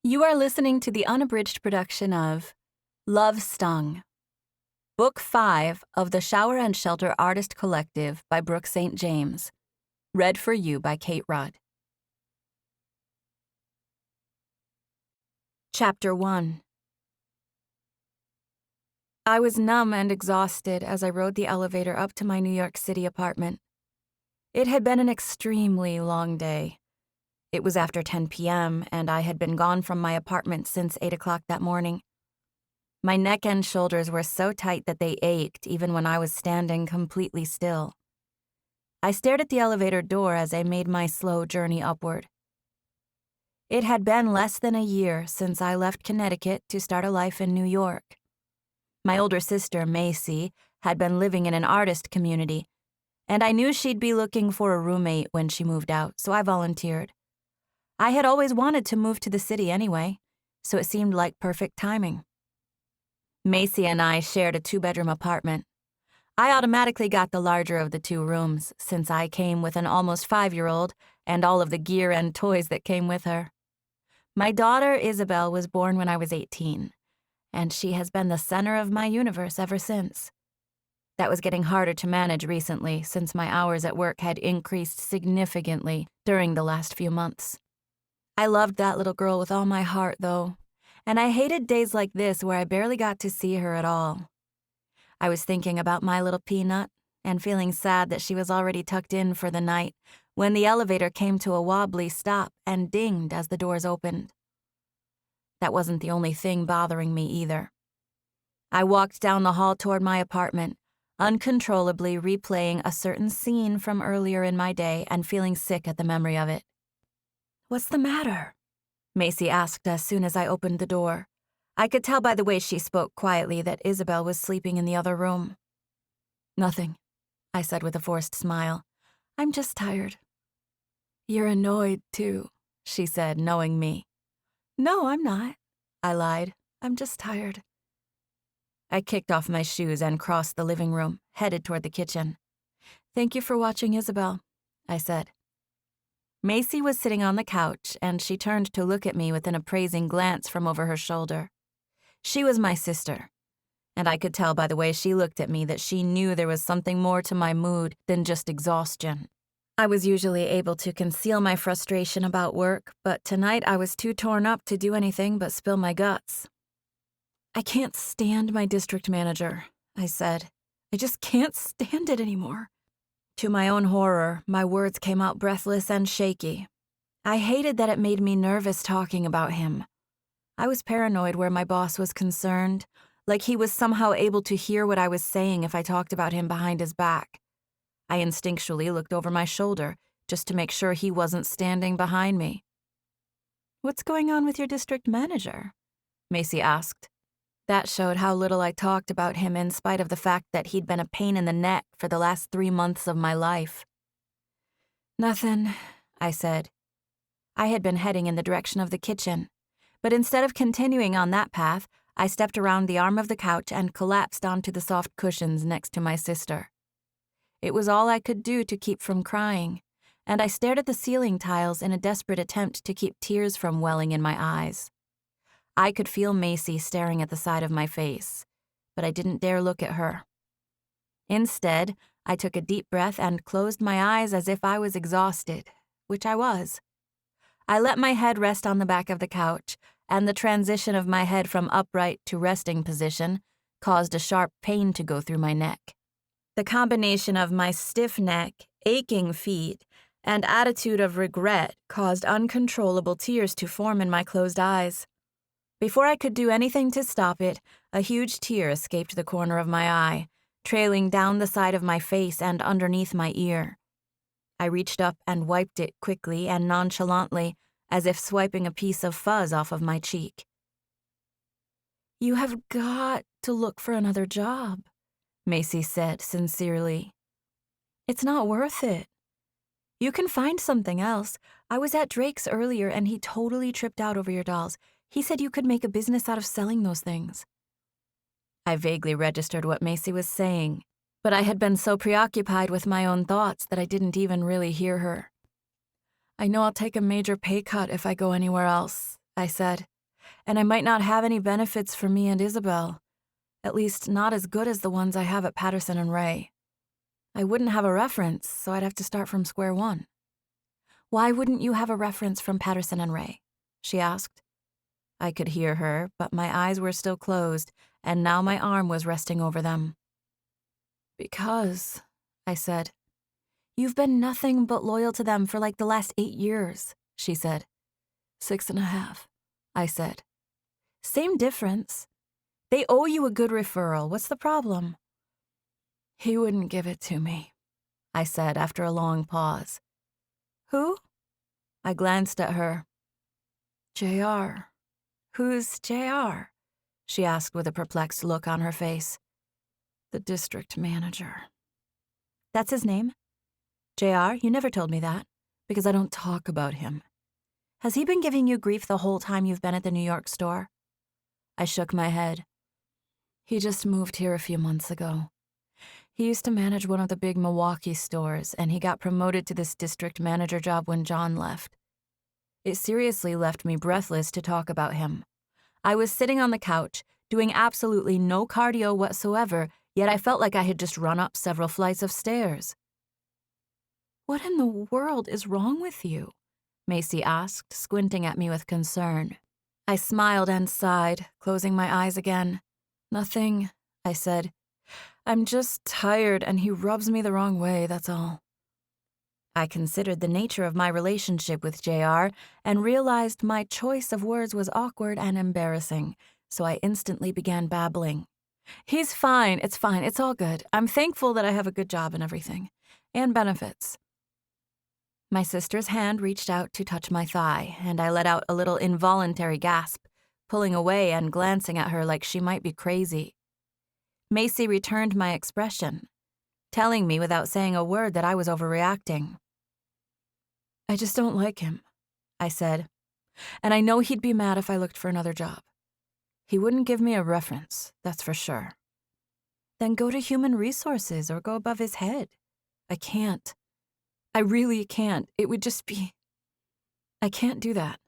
You are listening to the unabridged production of Love Stung, Book 5 of the Shower and Shelter Artist Collective by Brooke St. James. Read for you by Kate Rudd. Chapter 1. I was numb and exhausted as I rode the elevator up to my New York City apartment. It had been an extremely long day. It was after 10 p.m., and I had been gone from my apartment since 8 o'clock that morning. My neck and shoulders were so tight that they ached even when I was standing completely still. I stared at the elevator door as I made my slow journey upward. It had been less than a year since I left Connecticut to start a life in New York. My older sister, Macy, had been living in an artist community, and I knew she'd be looking for a roommate when she moved out, so I volunteered. I had always wanted to move to the city anyway, so it seemed like perfect timing. Macy and I shared a 2-bedroom apartment. I automatically got the larger of the 2 rooms, since I came with an almost 5-year-old and all of the gear and toys that came with her. My daughter, Isabel, was born when I was 18, and she has been the center of my universe ever since. That was getting harder to manage recently, since my hours at work had increased significantly during the last few months. I loved that little girl with all my heart, though, and I hated days like this where I barely got to see her at all. I was thinking about my little peanut and feeling sad that she was already tucked in for the night when the elevator came to a wobbly stop and dinged as the doors opened. That wasn't the only thing bothering me either. I walked down the hall toward my apartment, uncontrollably replaying a certain scene from earlier in my day and feeling sick at the memory of it. "What's the matter?" Macy asked as soon as I opened the door. I could tell by the way she spoke quietly that Isabel was sleeping in the other room. "Nothing," I said with a forced smile. "I'm just tired." "You're annoyed, too," she said, knowing me. "No, I'm not," I lied. "I'm just tired." I kicked off my shoes and crossed the living room, headed toward the kitchen. "Thank you for watching Isabel," I said. Macy was sitting on the couch, and she turned to look at me with an appraising glance from over her shoulder. She was my sister, and I could tell by the way she looked at me that she knew there was something more to my mood than just exhaustion. I was usually able to conceal my frustration about work, but tonight I was too torn up to do anything but spill my guts. "I can't stand my district manager," I said. "I just can't stand it anymore." To my own horror, my words came out breathless and shaky. I hated that it made me nervous talking about him. I was paranoid where my boss was concerned, like he was somehow able to hear what I was saying if I talked about him behind his back. I instinctually looked over my shoulder just to make sure he wasn't standing behind me. "What's going on with your district manager?" Macy asked. That showed how little I talked about him in spite of the fact that he'd been a pain in the neck for the last 3 months of my life. "Nothing," I said. I had been heading in the direction of the kitchen, but instead of continuing on that path, I stepped around the arm of the couch and collapsed onto the soft cushions next to my sister. It was all I could do to keep from crying, and I stared at the ceiling tiles in a desperate attempt to keep tears from welling in my eyes. I could feel Macy staring at the side of my face, but I didn't dare look at her. Instead, I took a deep breath and closed my eyes as if I was exhausted, which I was. I let my head rest on the back of the couch, and the transition of my head from upright to resting position caused a sharp pain to go through my neck. The combination of my stiff neck, aching feet, and attitude of regret caused uncontrollable tears to form in my closed eyes. Before I could do anything to stop it, a huge tear escaped the corner of my eye, trailing down the side of my face and underneath my ear. I reached up and wiped it quickly and nonchalantly, as if swiping a piece of fuzz off of my cheek. "You have got to look for another job," Macy said sincerely. "It's not worth it. You can find something else. I was at Drake's earlier and he totally tripped out over your dolls. He said you could make a business out of selling those things." I vaguely registered what Macy was saying, but I had been so preoccupied with my own thoughts that I didn't even really hear her. "I know I'll take a major pay cut if I go anywhere else," I said. and I might not have any benefits for me and Isabel. At least not as good as the ones I have at Patterson and Ray. I wouldn't have a reference, so I'd have to start from square one. Why wouldn't you have a reference from Patterson and Ray? She asked. I could hear her, but my eyes were still closed, and now my arm was resting over them. Because, I said. You've been nothing but loyal to them for like the last 8 years, she said. 6.5, I said. Same difference. They owe you a good referral. What's the problem? He wouldn't give it to me, I said after a long pause. Who? I glanced at her. JR. Who's JR? She asked with a perplexed look on her face. The district manager. That's his name? JR, you never told me that, because I don't talk about him. Has he been giving you grief the whole time you've been at the New York store? I shook my head. He just moved here a few months ago. He used to manage one of the big Milwaukee stores, and he got promoted to this district manager job when John left. It seriously left me breathless to talk about him. I was sitting on the couch, doing absolutely no cardio whatsoever, yet I felt like I had just run up several flights of stairs. What in the world is wrong with you? Macy asked, squinting at me with concern. I smiled and sighed, closing my eyes again. Nothing, I said. I'm just tired and he rubs me the wrong way, that's all. I considered the nature of my relationship with JR and realized my choice of words was awkward and embarrassing, so I instantly began babbling. He's fine, it's all good. I'm thankful that I have a good job and everything. And benefits. My sister's hand reached out to touch my thigh, and I let out a little involuntary gasp, pulling away and glancing at her like she might be crazy. Macy returned my expression, telling me without saying a word that I was overreacting. I just don't like him, I said, and I know he'd be mad if I looked for another job. He wouldn't give me a reference, that's for sure. Then go to human resources or go above his head. I can't. I really can't. It would just be... I can't do that.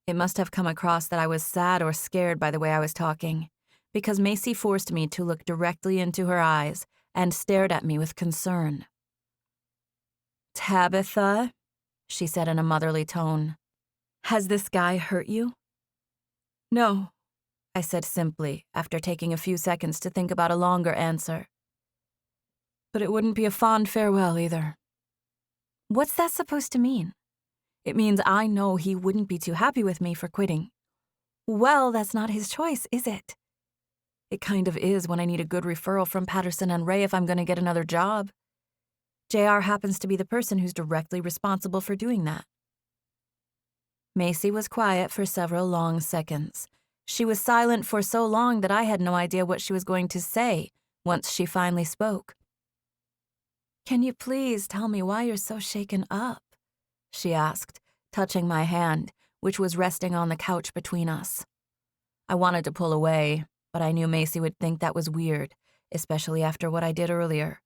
It must have come across that I was sad or scared by the way I was talking, because Macy forced me to look directly into her eyes and stared at me with concern. Tabitha, she said in a motherly tone, has this guy hurt you? No, I said simply, after taking a few seconds to think about a longer answer. But it wouldn't be a fond farewell either. What's that supposed to mean? It means I know he wouldn't be too happy with me for quitting. Well, that's not his choice, is it? It kind of is when I need a good referral from Patterson and Ray if I'm going to get another job. JR happens to be the person who's directly responsible for doing that. Macy was quiet for several long seconds. She was silent for so long that I had no idea what she was going to say once she finally spoke. Can you please tell me why you're so shaken up? She asked, touching my hand, which was resting on the couch between us. I wanted to pull away, but I knew Macy would think that was weird, especially after what I did earlier.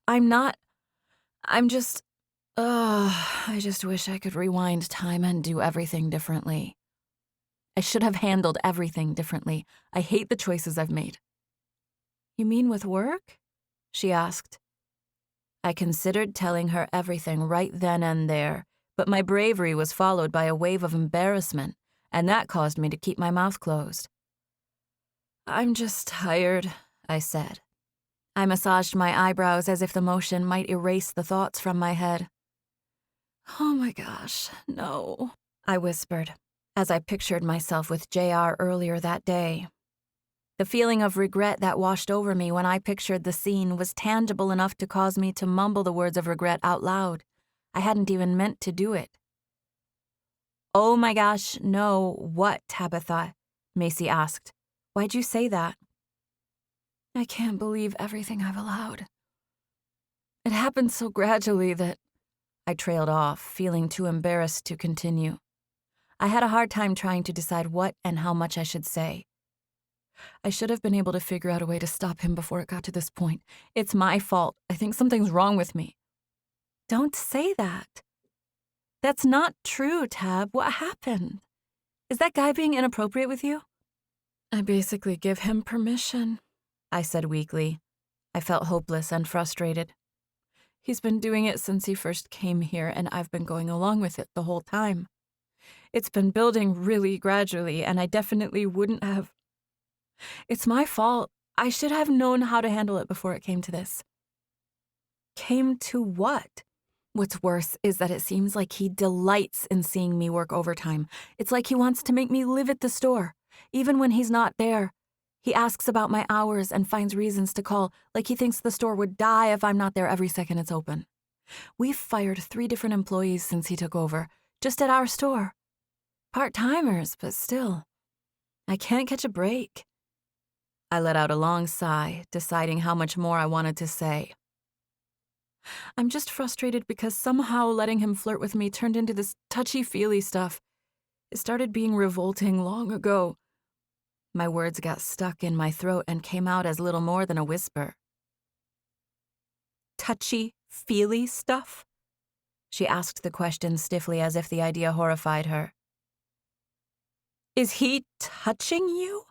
I just wish I could rewind time and do everything differently. I should have handled everything differently. I hate the choices I've made. You mean with work? She asked. I considered telling her everything right then and there, but my bravery was followed by a wave of embarrassment, and that caused me to keep my mouth closed. I'm just tired, I said. I massaged my eyebrows as if the motion might erase the thoughts from my head. Oh my gosh, no, I whispered, as I pictured myself with JR earlier that day. The feeling of regret that washed over me when I pictured the scene was tangible enough to cause me to mumble the words of regret out loud. I hadn't even meant to do it. Oh my gosh, no, what, Tabitha? Macy asked. Why'd you say that? I can't believe everything I've allowed. It happened so gradually that... I trailed off, feeling too embarrassed to continue. I had a hard time trying to decide what and how much I should say. I should have been able to figure out a way to stop him before it got to this point. It's my fault. I think something's wrong with me. Don't say that. That's not true, Tab. What happened? Is that guy being inappropriate with you? I basically give him permission, I said weakly. I felt hopeless and frustrated. He's been doing it since he first came here, and I've been going along with it the whole time. It's been building really gradually, and I definitely wouldn't have. It's my fault. I should have known how to handle it before it came to this. Came to what? What's worse is that it seems like he delights in seeing me work overtime. It's like he wants to make me live at the store, even when he's not there. He asks about my hours and finds reasons to call, like he thinks the store would die if I'm not there every second it's open. We've fired 3 different employees since he took over, just at our store. Part-timers, but still. I can't catch a break. I let out a long sigh, deciding how much more I wanted to say. I'm just frustrated because somehow letting him flirt with me turned into this touchy-feely stuff. It started being revolting long ago. My words got stuck in my throat and came out as little more than a whisper. Touchy-feely stuff? She asked the question stiffly as if the idea horrified her. Is he touching you?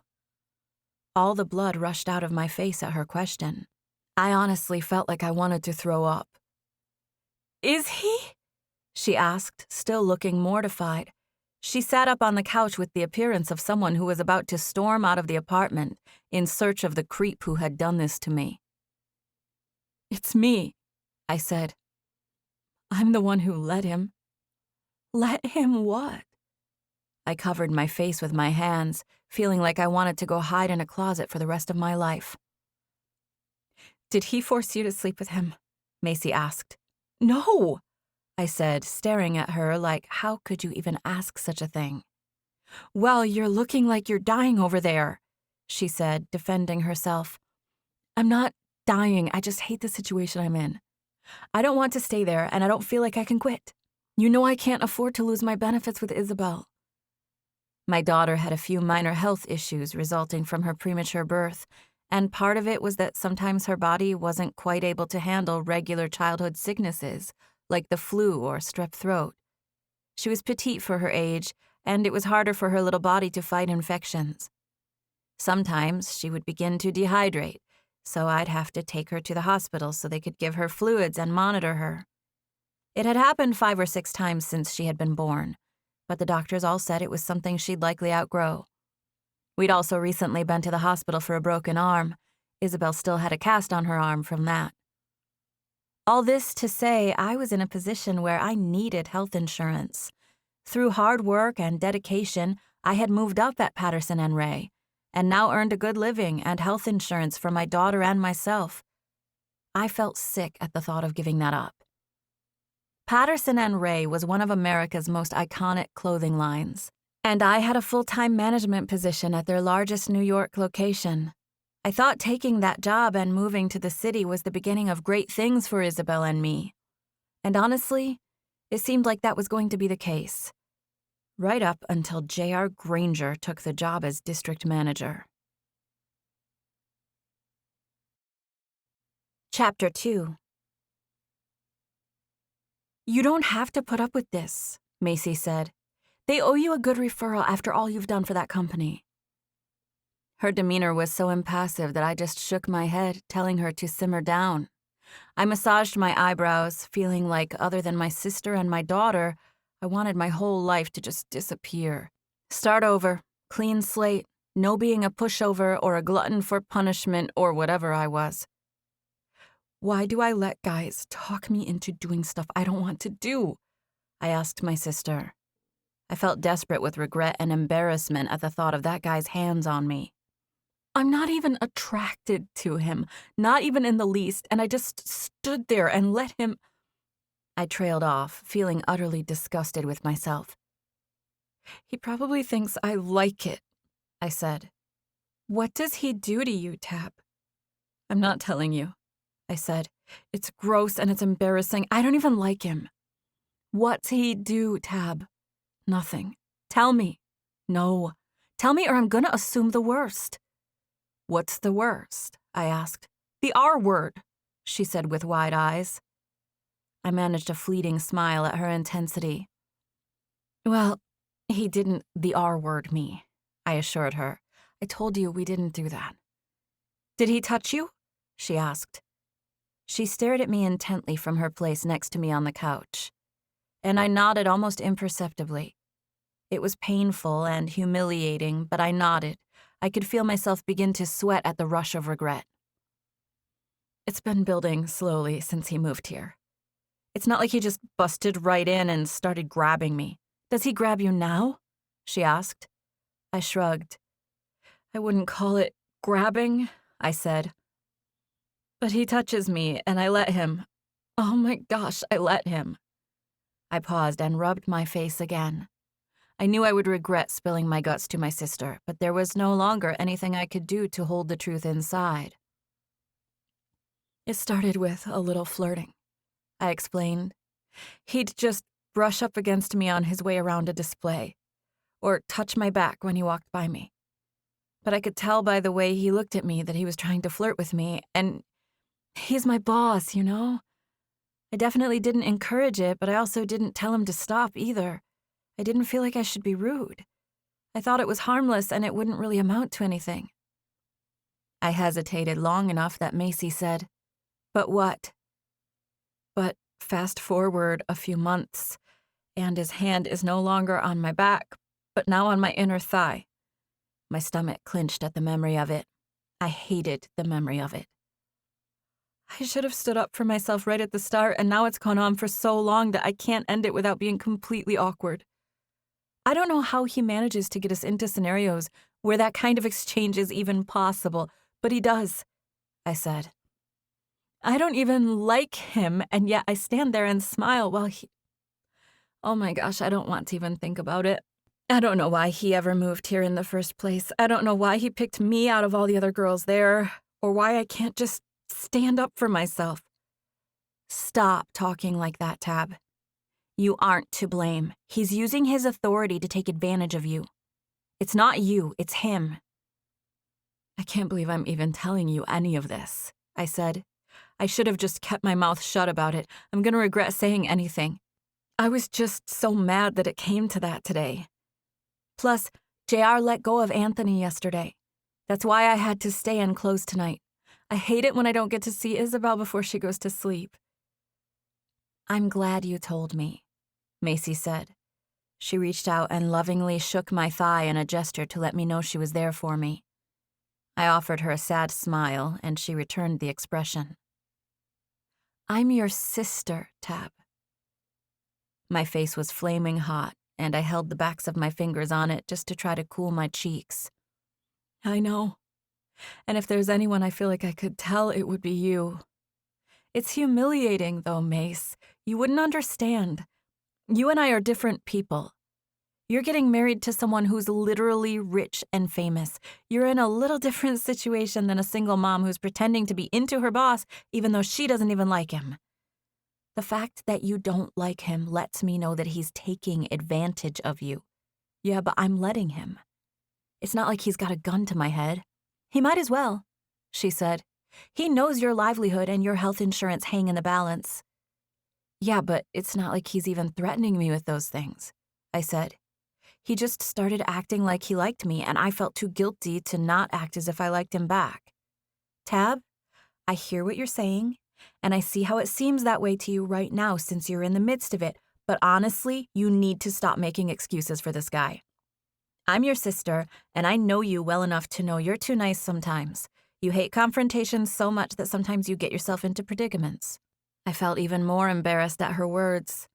All the blood rushed out of my face at her question. I honestly felt like I wanted to throw up. Is he? She asked, still looking mortified. She sat up on the couch with the appearance of someone who was about to storm out of the apartment in search of the creep who had done this to me. It's me, I said. I'm the one who let him. Let him what? I covered my face with my hands, feeling like I wanted to go hide in a closet for the rest of my life. Did he force you to sleep with him? Macy asked. No, I said, staring at her like, how could you even ask such a thing? Well, you're looking like you're dying over there, she said, defending herself. I'm not dying, I just hate the situation I'm in. I don't want to stay there, and I don't feel like I can quit. You know I can't afford to lose my benefits with Isabel. My daughter had a few minor health issues resulting from her premature birth, and part of it was that sometimes her body wasn't quite able to handle regular childhood sicknesses, like the flu or strep throat. She was petite for her age, and it was harder for her little body to fight infections. Sometimes she would begin to dehydrate, so I'd have to take her to the hospital so they could give her fluids and monitor her. It had happened 5 or 6 times since she had been born, but the doctors all said it was something she'd likely outgrow. We'd also recently been to the hospital for a broken arm. Isabel still had a cast on her arm from that. All this to say, I was in a position where I needed health insurance. Through hard work and dedication, I had moved up at Patterson and Ray, and now earned a good living and health insurance for my daughter and myself. I felt sick at the thought of giving that up. Patterson and Ray was one of America's most iconic clothing lines, and I had a full-time management position at their largest New York location. I thought taking that job and moving to the city was the beginning of great things for Isabel and me. And honestly, it seemed like that was going to be the case. Right up until J.R. Granger took the job as district manager. Chapter 2. You don't have to put up with this, Macy said. They owe you a good referral after all you've done for that company. Her demeanor was so impassive that I just shook my head, telling her to simmer down. I massaged my eyebrows, feeling like, other than my sister and my daughter, I wanted my whole life to just disappear. Start over, clean slate, no being a pushover or a glutton for punishment or whatever I was. Why do I let guys talk me into doing stuff I don't want to do? I asked my sister. I felt desperate with regret and embarrassment at the thought of that guy's hands on me. I'm not even attracted to him, not even in the least, and I just stood there and let him. I trailed off, feeling utterly disgusted with myself. He probably thinks I like it, I said. What does he do to you, Tab? I'm not telling you, I said. It's gross and it's embarrassing. I don't even like him. What's he do, Tab? Nothing. Tell me. No. Tell me or I'm gonna assume the worst. What's the worst? I asked. The R word, she said with wide eyes. I managed a fleeting smile at her intensity. Well, He didn't the R-word me, I assured her. I told you we didn't do that. Did he touch you? She asked. She stared at me intently from her place next to me on the couch, and I nodded almost imperceptibly. It was painful and humiliating, but I nodded. I could feel myself begin to sweat at the rush of regret. It's been building slowly since he moved here. It's not like he just busted right in and started grabbing me. Does he grab you now? She asked. I shrugged. I wouldn't call it grabbing, I said. But he touches me, and I let him. Oh my gosh, I let him. I paused and rubbed my face again. I knew I would regret spilling my guts to my sister, but there was no longer anything I could do to hold the truth inside. It started with a little flirting, I explained. He'd just brush up against me on his way around a display, or touch my back when he walked by me. But I could tell by the way he looked at me that he was trying to flirt with me, and he's my boss, you know? I definitely didn't encourage it, but I also didn't tell him to stop either. I didn't feel like I should be rude. I thought it was harmless and it wouldn't really amount to anything. I hesitated long enough that Macy said, "But what?" But fast forward a few months, and his hand is no longer on my back, but now on my inner thigh. My stomach clenched at the memory of it. I hated the memory of it. I should have stood up for myself right at the start, and now it's gone on for so long that I can't end it without being completely awkward. I don't know how he manages to get us into scenarios where that kind of exchange is even possible, but he does, I said. I don't even like him, and yet I stand there and smile while he... Oh my gosh, I don't want to even think about it. I don't know why he ever moved here in the first place. I don't know why he picked me out of all the other girls there, or why I can't just stand up for myself. Stop talking like that, Tab. You aren't to blame. He's using his authority to take advantage of you. It's not you, it's him. I can't believe I'm even telling you any of this, I said. I should have just kept my mouth shut about it. I'm going to regret saying anything. I was just so mad that it came to that today. Plus, JR let go of Anthony yesterday. That's why I had to stay and close tonight. I hate it when I don't get to see Isabel before she goes to sleep. I'm glad you told me, Macy said. She reached out and lovingly shook my thigh in a gesture to let me know she was there for me. I offered her a sad smile, and she returned the expression. I'm your sister, Tab. My face was flaming hot, and I held the backs of my fingers on it just to try to cool my cheeks. I know. And if there's anyone I feel like I could tell, it would be you. It's humiliating, though, Mace. You wouldn't understand. You and I are different people. You're getting married to someone who's literally rich and famous. You're in a little different situation than a single mom who's pretending to be into her boss even though she doesn't even like him. The fact that you don't like him lets me know that he's taking advantage of you. Yeah, but I'm letting him. It's not like he's got a gun to my head. He might as well, she said. He knows your livelihood and your health insurance hang in the balance. Yeah, but it's not like he's even threatening me with those things, I said. He just started acting like he liked me, and I felt too guilty to not act as if I liked him back. Tab, I hear what you're saying, and I see how it seems that way to you right now since you're in the midst of it, but honestly, you need to stop making excuses for this guy. I'm your sister, and I know you well enough to know you're too nice sometimes. You hate confrontations so much that sometimes you get yourself into predicaments. I felt even more embarrassed at her words.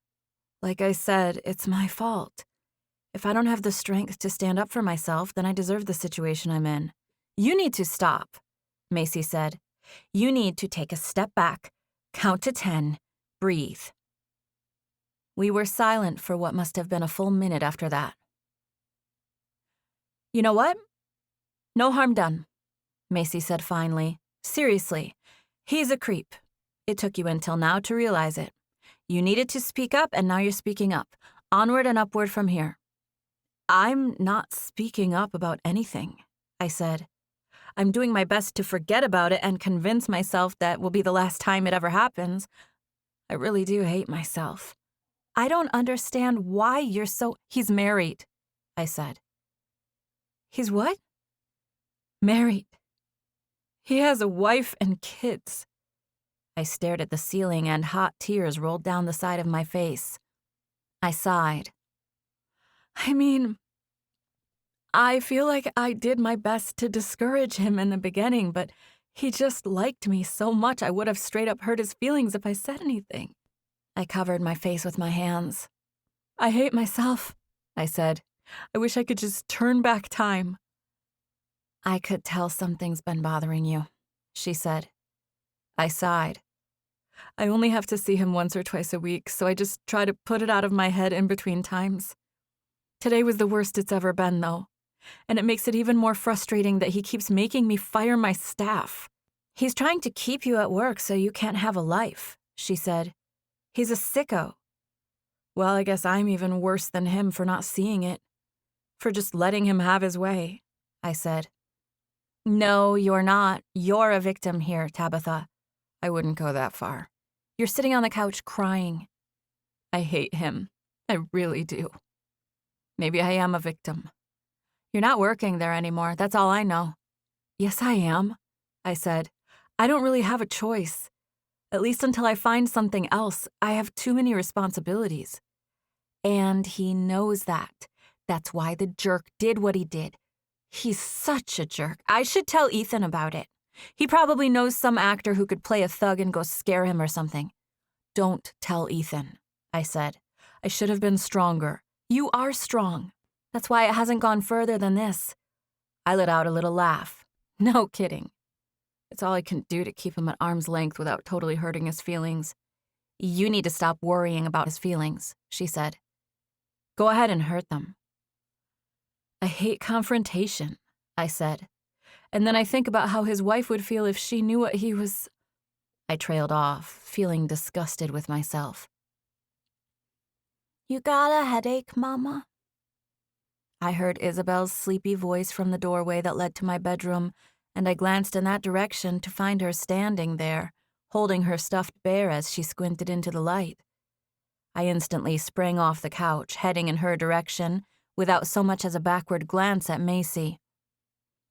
Like I said, it's my fault. If I don't have the strength to stand up for myself, then I deserve the situation I'm in. You need to stop, Macy said. You need to take a step back, count to 10, breathe. We were silent for what must have been a full minute after that. You know what? No harm done, Macy said finally. Seriously, he's a creep. It took you until now to realize it. You needed to speak up, and now you're speaking up. Onward and upward from here. I'm not speaking up about anything, I said. I'm doing my best to forget about it and convince myself that will be the last time it ever happens. I really do hate myself. I don't understand why you're so... He's married, I said. He's what? Married. He has a wife and kids. I stared at the ceiling and hot tears rolled down the side of my face. I sighed. I mean, I feel like I did my best to discourage him in the beginning, but he just liked me so much I would have straight up hurt his feelings if I said anything. I covered my face with my hands. I hate myself, I said. I wish I could just turn back time. I could tell something's been bothering you, she said. I sighed. I only have to see him once or twice a week, so I just try to put it out of my head in between times. Today was the worst it's ever been, though, and it makes it even more frustrating that he keeps making me fire my staff. He's trying to keep you at work so you can't have a life, she said. He's a sicko. Well, I guess I'm even worse than him for not seeing it, for just letting him have his way, I said. No, you're not. You're a victim here, Tabitha. I wouldn't go that far. You're sitting on the couch crying. I hate him. I really do. Maybe I am a victim. You're not working there anymore. That's all I know. Yes, I am, I said. I don't really have a choice. At least until I find something else. I have too many responsibilities. And he knows that. That's why the jerk did what he did. He's such a jerk. I should tell Ethan about it. He probably knows some actor who could play a thug and go scare him or something. Don't tell Ethan, I said. I should have been stronger. You are strong. That's why it hasn't gone further than this. I let out a little laugh. No kidding. It's all I can do to keep him at arm's length without totally hurting his feelings. You need to stop worrying about his feelings, she said. Go ahead and hurt them. I hate confrontation, I said. And then I think about how his wife would feel if she knew what he was. I trailed off, feeling disgusted with myself. You got a headache, Mama? I heard Isabel's sleepy voice from the doorway that led to my bedroom, and I glanced in that direction to find her standing there, holding her stuffed bear as she squinted into the light. I instantly sprang off the couch, heading in her direction, without so much as a backward glance at Macy.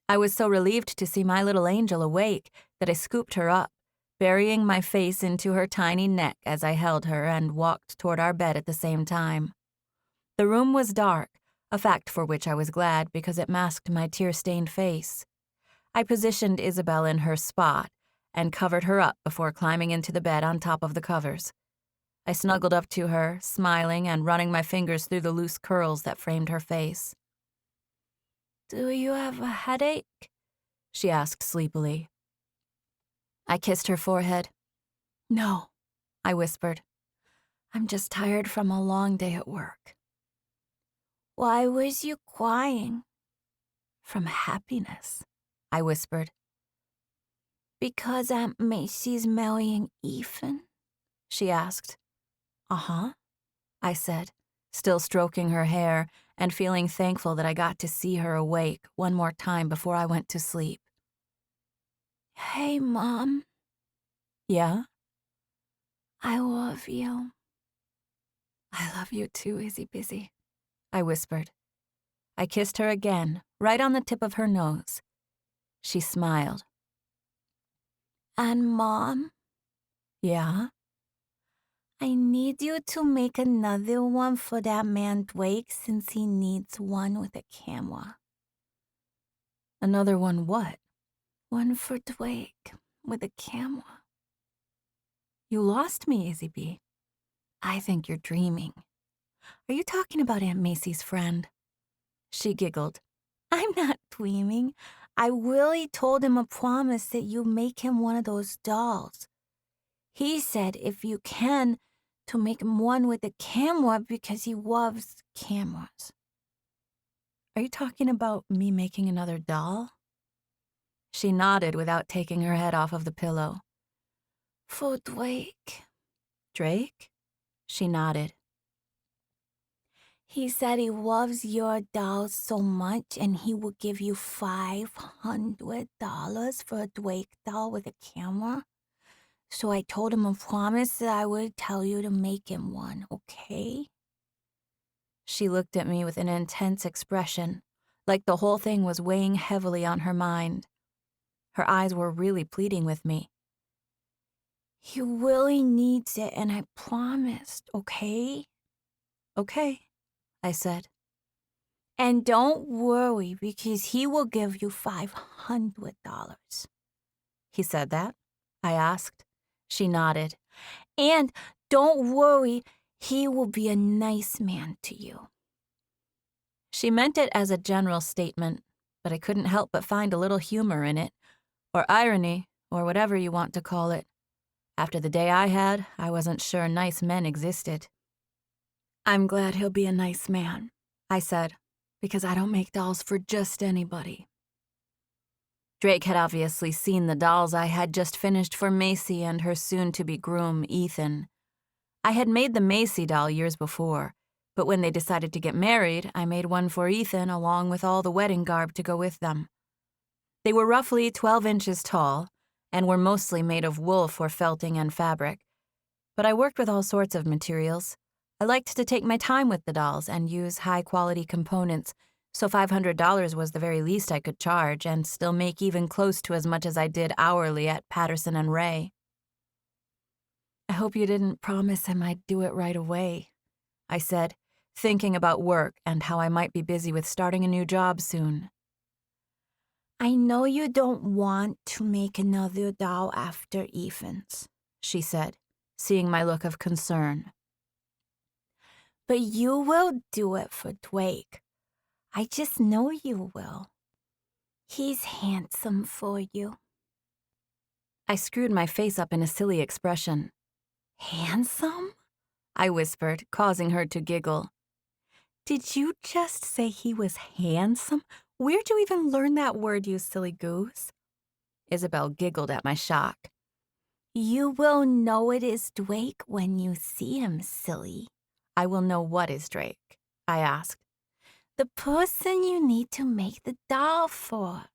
I was so relieved to see my little angel awake that I scooped her up, burying my face into her tiny neck as I held her and walked toward our bed at the same time. The room was dark, a fact for which I was glad because it masked my tear-stained face. I positioned Isabel in her spot and covered her up before climbing into the bed on top of the covers. I snuggled up to her, smiling and running my fingers through the loose curls that framed her face. Do you have a headache? She asked sleepily. I kissed her forehead. No, I whispered. I'm just tired from a long day at work. Why was you crying? From happiness, I whispered. Because Aunt Macy's marrying Ethan? She asked. Uh-huh, I said, still stroking her hair and feeling thankful that I got to see her awake one more time before I went to sleep. Hey, Mom. Yeah? I love you. I love you too, Izzy Busy, I whispered. I kissed her again, right on the tip of her nose. She smiled. And Mom? Yeah? I need you to make another one for that man Drake since he needs one with a camera. Another one what? One for Drake with a camera. You lost me, Izzy B. I think you're dreaming. Are you talking about Aunt Macy's friend? She giggled. I'm not dreaming. I really told him a promise that you make him one of those dolls. He said if you can, to make him one with a camera because he loves cameras. Are you talking about me making another doll? She nodded without taking her head off of the pillow. For Drake. Drake? She nodded. He said he loves your dolls so much and he will give you $500 for a Drake doll with a camera. So I told him a promise that I would tell you to make him one, okay? She looked at me with an intense expression, like the whole thing was weighing heavily on her mind. Her eyes were really pleading with me. "He really needs it, and I promised, okay?" "Okay," I said. "And don't worry, because he will give you $500. He said that? I asked. She nodded. "And don't worry, he will be a nice man to you." She meant it as a general statement, but I couldn't help but find a little humor in it, or irony, or whatever you want to call it. After the day I had, I wasn't sure nice men existed. "I'm glad he'll be a nice man," I said, "because I don't make dolls for just anybody." Drake had obviously seen the dolls I had just finished for Macy and her soon-to-be groom, Ethan. I had made the Macy doll years before, but when they decided to get married, I made one for Ethan along with all the wedding garb to go with them. They were roughly 12 inches tall and were mostly made of wool for felting and fabric, but I worked with all sorts of materials. I liked to take my time with the dolls and use high-quality components, so $500 was the very least I could charge and still make even close to as much as I did hourly at Patterson and Ray. "I hope you didn't promise him I'd do it right away," I said, thinking about work and how I might be busy with starting a new job soon. "I know you don't want to make another doll after Ethan's," she said, seeing my look of concern. "But you will do it for Drake. I just know you will. He's handsome for you." I screwed my face up in a silly expression. "Handsome?" I whispered, causing her to giggle. "Did you just say he was handsome? Where'd you even learn that word, you silly goose?" Isabel giggled at my shock. "You will know it is Drake when you see him, silly." "I will know what is Drake?" I asked. "The person you need to make the doll for."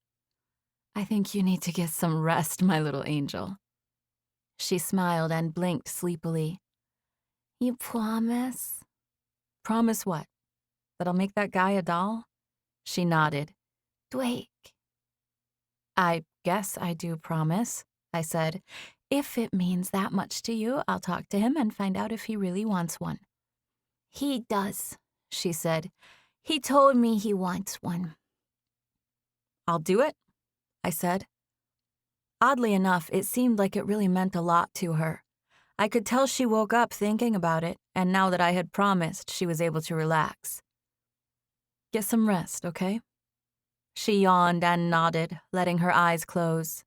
"I think you need to get some rest, my little angel." She smiled and blinked sleepily. "You promise?" "Promise what? That I'll make that guy a doll?" She nodded. "Drake." "I guess I do promise," I said. "If it means that much to you, I'll talk to him and find out if he really wants one." "He does," she said. "He told me he wants one." "I'll do it," I said. Oddly enough, it seemed like it really meant a lot to her. I could tell she woke up thinking about it, and now that I had promised, she was able to relax. "Get some rest, okay?" She yawned and nodded, letting her eyes close.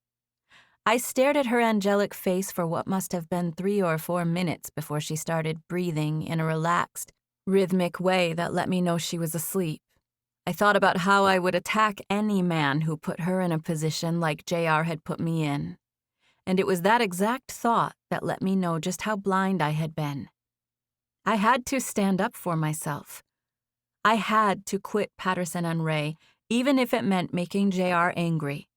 I stared at her angelic face for what must have been 3 or 4 minutes before she started breathing in a relaxed, rhythmic way that let me know she was asleep. I thought about how I would attack any man who put her in a position like JR had put me in. And it was that exact thought that let me know just how blind I had been. I had to stand up for myself. I had to quit Patterson and Ray, even if it meant making JR angry.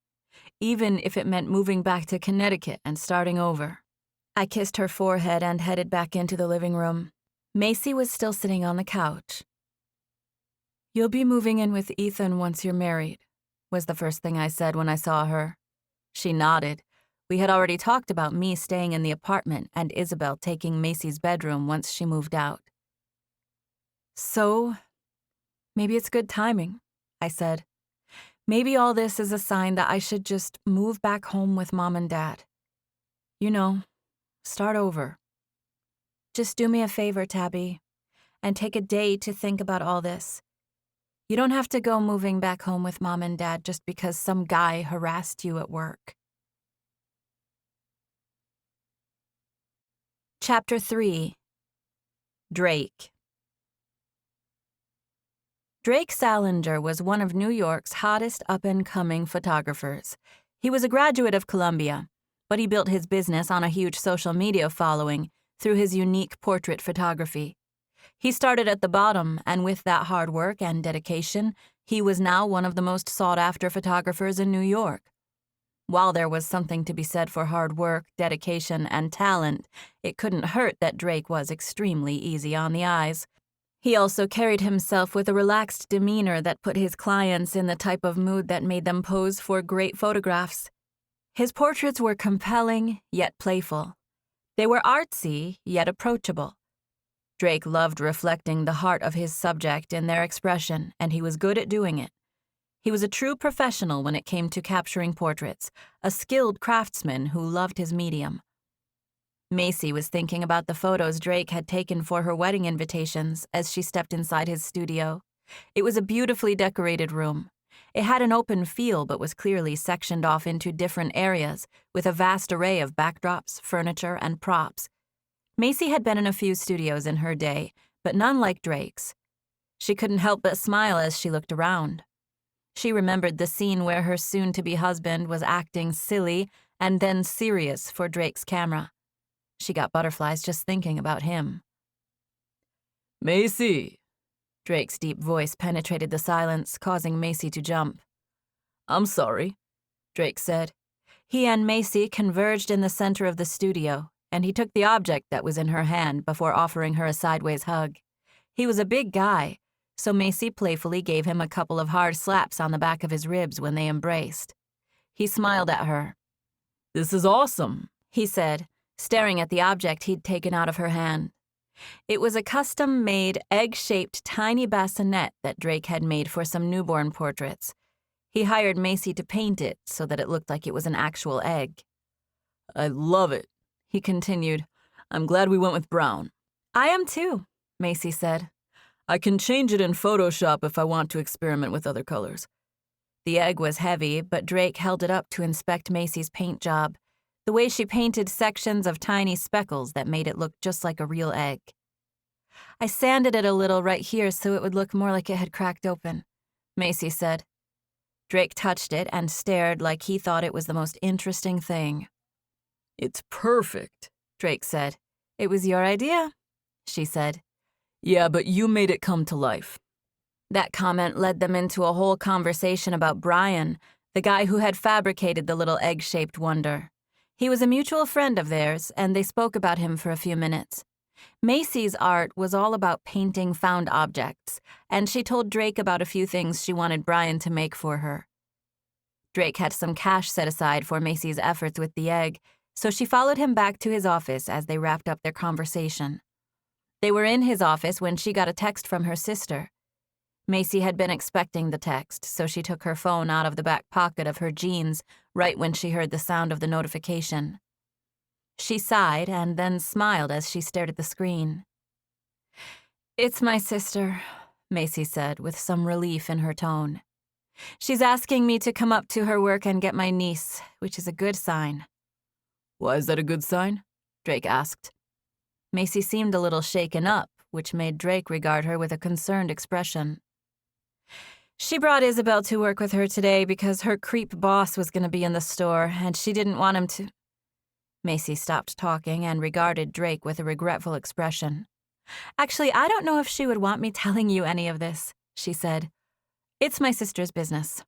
Even if it meant moving back to Connecticut and starting over. I kissed her forehead and headed back into the living room. Macy was still sitting on the couch. "You'll be moving in with Ethan once you're married," was the first thing I said when I saw her. She nodded. We had already talked about me staying in the apartment and Isabel taking Macy's bedroom once she moved out. "So, maybe it's good timing," I said. "Maybe all this is a sign that I should just move back home with Mom and Dad. You know, start over. Just do me a favor, Tabby, and take a day to think about all this. You don't have to go moving back home with Mom and Dad just because some guy harassed you at work." Chapter 3. Drake. Drake Salinger was one of New York's hottest up-and-coming photographers. He was a graduate of Columbia, but he built his business on a huge social media following through his unique portrait photography. He started at the bottom, and with that hard work and dedication, he was now one of the most sought-after photographers in New York. While there was something to be said for hard work, dedication, and talent, it couldn't hurt that Drake was extremely easy on the eyes. He also carried himself with a relaxed demeanor that put his clients in the type of mood that made them pose for great photographs. His portraits were compelling, yet playful. They were artsy, yet approachable. Drake loved reflecting the heart of his subject in their expression, and he was good at doing it. He was a true professional when it came to capturing portraits, a skilled craftsman who loved his medium. Macy was thinking about the photos Drake had taken for her wedding invitations as she stepped inside his studio. It was a beautifully decorated room. It had an open feel but was clearly sectioned off into different areas with a vast array of backdrops, furniture, and props. Macy had been in a few studios in her day, but none like Drake's. She couldn't help but smile as she looked around. She remembered the scene where her soon-to-be husband was acting silly and then serious for Drake's camera. She got butterflies just thinking about him. "Macy!" Drake's deep voice penetrated the silence, causing Macy to jump. "I'm sorry," Drake said. He and Macy converged in the center of the studio, and he took the object that was in her hand before offering her a sideways hug. He was a big guy, so Macy playfully gave him a couple of hard slaps on the back of his ribs when they embraced. He smiled at her. "This is awesome," he said, staring at the object he'd taken out of her hand. It was a custom-made, egg-shaped tiny bassinet that Drake had made for some newborn portraits. He hired Macy to paint it so that it looked like it was an actual egg. "I love it," he continued. "I'm glad we went with brown." "I am too," Macy said. "I can change it in Photoshop if I want to experiment with other colors." The egg was heavy, but Drake held it up to inspect Macy's paint job, the way she painted sections of tiny speckles that made it look just like a real egg. "I sanded it a little right here so it would look more like it had cracked open," Macy said. Drake touched it and stared like he thought it was the most interesting thing. "It's perfect," Drake said. "It was your idea," she said. "Yeah, but you made it come to life." That comment led them into a whole conversation about Brian, the guy who had fabricated the little egg-shaped wonder. He was a mutual friend of theirs, and they spoke about him for a few minutes. Macy's art was all about painting found objects, and she told Drake about a few things she wanted Brian to make for her. Drake had some cash set aside for Macy's efforts with the egg, so she followed him back to his office as they wrapped up their conversation. They were in his office when she got a text from her sister. Macy had been expecting the text, so she took her phone out of the back pocket of her jeans right when she heard the sound of the notification. She sighed and then smiled as she stared at the screen. "It's my sister," Macy said with some relief in her tone. "She's asking me to come up to her work and get my niece, which is a good sign." "Why is that a good sign?" Drake asked. Macy seemed a little shaken up, which made Drake regard her with a concerned expression. "She brought Isabel to work with her today because her creep boss was going to be in the store, and she didn't want him to—" Macy stopped talking and regarded Drake with a regretful expression. "Actually, I don't know if she would want me telling you any of this," she said. "It's my sister's business.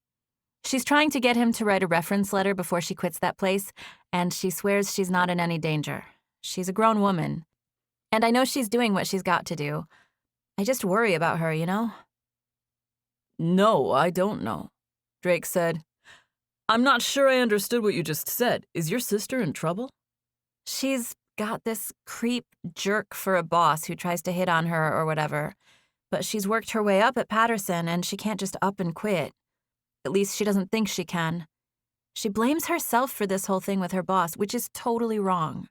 She's trying to get him to write a reference letter before she quits that place, and she swears she's not in any danger. She's a grown woman, and I know she's doing what she's got to do. I just worry about her, you know?" "No, I don't know," Drake said. "I'm not sure I understood what you just said. Is your sister in trouble?" "She's got this creep jerk for a boss who tries to hit on her or whatever, but she's worked her way up at Patterson and she can't just up and quit. At least she doesn't think she can. She blames herself for this whole thing with her boss, which is totally wrong."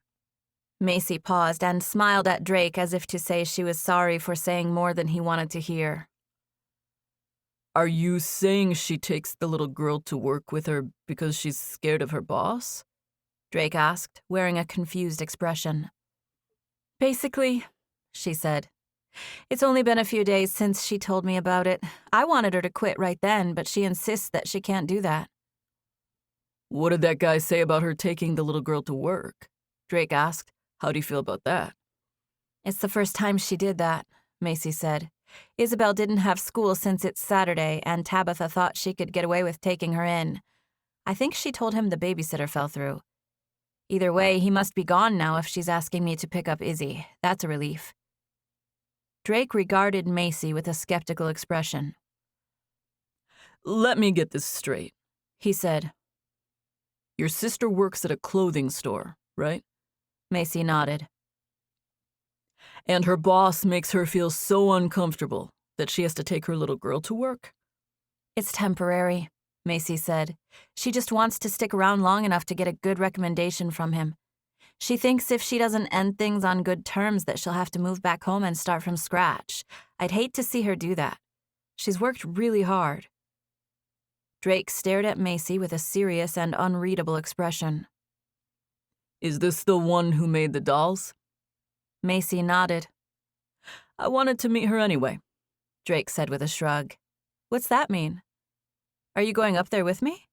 Macy paused and smiled at Drake as if to say she was sorry for saying more than he wanted to hear. "Are you saying she takes the little girl to work with her because she's scared of her boss?" Drake asked, wearing a confused expression. "Basically," she said. "It's only been a few days since she told me about it. I wanted her to quit right then, but she insists that she can't do that." "What did that guy say about her taking the little girl to work?" Drake asked. "How do you feel about that?" "It's the first time she did that," Macy said. "Isabel didn't have school since it's Saturday, and Tabitha thought she could get away with taking her in. I think she told him the babysitter fell through. Either way, he must be gone now if she's asking me to pick up Izzy. That's a relief." Drake regarded Macy with a skeptical expression. Let me get this straight, He said. Your sister works at a clothing store, right? Macy nodded. And her boss makes her feel so uncomfortable that she has to take her little girl to work? It's temporary, Macy said. She just wants to stick around long enough to get a good recommendation from him. She thinks if she doesn't end things on good terms that she'll have to move back home and start from scratch. I'd hate to see her do that. She's worked really hard. Drake stared at Macy with a serious and unreadable expression. Is this the one who made the dolls? Macy nodded. I wanted to meet her anyway, Drake said with a shrug. What's that mean? Are you going up there with me?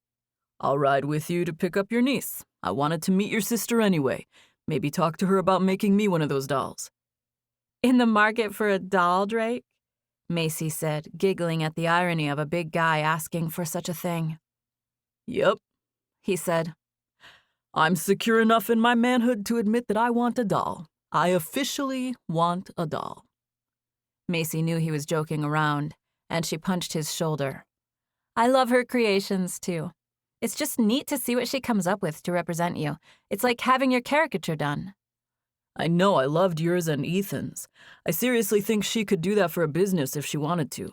I'll ride with you to pick up your niece. I wanted to meet your sister anyway. Maybe talk to her about making me one of those dolls. In the market for a doll, Drake? Macy said, giggling at the irony of a big guy asking for such a thing. Yep, he said. I'm secure enough in my manhood to admit that I want a doll. I officially want a doll. Macy knew he was joking around, and she punched his shoulder. I love her creations, too. It's just neat to see what she comes up with to represent you. It's like having your caricature done. I know, I loved yours and Ethan's. I seriously think she could do that for a business if she wanted to.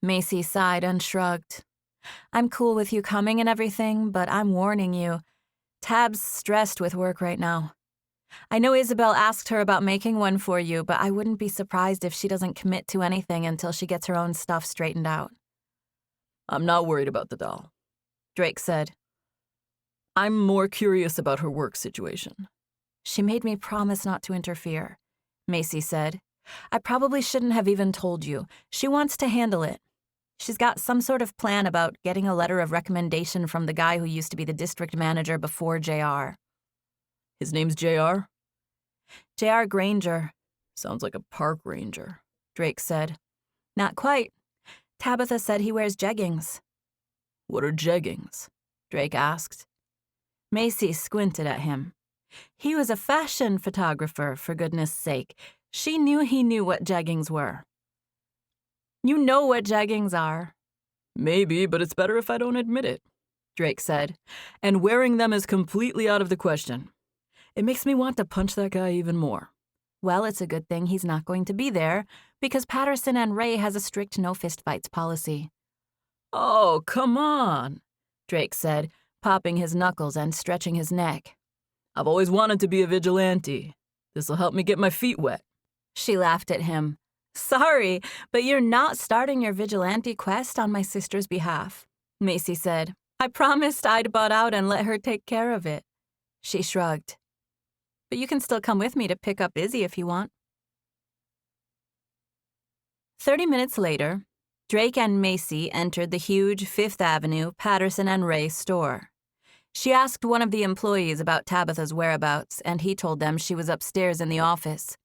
Macy sighed and shrugged. I'm cool with you coming and everything, but I'm warning you. Tab's stressed with work right now. I know Isabel asked her about making one for you, but I wouldn't be surprised if she doesn't commit to anything until she gets her own stuff straightened out. I'm not worried about the doll, Drake said. I'm more curious about her work situation. She made me promise not to interfere, Macy said. I probably shouldn't have even told you. She wants to handle it. She's got some sort of plan about getting a letter of recommendation from the guy who used to be the district manager before JR. His name's JR? JR Granger. Sounds like a park ranger, Drake said. Not quite. Tabitha said he wears jeggings. What are jeggings? Drake asked. Macy squinted at him. He was a fashion photographer, for goodness sake. She knew he knew what jeggings were. You know what jeggings are. Maybe, but it's better if I don't admit it, Drake said. And wearing them is completely out of the question. It makes me want to punch that guy even more. Well, it's a good thing he's not going to be there, because Patterson and Ray has a strict no fistfights policy. Oh, come on, Drake said, popping his knuckles and stretching his neck. I've always wanted to be a vigilante. This'll help me get my feet wet. She laughed at him. Sorry, but you're not starting your vigilante quest on my sister's behalf, Macy said. I promised I'd butt out and let her take care of it. She shrugged. But you can still come with me to pick up Izzy if you want. 30 minutes later, Drake and Macy entered the huge Fifth Avenue Patterson and Ray store. She asked one of the employees about Tabitha's whereabouts, and he told them she was upstairs in the office.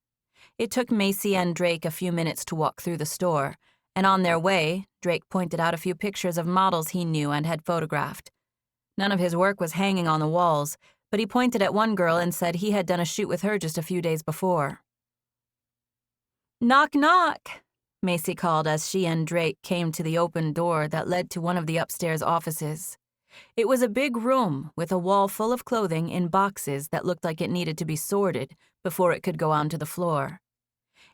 It took Macy and Drake a few minutes to walk through the store, and on their way, Drake pointed out a few pictures of models he knew and had photographed. None of his work was hanging on the walls, but he pointed at one girl and said he had done a shoot with her just a few days before. Knock, knock, Macy called as she and Drake came to the open door that led to one of the upstairs offices. It was a big room with a wall full of clothing in boxes that looked like it needed to be sorted before it could go onto the floor.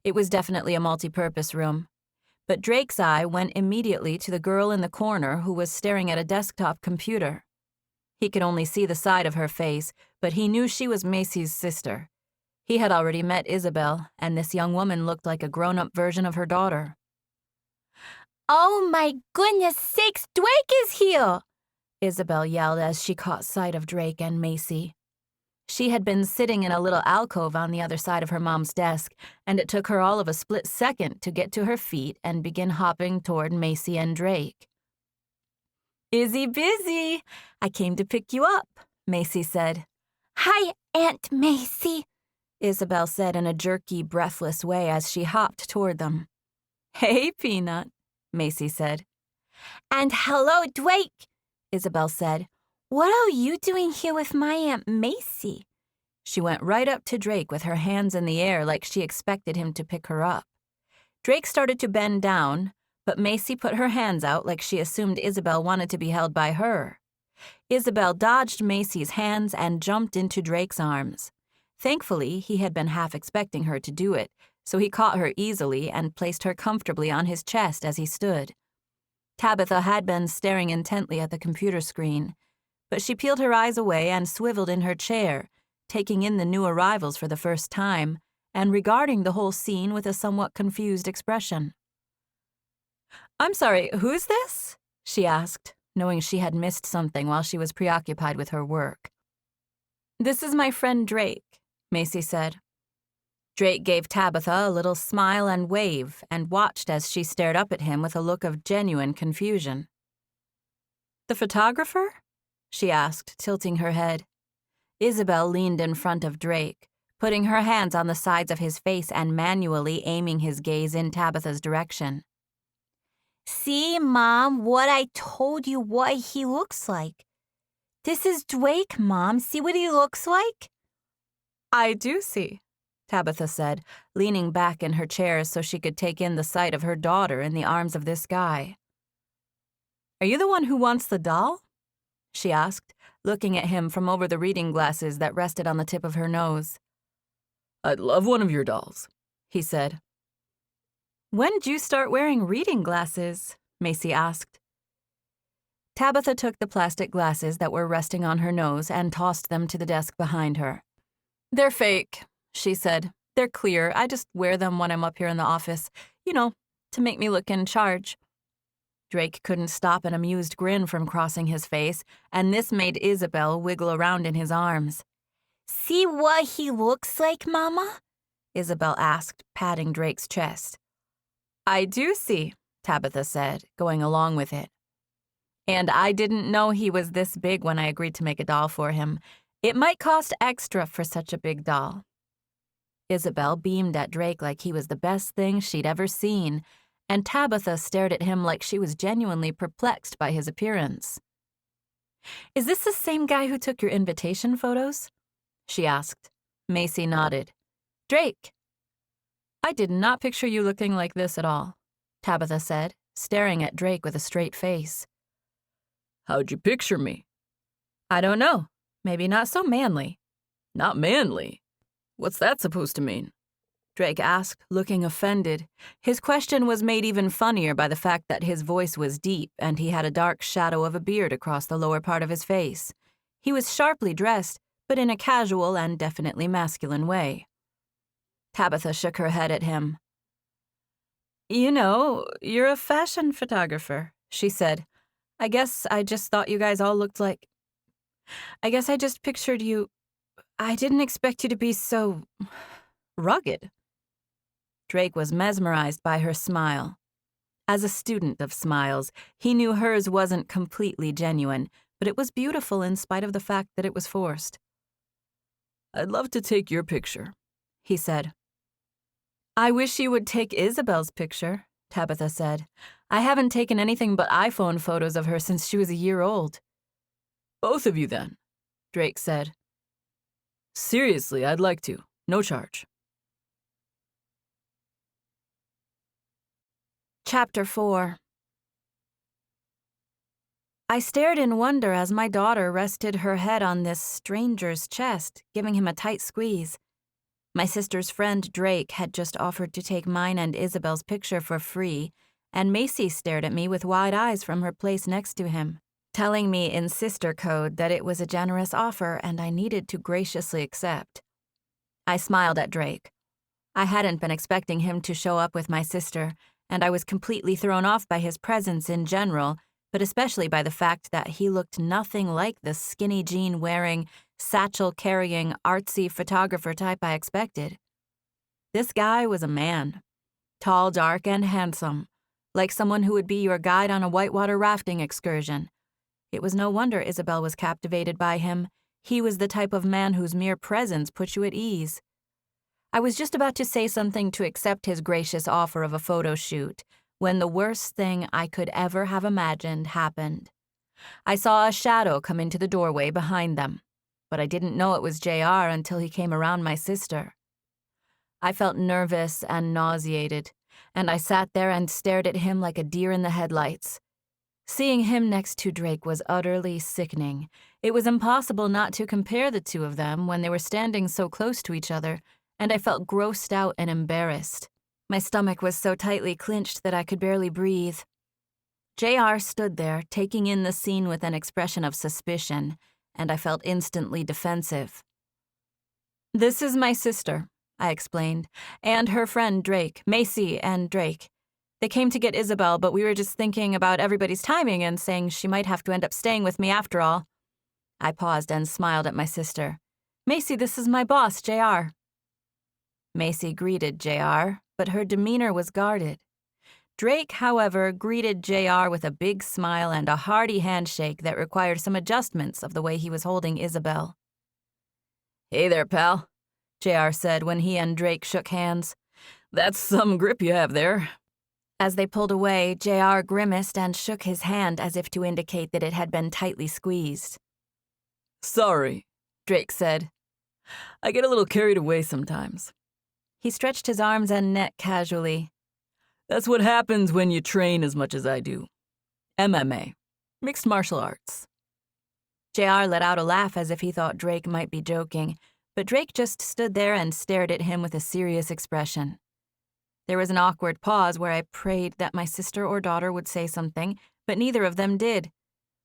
It was definitely a multi-purpose room, but Drake's eye went immediately to the girl in the corner who was staring at a desktop computer. He could only see the side of her face, but he knew she was Macy's sister. He had already met Isabel, and this young woman looked like a grown-up version of her daughter. Oh my goodness sakes, Drake is here! Isabel yelled as she caught sight of Drake and Macy. She had been sitting in a little alcove on the other side of her mom's desk, and it took her all of a split second to get to her feet and begin hopping toward Macy and Drake. Izzy busy. I came to pick you up, Macy said. Hi, Aunt Macy, Isabel said in a jerky, breathless way as she hopped toward them. Hey, Peanut, Macy said. And hello, Drake, Isabel said. What are you doing here with my Aunt Macy? She went right up to Drake with her hands in the air like she expected him to pick her up. Drake started to bend down, but Macy put her hands out like she assumed Isabel wanted to be held by her. Isabel dodged Macy's hands and jumped into Drake's arms. Thankfully, he had been half expecting her to do it, so he caught her easily and placed her comfortably on his chest as he stood. Tabitha had been staring intently at the computer screen, but she peeled her eyes away and swiveled in her chair, taking in the new arrivals for the first time and regarding the whole scene with a somewhat confused expression. "I'm sorry, who's this?" she asked, knowing she had missed something while she was preoccupied with her work. "This is my friend Drake," Macy said. Drake gave Tabitha a little smile and wave and watched as she stared up at him with a look of genuine confusion. "The photographer?" she asked, tilting her head. Isabel leaned in front of Drake, putting her hands on the sides of his face and manually aiming his gaze in Tabitha's direction. "See, Mom, what I told you what he looks like. This is Drake, Mom. See what he looks like?" "I do see," Tabitha said, leaning back in her chair so she could take in the sight of her daughter in the arms of this guy. "Are you the one who wants the doll?" she asked, looking at him from over the reading glasses that rested on the tip of her nose. "I'd love one of your dolls," he said. "When'd you start wearing reading glasses?" Macy asked. Tabitha took the plastic glasses that were resting on her nose and tossed them to the desk behind her. "They're fake," she said. "They're clear. I just wear them when I'm up here in the office, to make me look in charge." Drake couldn't stop an amused grin from crossing his face, and this made Isabel wiggle around in his arms. "See what he looks like, Mama?" Isabel asked, patting Drake's chest. "I do see," Tabitha said, going along with it. "And I didn't know he was this big when I agreed to make a doll for him. It might cost extra for such a big doll." Isabel beamed at Drake like he was the best thing she'd ever seen, and Tabitha stared at him like she was genuinely perplexed by his appearance. "Is this the same guy who took your invitation photos?" she asked. Macy nodded. "Drake." "I did not picture you looking like this at all," Tabitha said, staring at Drake with a straight face. "How'd you picture me?" "I don't know. Maybe not so manly." "Not manly? What's that supposed to mean?" Drake asked, looking offended. His question was made even funnier by the fact that his voice was deep and he had a dark shadow of a beard across the lower part of his face. He was sharply dressed, but in a casual and definitely masculine way. Tabitha shook her head at him. "You're a fashion photographer," she said. "I guess I just thought you guys all looked like... I guess I just pictured you... I didn't expect you to be so... rugged." Drake was mesmerized by her smile. As a student of smiles, he knew hers wasn't completely genuine, but it was beautiful in spite of the fact that it was forced. "I'd love to take your picture," he said. "I wish you would take Isabel's picture," Tabitha said. "I haven't taken anything but iPhone photos of her since she was a year old." "Both of you, then," Drake said. "Seriously, I'd like to. No charge." Chapter 4. I stared in wonder as my daughter rested her head on this stranger's chest, giving him a tight squeeze. My sister's friend Drake had just offered to take mine and Isabel's picture for free, and Macy stared at me with wide eyes from her place next to him, telling me in sister code that it was a generous offer and I needed to graciously accept. I smiled at Drake. I hadn't been expecting him to show up with my sister, and I was completely thrown off by his presence in general, but especially by the fact that he looked nothing like the skinny jean-wearing, satchel-carrying, artsy photographer type I expected. This guy was a man. Tall, dark, and handsome, like someone who would be your guide on a whitewater rafting excursion. It was no wonder Isabel was captivated by him. He was the type of man whose mere presence put you at ease. I was just about to say something to accept his gracious offer of a photo shoot when the worst thing I could ever have imagined happened. I saw a shadow come into the doorway behind them. but I didn't know it was JR until he came around my sister. I felt nervous and nauseated, and I sat there and stared at him like a deer in the headlights. Seeing him next to Drake was utterly sickening. It was impossible not to compare the two of them when they were standing so close to each other, and I felt grossed out and embarrassed. My stomach was so tightly clenched that I could barely breathe. JR stood there, taking in the scene with an expression of suspicion, and I felt instantly defensive. "This is my sister," I explained, "and her friend Drake, Macy and Drake. They came to get Isabel, but we were just thinking about everybody's timing and saying she might have to end up staying with me after all." I paused and smiled at my sister. "Macy, this is my boss, JR." Macy greeted JR, but her demeanor was guarded. Drake, however, greeted JR with a big smile and a hearty handshake that required some adjustments of the way he was holding Isabel. "Hey there, pal," JR said when he and Drake shook hands. "That's some grip you have there." As they pulled away, JR grimaced and shook his hand as if to indicate that it had been tightly squeezed. "Sorry," Drake said. "I get a little carried away sometimes." He stretched his arms and neck casually. "That's what happens when you train as much as I do. MMA, mixed martial arts." JR let out a laugh as if he thought Drake might be joking, but Drake just stood there and stared at him with a serious expression. There was an awkward pause where I prayed that my sister or daughter would say something, but neither of them did.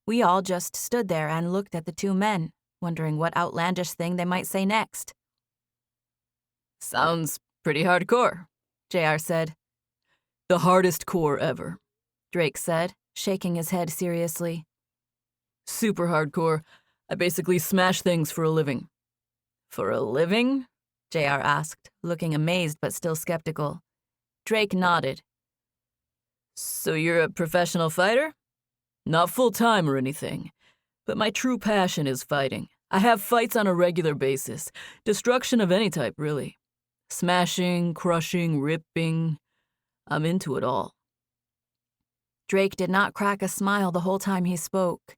We all just stood there and looked at the two men, wondering what outlandish thing they might say next. "Sounds pretty hardcore," JR said. "The hardest core ever," Drake said, shaking his head seriously. "Super hardcore. I basically smash things for a living." "For a living?" JR asked, looking amazed but still skeptical. Drake nodded. "So you're a professional fighter?" "Not full-time or anything, but my true passion is fighting. I have fights on a regular basis. Destruction of any type, really. Smashing, crushing, ripping. I'm into it all." Drake did not crack a smile the whole time he spoke,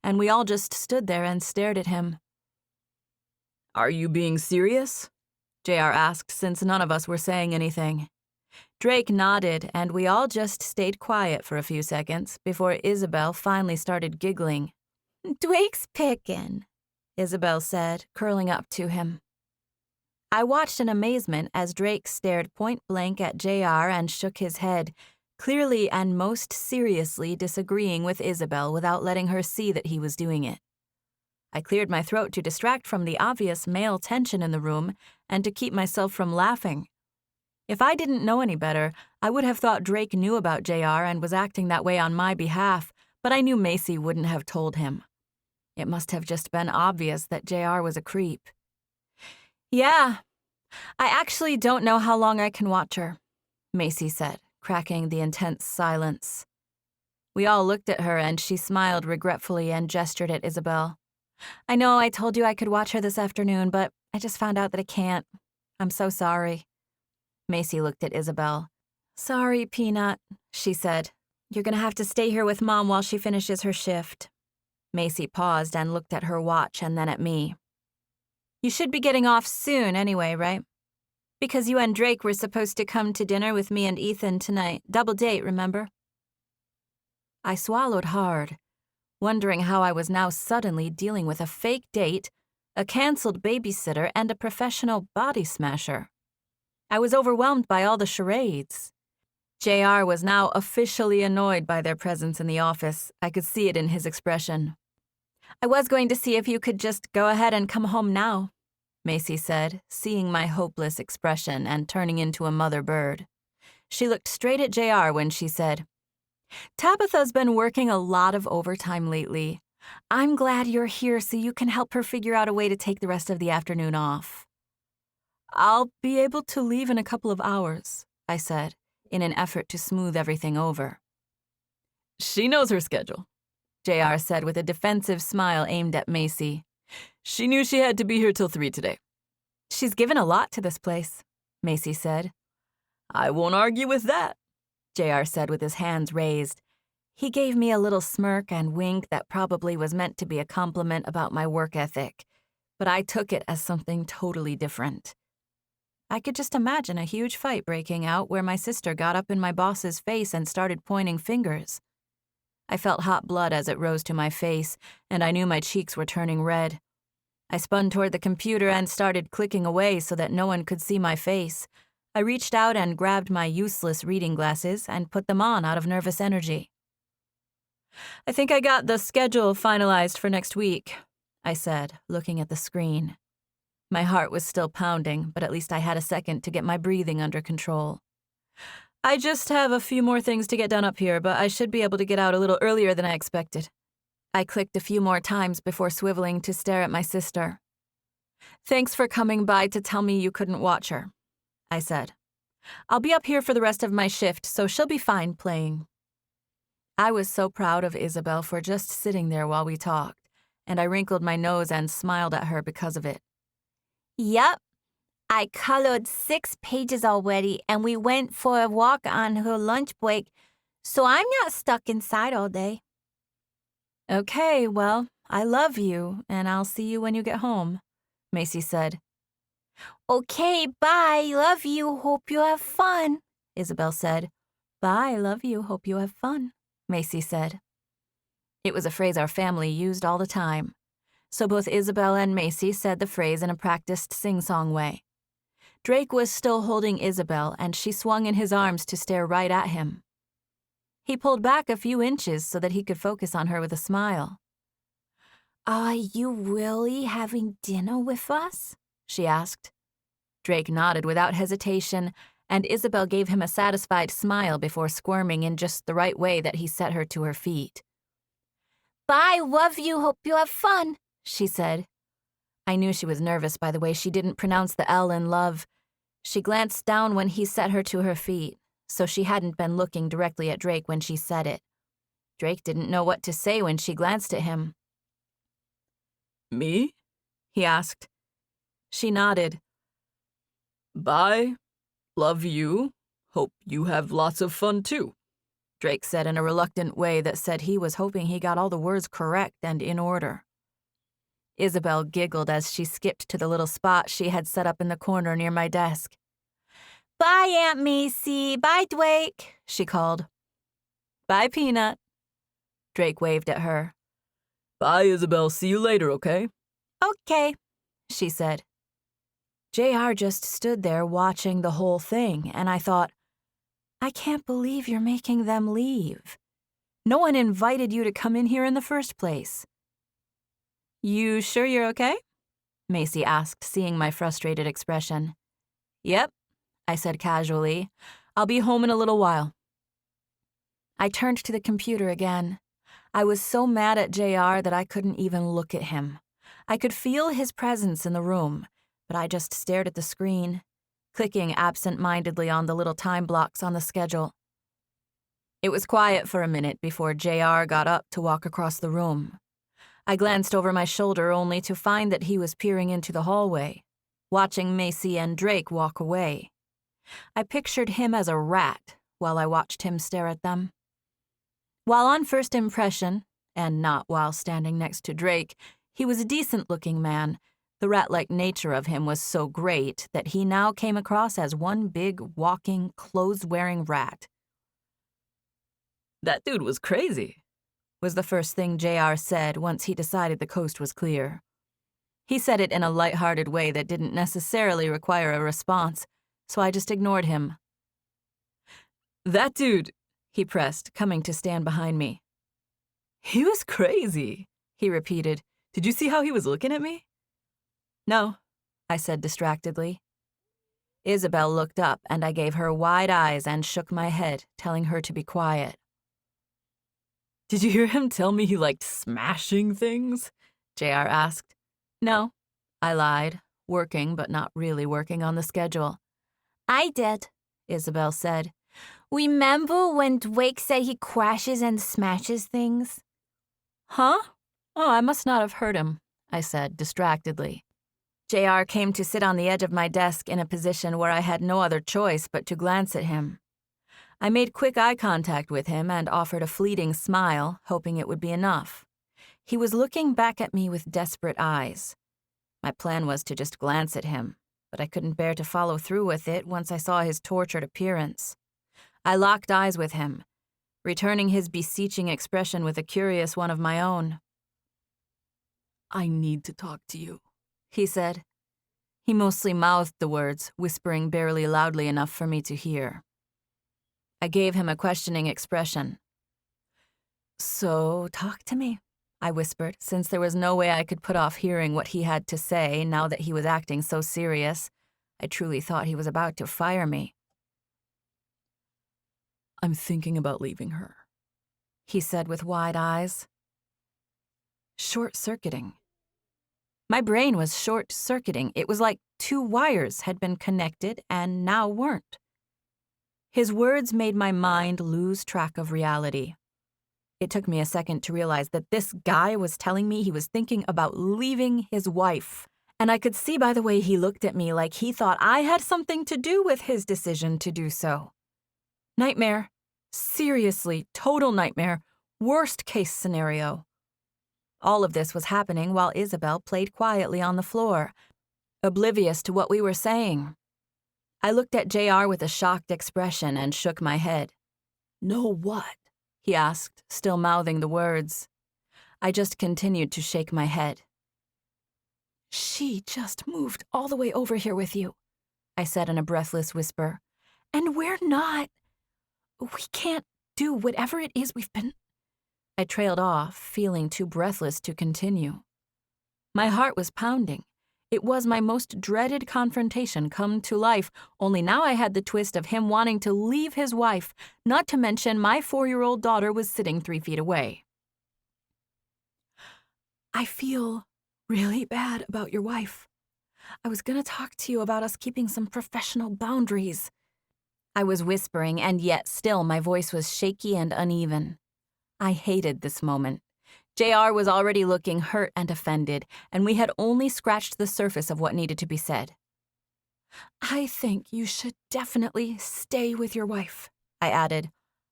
and we all just stood there and stared at him. "Are you being serious?" JR asked since none of us were saying anything. Drake nodded, and we all just stayed quiet for a few seconds before Isabel finally started giggling. "Drake's pickin'," Isabel said, curling up to him. I watched in amazement as Drake stared point blank at JR and shook his head, clearly and most seriously disagreeing with Isabel without letting her see that he was doing it. I cleared my throat to distract from the obvious male tension in the room and to keep myself from laughing. If I didn't know any better, I would have thought Drake knew about JR and was acting that way on my behalf, but I knew Macy wouldn't have told him. It must have just been obvious that JR was a creep. "Yeah, I actually don't know how long I can watch her," Macy said, cracking the intense silence. We all looked at her and she smiled regretfully and gestured at Isabel. "I know I told you I could watch her this afternoon, but I just found out that I can't. I'm so sorry." Macy looked at Isabel. "Sorry, Peanut," she said. "You're gonna have to stay here with Mom while she finishes her shift." Macy paused and looked at her watch and then at me. "You should be getting off soon anyway, right? Because you and Drake were supposed to come to dinner with me and Ethan tonight. Double date, remember?" I swallowed hard, wondering how I was now suddenly dealing with a fake date, a canceled babysitter, and a professional body smasher. I was overwhelmed by all the charades. JR was now officially annoyed by their presence in the office. I could see it in his expression. "I was going to see if you could just go ahead and come home now," Macy said, seeing my hopeless expression and turning into a mother bird. She looked straight at JR when she said, "Tabitha's been working a lot of overtime lately. I'm glad you're here so you can help her figure out a way to take the rest of the afternoon off." "I'll be able to leave in a couple of hours," I said, in an effort to smooth everything over. "She knows her schedule," JR said with a defensive smile aimed at Macy. "She knew she had to be here till 3 today." "She's given a lot to this place," Macy said. "I won't argue with that," JR said with his hands raised. He gave me a little smirk and wink that probably was meant to be a compliment about my work ethic, but I took it as something totally different. I could just imagine a huge fight breaking out where my sister got up in my boss's face and started pointing fingers. I felt hot blood as it rose to my face, and I knew my cheeks were turning red. I spun toward the computer and started clicking away so that no one could see my face. I reached out and grabbed my useless reading glasses and put them on out of nervous energy. "I think I got the schedule finalized for next week," I said, looking at the screen. My heart was still pounding, but at least I had a second to get my breathing under control. "I just have a few more things to get done up here, but I should be able to get out a little earlier than I expected." I clicked a few more times before swiveling to stare at my sister. "Thanks for coming by to tell me you couldn't watch her," I said. "I'll be up here for the rest of my shift, so she'll be fine playing." I was so proud of Isabel for just sitting there while we talked, and I wrinkled my nose and smiled at her because of it. Yup. I colored 6 pages already, and we went for a walk on her lunch break, so I'm not stuck inside all day. "Okay, well, I love you, and I'll see you when you get home," Macy said. Okay, bye. Love you. Hope you have fun, Isabel said. "Bye, love you, hope you have fun," Macy said. It was a phrase our family used all the time. So both Isabel and Macy said the phrase in a practiced sing-song way. Drake was still holding Isabel, and she swung in his arms to stare right at him. He pulled back a few inches so that he could focus on her with a smile. Are you really having dinner with us? She asked. Drake nodded without hesitation, and Isabel gave him a satisfied smile before squirming in just the right way that he set her to her feet. Bye, love you, hope you have fun, she said. I knew she was nervous by the way she didn't pronounce the L in love. She glanced down when he set her to her feet, so she hadn't been looking directly at Drake when she said it. Drake didn't know what to say when she glanced at him. "Me?" he asked. She nodded. "Bye. Love you. Hope you have lots of fun too," Drake said in a reluctant way that said he was hoping he got all the words correct and in order. Isabel giggled as she skipped to the little spot she had set up in the corner near my desk. Bye, Aunt Macy. Bye, Drake, she called. Bye, Peanut. Drake waved at her. "Bye, Isabel. See you later, okay?" Okay, she said. JR just stood there watching the whole thing, and I thought, I can't believe you're making them leave. No one invited you to come in here in the first place. You sure you're okay? Macy asked, seeing my frustrated expression. Yep, I said casually. I'll be home in a little while. I turned to the computer again. I was so mad at JR that I couldn't even look at him. I could feel his presence in the room, but I just stared at the screen, clicking absent-mindedly on the little time blocks on the schedule. It was quiet for a minute before JR got up to walk across the room. I glanced over my shoulder only to find that he was peering into the hallway, watching Macy and Drake walk away. I pictured him as a rat while I watched him stare at them. While on first impression, and not while standing next to Drake, he was a decent-looking man, the rat-like nature of him was so great that he now came across as one big, walking, clothes-wearing rat. "That dude was crazy," was the first thing JR said once he decided the coast was clear. He said it in a light-hearted way that didn't necessarily require a response, so I just ignored him. "That dude," he pressed, coming to stand behind me. "He was crazy," he repeated. "Did you see how he was looking at me?" No, I said distractedly. Isabel looked up, and I gave her wide eyes and shook my head, telling her to be quiet. "Did you hear him tell me he liked smashing things?" JR asked. No, I lied, working but not really working on the schedule. I did, Isabel said. Remember when Drake said he crashes and smashes things? Huh? Oh, I must not have heard him, I said distractedly. JR came to sit on the edge of my desk in a position where I had no other choice but to glance at him. I made quick eye contact with him and offered a fleeting smile, hoping it would be enough. He was looking back at me with desperate eyes. My plan was to just glance at him, but I couldn't bear to follow through with it once I saw his tortured appearance. I locked eyes with him, returning his beseeching expression with a curious one of my own. I need to talk to you, he said. He mostly mouthed the words, whispering barely loudly enough for me to hear. I gave him a questioning expression. So, talk to me, I whispered, since there was no way I could put off hearing what he had to say now that he was acting so serious. I truly thought he was about to fire me. I'm thinking about leaving her, he said with wide eyes. Short-circuiting. My brain was short-circuiting. It was like two wires had been connected and now weren't. His words made my mind lose track of reality. It took me a second to realize that this guy was telling me he was thinking about leaving his wife, and I could see by the way he looked at me like he thought I had something to do with his decision to do so. Nightmare. Seriously, total nightmare. Worst case scenario. All of this was happening while Isabel played quietly on the floor, oblivious to what we were saying. I looked at JR with a shocked expression and shook my head. No what? He asked, still mouthing the words. I just continued to shake my head. She just moved all the way over here with you, I said in a breathless whisper. And we're not. We can't do whatever it is we've been. I trailed off, feeling too breathless to continue. My heart was pounding. It was my most dreaded confrontation come to life, only now I had the twist of him wanting to leave his wife, not to mention my 4-year-old daughter was sitting 3 feet away. I feel really bad about your wife. I was going to talk to you about us keeping some professional boundaries. I was whispering, and yet still my voice was shaky and uneven. I hated this moment. JR was already looking hurt and offended, and we had only scratched the surface of what needed to be said. I think you should definitely stay with your wife, I added.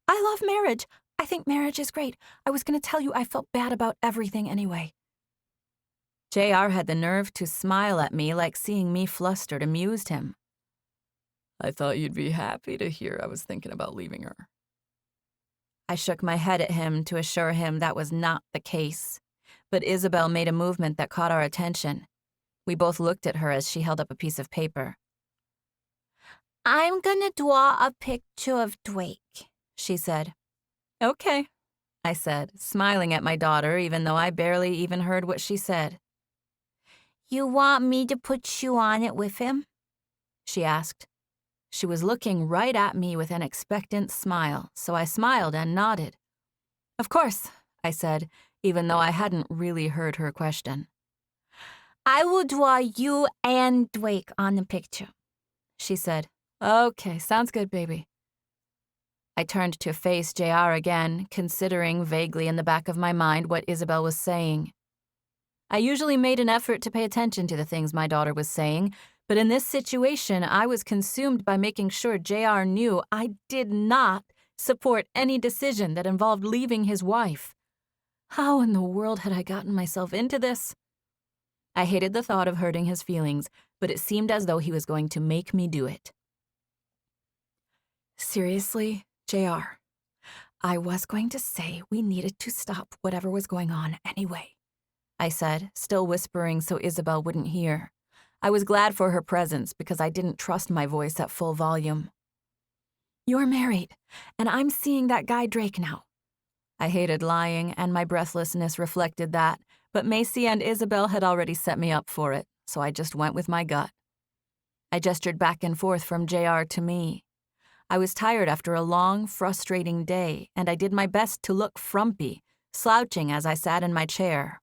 I love marriage. I think marriage is great. I was going to tell you I felt bad about everything anyway. JR had the nerve to smile at me like seeing me flustered amused him. I thought you'd be happy to hear I was thinking about leaving her. I shook my head at him to assure him that was not the case, but Isabel made a movement that caught our attention. We both looked at her as she held up a piece of paper. I'm gonna draw a picture of Drake, she said. Okay, I said, smiling at my daughter even though I barely even heard what she said. You want me to put you on it with him? She asked. She was looking right at me with an expectant smile, so I smiled and nodded. Of course, I said, even though I hadn't really heard her question. I will draw you and Drake on the picture, she said. Okay, sounds good, baby. I turned to face JR again, considering vaguely in the back of my mind what Isabel was saying. I usually made an effort to pay attention to the things my daughter was saying, but in this situation, I was consumed by making sure JR knew I did not support any decision that involved leaving his wife. How in the world had I gotten myself into this? I hated the thought of hurting his feelings, but it seemed as though he was going to make me do it. Seriously, JR, I was going to say we needed to stop whatever was going on anyway, I said, still whispering so Isabel wouldn't hear. I was glad for her presence because I didn't trust my voice at full volume. You're married, and I'm seeing that guy Drake now. I hated lying, and my breathlessness reflected that, but Macy and Isabel had already set me up for it, so I just went with my gut. I gestured back and forth from JR to me. I was tired after a long, frustrating day, and I did my best to look frumpy, slouching as I sat in my chair.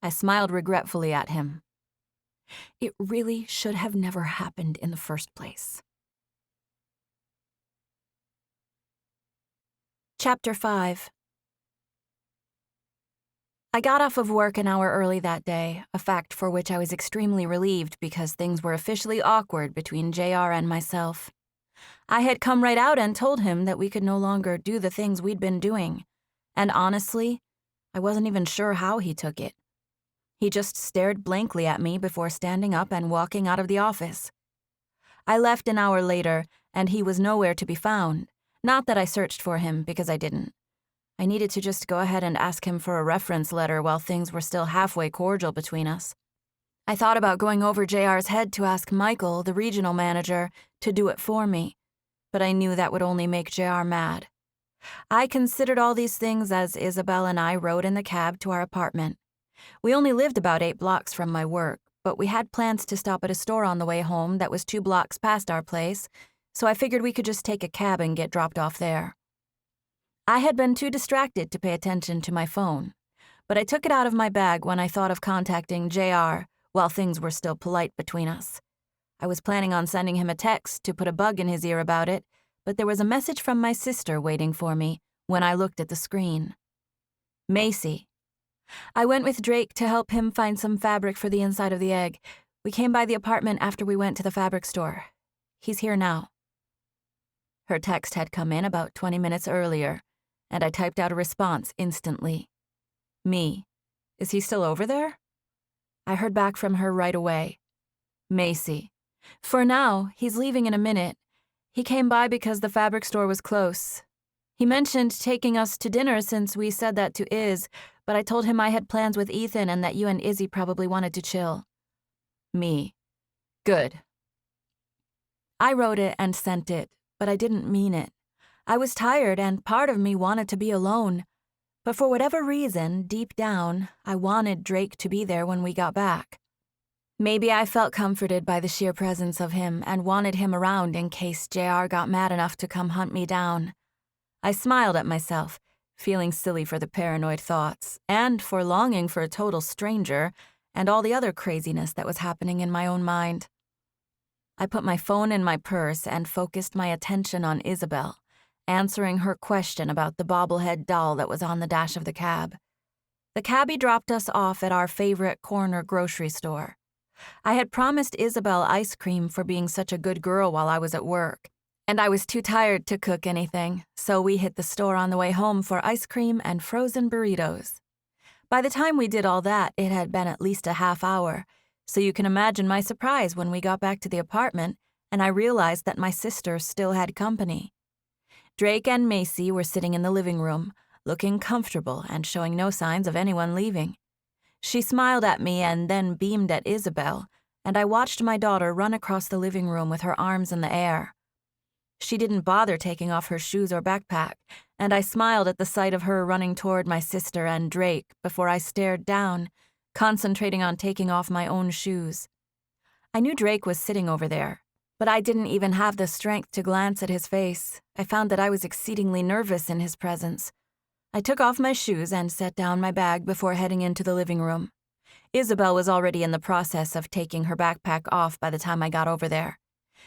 I smiled regretfully at him. It really should have never happened in the first place. Chapter 5. I got off of work an hour early that day, a fact for which I was extremely relieved because things were officially awkward between JR and myself. I had come right out and told him that we could no longer do the things we'd been doing, and honestly, I wasn't even sure how he took it. He just stared blankly at me before standing up and walking out of the office. I left an hour later, and he was nowhere to be found. Not that I searched for him, because I didn't. I needed to just go ahead and ask him for a reference letter while things were still halfway cordial between us. I thought about going over JR's head to ask Michael, the regional manager, to do it for me, but I knew that would only make JR mad. I considered all these things as Isabel and I rode in the cab to our apartment. We only lived about 8 blocks from my work, but we had plans to stop at a store on the way home that was 2 blocks past our place, so I figured we could just take a cab and get dropped off there. I had been too distracted to pay attention to my phone, but I took it out of my bag when I thought of contacting JR while things were still polite between us. I was planning on sending him a text to put a bug in his ear about it, but there was a message from my sister waiting for me when I looked at the screen. Macy. I went with Drake to help him find some fabric for the inside of the egg. We came by the apartment after we went to the fabric store. He's here now. Her text had come in about 20 minutes earlier, and I typed out a response instantly. Me. Is he still over there? I heard back from her right away. Macy. For now, he's leaving in a minute. He came by because the fabric store was close. He mentioned taking us to dinner since we said that to Iz, but I told him I had plans with Ethan and that you and Izzy probably wanted to chill. Me. Good. I wrote it and sent it, but I didn't mean it. I was tired and part of me wanted to be alone. But for whatever reason, deep down, I wanted Drake to be there when we got back. Maybe I felt comforted by the sheer presence of him and wanted him around in case JR got mad enough to come hunt me down. I smiled at myself, feeling silly for the paranoid thoughts, and for longing for a total stranger, and all the other craziness that was happening in my own mind. I put my phone in my purse and focused my attention on Isabel, answering her question about the bobblehead doll that was on the dash of the cab. The cabbie dropped us off at our favorite corner grocery store. I had promised Isabel ice cream for being such a good girl while I was at work, and I was too tired to cook anything, so we hit the store on the way home for ice cream and frozen burritos. By the time we did all that, it had been at least a half hour, so you can imagine my surprise when we got back to the apartment and I realized that my sister still had company. Drake and Macy were sitting in the living room, looking comfortable and showing no signs of anyone leaving. She smiled at me and then beamed at Isabel, and I watched my daughter run across the living room with her arms in the air. She didn't bother taking off her shoes or backpack, and I smiled at the sight of her running toward my sister and Drake before I stared down, concentrating on taking off my own shoes. I knew Drake was sitting over there, but I didn't even have the strength to glance at his face. I found that I was exceedingly nervous in his presence. I took off my shoes and set down my bag before heading into the living room. Isabel was already in the process of taking her backpack off by the time I got over there.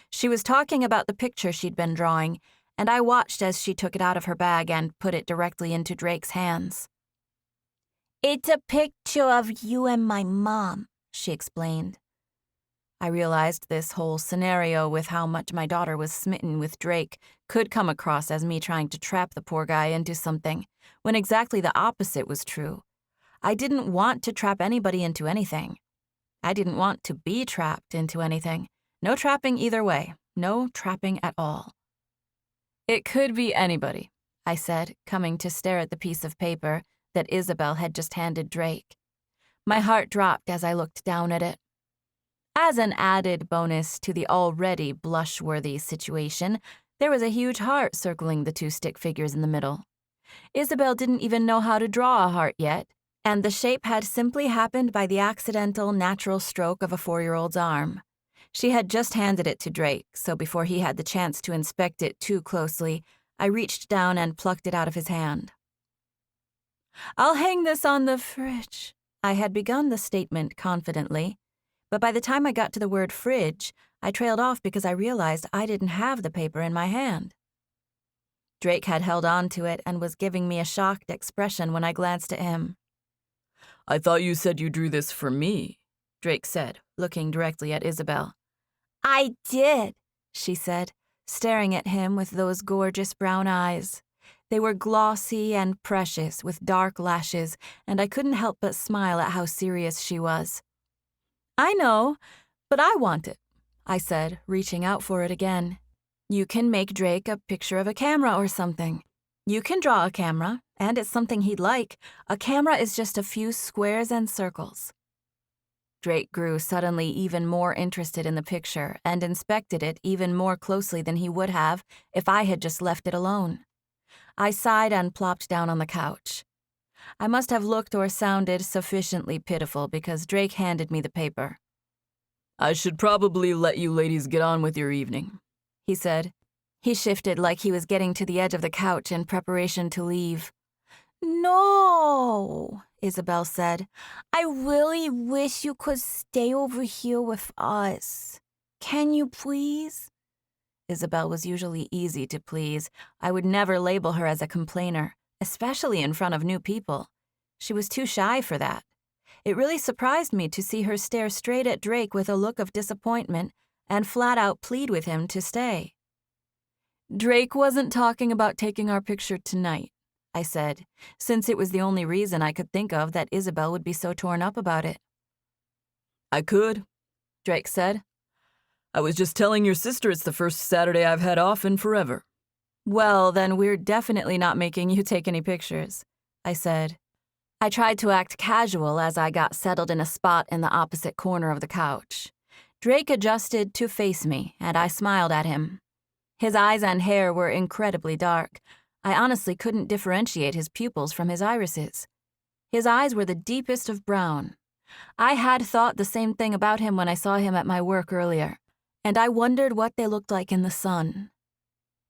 She was talking about the picture she'd been drawing, and I watched as she took it out of her bag and put it directly into Drake's hands. It's a picture of you and my mom, she explained. I realized this whole scenario with how much my daughter was smitten with Drake could come across as me trying to trap the poor guy into something, when exactly the opposite was true. I didn't want to trap anybody into anything. I didn't want to be trapped into anything. No trapping either way. No trapping at all. It could be anybody, I said, coming to stare at the piece of paper that Isabel had just handed Drake. My heart dropped as I looked down at it. As an added bonus to the already blush-worthy situation, there was a huge heart circling the 2 stick figures in the middle. Isabel didn't even know how to draw a heart yet, and the shape had simply happened by the accidental natural stroke of a 4-year-old's arm. She had just handed it to Drake, so before he had the chance to inspect it too closely, I reached down and plucked it out of his hand. "I'll hang this on the fridge." I had begun the statement confidently, but by the time I got to the word fridge, I trailed off because I realized I didn't have the paper in my hand. Drake had held on to it and was giving me a shocked expression when I glanced at him. "I thought you said you drew this for me," Drake said, looking directly at Isabel. I did, she said, staring at him with those gorgeous brown eyes. They were glossy and precious with dark lashes, and I couldn't help but smile at how serious she was. I know, but I want it, I said, reaching out for it again. You can make Drake a picture of a camera or something. You can draw a camera, and it's something he'd like. A camera is just a few squares and circles. Drake grew suddenly even more interested in the picture and inspected it even more closely than he would have if I had just left it alone. I sighed and plopped down on the couch. I must have looked or sounded sufficiently pitiful because Drake handed me the paper. I should probably let you ladies get on with your evening, he said. He shifted like he was getting to the edge of the couch in preparation to leave. No, Isabel said. I really wish you could stay over here with us. Can you please? Isabel was usually easy to please. I would never label her as a complainer, especially in front of new people. She was too shy for that. It really surprised me to see her stare straight at Drake with a look of disappointment and flat out plead with him to stay. Drake wasn't talking about taking our picture tonight, I said, since it was the only reason I could think of that Isabel would be so torn up about it. I could, Drake said. I was just telling your sister it's the first Saturday I've had off in forever. Well, then we're definitely not making you take any pictures, I said. I tried to act casual as I got settled in a spot in the opposite corner of the couch. Drake adjusted to face me, and I smiled at him. His eyes and hair were incredibly dark. I honestly couldn't differentiate his pupils from his irises. His eyes were the deepest of brown. I had thought the same thing about him when I saw him at my work earlier, and I wondered what they looked like in the sun.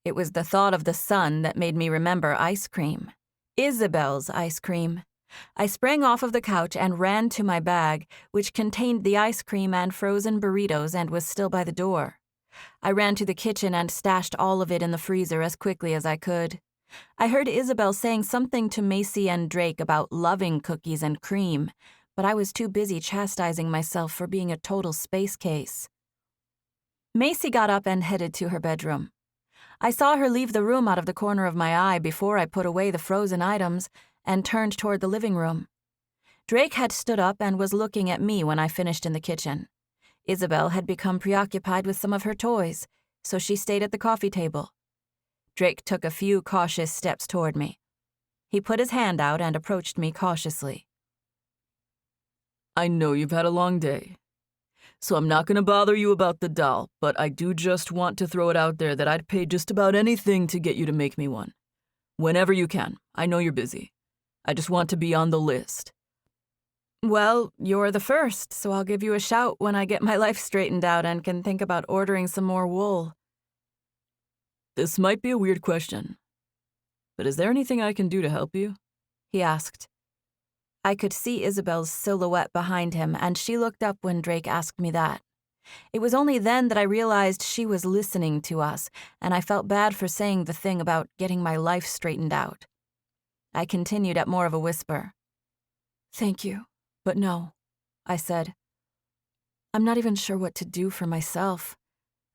It was the thought of the sun that made me remember ice cream. Isabel's ice cream. I sprang off of the couch and ran to my bag, which contained the ice cream and frozen burritos and was still by the door. I ran to the kitchen and stashed all of it in the freezer as quickly as I could. I heard Isabel saying something to Macy and Drake about loving cookies and cream, but I was too busy chastising myself for being a total space case. Macy got up and headed to her bedroom. I saw her leave the room out of the corner of my eye before I put away the frozen items and turned toward the living room. Drake had stood up and was looking at me when I finished in the kitchen. Isabel had become preoccupied with some of her toys, so she stayed at the coffee table. Drake took a few cautious steps toward me. He put his hand out and approached me cautiously. I know you've had a long day, so I'm not going to bother you about the doll, but I do just want to throw it out there that I'd pay just about anything to get you to make me one. Whenever you can. I know you're busy. I just want to be on the list. Well, you're the first, so I'll give you a shout when I get my life straightened out and can think about ordering some more wool. This might be a weird question, but is there anything I can do to help you? He asked. I could see Isabel's silhouette behind him, and she looked up when Drake asked me that. It was only then that I realized she was listening to us, and I felt bad for saying the thing about getting my life straightened out. I continued at more of a whisper. Thank you. But no, I said. I'm not even sure what to do for myself.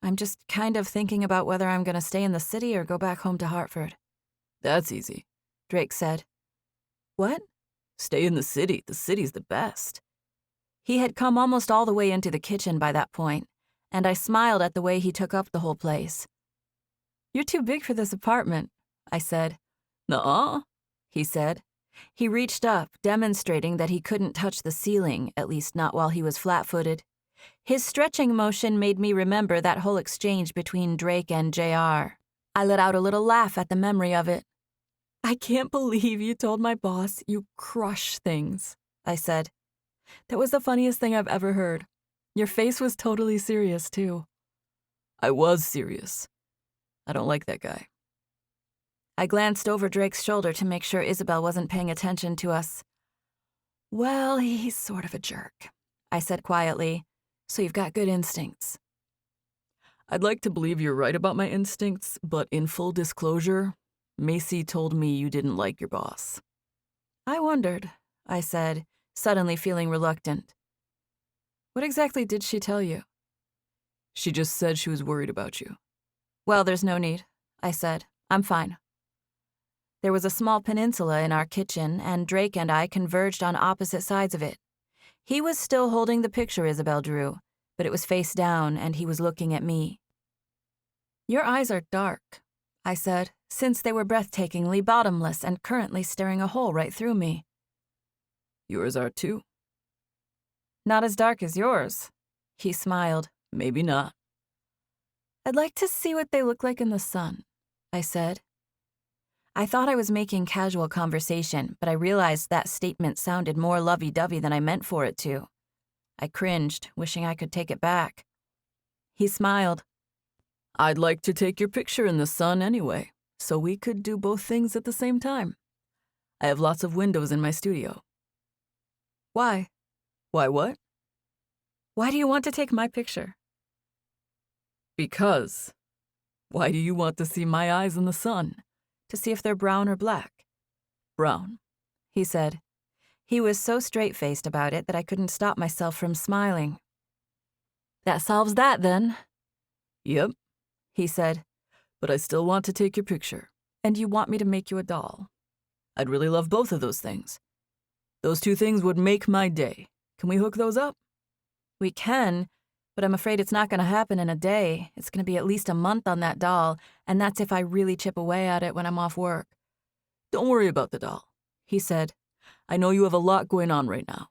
I'm just kind of thinking about whether I'm going to stay in the city or go back home to Hartford. That's easy, Drake said. What? Stay in the city. The city's the best. He had come almost all the way into the kitchen by that point, and I smiled at the way he took up the whole place. You're too big for this apartment, I said. Nuh-uh, he said. He reached up, demonstrating that he couldn't touch the ceiling, at least not while he was flat-footed. His stretching motion made me remember that whole exchange between Drake and JR. I let out a little laugh at the memory of it. I can't believe you told my boss you crush things, I said. That was the funniest thing I've ever heard. Your face was totally serious, too. I was serious. I don't like that guy. I glanced over Drake's shoulder to make sure Isabel wasn't paying attention to us. Well, he's sort of a jerk, I said quietly, so you've got good instincts. I'd like to believe you're right about my instincts, but in full disclosure, Macy told me you didn't like your boss. I wondered, I said, suddenly feeling reluctant. What exactly did she tell you? She just said she was worried about you. Well, there's no need, I said. I'm fine. There was a small peninsula in our kitchen, and Drake and I converged on opposite sides of it. He was still holding the picture Isabel drew, but it was face down, and he was looking at me. "Your eyes are dark," I said, since they were breathtakingly bottomless and currently staring a hole right through me. Yours are too. "Not as dark as yours." He smiled. Maybe not. "I'd like to see what they look like in the sun," I said. I thought I was making casual conversation, but I realized that statement sounded more lovey-dovey than I meant for it to. I cringed, wishing I could take it back. He smiled. I'd like to take your picture in the sun anyway, so we could do both things at the same time. I have lots of windows in my studio. "Why? Why what? Why do you want to take my picture?" Because. Why do you want to see my eyes in the sun? "To see if they're brown or black." Brown, he said. He was so straight-faced about it that I couldn't stop myself from smiling. "That solves that, then." Yep, he said. but I still want to take your picture. "And you want me to make you a doll?" I'd really love both of those things. Those two things would make my day. Can we hook those up? "We can, but I'm afraid it's not going to happen in a day. It's going to be at least a month on that doll, and that's if I really chip away at it when I'm off work." Don't worry about the doll, he said. I know you have a lot going on right now.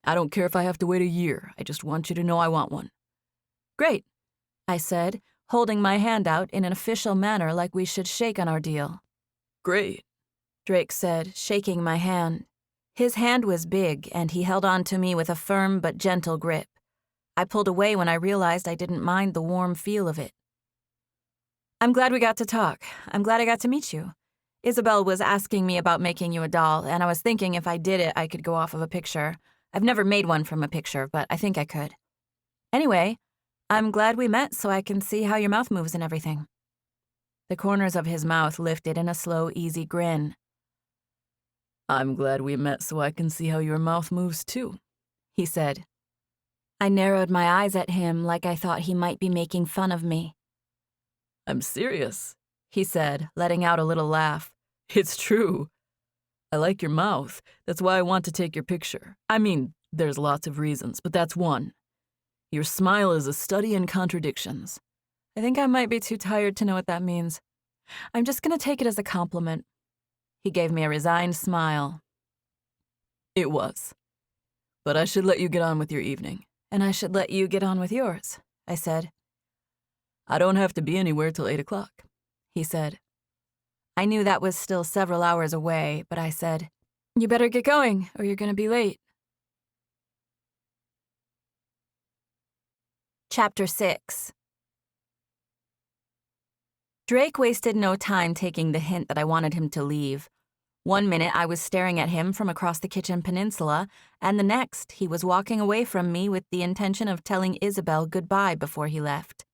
I don't care if I have to wait a year. I just want you to know I want one. "Great," I said, holding my hand out in an official manner like we should shake on our deal. Great, Drake said, shaking my hand. His hand was big, and he held on to me with a firm but gentle grip. I pulled away when I realized I didn't mind the warm feel of it. "I'm glad we got to talk. I'm glad I got to meet you. Isabel was asking me about making you a doll, and I was thinking if I did it, I could go off of a picture. I've never made one from a picture, but I think I could. Anyway, I'm glad we met so I can see how your mouth moves and everything." The corners of his mouth lifted in a slow, easy grin. I'm glad we met so I can see how your mouth moves too, he said. I narrowed my eyes at him like I thought he might be making fun of me. I'm serious, he said, letting out a little laugh. It's true. I like your mouth. That's why I want to take your picture. I mean, there's lots of reasons, but that's one. Your smile is a study in contradictions. I think I might be too tired to know what that means. I'm just going to take it as a compliment. He gave me a resigned smile. It was. But I should let you get on with your evening. And I should let you get on with yours, I said. I don't have to be anywhere till 8 o'clock, he said. I knew that was still several hours away, but I said, You better get going, or you're going to be late. Chapter 6. Drake wasted no time taking the hint that I wanted him to leave. 1 minute I was staring at him from across the kitchen peninsula, and the next he was walking away from me with the intention of telling Isabel goodbye before he left.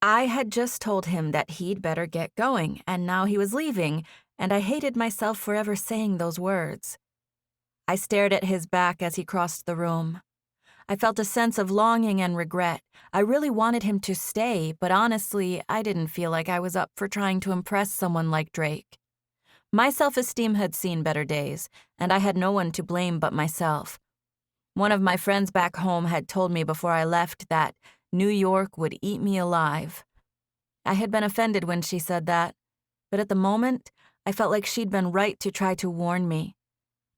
I had just told him that he'd better get going, and now he was leaving, and I hated myself for ever saying those words. I stared at his back as he crossed the room. I felt a sense of longing and regret. I really wanted him to stay, but honestly, I didn't feel like I was up for trying to impress someone like Drake. My self-esteem had seen better days, and I had no one to blame but myself. One of my friends back home had told me before I left that New York would eat me alive. I had been offended when she said that, but at the moment, I felt like she'd been right to try to warn me.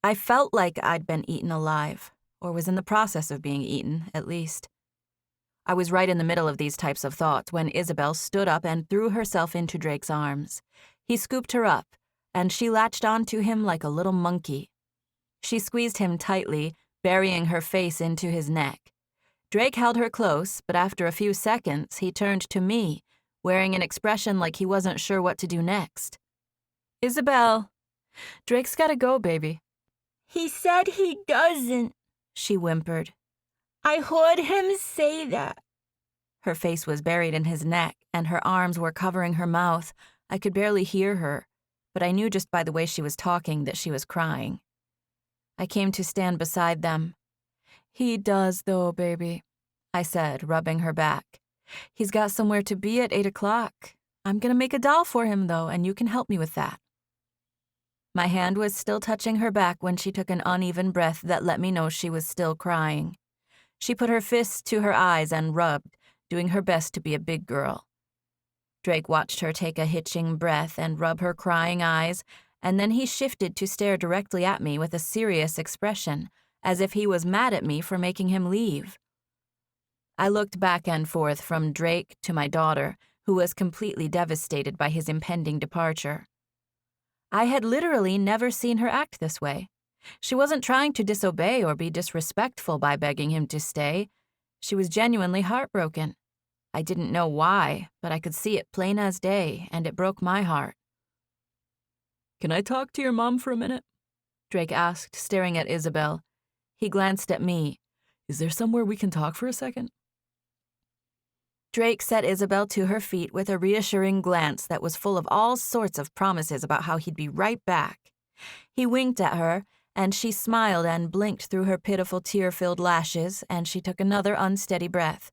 I felt like I'd been eaten alive, or was in the process of being eaten, at least. I was right in the middle of these types of thoughts when Isabel stood up and threw herself into Drake's arms. He scooped her up, and she latched onto him like a little monkey. She squeezed him tightly, burying her face into his neck. Drake held her close, but after a few seconds, he turned to me, wearing an expression like he wasn't sure what to do next. Isabel, Drake's gotta go, baby. He said he doesn't, she whimpered. I heard him say that. Her face was buried in his neck, and her arms were covering her mouth. I could barely hear her, but I knew just by the way she was talking that she was crying. I came to stand beside them. He does, though, baby, I said, rubbing her back. He's got somewhere to be at 8 o'clock. I'm gonna make a doll for him, though, and you can help me with that. My hand was still touching her back when she took an uneven breath that let me know she was still crying. She put her fists to her eyes and rubbed, doing her best to be a big girl. Drake watched her take a hitching breath and rub her crying eyes, and then he shifted to stare directly at me with a serious expression, as if he was mad at me for making him leave. I looked back and forth from Drake to my daughter, who was completely devastated by his impending departure. I had literally never seen her act this way. She wasn't trying to disobey or be disrespectful by begging him to stay. She was genuinely heartbroken. I didn't know why, but I could see it plain as day, and it broke my heart. Can I talk to your mom for a minute? Drake asked, staring at Isabel. He glanced at me. Is there somewhere we can talk for a second? Drake set Isabel to her feet with a reassuring glance that was full of all sorts of promises about how he'd be right back. He winked at her, and she smiled and blinked through her pitiful tear-filled lashes, and she took another unsteady breath.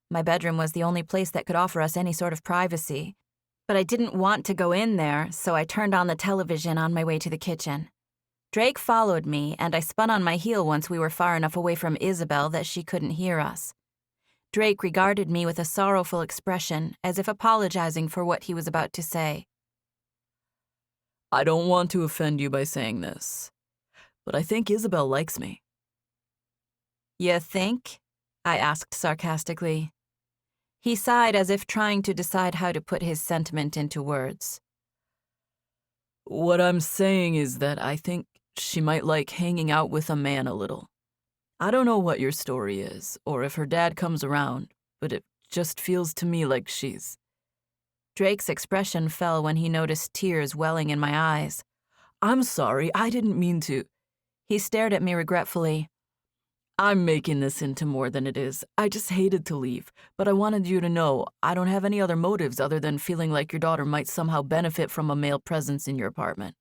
My bedroom was the only place that could offer us any sort of privacy, but I didn't want to go in there, so I turned on the television on my way to the kitchen. Drake followed me, and I spun on my heel once we were far enough away from Isabel that she couldn't hear us. Drake regarded me with a sorrowful expression, as if apologizing for what he was about to say. I don't want to offend you by saying this, but I think Isabel likes me. You think? I asked sarcastically. He sighed as if trying to decide how to put his sentiment into words. What I'm saying is that I think she might like hanging out with a man a little. I don't know what your story is, or if her dad comes around, but it just feels to me like she's... Drake's expression fell when he noticed tears welling in my eyes. I'm sorry, I didn't mean to. He stared at me regretfully. I'm making this into more than it is. I just hated to leave, but I wanted you to know I don't have any other motives other than feeling like your daughter might somehow benefit from a male presence in your apartment.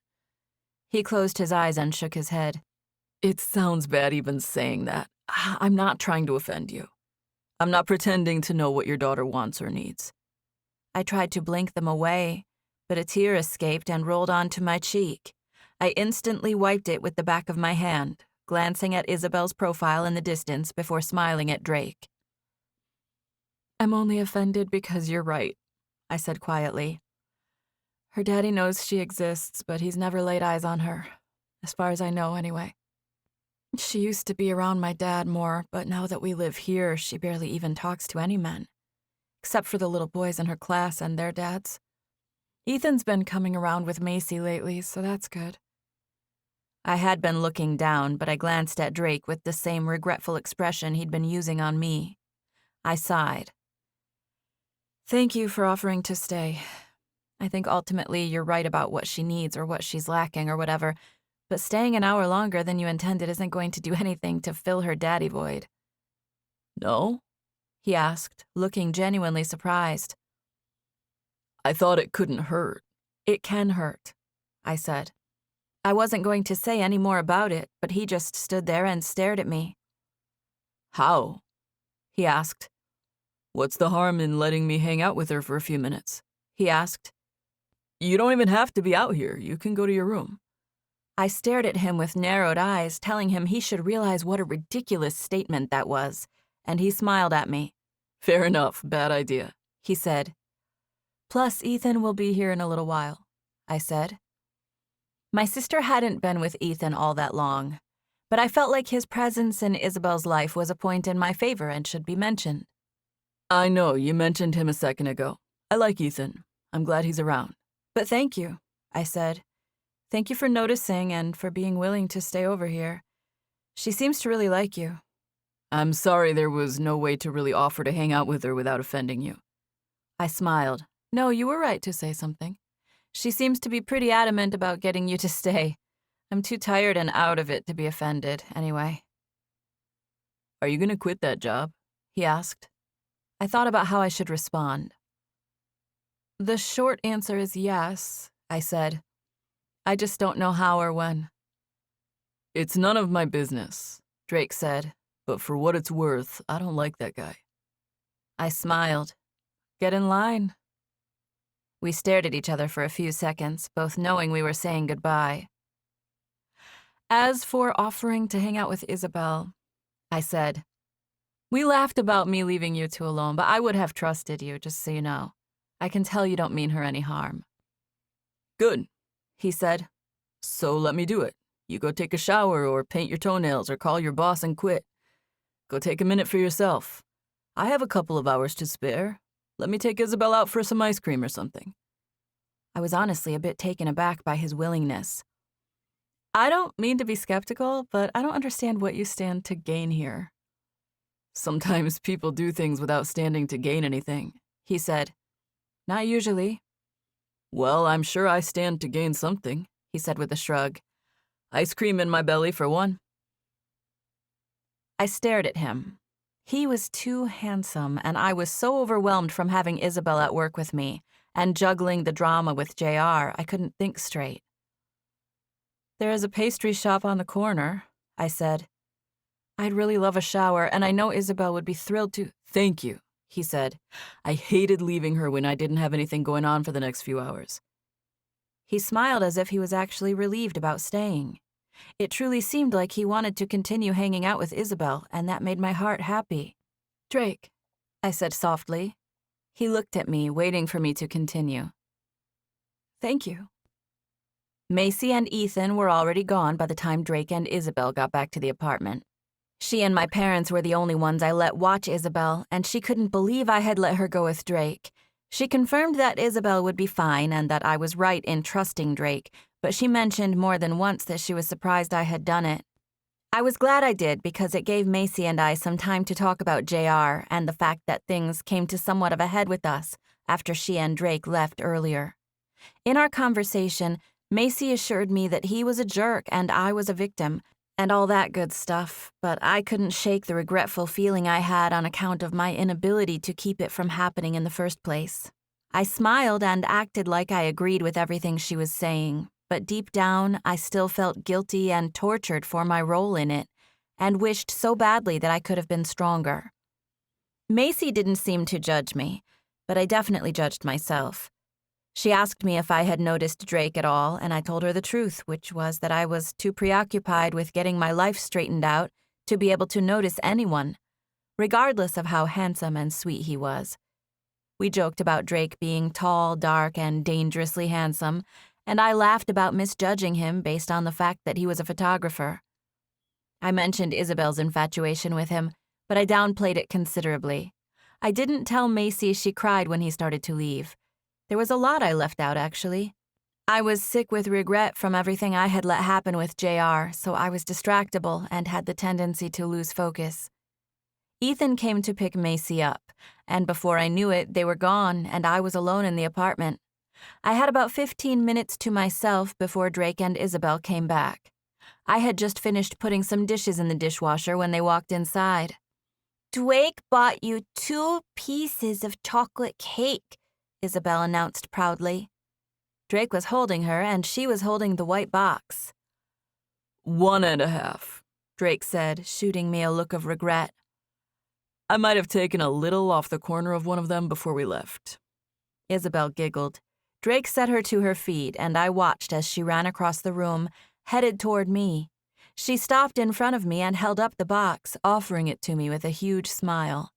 He closed his eyes and shook his head. It sounds bad even saying that. I'm not trying to offend you. I'm not pretending to know what your daughter wants or needs. I tried to blink them away, but a tear escaped and rolled onto my cheek. I instantly wiped it with the back of my hand, glancing at Isabel's profile in the distance before smiling at Drake. I'm only offended because you're right, I said quietly. Her daddy knows she exists, but he's never laid eyes on her, as far as I know anyway. She used to be around my dad more, but now that we live here, she barely even talks to any men, except for the little boys in her class and their dads. Ethan's been coming around with Macy lately, so that's good. I had been looking down, but I glanced at Drake with the same regretful expression he'd been using on me. I sighed. Thank you for offering to stay. I think ultimately you're right about what she needs or what she's lacking or whatever, but staying an hour longer than you intended isn't going to do anything to fill her daddy void. No? He asked, looking genuinely surprised. I thought it couldn't hurt. It can hurt, I said. I wasn't going to say any more about it, but he just stood there and stared at me. How? He asked. What's the harm in letting me hang out with her for a few minutes? He asked. You don't even have to be out here. You can go to your room. I stared at him with narrowed eyes, telling him he should realize what a ridiculous statement that was, and he smiled at me. Fair enough, bad idea, he said. Plus, Ethan will be here in a little while, I said. My sister hadn't been with Ethan all that long, but I felt like his presence in Isabel's life was a point in my favor and should be mentioned. I know, you mentioned him a second ago. I like Ethan. I'm glad he's around. But thank you, I said. Thank you for noticing and for being willing to stay over here. She seems to really like you. I'm sorry there was no way to really offer to hang out with her without offending you. I smiled. No, you were right to say something. She seems to be pretty adamant about getting you to stay. I'm too tired and out of it to be offended, anyway. Are you going to quit that job? He asked. I thought about how I should respond. The short answer is yes, I said. I just don't know how or when. It's none of my business, Drake said, but for what it's worth, I don't like that guy. I smiled. Get in line. We stared at each other for a few seconds, both knowing we were saying goodbye. As for offering to hang out with Isabel, I said, we laughed about me leaving you two alone, but I would have trusted you, just so you know. I can tell you don't mean her any harm. Good, He said. so let me do it. You go take a shower or paint your toenails or call your boss and quit. Go take a minute for yourself. I have a couple of hours to spare. Let me take Isabel out for some ice cream or something. I was honestly a bit taken aback by his willingness. I don't mean to be skeptical, but I don't understand what you stand to gain here. Sometimes people do things without standing to gain anything, He said. Not usually, Well, I'm sure I stand to gain something, he said with a shrug. Ice cream in my belly, for one. I stared at him. He was too handsome, and I was so overwhelmed from having Isabel at work with me and juggling the drama with JR, I couldn't think straight. There is a pastry shop on the corner, I said. I'd really love a shower, and I know Isabel would be thrilled to. Thank you, he said. I hated leaving her when I didn't have anything going on for the next few hours. He smiled as if he was actually relieved about staying. It truly seemed like he wanted to continue hanging out with Isabel, and that made my heart happy. Drake, I said softly. He looked at me, waiting for me to continue. Thank you. Macy and Ethan were already gone by the time Drake and Isabel got back to the apartment. She and my parents were the only ones I let watch Isabel, and she couldn't believe I had let her go with Drake. She confirmed that Isabel would be fine and that I was right in trusting Drake, but she mentioned more than once that she was surprised I had done it. I was glad I did because it gave Macy and I some time to talk about JR and the fact that things came to somewhat of a head with us after she and Drake left earlier. In our conversation, Macy assured me that he was a jerk and I was a victim, and all that good stuff, but I couldn't shake the regretful feeling I had on account of my inability to keep it from happening in the first place. I smiled and acted like I agreed with everything she was saying, but deep down, I still felt guilty and tortured for my role in it, and wished so badly that I could have been stronger. Macy didn't seem to judge me, but I definitely judged myself. She asked me if I had noticed Drake at all, and I told her the truth, which was that I was too preoccupied with getting my life straightened out to be able to notice anyone, regardless of how handsome and sweet he was. We joked about Drake being tall, dark, and dangerously handsome, and I laughed about misjudging him based on the fact that he was a photographer. I mentioned Isabel's infatuation with him, but I downplayed it considerably. I didn't tell Macy she cried when he started to leave. There was a lot I left out, actually. I was sick with regret from everything I had let happen with JR, so I was distractible and had the tendency to lose focus. Ethan came to pick Macy up, and before I knew it, they were gone, and I was alone in the apartment. I had about 15 minutes to myself before Drake and Isabel came back. I had just finished putting some dishes in the dishwasher when they walked inside. Drake bought you 2 pieces of chocolate cake, Isabel announced proudly. Drake was holding her, and she was holding the white box. 1.5, Drake said, shooting me a look of regret. I might have taken a little off the corner of one of them before we left. Isabel giggled. Drake set her to her feet, and I watched as she ran across the room, headed toward me. She stopped in front of me and held up the box, offering it to me with a huge smile.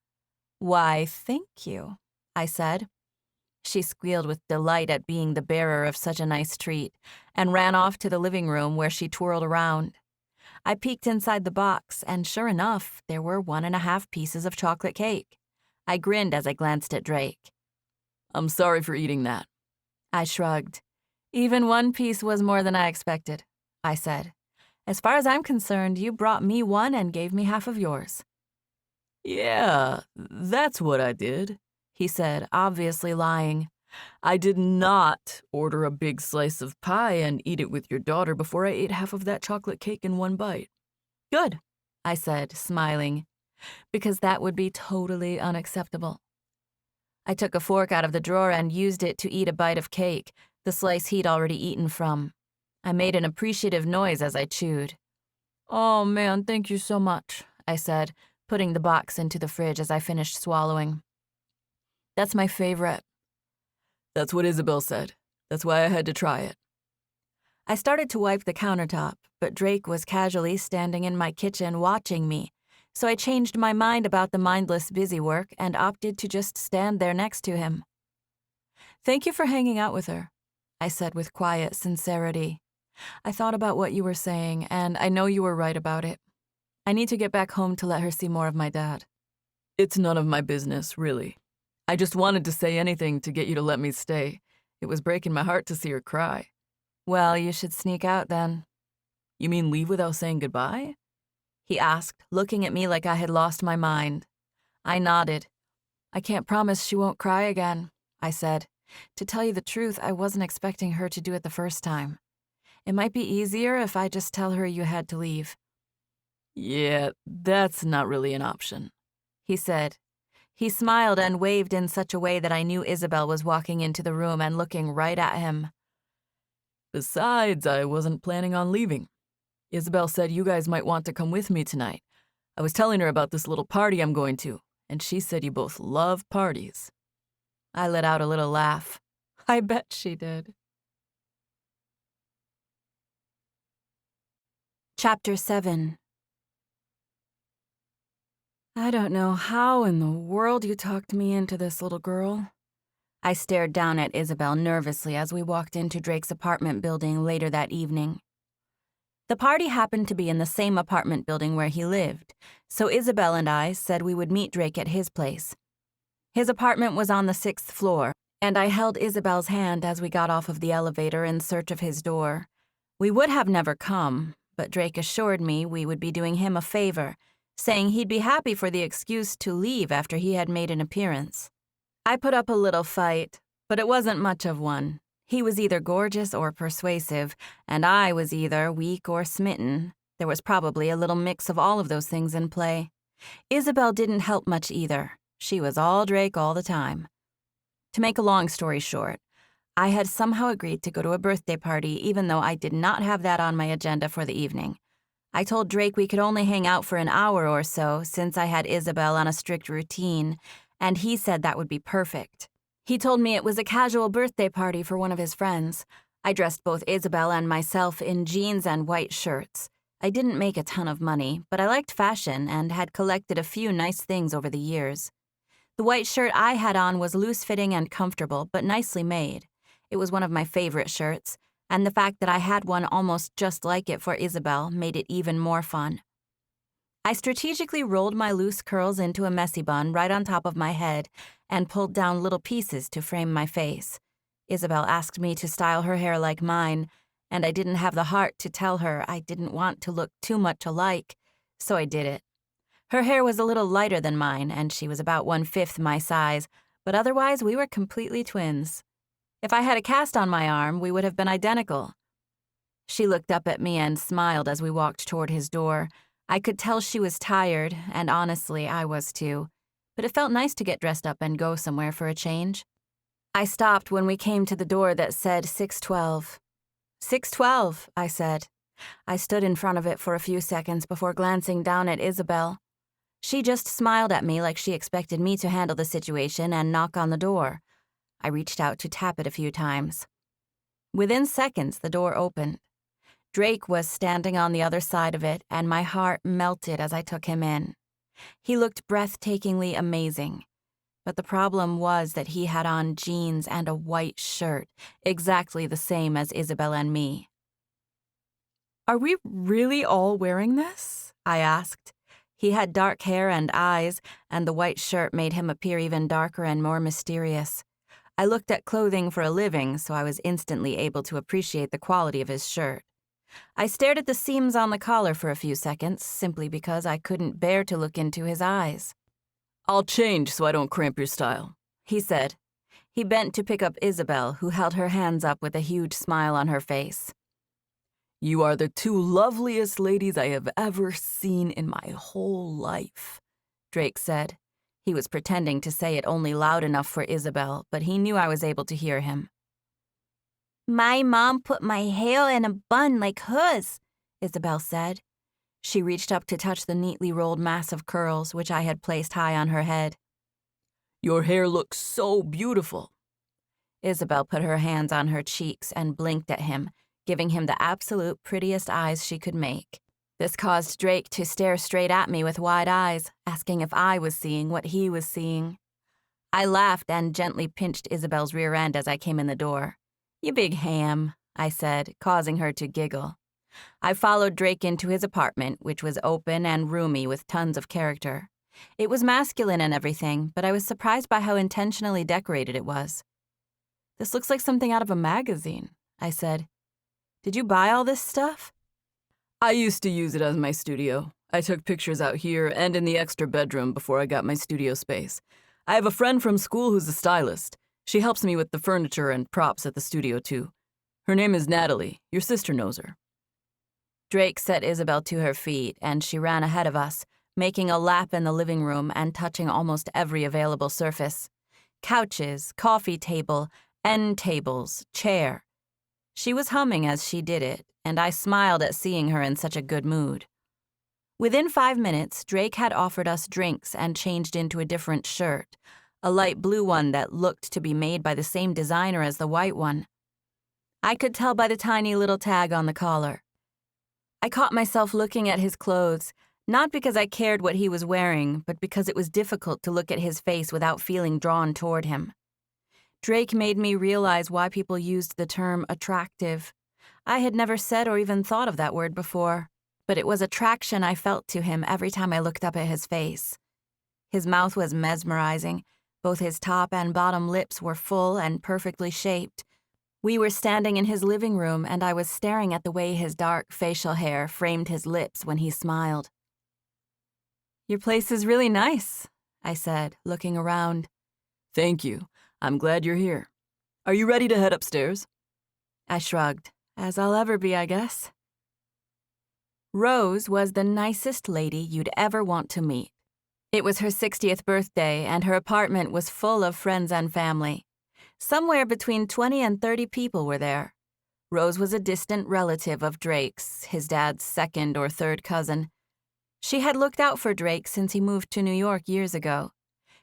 Why, thank you, I said. She squealed with delight at being the bearer of such a nice treat and ran off to the living room where she twirled around. I peeked inside the box, and sure enough, there were 1.5 pieces of chocolate cake. I grinned as I glanced at Drake. I'm sorry for eating that. I shrugged. Even 1 piece was more than I expected, I said. As far as I'm concerned, you brought me 1 and gave me half of yours. Yeah, that's what I did, he said, obviously lying. I did not order a big slice of pie and eat it with your daughter before I ate half of that chocolate cake in 1 bite. Good, I said, smiling, because that would be totally unacceptable. I took a fork out of the drawer and used it to eat a bite of cake, the slice he'd already eaten from. I made an appreciative noise as I chewed. Oh, man, thank you so much, I said, putting the box into the fridge as I finished swallowing. That's my favorite. That's what Isabel said. That's why I had to try it. I started to wipe the countertop, but Drake was casually standing in my kitchen watching me, so I changed my mind about the mindless busy work and opted to just stand there next to him. "Thank you for hanging out with her," I said with quiet sincerity. "I thought about what you were saying, and I know you were right about it. I need to get back home to let her see more of my dad." It's none of my business, really. I just wanted to say anything to get you to let me stay. It was breaking my heart to see her cry. "Well, you should sneak out then." You mean leave without saying goodbye? He asked, looking at me like I had lost my mind. I nodded. "I can't promise she won't cry again," I said. To tell you the truth, I wasn't expecting her to do it the first time. It might be easier if I just tell her you had to leave. Yeah, that's not really an option, he said. He smiled and waved in such a way that I knew Isabel was walking into the room and looking right at him. Besides, I wasn't planning on leaving. Isabel said you guys might want to come with me tonight. I was telling her about this little party I'm going to, and she said you both love parties. I let out a little laugh. I bet she did. Chapter 7. "I don't know how in the world you talked me into this, little girl." I stared down at Isabel nervously as we walked into Drake's apartment building later that evening. The party happened to be in the same apartment building where he lived, so Isabel and I said we would meet Drake at his place. His apartment was on the 6th floor, and I held Isabel's hand as we got off of the elevator in search of his door. We would have never come, but Drake assured me we would be doing him a favor, saying he'd be happy for the excuse to leave after he had made an appearance. I put up a little fight, but it wasn't much of one. He was either gorgeous or persuasive, and I was either weak or smitten. There was probably a little mix of all of those things in play. Isabel didn't help much either. She was all Drake all the time. To make a long story short, I had somehow agreed to go to a birthday party even though I did not have that on my agenda for the evening. I told Drake we could only hang out for an hour or so since I had Isabel on a strict routine, and he said that would be perfect. He told me it was a casual birthday party for one of his friends. I dressed both Isabel and myself in jeans and white shirts. I didn't make a ton of money, but I liked fashion and had collected a few nice things over the years. The white shirt I had on was loose-fitting and comfortable, but nicely made. It was one of my favorite shirts, and the fact that I had one almost just like it for Isabel made it even more fun. I strategically rolled my loose curls into a messy bun right on top of my head and pulled down little pieces to frame my face. Isabel asked me to style her hair like mine, and I didn't have the heart to tell her I didn't want to look too much alike, so I did it. Her hair was a little lighter than mine, and she was about 1/5 my size, but otherwise we were completely twins. If I had a cast on my arm, we would have been identical. She looked up at me and smiled as we walked toward his door. I could tell she was tired, and honestly, I was too. But it felt nice to get dressed up and go somewhere for a change. I stopped when we came to the door that said 612. 612, I said. I stood in front of it for a few seconds before glancing down at Isabel. She just smiled at me like she expected me to handle the situation and knock on the door. I reached out to tap it a few times. Within seconds, the door opened. Drake was standing on the other side of it, and my heart melted as I took him in. He looked breathtakingly amazing. But the problem was that he had on jeans and a white shirt, exactly the same as Isabel and me. "Are we really all wearing this?" I asked. He had dark hair and eyes, and the white shirt made him appear even darker and more mysterious. I looked at clothing for a living, so I was instantly able to appreciate the quality of his shirt. I stared at the seams on the collar for a few seconds, simply because I couldn't bear to look into his eyes. "I'll change so I don't cramp your style," he said. He bent to pick up Isabel, who held her hands up with a huge smile on her face. "You are the two loveliest ladies I have ever seen in my whole life," Drake said. He was pretending to say it only loud enough for Isabel, but he knew I was able to hear him. "My mom put my hair in a bun like hers," Isabel said. She reached up to touch the neatly rolled mass of curls, which I had placed high on her head. "Your hair looks so beautiful." Isabel put her hands on her cheeks and blinked at him, giving him the absolute prettiest eyes she could make. This caused Drake to stare straight at me with wide eyes, asking if I was seeing what he was seeing. I laughed and gently pinched Isabel's rear end as I came in the door. "You big ham," I said, causing her to giggle. I followed Drake into his apartment, which was open and roomy with tons of character. It was masculine and everything, but I was surprised by how intentionally decorated it was. "This looks like something out of a magazine," I said. "Did you buy all this stuff?" I used to use it as my studio. I took pictures out here and in the extra bedroom before I got my studio space. I have a friend from school who's a stylist. She helps me with the furniture and props at the studio, too. Her name is Natalie. Your sister knows her." Drake set Isabel to her feet, and she ran ahead of us, making a lap in the living room and touching almost every available surface. Couches, coffee table, end tables, chair. She was humming as she did it, and I smiled at seeing her in such a good mood. Within 5 minutes, Drake had offered us drinks and changed into a different shirt, a light blue one that looked to be made by the same designer as the white one. I could tell by the tiny little tag on the collar. I caught myself looking at his clothes, not because I cared what he was wearing, but because it was difficult to look at his face without feeling drawn toward him. Drake made me realize why people used the term attractive. I had never said or even thought of that word before, but it was attraction I felt to him every time I looked up at his face. His mouth was mesmerizing. Both his top and bottom lips were full and perfectly shaped. We were standing in his living room, and I was staring at the way his dark facial hair framed his lips when he smiled. "Your place is really nice," I said, looking around. "Thank you. I'm glad you're here. Are you ready to head upstairs?" I shrugged. "As I'll ever be, I guess." Rose was the nicest lady you'd ever want to meet. It was her 60th birthday, and her apartment was full of friends and family. Somewhere between 20 and 30 people were there. Rose was a distant relative of Drake's, his dad's second or third cousin. She had looked out for Drake since he moved to New York years ago.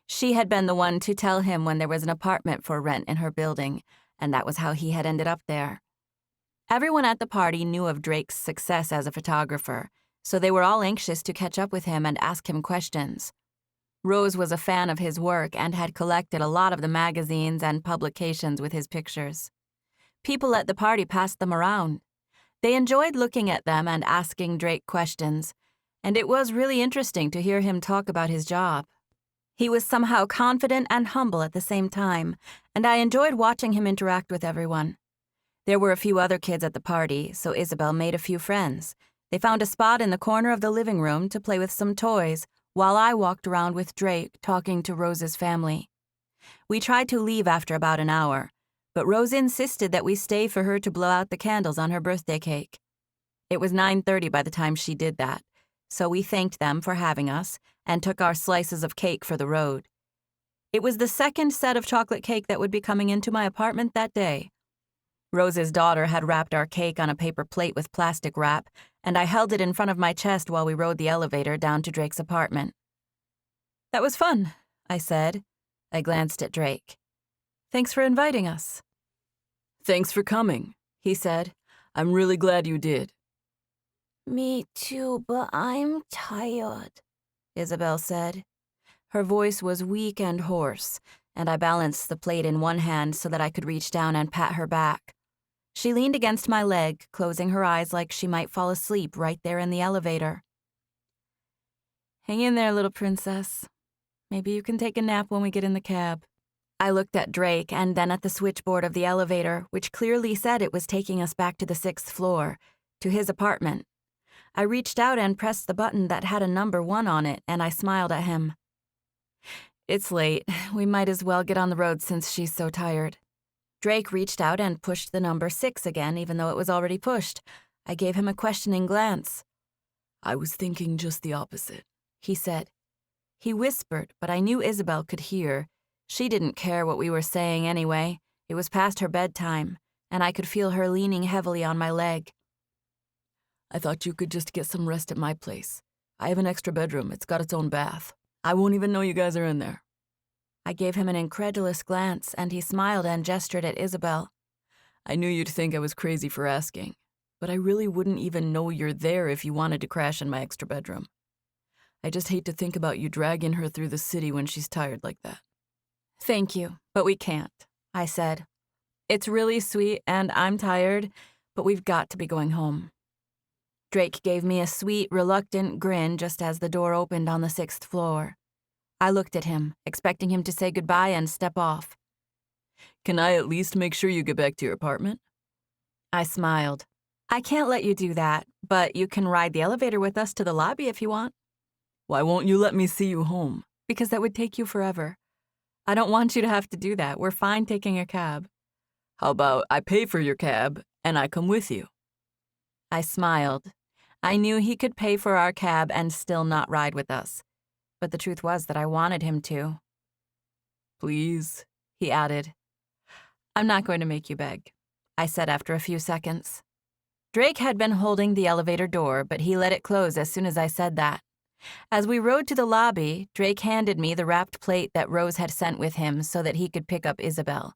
She had been the one to tell him when there was an apartment for rent in her building, and that was how he had ended up there. Everyone at the party knew of Drake's success as a photographer, so they were all anxious to catch up with him and ask him questions. Rose was a fan of his work and had collected a lot of the magazines and publications with his pictures. People at the party passed them around. They enjoyed looking at them and asking Drake questions, and it was really interesting to hear him talk about his job. He was somehow confident and humble at the same time, and I enjoyed watching him interact with everyone. There were a few other kids at the party, so Isabel made a few friends. They found a spot in the corner of the living room to play with some toys, while I walked around with Drake talking to Rose's family. We tried to leave after about an hour, but Rose insisted that we stay for her to blow out the candles on her birthday cake. It was 9:30 by the time she did that, so we thanked them for having us and took our slices of cake for the road. It was the second set of chocolate cake that would be coming into my apartment that day. Rose's daughter had wrapped our cake on a paper plate with plastic wrap, and I held it in front of my chest while we rode the elevator down to Drake's apartment. "That was fun," I said. I glanced at Drake. "Thanks for inviting us." "Thanks for coming," he said. "I'm really glad you did." Me too, but I'm tired, Isabel said. Her voice was weak and hoarse, and I balanced the plate in one hand so that I could reach down and pat her back. She leaned against my leg, closing her eyes like she might fall asleep right there in the elevator. "Hang in there, little princess. Maybe you can take a nap when we get in the cab." I looked at Drake and then at the switchboard of the elevator, which clearly said it was taking us back to the 6th floor, to his apartment. I reached out and pressed the button that had a number 1 on it, and I smiled at him. "It's late. We might as well get on the road since she's so tired." Drake reached out and pushed the number 6 again, even though it was already pushed. I gave him a questioning glance. "I was thinking just the opposite," he said. He whispered, but I knew Isabel could hear. She didn't care what we were saying anyway. It was past her bedtime, and I could feel her leaning heavily on my leg. "I thought you could just get some rest at my place. I have an extra bedroom. It's got its own bath. I won't even know you guys are in there." I gave him an incredulous glance, and he smiled and gestured at Isabel. I knew you'd think I was crazy for asking, but I really wouldn't even know you're there if you wanted to crash in my extra bedroom. I just hate to think about you dragging her through the city when she's tired like that. Thank you, but we can't, I said. It's really sweet, and I'm tired, but we've got to be going home. Drake gave me a sweet, reluctant grin just as the door opened on the 6th floor. I looked at him, expecting him to say goodbye and step off. Can I at least make sure you get back to your apartment? I smiled. I can't let you do that, but you can ride the elevator with us to the lobby if you want. Why won't you let me see you home? Because that would take you forever. I don't want you to have to do that. We're fine taking a cab. How about I pay for your cab and I come with you? I smiled. I knew he could pay for our cab and still not ride with us. But the truth was that I wanted him to. Please, he added. I'm not going to make you beg, I said after a few seconds. Drake had been holding the elevator door, but he let it close as soon as I said that. As we rode to the lobby, Drake handed me the wrapped plate that Rose had sent with him so that he could pick up Isabel.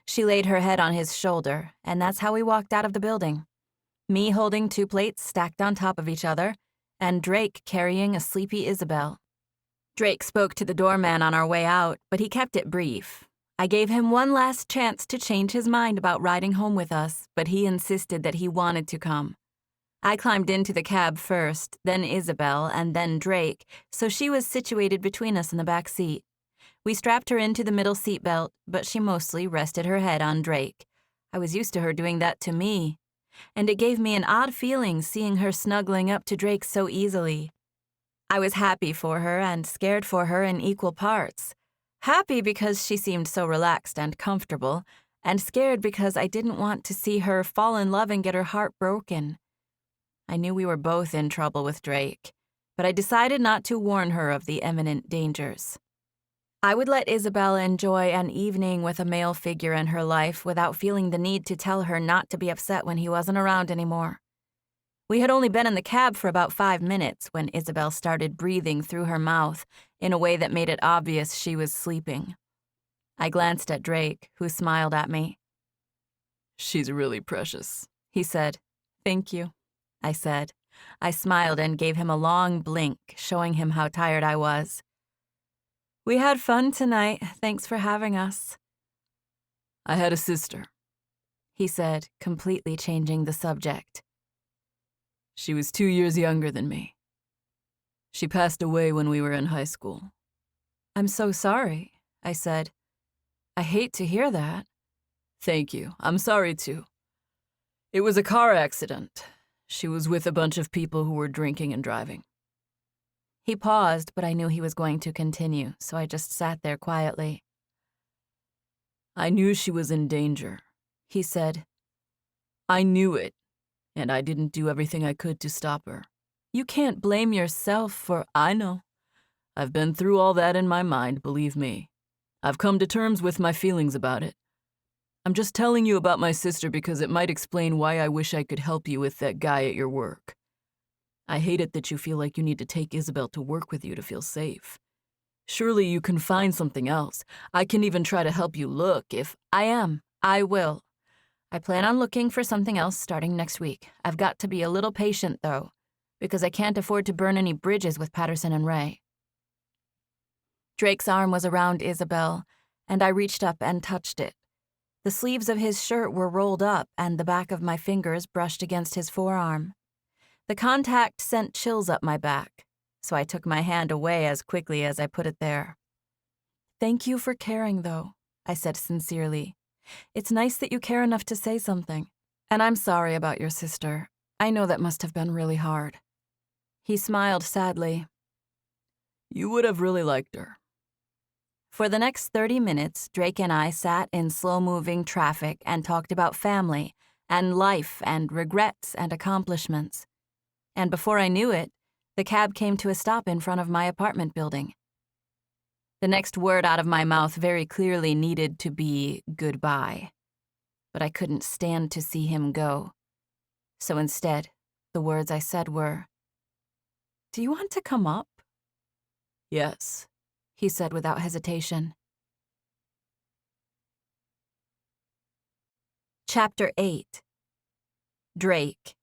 She laid her head on his shoulder, and that's how we walked out of the building. Me holding 2 plates stacked on top of each other, and Drake carrying a sleepy Isabel. Drake spoke to the doorman on our way out, but he kept it brief. I gave him one last chance to change his mind about riding home with us, but he insisted that he wanted to come. I climbed into the cab first, then Isabel, and then Drake, so she was situated between us in the back seat. We strapped her into the middle seat belt, but she mostly rested her head on Drake. I was used to her doing that to me, and it gave me an odd feeling seeing her snuggling up to Drake so easily. I was happy for her and scared for her in equal parts. Happy because she seemed so relaxed and comfortable, and scared because I didn't want to see her fall in love and get her heart broken. I knew we were both in trouble with Drake, but I decided not to warn her of the imminent dangers. I would let Isabel enjoy an evening with a male figure in her life without feeling the need to tell her not to be upset when he wasn't around anymore. We had only been in the cab for about 5 minutes when Isabel started breathing through her mouth in a way that made it obvious she was sleeping. I glanced at Drake, who smiled at me. She's really precious, he said. Thank you, I said. I smiled and gave him a long blink, showing him how tired I was. We had fun tonight. Thanks for having us. I had a sister, he said, completely changing the subject. She was 2 years younger than me. She passed away when we were in high school. I'm so sorry, I said. I hate to hear that. Thank you. I'm sorry too. It was a car accident. She was with a bunch of people who were drinking and driving. He paused, but I knew he was going to continue, so I just sat there quietly. I knew she was in danger, he said. I knew it, and I didn't do everything I could to stop her. You can't blame yourself for... I know. I've been through all that in my mind, believe me. I've come to terms with my feelings about it. I'm just telling you about my sister because it might explain why I wish I could help you with that guy at your work. I hate it that you feel like you need to take Isabel to work with you to feel safe. Surely you can find something else. I can even try to help you look if... I will. I plan on looking for something else starting next week. I've got to be a little patient, though, because I can't afford to burn any bridges with Patterson and Ray. Drake's arm was around Isabel, and I reached up and touched it. The sleeves of his shirt were rolled up, and the back of my fingers brushed against his forearm. The contact sent chills up my back, so I took my hand away as quickly as I put it there. Thank you for caring, though, I said sincerely. It's nice that you care enough to say something. And I'm sorry about your sister. I know that must have been really hard. He smiled sadly. You would have really liked her. For the next 30 minutes, Drake and I sat in slow-moving traffic and talked about family and life and regrets and accomplishments. And before I knew it, the cab came to a stop in front of my apartment building. The next word out of my mouth very clearly needed to be goodbye. But I couldn't stand to see him go. So instead, the words I said were, "Do you want to come up?" Yes, he said without hesitation. Chapter 8. Drake.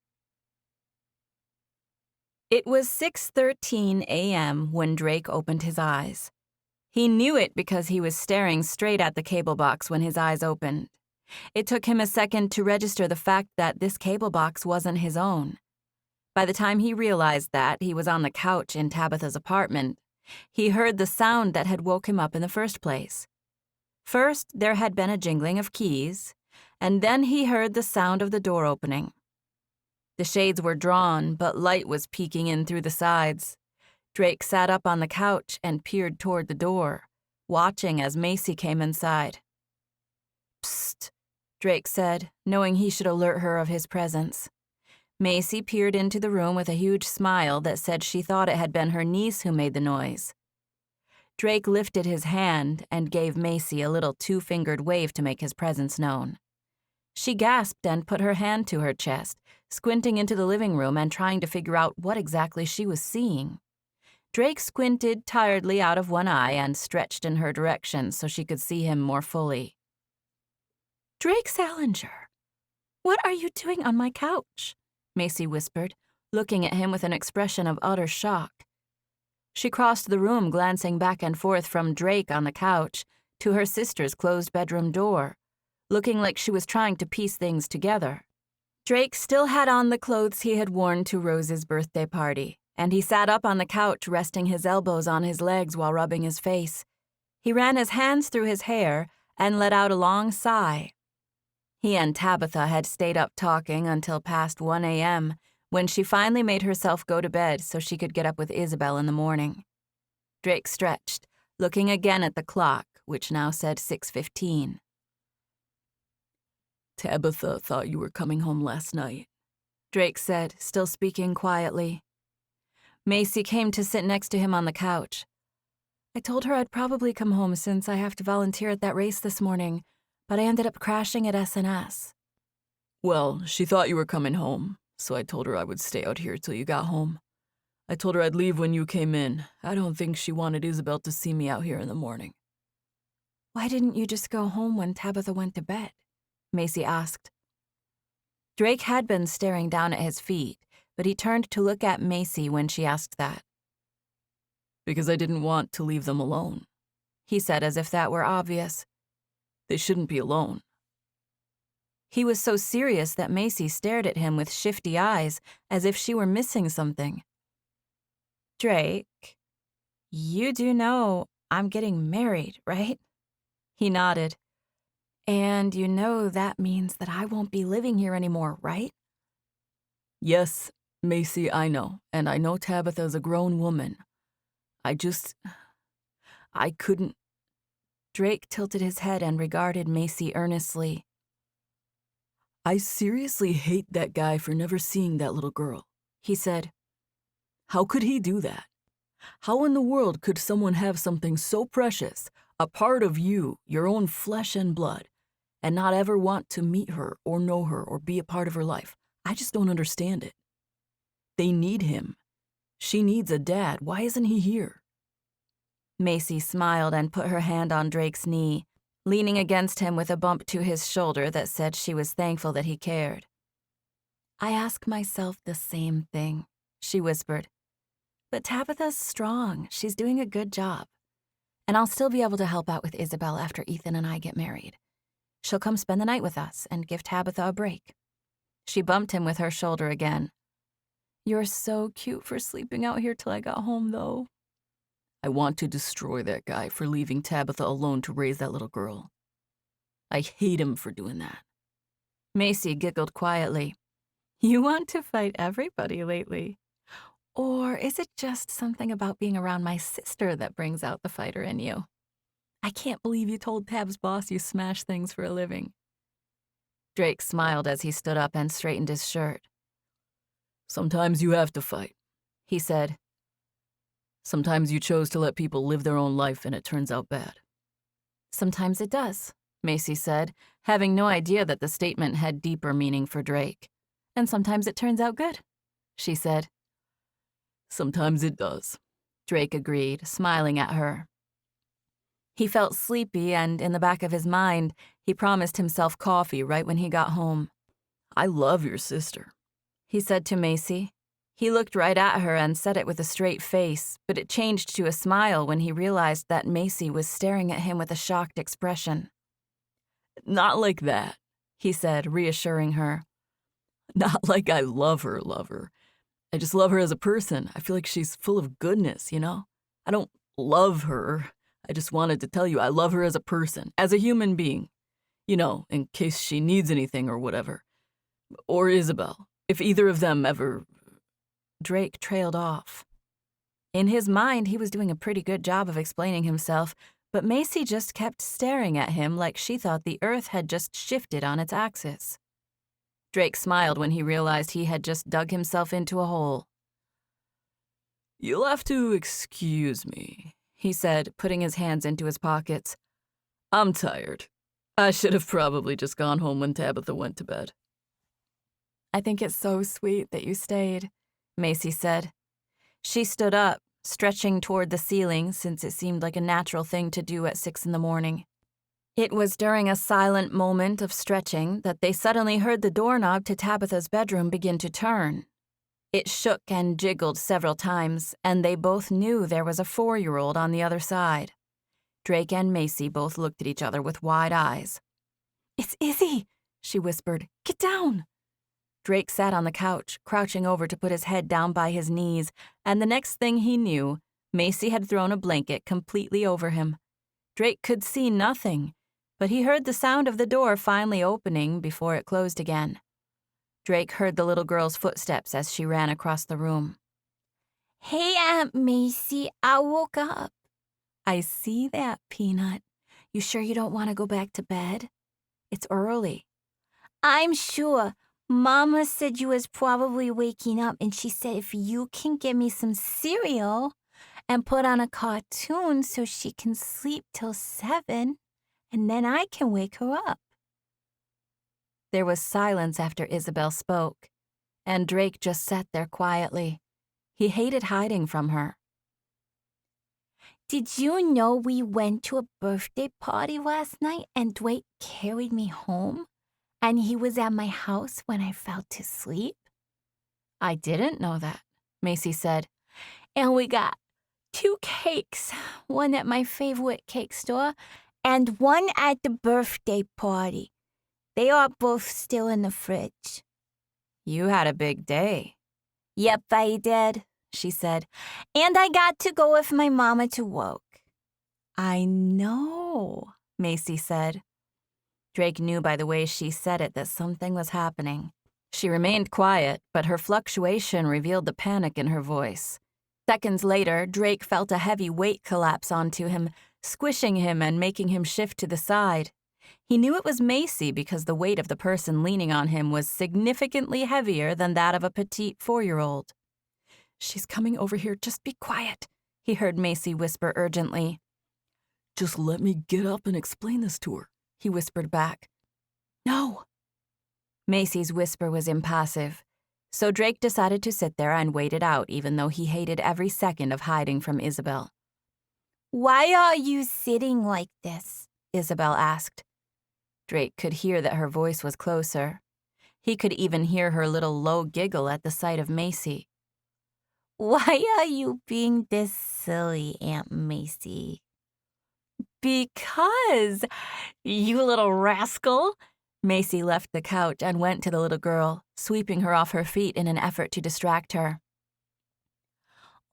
It was 6:13 a.m. when Drake opened his eyes. He knew it because he was staring straight at the cable box when his eyes opened. It took him a second to register the fact that this cable box wasn't his own. By the time he realized that, he was on the couch in Tabitha's apartment. He heard the sound that had woke him up in the first place. First, there had been a jingling of keys, and then he heard the sound of the door opening. The shades were drawn, but light was peeking in through the sides. Drake sat up on the couch and peered toward the door, watching as Macy came inside. "Psst," Drake said, knowing he should alert her of his presence. Macy peered into the room with a huge smile that said she thought it had been her niece who made the noise. Drake lifted his hand and gave Macy a little two-fingered wave to make his presence known. She gasped and put her hand to her chest, squinting into the living room and trying to figure out what exactly she was seeing. Drake squinted tiredly out of one eye and stretched in her direction so she could see him more fully. "Drake Salinger, what are you doing on my couch?" Macy whispered, looking at him with an expression of utter shock. She crossed the room, glancing back and forth from Drake on the couch to her sister's closed bedroom door, looking like she was trying to piece things together. Drake still had on the clothes he had worn to Rose's birthday party, and he sat up on the couch, resting his elbows on his legs while rubbing his face. He ran his hands through his hair and let out a long sigh. He and Tabitha had stayed up talking until past 1 a.m., when she finally made herself go to bed so she could get up with Isabel in the morning. Drake stretched, looking again at the clock, which now said 6:15. Tabitha thought you were coming home last night, Drake said, still speaking quietly. Macy came to sit next to him on the couch. "I told her I'd probably come home since I have to volunteer at that race this morning, but I ended up crashing at S&S. Well, she thought you were coming home, so I told her I would stay out here till you got home. I told her I'd leave when you came in. I don't think she wanted Isabel to see me out here in the morning." "Why didn't you just go home when Tabitha went to bed?" Macy asked. Drake had been staring down at his feet, but he turned to look at Macy when she asked that. "Because I didn't want to leave them alone," he said as if that were obvious. "They shouldn't be alone." He was so serious that Macy stared at him with shifty eyes, as if she were missing something. "Drake, you do know I'm getting married, right?" He nodded. "And you know that means that I won't be living here anymore, right?" "Yes, Macy, I know, and I know Tabitha's a grown woman. I couldn't." Drake tilted his head and regarded Macy earnestly. "I seriously hate that guy for never seeing that little girl," he said. "How could he do that? How in the world could someone have something so precious, a part of you, your own flesh and blood, and not ever want to meet her or know her or be a part of her life? I just don't understand it. They need him. She needs a dad. Why isn't he here?" Macy smiled and put her hand on Drake's knee, leaning against him with a bump to his shoulder that said she was thankful that he cared. "I ask myself the same thing," she whispered. "But Tabitha's strong. She's doing a good job. And I'll still be able to help out with Isabel after Ethan and I get married. She'll come spend the night with us and give Tabitha a break." She bumped him with her shoulder again. "You're so cute for sleeping out here till I got home, though." "I want to destroy that guy for leaving Tabitha alone to raise that little girl. I hate him for doing that." Macy giggled quietly. "You want to fight everybody lately. Or is it just something about being around my sister that brings out the fighter in you? I can't believe you told Tab's boss you smash things for a living." Drake smiled as he stood up and straightened his shirt. "Sometimes you have to fight," he said. "Sometimes you chose to let people live their own life and it turns out bad." "Sometimes it does," Macy said, having no idea that the statement had deeper meaning for Drake. "And sometimes it turns out good," she said. "Sometimes it does," Drake agreed, smiling at her. He felt sleepy, and in the back of his mind, he promised himself coffee right when he got home. I love your sister, he said to Macy. He looked right at her and said it with a straight face, but it changed to a smile when he realized that Macy was staring at him with a shocked expression. Not like that, he said, reassuring her. Not like I love her. I just love her as a person. I feel like she's full of goodness, you know? I don't love her. I just wanted to tell you I love her as a person, as a human being. You know, in case she needs anything or whatever. Or Isabel, if either of them ever... Drake trailed off. In his mind, he was doing a pretty good job of explaining himself, but Macy just kept staring at him like she thought the earth had just shifted on its axis. Drake smiled when he realized he had just dug himself into a hole. You'll have to excuse me, he said, putting his hands into his pockets. I'm tired. I should have probably just gone home when Tabitha went to bed. I think it's so sweet that you stayed, Macy said. She stood up, stretching toward the ceiling since it seemed like a natural thing to do at 6 a.m. It was during a silent moment of stretching that they suddenly heard the doorknob to Tabitha's bedroom begin to turn. It shook and jiggled several times, and they both knew there was a 4-year-old on the other side. Drake and Macy both looked at each other with wide eyes. "It's Izzy," she whispered. "Get down." Drake sat on the couch, crouching over to put his head down by his knees, and the next thing he knew, Macy had thrown a blanket completely over him. Drake could see nothing, but he heard the sound of the door finally opening before it closed again. Drake heard the little girl's footsteps as she ran across the room. Hey, Aunt Macy, I woke up. I see that, Peanut. You sure you don't want to go back to bed? It's early. I'm sure. Mama said you was probably waking up, and she said if you can get me some cereal and put on a cartoon so she can sleep till 7, and then I can wake her up. There was silence after Isabel spoke, and Drake just sat there quietly. He hated hiding from her. Did you know we went to a birthday party last night and Drake carried me home? And he was at my house when I fell to sleep? I didn't know that, Macy said. And we got 2 cakes, one at my favorite cake store and one at the birthday party. They are both still in the fridge. You had a big day. Yep, I did, she said. And I got to go with my mama to work. I know, Macy said. Drake knew by the way she said it that something was happening. She remained quiet, but her fluctuation revealed the panic in her voice. Seconds later, Drake felt a heavy weight collapse onto him, squishing him and making him shift to the side. He knew it was Macy because the weight of the person leaning on him was significantly heavier than that of a petite 4-year-old. "She's coming over here, just be quiet," he heard Macy whisper urgently. "Just let me get up and explain this to her," he whispered back. "No." Macy's whisper was impassive, so Drake decided to sit there and wait it out even though he hated every second of hiding from Isabel. "Why are you sitting like this?" Isabel asked. Drake could hear that her voice was closer. He could even hear her little low giggle at the sight of Macy. "Why are you being this silly, Aunt Macy?" "Because, you little rascal." Macy left the couch and went to the little girl, sweeping her off her feet in an effort to distract her.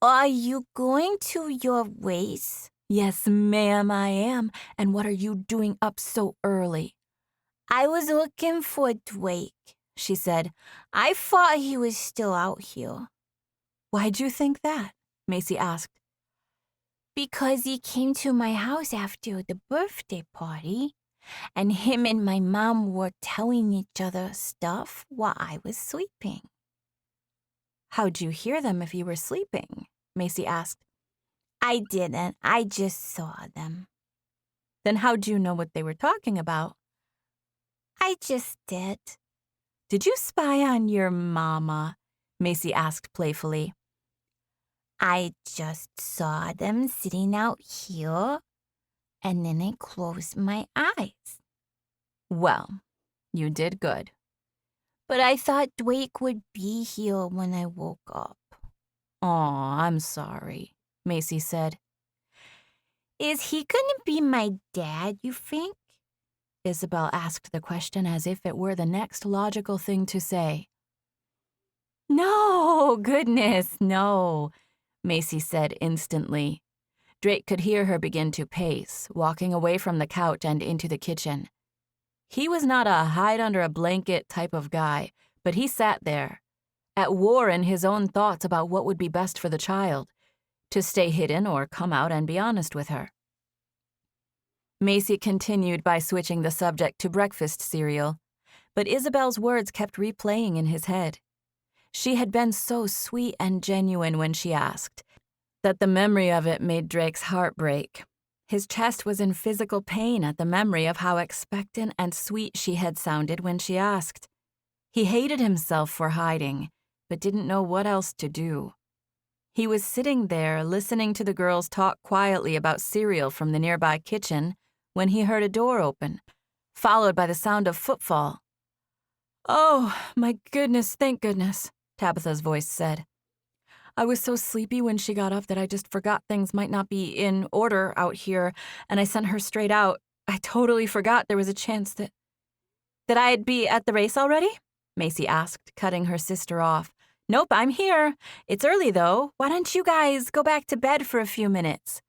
"Are you going to your race?" "Yes, ma'am, I am. And what are you doing up so early?" "I was looking for Drake," she said. "I thought he was still out here." "Why'd you think that?" Macy asked. "Because he came to my house after the birthday party, and him and my mom were telling each other stuff while I was sleeping." "How'd you hear them if you were sleeping?" Macy asked. "I didn't. I just saw them." "Then how'd you know what they were talking about?" "I just did." "Did you spy on your mama?" Macy asked playfully. "I just saw them sitting out here. and then I closed my eyes. Well, you did good. But I thought Drake would be here when I woke up. Aw, I'm sorry, Macy said. Is he gonna be my dad, you think? Isabel asked the question as if it were the next logical thing to say. No, goodness, no, Macy said instantly. Drake could hear her begin to pace, walking away from the couch and into the kitchen. He was not a hide-under-a-blanket type of guy, but he sat there, at war in his own thoughts about what would be best for the child, to stay hidden or come out and be honest with her. Macy continued by switching the subject to breakfast cereal, but Isabel's words kept replaying in his head. She had been so sweet and genuine when she asked, that the memory of it made Drake's heart break. His chest was in physical pain at the memory of how expectant and sweet she had sounded when she asked. He hated himself for hiding, but didn't know what else to do. He was sitting there listening to the girls talk quietly about cereal from the nearby kitchen when he heard a door open, followed by the sound of footfall. "Oh, my goodness, thank goodness," Tabitha's voice said. "I was so sleepy when she got up that I just forgot things might not be in order out here, and I sent her straight out. I totally forgot there was a chance that I'd be at the race already?" Macy asked, cutting her sister off. "Nope, I'm here. It's early, though. Why don't you guys go back to bed for a few minutes?"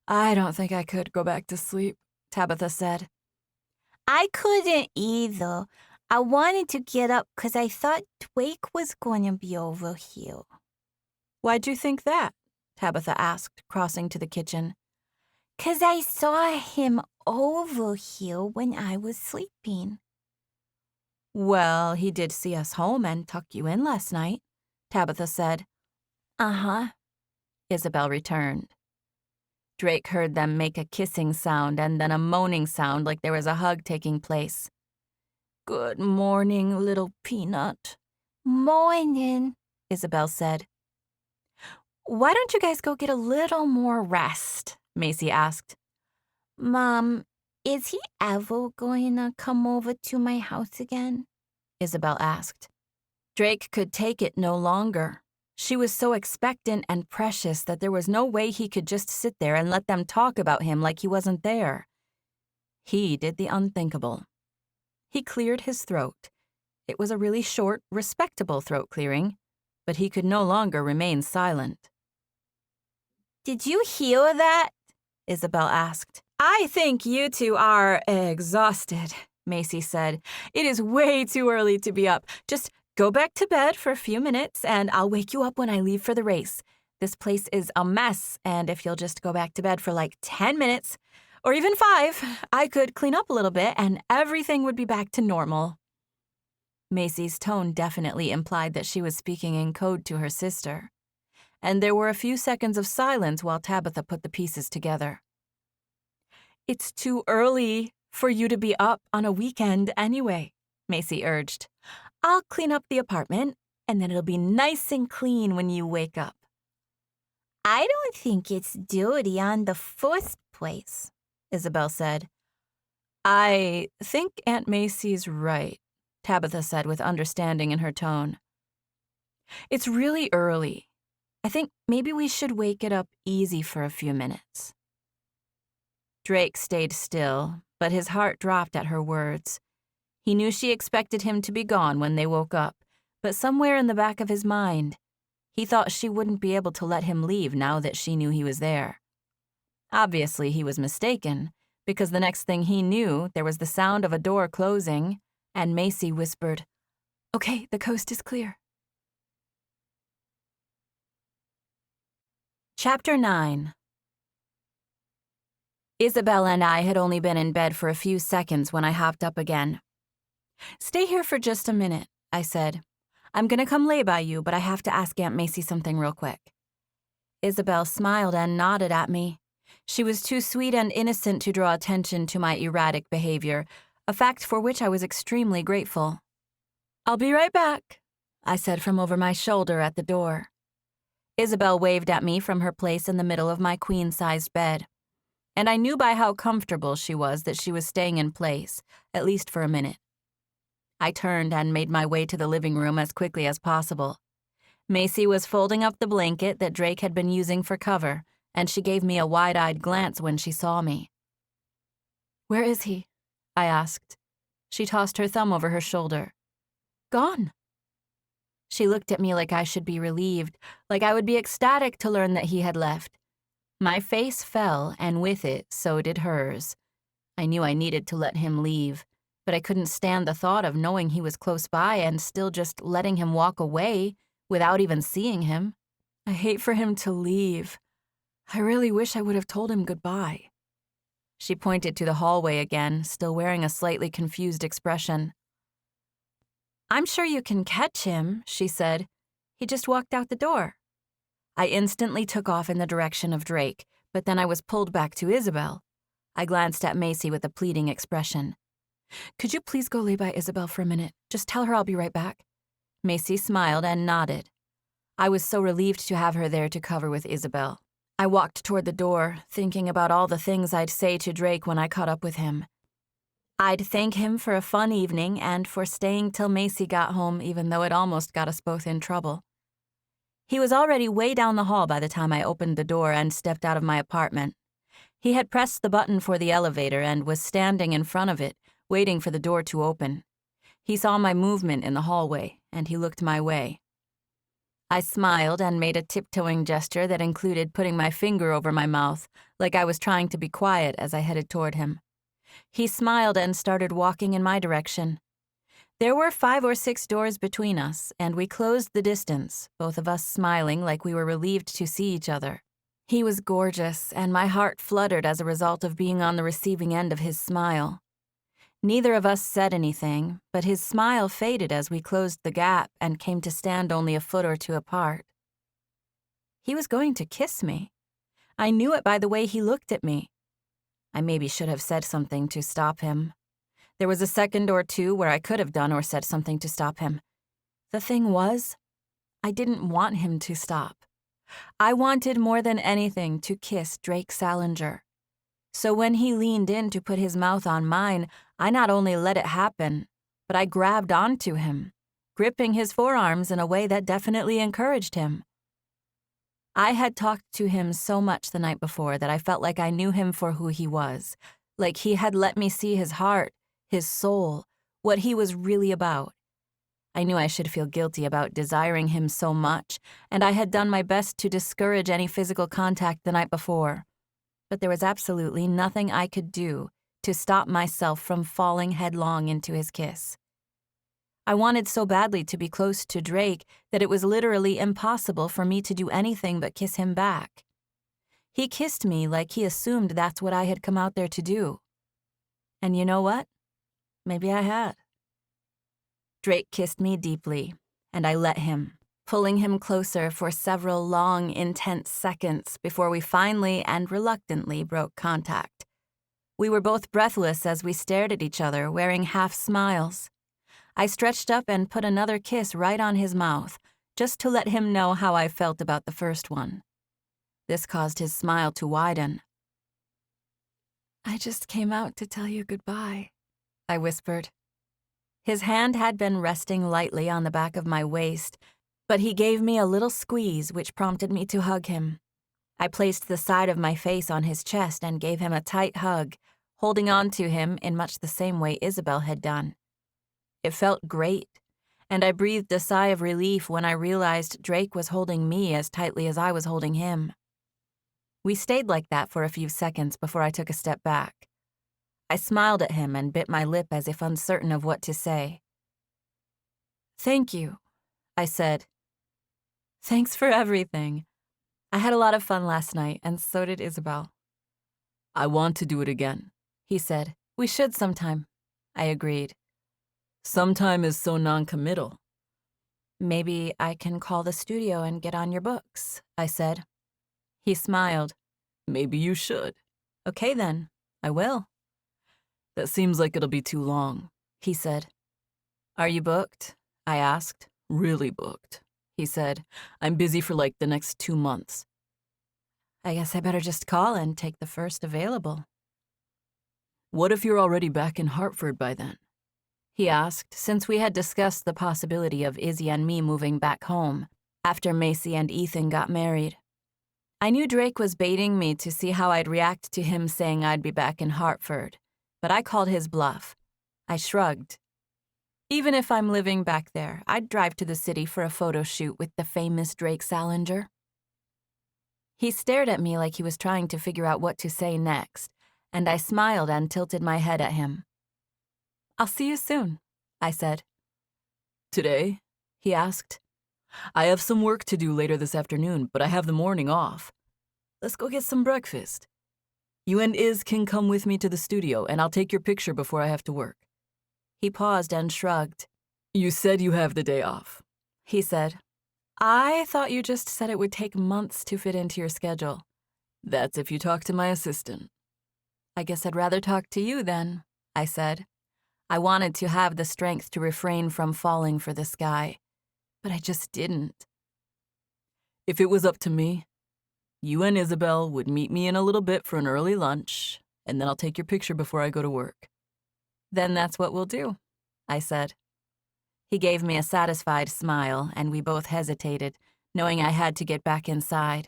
"I don't think I could go back to sleep," Tabitha said. I couldn't either. I wanted to get up because I thought Drake was going to be over here. "Why'd you think that?" Tabitha asked, crossing to the kitchen. "'Cause I saw him over here when I was sleeping." "Well, he did see us home and tuck you in last night," Tabitha said. Uh-huh. Isabel returned. Drake heard them make a kissing sound and then a moaning sound like there was a hug taking place. "Good morning, little peanut." "Morning," Isabel said. "Why don't you guys go get a little more rest?" Macy asked. "Mom, is he ever going to come over to my house again?" Isabel asked. Drake could take it no longer. She was so expectant and precious that there was no way he could just sit there and let them talk about him like he wasn't there. He did the unthinkable. He cleared his throat. It was a really short, respectable throat clearing, but he could no longer remain silent. "Did you hear that?" Isabel asked. "I think you two are exhausted," Macy said. "It is way too early to be up. Just go back to bed for a few minutes, and I'll wake you up when I leave for the race. This place is a mess, and if you'll just go back to bed for like 10 minutes, or even 5, I could clean up a little bit, and everything would be back to normal." Macy's tone definitely implied that she was speaking in code to her sister, and there were a few seconds of silence while Tabitha put the pieces together. "It's too early for you to be up on a weekend anyway," Macy urged. "I'll clean up the apartment, and then it'll be nice and clean when you wake up." "I don't think it's dirty on the first place," Isabel said. "I think Aunt Macy's right," Tabitha said with understanding in her tone. "It's really early. I think maybe we should wake it up easy for a few minutes." Drake stayed still, but his heart dropped at her words. He knew she expected him to be gone when they woke up, but somewhere in the back of his mind, he thought she wouldn't be able to let him leave now that she knew he was there. Obviously, he was mistaken, because the next thing he knew, there was the sound of a door closing, and Macy whispered, "Okay, the coast is clear." Chapter 9. Isabel and I had only been in bed for a few seconds when I hopped up again. "Stay here for just a minute," I said. "I'm gonna come lay by you, but I have to ask Aunt Macy something real quick." Isabel smiled and nodded at me. She was too sweet and innocent to draw attention to my erratic behavior, a fact for which I was extremely grateful. "I'll be right back," I said from over my shoulder at the door. Isabel waved at me from her place in the middle of my queen-sized bed. and I knew by how comfortable she was that she was staying in place, at least for a minute. I turned and made my way to the living room as quickly as possible. Macy was folding up the blanket that Drake had been using for cover, and she gave me a wide-eyed glance when she saw me. "Where is he?" I asked. She tossed her thumb over her shoulder. "Gone." She looked at me like I should be relieved, like I would be ecstatic to learn that he had left. My face fell, and with it, so did hers. I knew I needed to let him leave, but I couldn't stand the thought of knowing he was close by and still just letting him walk away without even seeing him. I hate for him to leave. I really wish I would have told him goodbye. She pointed to the hallway again, still wearing a slightly confused expression. "I'm sure you can catch him," she said. "He just walked out the door." I instantly took off in the direction of Drake, but then I was pulled back to Isabel. I glanced at Macy with a pleading expression. "Could you please go lay by Isabel for a minute? Just tell her I'll be right back." Macy smiled and nodded. I was so relieved to have her there to cover with Isabel. I walked toward the door, thinking about all the things I'd say to Drake when I caught up with him. I'd thank him for a fun evening and for staying till Macy got home, even though it almost got us both in trouble. He was already way down the hall by the time I opened the door and stepped out of my apartment. He had pressed the button for the elevator and was standing in front of it, waiting for the door to open. He saw my movement in the hallway, and he looked my way. I smiled and made a tiptoeing gesture that included putting my finger over my mouth, like I was trying to be quiet as I headed toward him. He smiled and started walking in my direction. There were 5 or 6 doors between us, and we closed the distance, both of us smiling like we were relieved to see each other. He was gorgeous, and my heart fluttered as a result of being on the receiving end of his smile. Neither of us said anything, but his smile faded as we closed the gap and came to stand only a foot or 2 apart. He was going to kiss me. I knew it by the way he looked at me. I maybe should have said something to stop him. There was a second or 2 where I could have done or said something to stop him. The thing was, I didn't want him to stop. I wanted more than anything to kiss Drake Salinger. So when he leaned in to put his mouth on mine, I not only let it happen, but I grabbed onto him, gripping his forearms in a way that definitely encouraged him. I had talked to him so much the night before that I felt like I knew him for who he was, like he had let me see his heart, his soul, what he was really about. I knew I should feel guilty about desiring him so much, and I had done my best to discourage any physical contact the night before. But there was absolutely nothing I could do to stop myself from falling headlong into his kiss. I wanted so badly to be close to Drake that it was literally impossible for me to do anything but kiss him back. He kissed me like he assumed that's what I had come out there to do. And you know what? Maybe I had. Drake kissed me deeply, and I let him, pulling him closer for several long, intense seconds before we finally and reluctantly broke contact. We were both breathless as we stared at each other, wearing half smiles. I stretched up and put another kiss right on his mouth, just to let him know how I felt about the first one. This caused his smile to widen. "I just came out to tell you goodbye," I whispered. His hand had been resting lightly on the back of my waist, but he gave me a little squeeze which prompted me to hug him. I placed the side of my face on his chest and gave him a tight hug, holding on to him in much the same way Isabel had done. It felt great, and I breathed a sigh of relief when I realized Drake was holding me as tightly as I was holding him. We stayed like that for a few seconds before I took a step back. I smiled at him and bit my lip as if uncertain of what to say. "Thank you," I said. "Thanks for everything. I had a lot of fun last night, and so did Isabel." "I want to do it again," he said. "We should sometime," I agreed. "Sometime is so non-committal." "Maybe I can call the studio and get on your books," I said. He smiled. "Maybe you should." "Okay then, I will." "That seems like it'll be too long," he said. "Are you booked?" I asked. "Really booked," he said. "I'm busy for like the next 2 months." I guess I better just call and take the first available. What if you're already back in Hartford by then? He asked, since we had discussed the possibility of Izzy and me moving back home after Macy and Ethan got married. I knew Drake was baiting me to see how I'd react to him saying I'd be back in Hartford, but I called his bluff. I shrugged. Even if I'm living back there, I'd drive to the city for a photo shoot with the famous Drake Salinger. He stared at me like he was trying to figure out what to say next, and I smiled and tilted my head at him. I'll see you soon, I said. Today? He asked. I have some work to do later this afternoon, but I have the morning off. Let's go get some breakfast. You and Iz can come with me to the studio, and I'll take your picture before I have to work. He paused and shrugged. You said you have the day off, he said. I thought you just said it would take months to fit into your schedule. That's if you talk to my assistant. I guess I'd rather talk to you then, I said. I wanted to have the strength to refrain from falling for this guy, but I just didn't. If it was up to me, you and Isabel would meet me in a little bit for an early lunch, and then I'll take your picture before I go to work. Then that's what we'll do, I said. He gave me a satisfied smile, and we both hesitated, knowing I had to get back inside.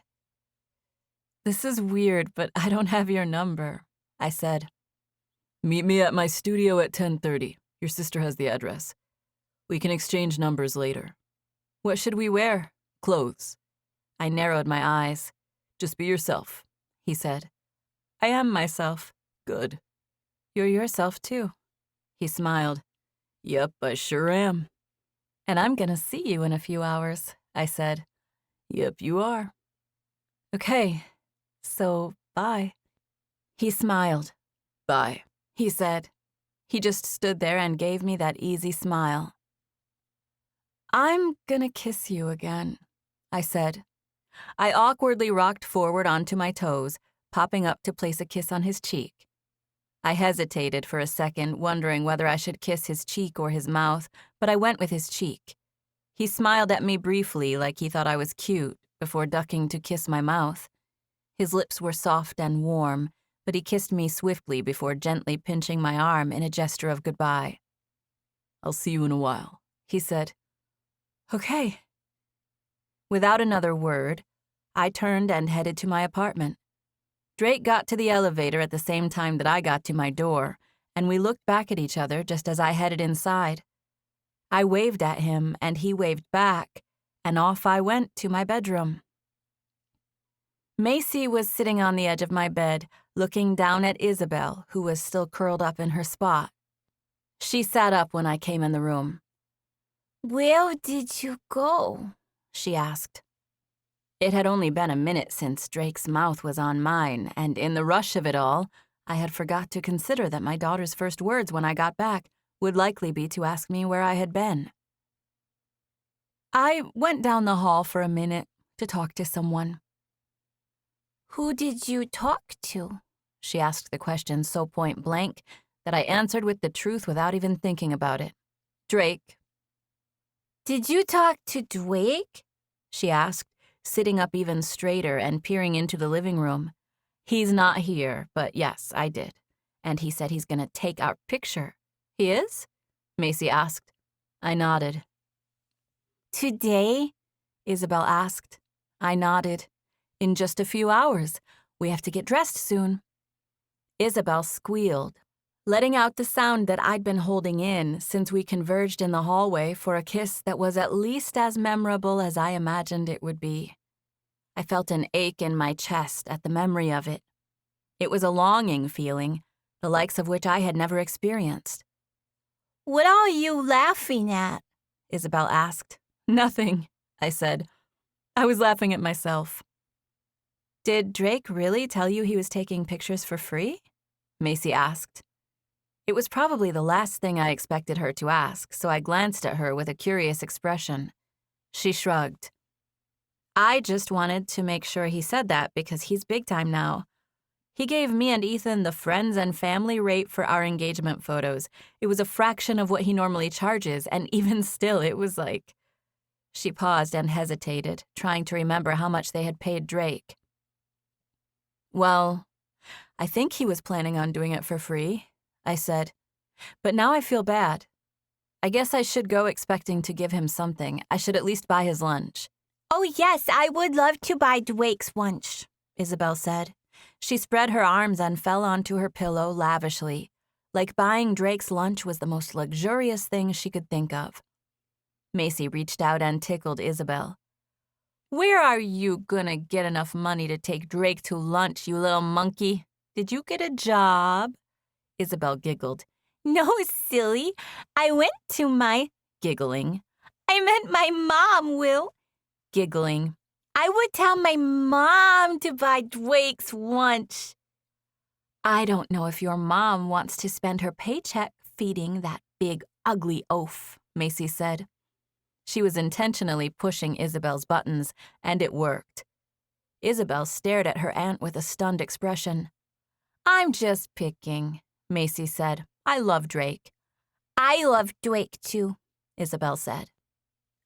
This is weird, but I don't have your number, I said. Meet me at my studio at 10:30. Your sister has the address. We can exchange numbers later. What should we wear? Clothes. I narrowed my eyes. Just be yourself, he said. I am myself. Good. You're yourself, too. He smiled. Yep, I sure am. And I'm gonna see you in a few hours, I said. Yep, you are. Okay, so bye. He smiled. Bye, he said. He just stood there and gave me that easy smile. I'm gonna kiss you again, I said. I awkwardly rocked forward onto my toes, popping up to place a kiss on his cheek. I hesitated for a second, wondering whether I should kiss his cheek or his mouth, but I went with his cheek. He smiled at me briefly like he thought I was cute, before ducking to kiss my mouth. His lips were soft and warm, but he kissed me swiftly before gently pinching my arm in a gesture of goodbye. I'll see you in a while, he said. Okay. Without another word, I turned and headed to my apartment. Drake got to the elevator at the same time that I got to my door, and we looked back at each other just as I headed inside. I waved at him, and he waved back, and off I went to my bedroom. Macy was sitting on the edge of my bed, looking down at Isabel, who was still curled up in her spot. She sat up when I came in the room. Where did you go? She asked. It had only been a minute since Drake's mouth was on mine, and in the rush of it all, I had forgot to consider that my daughter's first words when I got back would likely be to ask me where I had been. I went down the hall for a minute to talk to someone. Who did you talk to? She asked the question so point blank that I answered with the truth without even thinking about it. Drake. Did you talk to Drake? She asked, sitting up even straighter and peering into the living room. He's not here, but yes, I did. And he said he's gonna take our picture. He is? Macy asked. I nodded. Today? Isabel asked. I nodded. In just a few hours. We have to get dressed soon. Isabel squealed, letting out the sound that I'd been holding in since we converged in the hallway for a kiss that was at least as memorable as I imagined it would be. I felt an ache in my chest at the memory of it. It was a longing feeling, the likes of which I had never experienced. What are you laughing at? Isabel asked. Nothing, I said. I was laughing at myself. Did Drake really tell you he was taking pictures for free? Macy asked. It was probably the last thing I expected her to ask, so I glanced at her with a curious expression. She shrugged. I just wanted to make sure he said that because he's big time now. He gave me and Ethan the friends and family rate for our engagement photos. It was a fraction of what he normally charges, and even still, it was like... She paused and hesitated, trying to remember how much they had paid Drake. Well, I think he was planning on doing it for free, I said. But now I feel bad. I guess I should go expecting to give him something. I should at least buy his lunch. Oh, yes, I would love to buy Drake's lunch, Isabel said. She spread her arms and fell onto her pillow lavishly, like buying Drake's lunch was the most luxurious thing she could think of. Macy reached out and tickled Isabel. Where are you gonna get enough money to take Drake to lunch, you little monkey? Did you get a job? Isabel giggled. No, silly. I went to my... Giggling. I meant my mom, Will. Giggling. I would tell my mom to buy Drake's lunch. I don't know if your mom wants to spend her paycheck feeding that big, ugly oaf, Macy said. She was intentionally pushing Isabel's buttons, and it worked. Isabel stared at her aunt with a stunned expression. I'm just picking, Macy said. I love Drake. I love Drake, too, Isabel said.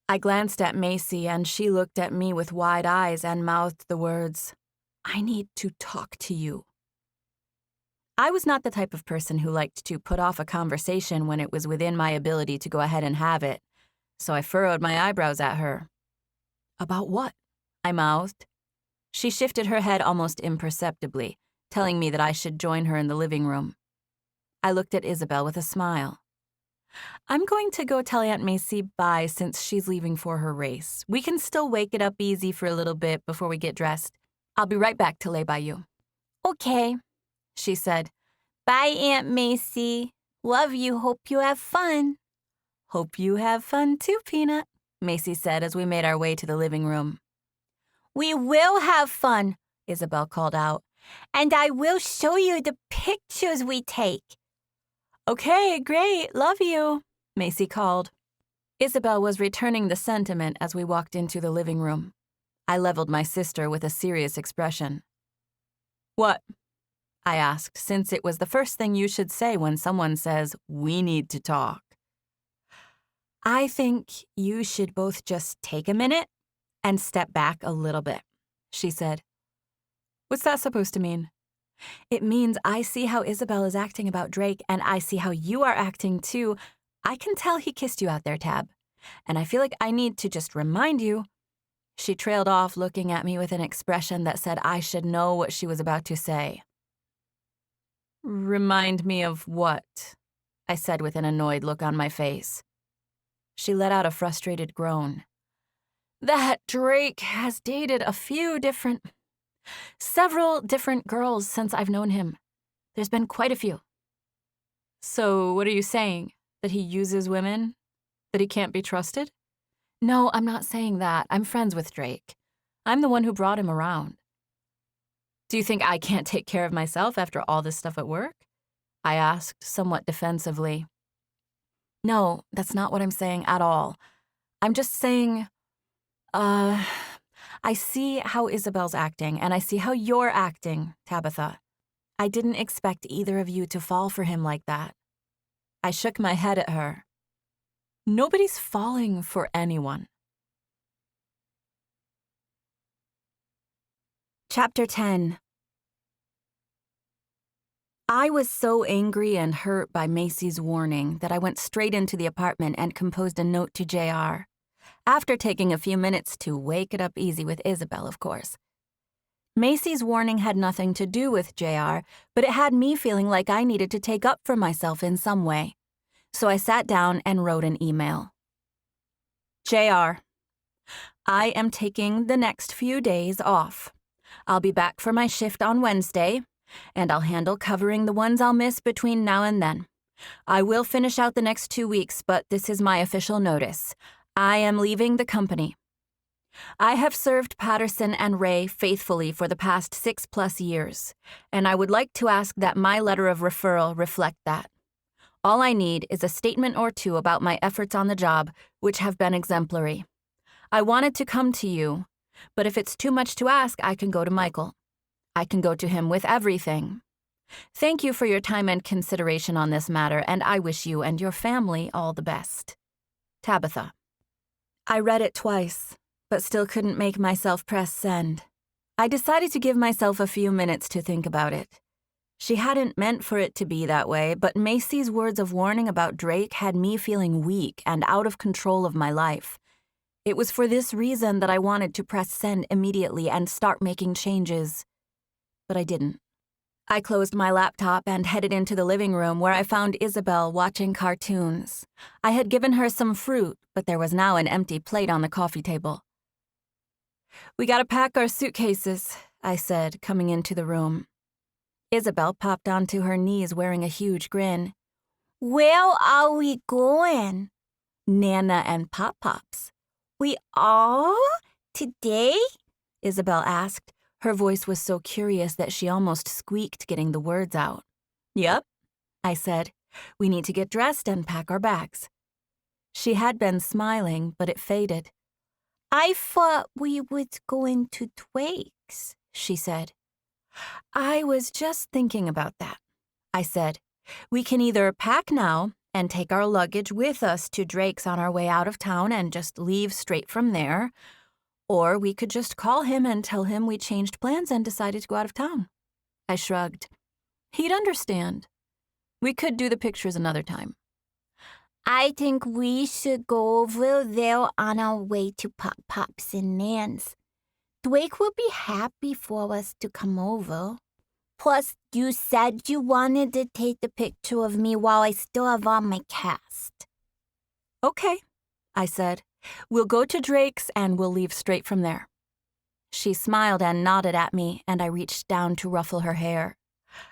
I glanced at Macy, and she looked at me with wide eyes and mouthed the words, I need to talk to you. I was not the type of person who liked to put off a conversation when it was within my ability to go ahead and have it, so I furrowed my eyebrows at her. About what? I mouthed. She shifted her head almost imperceptibly, telling me that I should join her in the living room. I looked at Isabel with a smile. I'm going to go tell Aunt Macy bye since she's leaving for her race. We can still wake it up easy for a little bit before we get dressed. I'll be right back to lay by you. Okay, she said. Bye, Aunt Macy. Love you. Hope you have fun. Hope you have fun too, Peanut, Macy said as we made our way to the living room. We will have fun, Isabel called out. And I will show you the pictures we take. Okay, great, love you, Macy called. Isabel was returning the sentiment as we walked into the living room. I leveled my sister with a serious expression. What? I asked, since it was the first thing you should say when someone says, we need to talk. I think you should both just take a minute and step back a little bit, she said. What's that supposed to mean? It means I see how Isabel is acting about Drake, and I see how you are acting too. I can tell he kissed you out there, Tab. And I feel like I need to just remind you. She trailed off, looking at me with an expression that said I should know what she was about to say. Remind me of what? I said with an annoyed look on my face. She let out a frustrated groan. That Drake has dated several different girls since I've known him. There's been quite a few. So what are you saying? That he uses women? That he can't be trusted? No, I'm not saying that. I'm friends with Drake. I'm the one who brought him around. Do you think I can't take care of myself after all this stuff at work? I asked, somewhat defensively. No, that's not what I'm saying at all. I'm just saying, I see how Isabel's acting, and I see how you're acting, Tabitha. I didn't expect either of you to fall for him like that. I shook my head at her. Nobody's falling for anyone. Chapter 10. I was so angry and hurt by Macy's warning that I went straight into the apartment and composed a note to JR. After taking a few minutes to wake it up easy with Isabel, of course. Macy's warning had nothing to do with JR, but it had me feeling like I needed to take up for myself in some way. So I sat down and wrote an email. JR, I am taking the next few days off. I'll be back for my shift on Wednesday, and I'll handle covering the ones I'll miss between now and then. I will finish out the next 2 weeks, but this is my official notice. I am leaving the company. I have served Patterson and Ray faithfully for the past 6+ years, and I would like to ask that my letter of referral reflect that. All I need is a statement or two about my efforts on the job, which have been exemplary. I wanted to come to you, but if it's too much to ask, I can go to Michael. I can go to him with everything. Thank you for your time and consideration on this matter, and I wish you and your family all the best. Tabitha. I read it twice, but still couldn't make myself press send. I decided to give myself a few minutes to think about it. She hadn't meant for it to be that way, but Macy's words of warning about Drake had me feeling weak and out of control of my life. It was for this reason that I wanted to press send immediately and start making changes. But I didn't. I closed my laptop and headed into the living room where I found Isabel watching cartoons. I had given her some fruit, but there was now an empty plate on the coffee table. "We gotta pack our suitcases," I said, coming into the room. Isabel popped onto her knees wearing a huge grin. Where are we going? "Nana and Pop-Pops." We all? Today? Isabel asked. Her voice was so curious that she almost squeaked getting the words out. "Yep," I said. "We need to get dressed and pack our bags." She had been smiling, but it faded. I thought we was going to Drake's, she said. "I was just thinking about that," I said. "We can either pack now and take our luggage with us to Drake's on our way out of town and just leave straight from there, or we could just call him and tell him we changed plans and decided to go out of town." I shrugged. He'd understand. We could do the pictures another time. I think we should go over there on our way to Pop-Pops and Nan's. Drake will be happy for us to come over. Plus, you said you wanted to take the picture of me while I still have on my cast. "Okay," I said. "We'll go to Drake's and we'll leave straight from there." She smiled and nodded at me, and I reached down to ruffle her hair.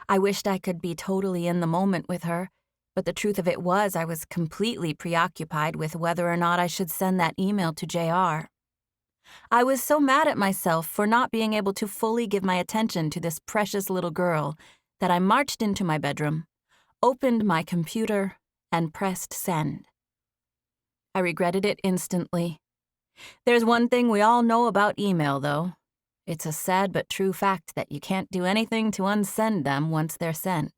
I wished I could be totally in the moment with her, but the truth of it was I was completely preoccupied with whether or not I should send that email to JR. I was so mad at myself for not being able to fully give my attention to this precious little girl that I marched into my bedroom, opened my computer, and pressed send. I regretted it instantly. There's one thing we all know about email, though. It's a sad but true fact that you can't do anything to unsend them once they're sent.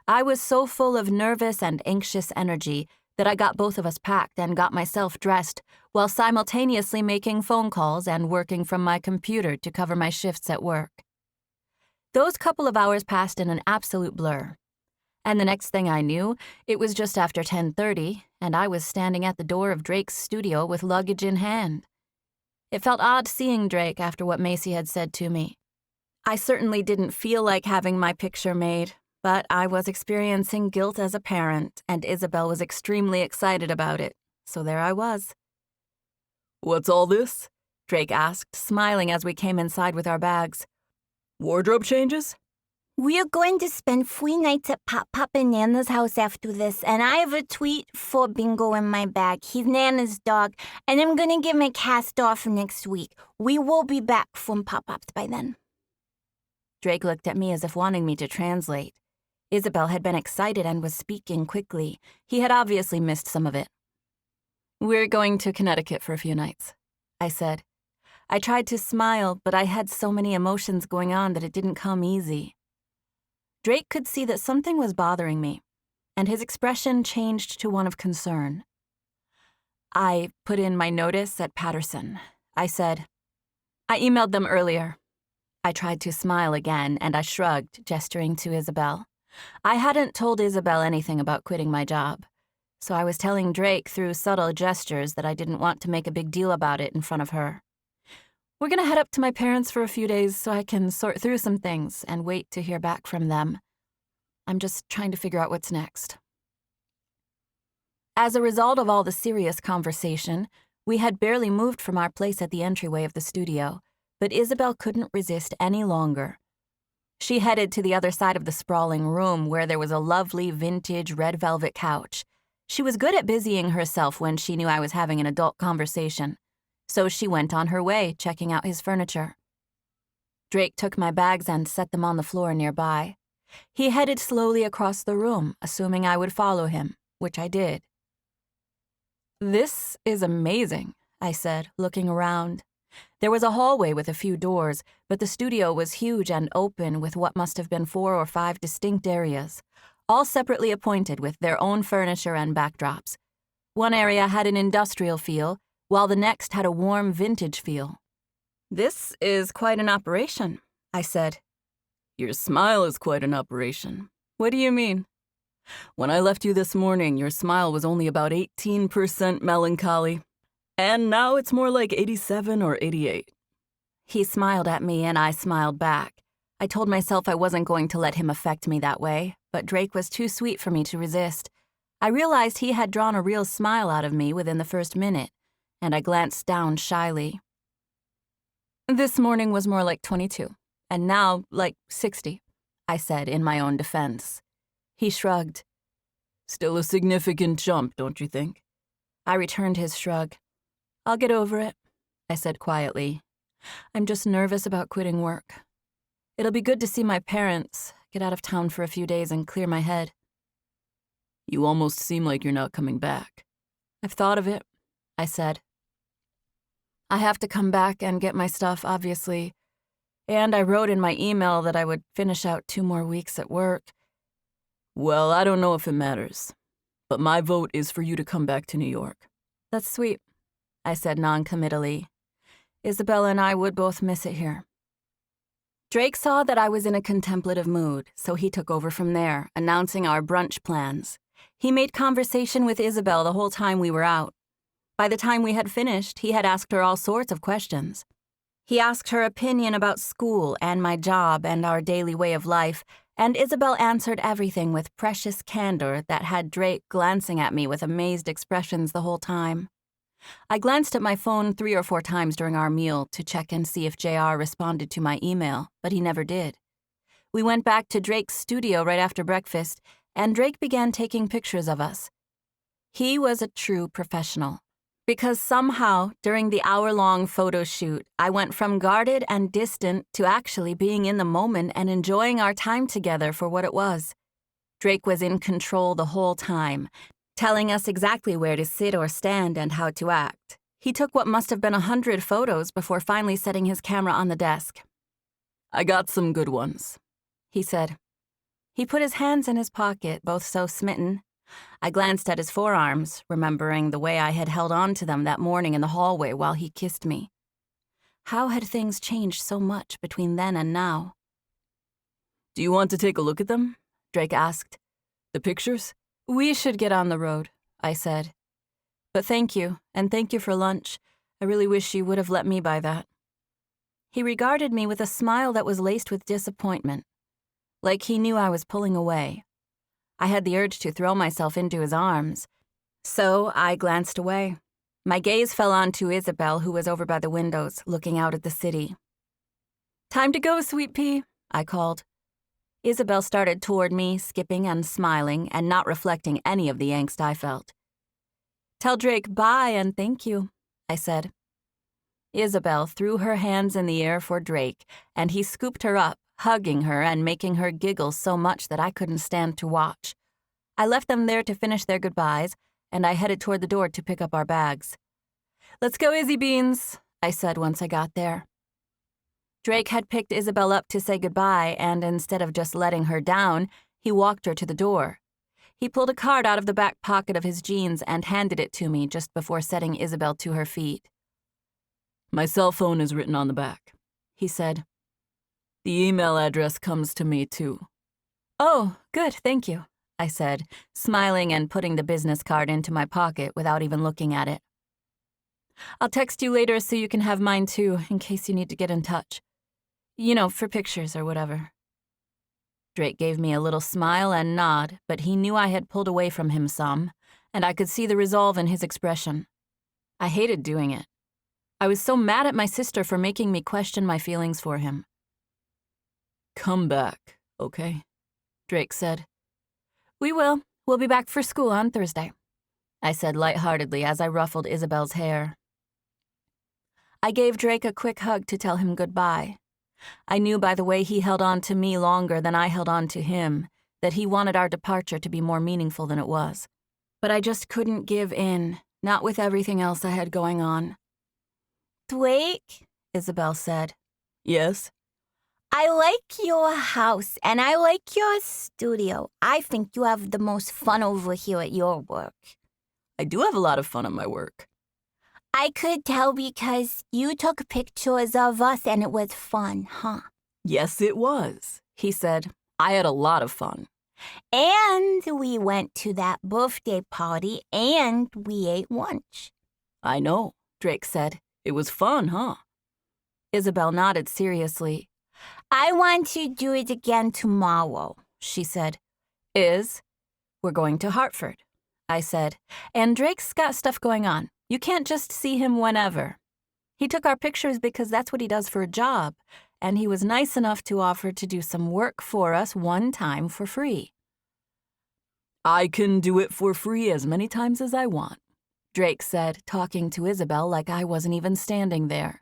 I was so full of nervous and anxious energy that I got both of us packed and got myself dressed while simultaneously making phone calls and working from my computer to cover my shifts at work. Those couple of hours passed in an absolute blur. And the next thing I knew, it was just after 10:30, and I was standing at the door of Drake's studio with luggage in hand. It felt odd seeing Drake after what Macy had said to me. I certainly didn't feel like having my picture made, but I was experiencing guilt as a parent, and Isabel was extremely excited about it, so there I was. "What's all this?" Drake asked, smiling as we came inside with our bags. "Wardrobe changes?" We're going to spend 3 nights at Pop-Pop and Nana's house after this, and I have a tweet for Bingo in my bag. He's Nana's dog, and I'm going to get my cast off next week. We will be back from Pop-Pops by then. Drake looked at me as if wanting me to translate. Isabel had been excited and was speaking quickly. He had obviously missed some of it. "We're going to Connecticut for a few nights," I said. I tried to smile, but I had so many emotions going on that it didn't come easy. Drake could see that something was bothering me, and his expression changed to one of concern. "I put in my notice at Patterson," I said. "I emailed them earlier." I tried to smile again, and I shrugged, gesturing to Isabel. I hadn't told Isabel anything about quitting my job, so I was telling Drake through subtle gestures that I didn't want to make a big deal about it in front of her. "We're going to head up to my parents for a few days so I can sort through some things and wait to hear back from them. I'm just trying to figure out what's next." As a result of all the serious conversation, we had barely moved from our place at the entryway of the studio, but Isabel couldn't resist any longer. She headed to the other side of the sprawling room where there was a lovely vintage red velvet couch. She was good at busying herself when she knew I was having an adult conversation, so she went on her way, checking out his furniture. Drake took my bags and set them on the floor nearby. He headed slowly across the room, assuming I would follow him, which I did. "This is amazing," I said, looking around. There was a hallway with a few doors, but the studio was huge and open with what must have been 4 or 5 distinct areas, all separately appointed with their own furniture and backdrops. One area had an industrial feel, while the next had a warm vintage feel. This is quite an operation, I said. Your smile is quite an operation. What do you mean? When I left you this morning, your smile was only about 18% melancholy. And now it's more like 87 or 88. He smiled at me and I smiled back. I told myself I wasn't going to let him affect me that way, but Drake was too sweet for me to resist. I realized he had drawn a real smile out of me within the first minute, and I glanced down shyly. This morning was more like 22, and now like 60, I said in my own defense. He shrugged. Still a significant jump, don't you think? I returned his shrug. I'll get over it, I said quietly. I'm just nervous about quitting work. It'll be good to see my parents, get out of town for a few days and clear my head. You almost seem like you're not coming back. I've thought of it, I said. I have to come back and get my stuff, obviously. And I wrote in my email that I would finish out 2 more weeks at work. Well, I don't know if it matters, but my vote is for you to come back to New York. That's sweet, I said non-committally. Isabella and I would both miss it here. Drake saw that I was in a contemplative mood, so he took over from there, announcing our brunch plans. He made conversation with Isabel the whole time we were out. By the time we had finished, he had asked her all sorts of questions. He asked her opinion about school and my job and our daily way of life, and Isabel answered everything with precious candor that had Drake glancing at me with amazed expressions the whole time. I glanced at my phone 3 or 4 times during our meal to check and see if JR responded to my email, but he never did. We went back to Drake's studio right after breakfast, and Drake began taking pictures of us. He was a true professional, because somehow, during the hour-long photo shoot, I went from guarded and distant to actually being in the moment and enjoying our time together for what it was. Drake was in control the whole time, telling us exactly where to sit or stand and how to act. He took what must have been 100 photos before finally setting his camera on the desk. I got some good ones, he said. He put his hands in his pocket, both so smitten. I glanced at his forearms, remembering the way I had held on to them that morning in the hallway while he kissed me. How had things changed so much between then and now? Do you want to take a look at them? Drake asked. The pictures? We should get on the road, I said. But thank you, and thank you for lunch. I really wish you would have let me buy that. He regarded me with a smile that was laced with disappointment, like he knew I was pulling away. I had the urge to throw myself into his arms, so I glanced away. My gaze fell onto Isabel, who was over by the windows, looking out at the city. Time to go, sweet pea, I called. Isabel started toward me, skipping and smiling, and not reflecting any of the angst I felt. Tell Drake bye and thank you, I said. Isabel threw her hands in the air for Drake, and he scooped her up, hugging her and making her giggle so much that I couldn't stand to watch. I left them there to finish their goodbyes, and I headed toward the door to pick up our bags. Let's go, Izzy Beans, I said once I got there. Drake had picked Isabel up to say goodbye, and instead of just letting her down, he walked her to the door. He pulled a card out of the back pocket of his jeans and handed it to me just before setting Isabel to her feet. My cell phone is written on the back, he said. The email address comes to me, too. Oh, good, thank you, I said, smiling and putting the business card into my pocket without even looking at it. I'll text you later so you can have mine, too, in case you need to get in touch. You know, for pictures or whatever. Drake gave me a little smile and nod, but he knew I had pulled away from him some, and I could see the resolve in his expression. I hated doing it. I was so mad at my sister for making me question my feelings for him. Come back, okay? Drake said. We will. We'll be back for school on Thursday, I said lightheartedly as I ruffled Isabel's hair. I gave Drake a quick hug to tell him goodbye. I knew by the way he held on to me longer than I held on to him that he wanted our departure to be more meaningful than it was. But I just couldn't give in, not with everything else I had going on. Drake, Isabel said. Yes? I like your house and I like your studio. I think you have the most fun over here at your work. I do have a lot of fun at my work. I could tell because you took pictures of us and it was fun, huh? Yes, it was, he said. I had a lot of fun. And we went to that birthday party and we ate lunch. I know, Drake said. It was fun, huh? Isabel nodded seriously. I want to do it again tomorrow, she said. We're going to Hartford, I said. And Drake's got stuff going on. You can't just see him whenever. He took our pictures because that's what he does for a job, and he was nice enough to offer to do some work for us one time for free. I can do it for free as many times as I want, Drake said, talking to Isabel like I wasn't even standing there.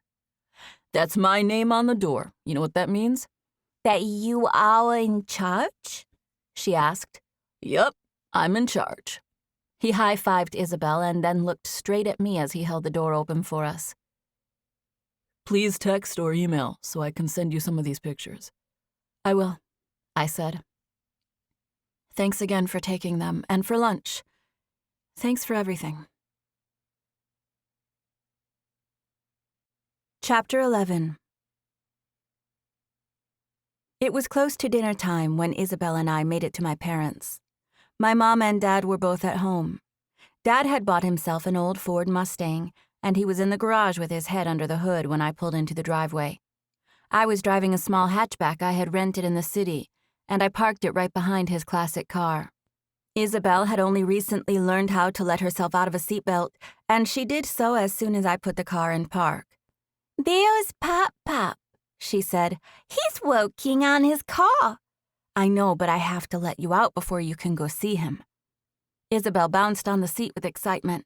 That's my name on the door. You know what that means? That you are in charge? She asked. Yup, I'm in charge. He high-fived Isabel and then looked straight at me as he held the door open for us. Please text or email so I can send you some of these pictures. I will, I said. Thanks again for taking them and for lunch. Thanks for everything. Chapter 11. It was close to dinner time when Isabel and I made it to my parents'. My mom and Dad were both at home. Dad had bought himself an old Ford Mustang, and he was in the garage with his head under the hood when I pulled into the driveway. I was driving a small hatchback I had rented in the city, and I parked it right behind his classic car. Isabel had only recently learned how to let herself out of a seatbelt, and she did so as soon as I put the car in park. There's Pop, she said. He's working on his car. I know, but I have to let you out before you can go see him. Isabel bounced on the seat with excitement.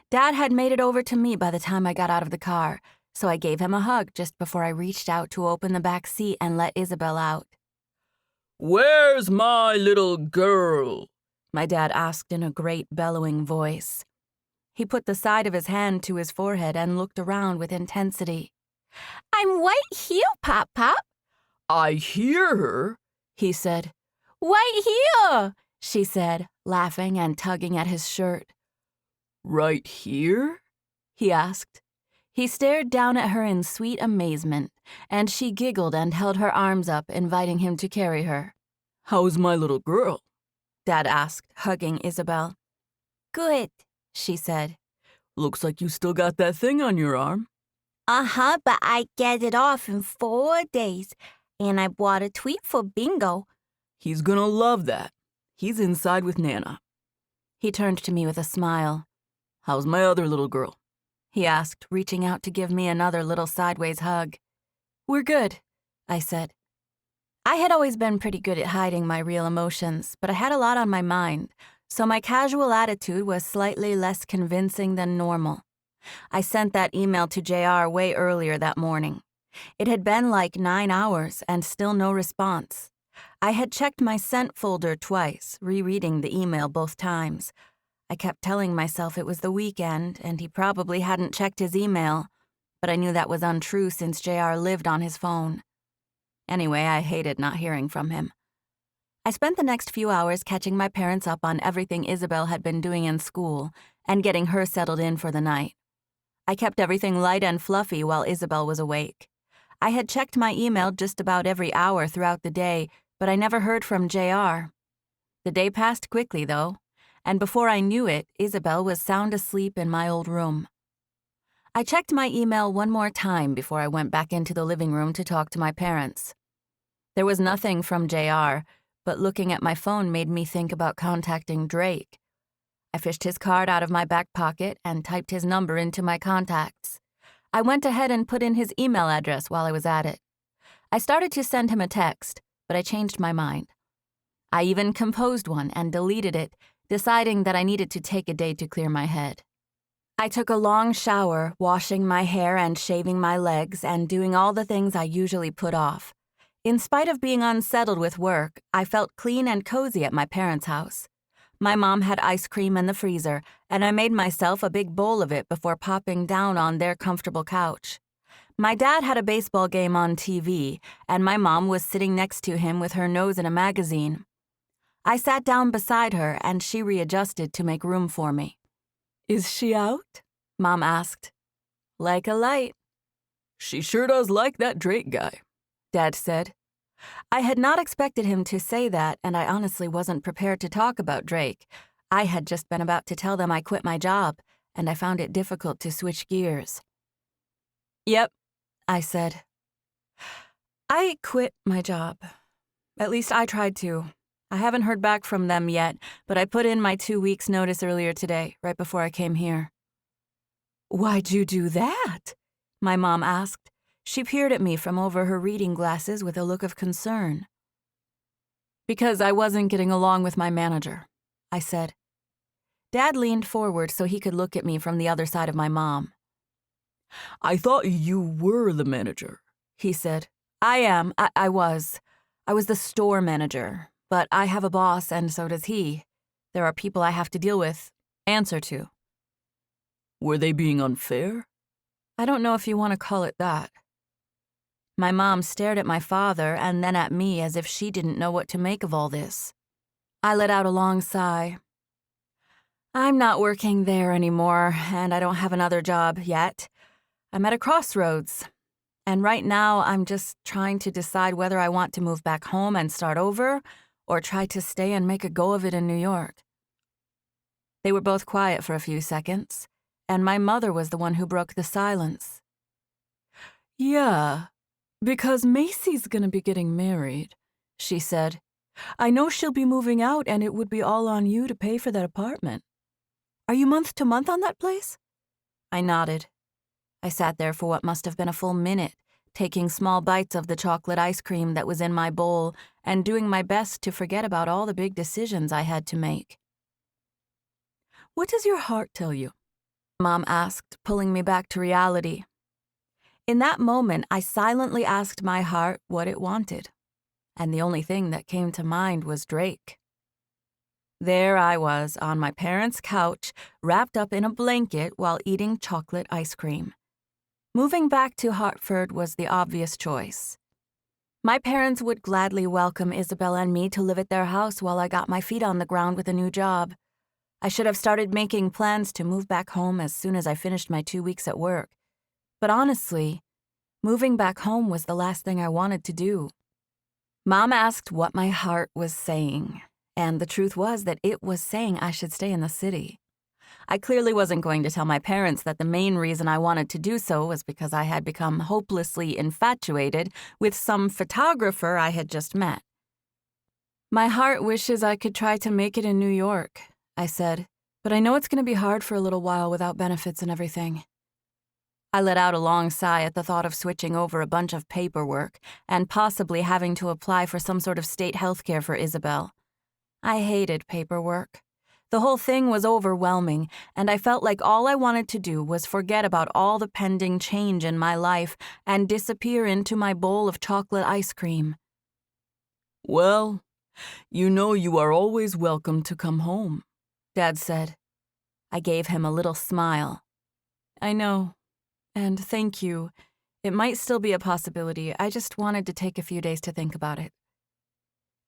Dad had made it over to me by the time I got out of the car, so I gave him a hug just before I reached out to open the back seat and let Isabel out. Where's my little girl? My dad asked in a great bellowing voice. He put the side of his hand to his forehead and looked around with intensity. I'm right here, Pop. I hear her, he said. Right here, she said, laughing and tugging at his shirt. Right here? He asked. He stared down at her in sweet amazement, and she giggled and held her arms up, inviting him to carry her. How's my little girl? Dad asked, hugging Isabel. Good, she said. Looks like you still got that thing on your arm. Uh-huh, but I get it off in 4 days, and I bought a tweet for Bingo. He's gonna love that. He's inside with Nana. He turned to me with a smile. How's my other little girl? He asked, reaching out to give me another little sideways hug. We're good, I said. I had always been pretty good at hiding my real emotions, but I had a lot on my mind, so my casual attitude was slightly less convincing than normal. I sent that email to JR way earlier that morning. It had been like 9 hours and still no response. I had checked my sent folder twice, rereading the email both times. I kept telling myself it was the weekend and he probably hadn't checked his email, but I knew that was untrue since JR lived on his phone. Anyway, I hated not hearing from him. I spent the next few hours catching my parents up on everything Isabel had been doing in school and getting her settled in for the night. I kept everything light and fluffy while Isabel was awake. I had checked my email just about every hour throughout the day, but I never heard from JR. The day passed quickly, though, and before I knew it, Isabel was sound asleep in my old room. I checked my email one more time before I went back into the living room to talk to my parents. There was nothing from JR, but looking at my phone made me think about contacting Drake. I fished his card out of my back pocket and typed his number into my contacts. I went ahead and put in his email address while I was at it. I started to send him a text, but I changed my mind. I even composed one and deleted it, deciding that I needed to take a day to clear my head. I took a long shower, washing my hair and shaving my legs and doing all the things I usually put off. In spite of being unsettled with work, I felt clean and cozy at my parents' house. My mom had ice cream in the freezer, and I made myself a big bowl of it before popping down on their comfortable couch. My dad had a baseball game on TV, and my mom was sitting next to him with her nose in a magazine. I sat down beside her, and she readjusted to make room for me. Is she out? Mom asked. Like a light. She sure does like that Drake guy, Dad said. I had not expected him to say that, and I honestly wasn't prepared to talk about Drake. I had just been about to tell them I quit my job, and I found it difficult to switch gears. Yep, I said. I quit my job. At least I tried to. I haven't heard back from them yet, but I put in my 2 weeks' notice earlier today, right before I came here. Why'd you do that? My mom asked. She peered at me from over her reading glasses with a look of concern. Because I wasn't getting along with my manager, I said. Dad leaned forward so he could look at me from the other side of my mom. I thought you were the manager, he said. I am. I was. I was the store manager, but I have a boss and so does he. There are people I have to deal with, answer to. Were they being unfair? I don't know if you want to call it that. My mom stared at my father and then at me as if she didn't know what to make of all this. I let out a long sigh. I'm not working there anymore, and I don't have another job yet. I'm at a crossroads, and right now I'm just trying to decide whether I want to move back home and start over or try to stay and make a go of it in New York. They were both quiet for a few seconds, and my mother was the one who broke the silence. Yeah, because Macy's gonna be getting married, she said. I know she'll be moving out and it would be all on you to pay for that apartment. Are you month to month on that place? I nodded. I sat there for what must have been a full minute, taking small bites of the chocolate ice cream that was in my bowl and doing my best to forget about all the big decisions I had to make. What does your heart tell you? Mom asked, pulling me back to reality. In that moment, I silently asked my heart what it wanted, and the only thing that came to mind was Drake. There I was on my parents' couch, wrapped up in a blanket while eating chocolate ice cream. Moving back to Hartford was the obvious choice. My parents would gladly welcome Isabel and me to live at their house while I got my feet on the ground with a new job. I should have started making plans to move back home as soon as I finished my 2 weeks at work. But honestly, moving back home was the last thing I wanted to do. Mom asked what my heart was saying, and the truth was that it was saying I should stay in the city. I clearly wasn't going to tell my parents that the main reason I wanted to do so was because I had become hopelessly infatuated with some photographer I had just met. My heart wishes I could try to make it in New York, I said, but I know it's going to be hard for a little while without benefits and everything. I let out a long sigh at the thought of switching over a bunch of paperwork and possibly having to apply for some sort of state health care for Isabel. I hated paperwork. The whole thing was overwhelming, and I felt like all I wanted to do was forget about all the pending change in my life and disappear into my bowl of chocolate ice cream. Well, you know you are always welcome to come home, Dad said. I gave him a little smile. I know, and thank you. It might still be a possibility. I just wanted to take a few days to think about it.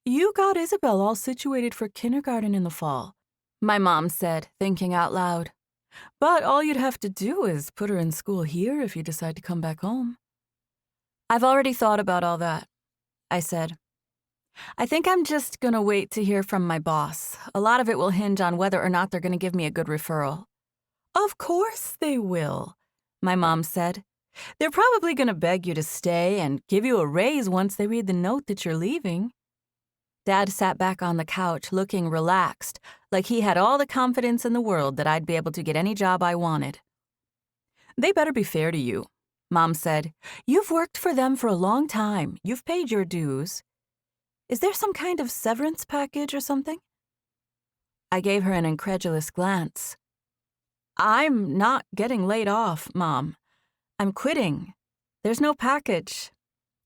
You got Isabel all situated for kindergarten in the fall, my mom said, thinking out loud. But all you'd have to do is put her in school here if you decide to come back home. I've already thought about all that, I said. I think I'm just gonna wait to hear from my boss. A lot of it will hinge on whether or not they're gonna give me a good referral. Of course they will, my mom said. They're probably gonna beg you to stay and give you a raise once they read the note that you're leaving. Dad sat back on the couch looking relaxed, like he had all the confidence in the world that I'd be able to get any job I wanted. They better be fair to you, Mom said. You've worked for them for a long time. You've paid your dues. Is there some kind of severance package or something? I gave her an incredulous glance. I'm not getting laid off, Mom. I'm quitting. There's no package.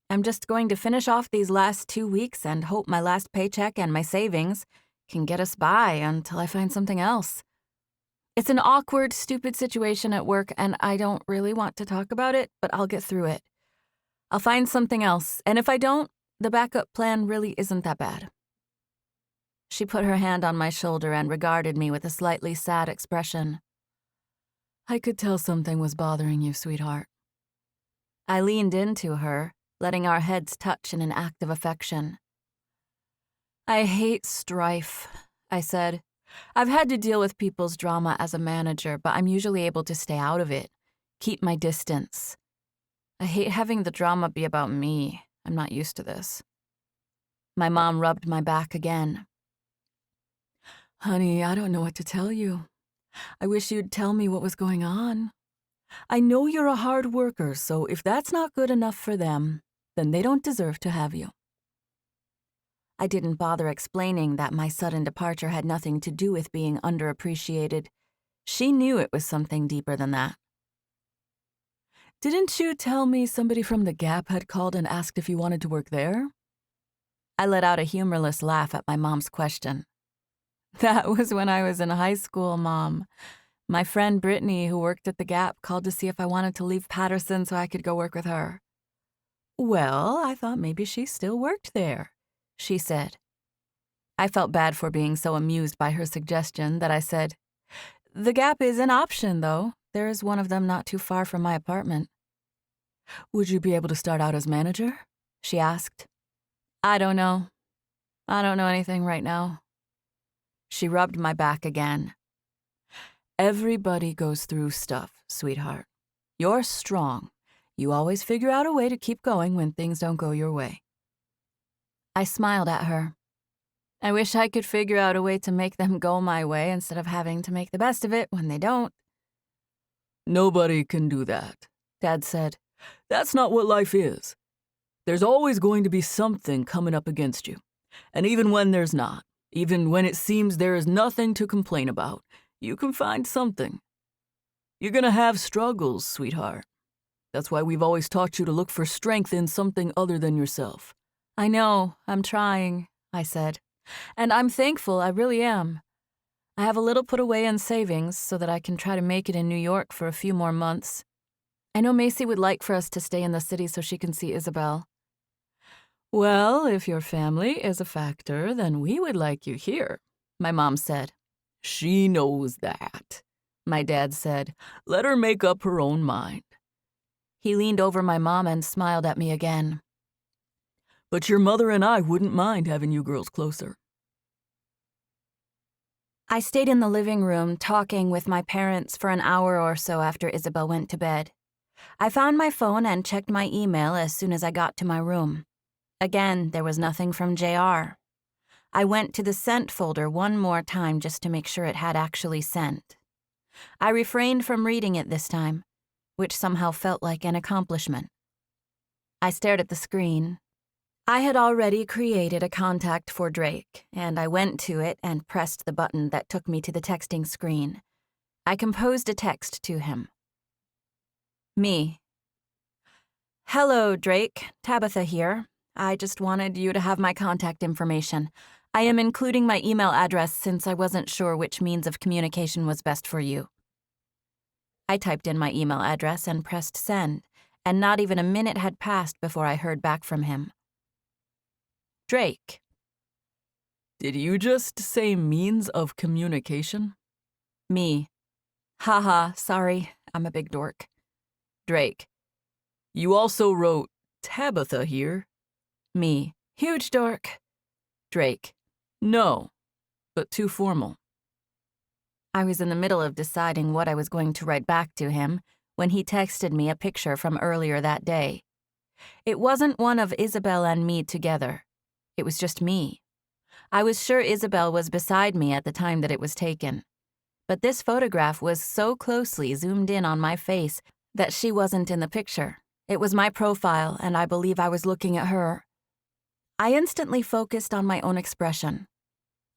I'm just going to finish off these last 2 weeks and hope my last paycheck and my savings can get us by until I find something else. It's an awkward, stupid situation at work, and I don't really want to talk about it, but I'll get through it. I'll find something else, and if I don't, the backup plan really isn't that bad. She put her hand on my shoulder and regarded me with a slightly sad expression. I could tell something was bothering you, sweetheart. I leaned into her, letting our heads touch in an act of affection. I hate strife, I said. I've had to deal with people's drama as a manager, but I'm usually able to stay out of it, keep my distance. I hate having the drama be about me. I'm not used to this. My mom rubbed my back again. Honey, I don't know what to tell you. I wish you'd tell me what was going on. I know you're a hard worker, so if that's not good enough for them, then they don't deserve to have you. I didn't bother explaining that my sudden departure had nothing to do with being underappreciated. She knew it was something deeper than that. Didn't you tell me somebody from the Gap had called and asked if you wanted to work there? I let out a humorless laugh at my mom's question. That was when I was in high school, Mom. My friend Brittany, who worked at the Gap, called to see if I wanted to leave Patterson so I could go work with her. Well, I thought maybe she still worked there, she said. I felt bad for being so amused by her suggestion that I said, The Gap is an option, though. There is one of them not too far from my apartment. Would you be able to start out as manager? She asked. I don't know. I don't know anything right now. She rubbed my back again. Everybody goes through stuff, sweetheart. You're strong. You always figure out a way to keep going when things don't go your way. I smiled at her. I wish I could figure out a way to make them go my way instead of having to make the best of it when they don't. Nobody can do that, Dad said. That's not what life is. There's always going to be something coming up against you. And even when there's not, even when it seems there is nothing to complain about, you can find something. You're gonna have struggles, sweetheart. That's why we've always taught you to look for strength in something other than yourself. I know, I'm trying, I said. And I'm thankful, I really am. I have a little put away in savings so that I can try to make it in New York for a few more months. I know Macy would like for us to stay in the city so she can see Isabel. Well, if your family is a factor, then we would like you here, my mom said. She knows that, my dad said. Let her make up her own mind. He leaned over my mom and smiled at me again. But your mother and I wouldn't mind having you girls closer. I stayed in the living room talking with my parents for an hour or so after Isabel went to bed. I found my phone and checked my email as soon as I got to my room. Again, there was nothing from JR. I went to the sent folder one more time just to make sure it had actually sent. I refrained from reading it this time, which somehow felt like an accomplishment. I stared at the screen. I had already created a contact for Drake, and I went to it and pressed the button that took me to the texting screen. I composed a text to him. Me. Hello, Drake. Tabitha here. I just wanted you to have my contact information. I am including my email address since I wasn't sure which means of communication was best for you. I typed in my email address and pressed send, and not even a minute had passed before I heard back from him. Drake. Did you just say means of communication? Me. Haha, sorry, I'm a big dork. Drake. You also wrote Tabitha here. Me. Huge dork. Drake. No, but too formal. I was in the middle of deciding what I was going to write back to him when he texted me a picture from earlier that day. It wasn't one of Isabel and me together. It was just me. I was sure Isabel was beside me at the time that it was taken. But this photograph was so closely zoomed in on my face that she wasn't in the picture. It was my profile, and I believe I was looking at her. I instantly focused on my own expression.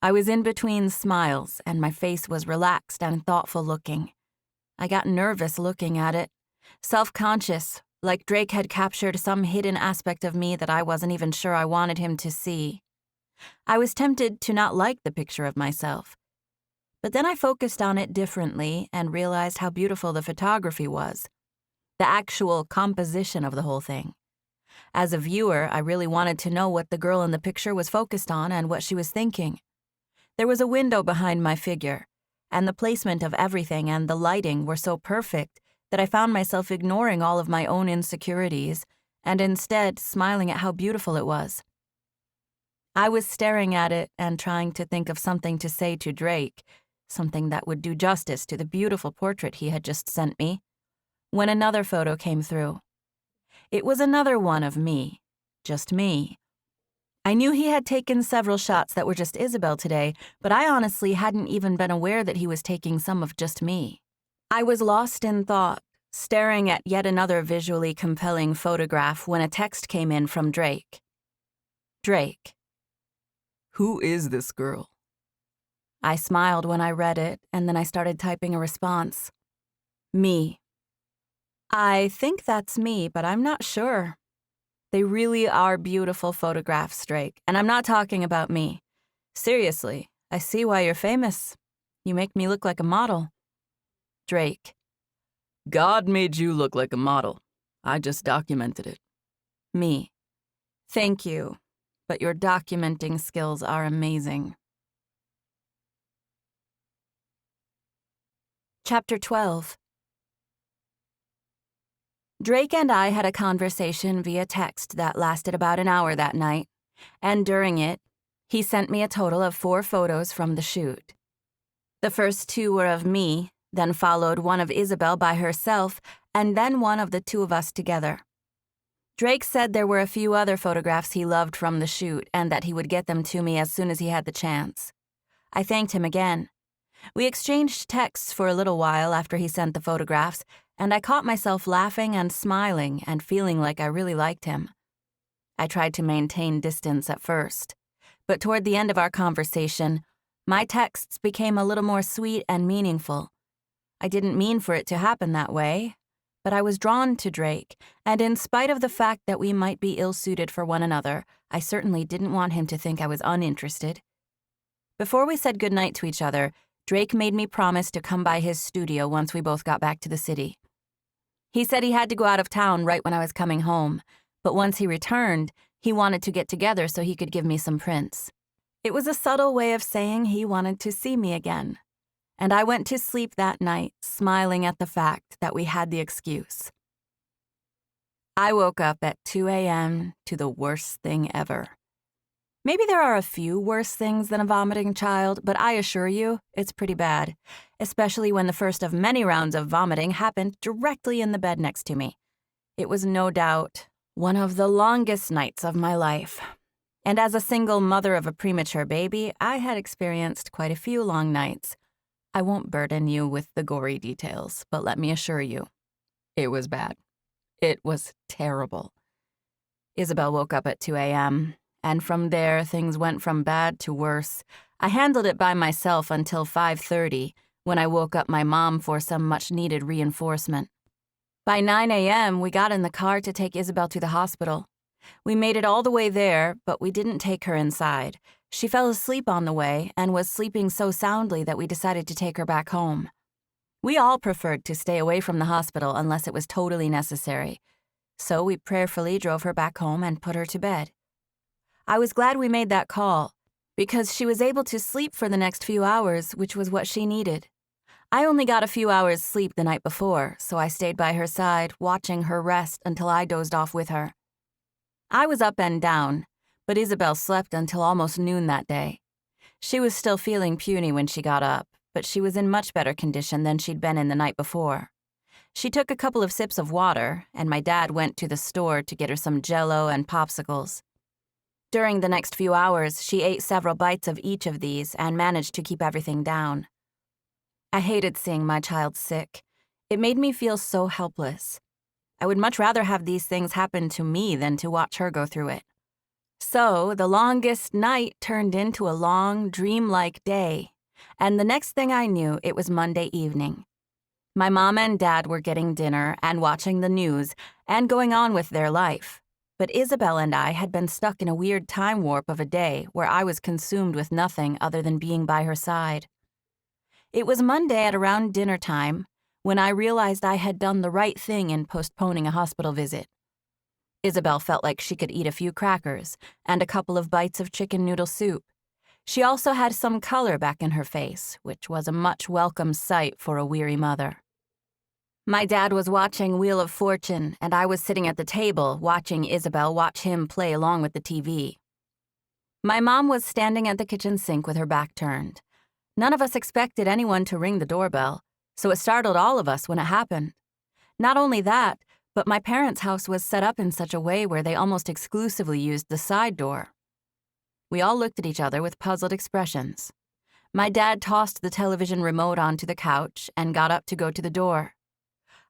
I was in between smiles, and my face was relaxed and thoughtful looking. I got nervous looking at it, self-conscious, like Drake had captured some hidden aspect of me that I wasn't even sure I wanted him to see. I was tempted to not like the picture of myself. But then I focused on it differently and realized how beautiful the photography was, the actual composition of the whole thing. As a viewer, I really wanted to know what the girl in the picture was focused on and what she was thinking. There was a window behind my figure, and the placement of everything and the lighting were so perfect that I found myself ignoring all of my own insecurities and instead smiling at how beautiful it was. I was staring at it and trying to think of something to say to Drake, something that would do justice to the beautiful portrait he had just sent me, when another photo came through. It was another one of me, just me. I knew he had taken several shots that were just Isabel today, but I honestly hadn't even been aware that he was taking some of just me. I was lost in thought, staring at yet another visually compelling photograph when a text came in from Drake. Drake. Who is this girl? I smiled when I read it, and then I started typing a response. Me. I think that's me, but I'm not sure. They really are beautiful photographs, Drake, and I'm not talking about me. Seriously, I see why you're famous. You make me look like a model. Drake. God made you look like a model. I just documented it. Me. Thank you, but your documenting skills are amazing. Chapter 12. Drake and I had a conversation via text that lasted about an hour that night, and during it, he sent me a total of 4 photos from the shoot. The first 2 were of me, then followed one of Isabel by herself, and then one of the 2 of us together. Drake said there were a few other photographs he loved from the shoot and that he would get them to me as soon as he had the chance. I thanked him again. We exchanged texts for a little while after he sent the photographs, and I caught myself laughing and smiling and feeling like I really liked him. I tried to maintain distance at first, but toward the end of our conversation, my texts became a little more sweet and meaningful. I didn't mean for it to happen that way, but I was drawn to Drake, and in spite of the fact that we might be ill-suited for one another, I certainly didn't want him to think I was uninterested. Before we said goodnight to each other, Drake made me promise to come by his studio once we both got back to the city. He said he had to go out of town right when I was coming home, but once he returned, he wanted to get together so he could give me some prints. It was a subtle way of saying he wanted to see me again, and I went to sleep that night smiling at the fact that we had the excuse. I woke up at 2 a.m. to the worst thing ever. Maybe there are a few worse things than a vomiting child, but I assure you, it's pretty bad, especially when the first of many rounds of vomiting happened directly in the bed next to me. It was no doubt one of the longest nights of my life. And as a single mother of a premature baby, I had experienced quite a few long nights. I won't burden you with the gory details, but let me assure you, it was bad. It was terrible. Isabel woke up at 2 a.m., and from there, things went from bad to worse. I handled it by myself until 5:30, when I woke up my mom for some much-needed reinforcement. By 9 a.m., we got in the car to take Isabel to the hospital. We made it all the way there, but we didn't take her inside. She fell asleep on the way and was sleeping so soundly that we decided to take her back home. We all preferred to stay away from the hospital unless it was totally necessary. So we prayerfully drove her back home and put her to bed. I was glad we made that call, because she was able to sleep for the next few hours, which was what she needed. I only got a few hours sleep the night before, so I stayed by her side, watching her rest until I dozed off with her. I was up and down, but Isabel slept until almost noon that day. She was still feeling puny when she got up, but she was in much better condition than she'd been in the night before. She took a couple of sips of water, and my dad went to the store to get her some Jell-O and popsicles. During the next few hours, she ate several bites of each of these and managed to keep everything down. I hated seeing my child sick. It made me feel so helpless. I would much rather have these things happen to me than to watch her go through it. So, the longest night turned into a long, dreamlike day, and the next thing I knew, it was Monday evening. My mom and dad were getting dinner and watching the news and going on with their life. But Isabel and I had been stuck in a weird time warp of a day where I was consumed with nothing other than being by her side. It was Monday at around dinner time when I realized I had done the right thing in postponing a hospital visit. Isabel felt like she could eat a few crackers and a couple of bites of chicken noodle soup. She also had some color back in her face, which was a much welcome sight for a weary mother. My dad was watching Wheel of Fortune, and I was sitting at the table watching Isabel watch him play along with the TV. My mom was standing at the kitchen sink with her back turned. None of us expected anyone to ring the doorbell, so it startled all of us when it happened. Not only that, but my parents' house was set up in such a way where they almost exclusively used the side door. We all looked at each other with puzzled expressions. My dad tossed the television remote onto the couch and got up to go to the door.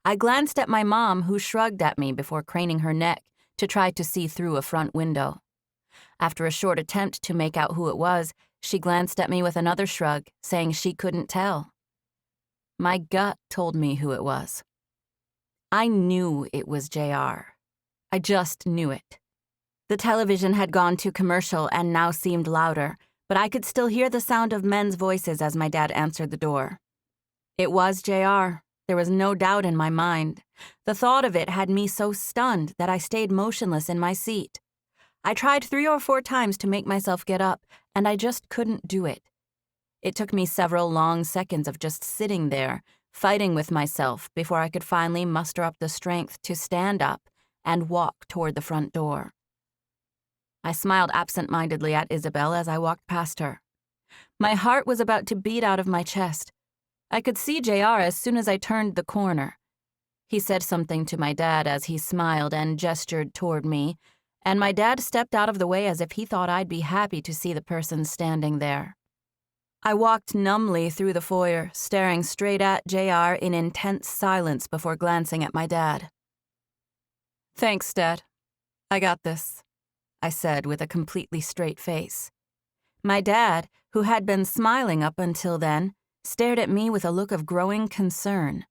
I glanced at my mom, who shrugged at me before craning her neck to try to see through a front window. After a short attempt to make out who it was, she glanced at me with another shrug, saying she couldn't tell. My gut told me who it was. I knew it was JR. I just knew it. The television had gone to commercial and now seemed louder, but I could still hear the sound of men's voices as my dad answered the door. It was JR. There was no doubt in my mind. The thought of it had me so stunned that I stayed motionless in my seat. I tried 3 or 4 times to make myself get up, and I just couldn't do it. It took me several long seconds of just sitting there, fighting with myself before I could finally muster up the strength to stand up and walk toward the front door. I smiled absent-mindedly at Isabel as I walked past her. My heart was about to beat out of my chest. I could see JR as soon as I turned the corner. He said something to my dad as he smiled and gestured toward me, and my dad stepped out of the way as if he thought I'd be happy to see the person standing there. I walked numbly through the foyer, staring straight at JR in intense silence before glancing at my dad. "Thanks, Dad. I got this," I said with a completely straight face. My dad, who had been smiling up until then, stared at me with a look of growing concern.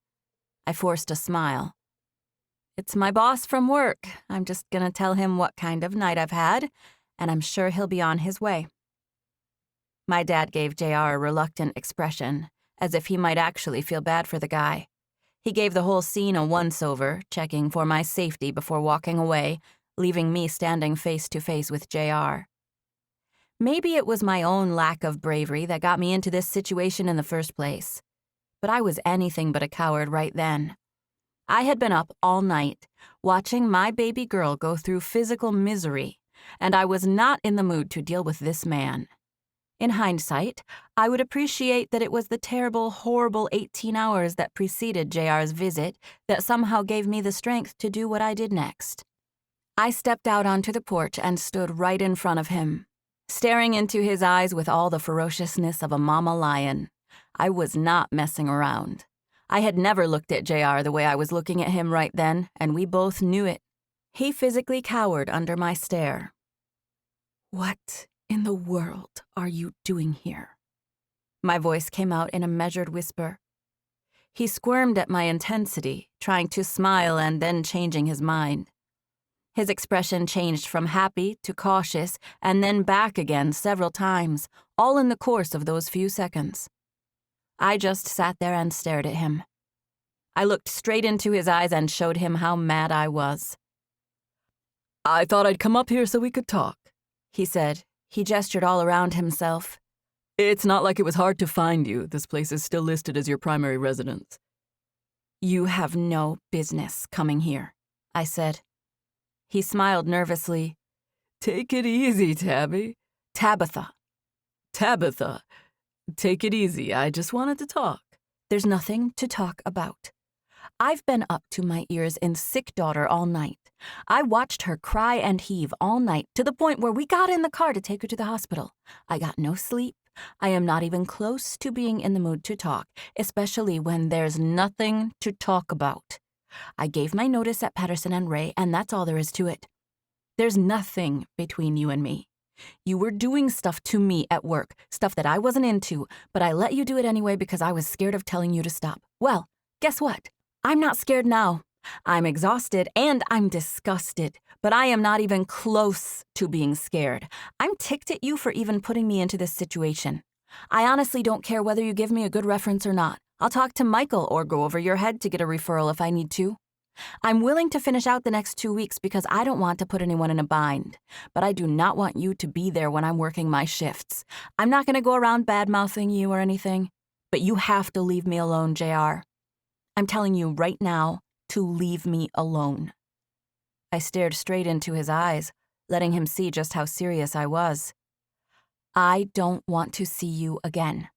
I forced a smile. "It's my boss from work. I'm just gonna tell him what kind of night I've had, and I'm sure he'll be on his way." My dad gave JR a reluctant expression, as if he might actually feel bad for the guy. He gave the whole scene a once-over, checking for my safety before walking away, leaving me standing face to face with JR. Maybe it was my own lack of bravery that got me into this situation in the first place. But I was anything but a coward right then. I had been up all night, watching my baby girl go through physical misery, and I was not in the mood to deal with this man. In hindsight, I would appreciate that it was the terrible, horrible 18 hours that preceded JR's visit that somehow gave me the strength to do what I did next. I stepped out onto the porch and stood right in front of him, staring into his eyes with all the ferociousness of a mama lion. I was not messing around. I had never looked at JR the way I was looking at him right then, and we both knew it. He physically cowered under my stare. "What in the world are you doing here?" My voice came out in a measured whisper. He squirmed at my intensity, trying to smile and then changing his mind. His expression changed from happy to cautious and then back again several times, all in the course of those few seconds. I just sat there and stared at him. I looked straight into his eyes and showed him how mad I was. "I thought I'd come up here so we could talk," he said. He gestured all around himself. "It's not like it was hard to find you. This place is still listed as your primary residence." "You have no business coming here," I said. He smiled nervously. "Take it easy, Tabby." "Tabitha." "Tabitha. Take it easy. I just wanted to talk." "There's nothing to talk about. I've been up to my ears in sick daughter all night. I watched her cry and heave all night to the point where we got in the car to take her to the hospital. I got no sleep. I am not even close to being in the mood to talk, especially when there's nothing to talk about. I gave my notice at Patterson and Ray, and that's all there is to it. There's nothing between you and me. You were doing stuff to me at work, stuff that I wasn't into, but I let you do it anyway because I was scared of telling you to stop. Well, guess what? I'm not scared now. I'm exhausted and I'm disgusted, but I am not even close to being scared. I'm ticked at you for even putting me into this situation. I honestly don't care whether you give me a good reference or not. I'll talk to Michael or go over your head to get a referral if I need to. I'm willing to finish out the next 2 weeks because I don't want to put anyone in a bind, but I do not want you to be there when I'm working my shifts. I'm not going to go around bad-mouthing you or anything, but you have to leave me alone, JR. I'm telling you right now to leave me alone. I stared straight into his eyes, letting him see just how serious I was. I don't want to see you again.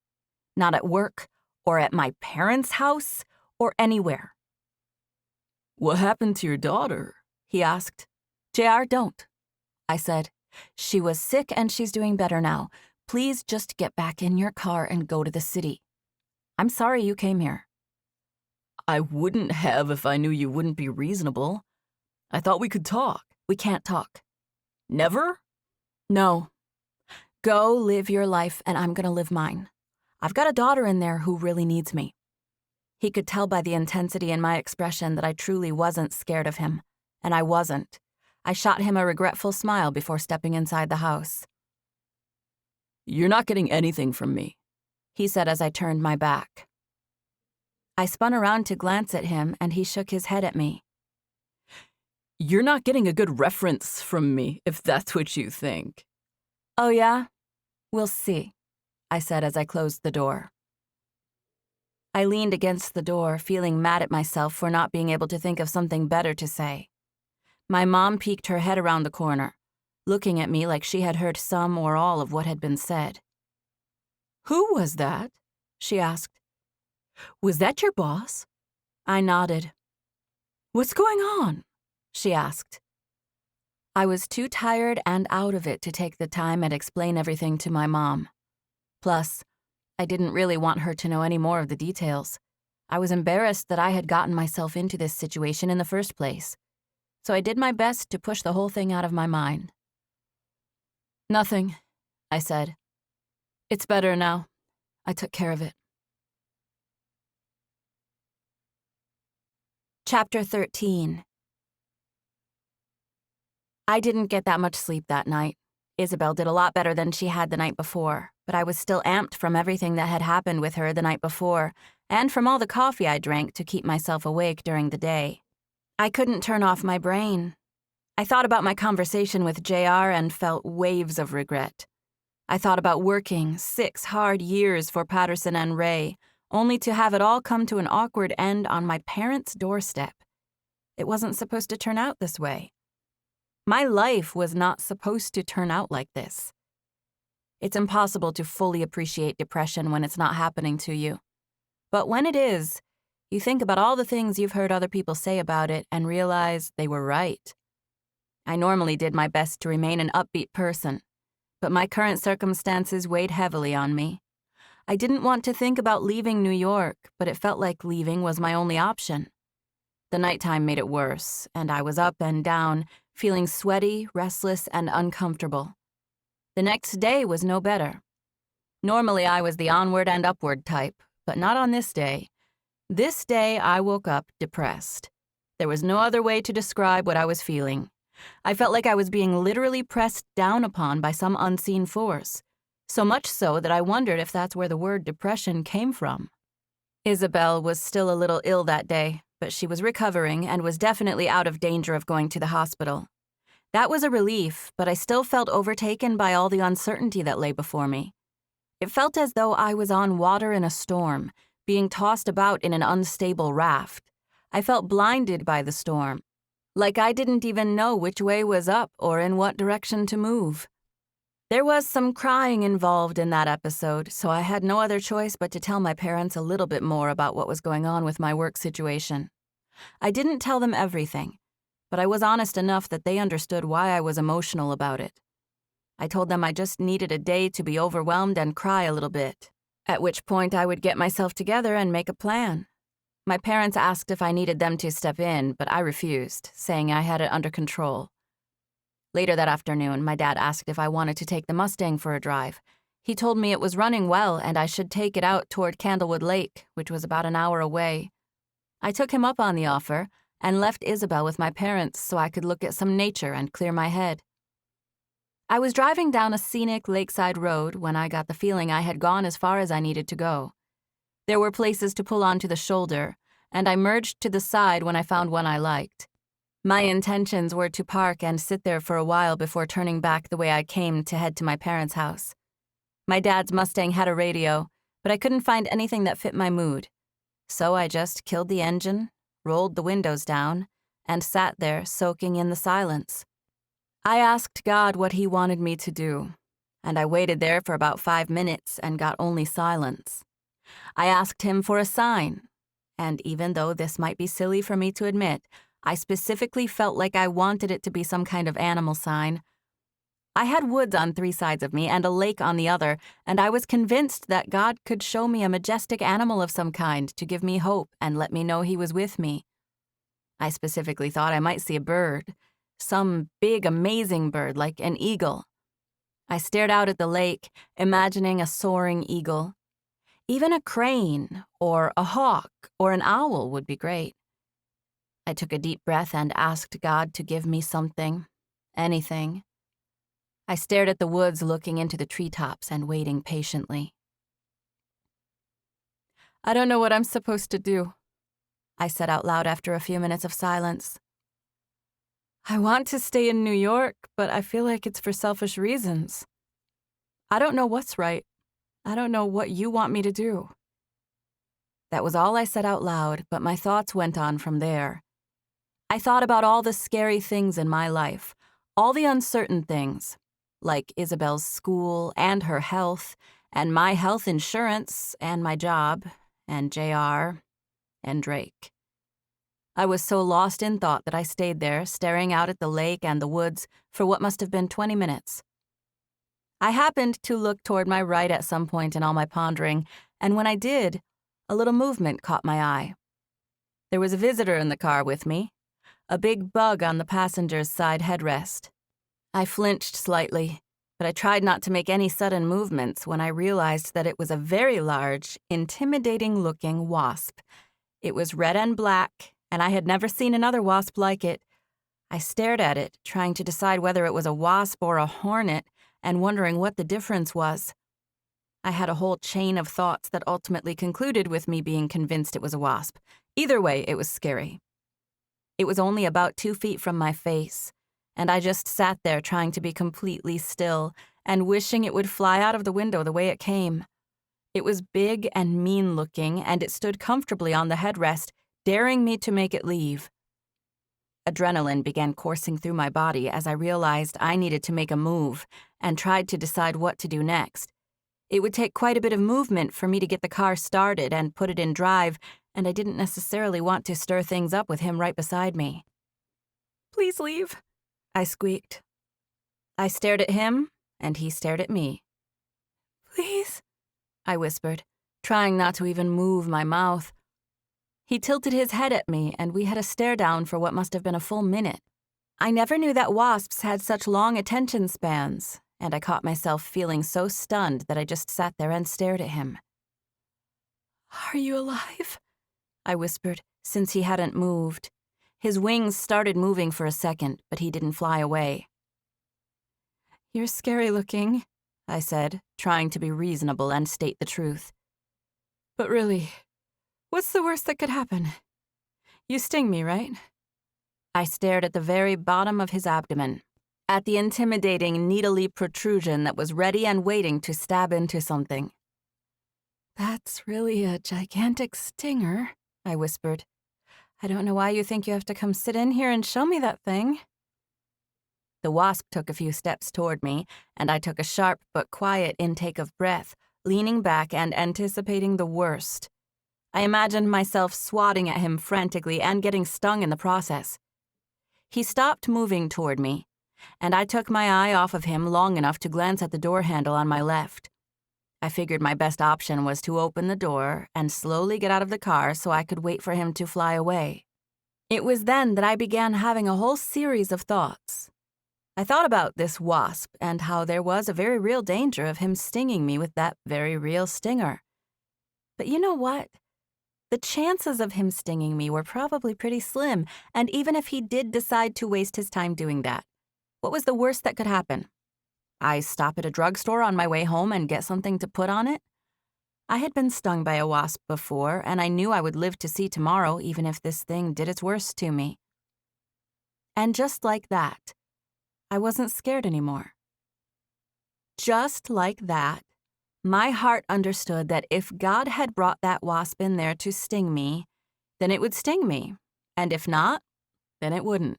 Not at work, or at my parents' house, or anywhere. What happened to your daughter? He asked. JR, don't, I said. She was sick and she's doing better now. Please just get back in your car and go to the city. I'm sorry you came here. I wouldn't have if I knew you wouldn't be reasonable. I thought we could talk. We can't talk. Never? No. Go live your life and I'm gonna live mine. I've got a daughter in there who really needs me. He could tell by the intensity in my expression that I truly wasn't scared of him, and I wasn't. I shot him a regretful smile before stepping inside the house. You're not getting anything from me, he said as I turned my back. I spun around to glance at him, and he shook his head at me. You're not getting a good reference from me, if that's what you think. Oh, yeah? We'll see, I said as I closed the door. I leaned against the door, feeling mad at myself for not being able to think of something better to say. My mom peeked her head around the corner, looking at me like she had heard some or all of what had been said. Who was that? She asked. Was that your boss? I nodded. What's going on? She asked. I was too tired and out of it to take the time and explain everything to my mom. Plus, I didn't really want her to know any more of the details. I was embarrassed that I had gotten myself into this situation in the first place, so I did my best to push the whole thing out of my mind. Nothing, I said. It's better now. I took care of it. Chapter 13. I didn't get that much sleep that night. Isabel did a lot better than she had the night before, but I was still amped from everything that had happened with her the night before, and from all the coffee I drank to keep myself awake during the day. I couldn't turn off my brain. I thought about my conversation with JR and felt waves of regret. I thought about working 6 hard years for Patterson and Ray, only to have it all come to an awkward end on my parents' doorstep. It wasn't supposed to turn out this way. My life was not supposed to turn out like this. It's impossible to fully appreciate depression when it's not happening to you. But when it is, you think about all the things you've heard other people say about it and realize they were right. I normally did my best to remain an upbeat person, but my current circumstances weighed heavily on me. I didn't want to think about leaving New York, but it felt like leaving was my only option. The nighttime made it worse, and I was up and down, feeling sweaty, restless, and uncomfortable. The next day was no better. Normally I was the onward and upward type, but not on this day. This day I woke up depressed. There was no other way to describe what I was feeling. I felt like I was being literally pressed down upon by some unseen force, so much so that I wondered if that's where the word depression came from. Isabel was still a little ill that day, but she was recovering and was definitely out of danger of going to the hospital. That was a relief, but I still felt overtaken by all the uncertainty that lay before me. It felt as though I was on water in a storm, being tossed about in an unstable raft. I felt blinded by the storm, like I didn't even know which way was up or in what direction to move. There was some crying involved in that episode, so I had no other choice but to tell my parents a little bit more about what was going on with my work situation. I didn't tell them everything, but I was honest enough that they understood why I was emotional about it. I told them I just needed a day to be overwhelmed and cry a little bit, at which point I would get myself together and make a plan. My parents asked if I needed them to step in, but I refused, saying I had it under control. Later that afternoon, my dad asked if I wanted to take the Mustang for a drive. He told me it was running well and I should take it out toward Candlewood Lake, which was about an hour away. I took him up on the offer and left Isabel with my parents so I could look at some nature and clear my head. I was driving down a scenic lakeside road when I got the feeling I had gone as far as I needed to go. There were places to pull onto the shoulder, and I merged to the side when I found one I liked. My intentions were to park and sit there for a while before turning back the way I came to head to my parents' house. My dad's Mustang had a radio, but I couldn't find anything that fit my mood. So I just killed the engine, rolled the windows down, and sat there soaking in the silence. I asked God what he wanted me to do, and I waited there for about 5 minutes and got only silence. I asked him for a sign, and even though this might be silly for me to admit, I specifically felt like I wanted it to be some kind of animal sign. I had woods on 3 sides of me and a lake on the other, and I was convinced that God could show me a majestic animal of some kind to give me hope and let me know he was with me. I specifically thought I might see a bird, some big, amazing bird like an eagle. I stared out at the lake, imagining a soaring eagle. Even a crane, or a hawk, or an owl would be great. I took a deep breath and asked God to give me something, anything. I stared at the woods, looking into the treetops and waiting patiently. I don't know what I'm supposed to do, I said out loud after a few minutes of silence. I want to stay in New York, but I feel like it's for selfish reasons. I don't know what's right. I don't know what you want me to do. That was all I said out loud, but my thoughts went on from there. I thought about all the scary things in my life, all the uncertain things, like Isabel's school and her health, and my health insurance, and my job, and JR, and Drake. I was so lost in thought that I stayed there, staring out at the lake and the woods for what must have been 20 minutes. I happened to look toward my right at some point in all my pondering, and when I did, a little movement caught my eye. There was a visitor in the car with me, a big bug on the passenger's side headrest. I flinched slightly, but I tried not to make any sudden movements when I realized that it was a very large, intimidating-looking wasp. It was red and black, and I had never seen another wasp like it. I stared at it, trying to decide whether it was a wasp or a hornet, and wondering what the difference was. I had a whole chain of thoughts that ultimately concluded with me being convinced it was a wasp. Either way, it was scary. It was only about 2 feet from my face, and I just sat there trying to be completely still and wishing it would fly out of the window the way it came. It was big and mean-looking, and it stood comfortably on the headrest, daring me to make it leave. Adrenaline began coursing through my body as I realized I needed to make a move and tried to decide what to do next. It would take quite a bit of movement for me to get the car started and put it in drive, and I didn't necessarily want to stir things up with him right beside me. "Please leave," I squeaked. I stared at him, and he stared at me. "Please," I whispered, trying not to even move my mouth. He tilted his head at me, and we had a stare-down for what must have been a full minute. I never knew that wasps had such long attention spans, and I caught myself feeling so stunned that I just sat there and stared at him. "Are you alive?" I whispered, since he hadn't moved. His wings started moving for a second, but he didn't fly away. "You're scary-looking," I said, trying to be reasonable and state the truth. "But really, what's the worst that could happen? You sting me, right?" I stared at the very bottom of his abdomen, at the intimidating, needly protrusion that was ready and waiting to stab into something. "That's really a gigantic stinger," I whispered. "I don't know why you think you have to come sit in here and show me that thing." The wasp took a few steps toward me, and I took a sharp but quiet intake of breath, leaning back and anticipating the worst. I imagined myself swatting at him frantically and getting stung in the process. He stopped moving toward me, and I took my eye off of him long enough to glance at the door handle on my left. I figured my best option was to open the door and slowly get out of the car so I could wait for him to fly away. It was then that I began having a whole series of thoughts. I thought about this wasp and how there was a very real danger of him stinging me with that very real stinger. But you know what? The chances of him stinging me were probably pretty slim, and even if he did decide to waste his time doing that, what was the worst that could happen? I stop at a drugstore on my way home and get something to put on it? I had been stung by a wasp before, and I knew I would live to see tomorrow even if this thing did its worst to me. And just like that, I wasn't scared anymore. Just like that, my heart understood that if God had brought that wasp in there to sting me, then it would sting me, and if not, then it wouldn't.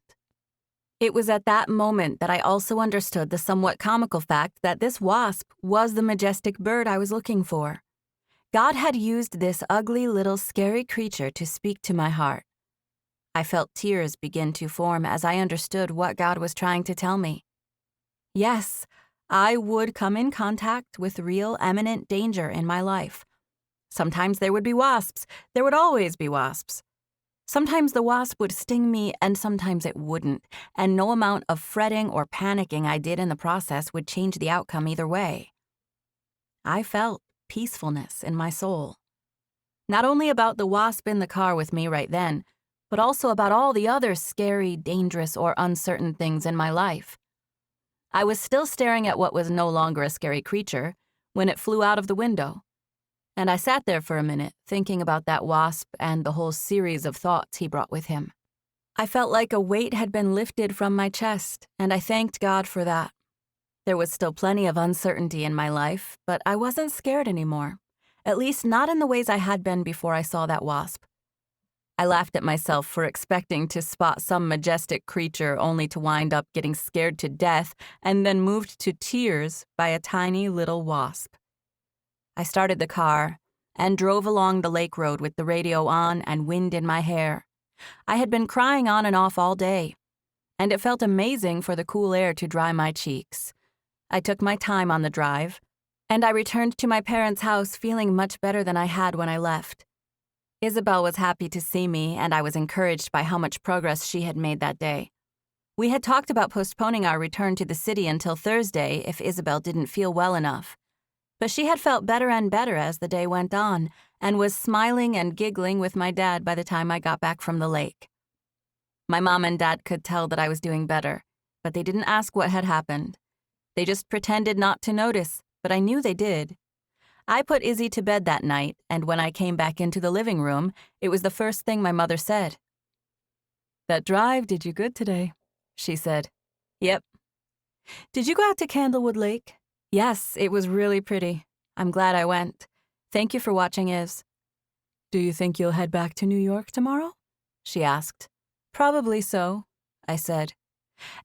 It was at that moment that I also understood the somewhat comical fact that this wasp was the majestic bird I was looking for. God had used this ugly little scary creature to speak to my heart. I felt tears begin to form as I understood what God was trying to tell me. Yes, I would come in contact with real imminent danger in my life. Sometimes there would be wasps. There would always be wasps. Sometimes the wasp would sting me and sometimes it wouldn't, and no amount of fretting or panicking I did in the process would change the outcome either way. I felt peacefulness in my soul. Not only about the wasp in the car with me right then, but also about all the other scary, dangerous, or uncertain things in my life. I was still staring at what was no longer a scary creature when it flew out of the window. And I sat there for a minute, thinking about that wasp and the whole series of thoughts he brought with him. I felt like a weight had been lifted from my chest, and I thanked God for that. There was still plenty of uncertainty in my life, but I wasn't scared anymore, at least not in the ways I had been before I saw that wasp. I laughed at myself for expecting to spot some majestic creature only to wind up getting scared to death and then moved to tears by a tiny little wasp. I started the car and drove along the lake road with the radio on and wind in my hair. I had been crying on and off all day, and it felt amazing for the cool air to dry my cheeks. I took my time on the drive, and I returned to my parents' house feeling much better than I had when I left. Isabel was happy to see me, and I was encouraged by how much progress she had made that day. We had talked about postponing our return to the city until Thursday if Isabel didn't feel well enough. But she had felt better and better as the day went on, and was smiling and giggling with my dad by the time I got back from the lake. My mom and dad could tell that I was doing better, but they didn't ask what had happened. They just pretended not to notice, but I knew they did. I put Izzy to bed that night, and when I came back into the living room, it was the first thing my mother said. "That drive did you good today," she said. "Yep." "Did you go out to Candlewood Lake?" "Yes, it was really pretty. I'm glad I went. Thank you for watching, Iz." "Do you think you'll head back to New York tomorrow?" she asked. "Probably so," I said.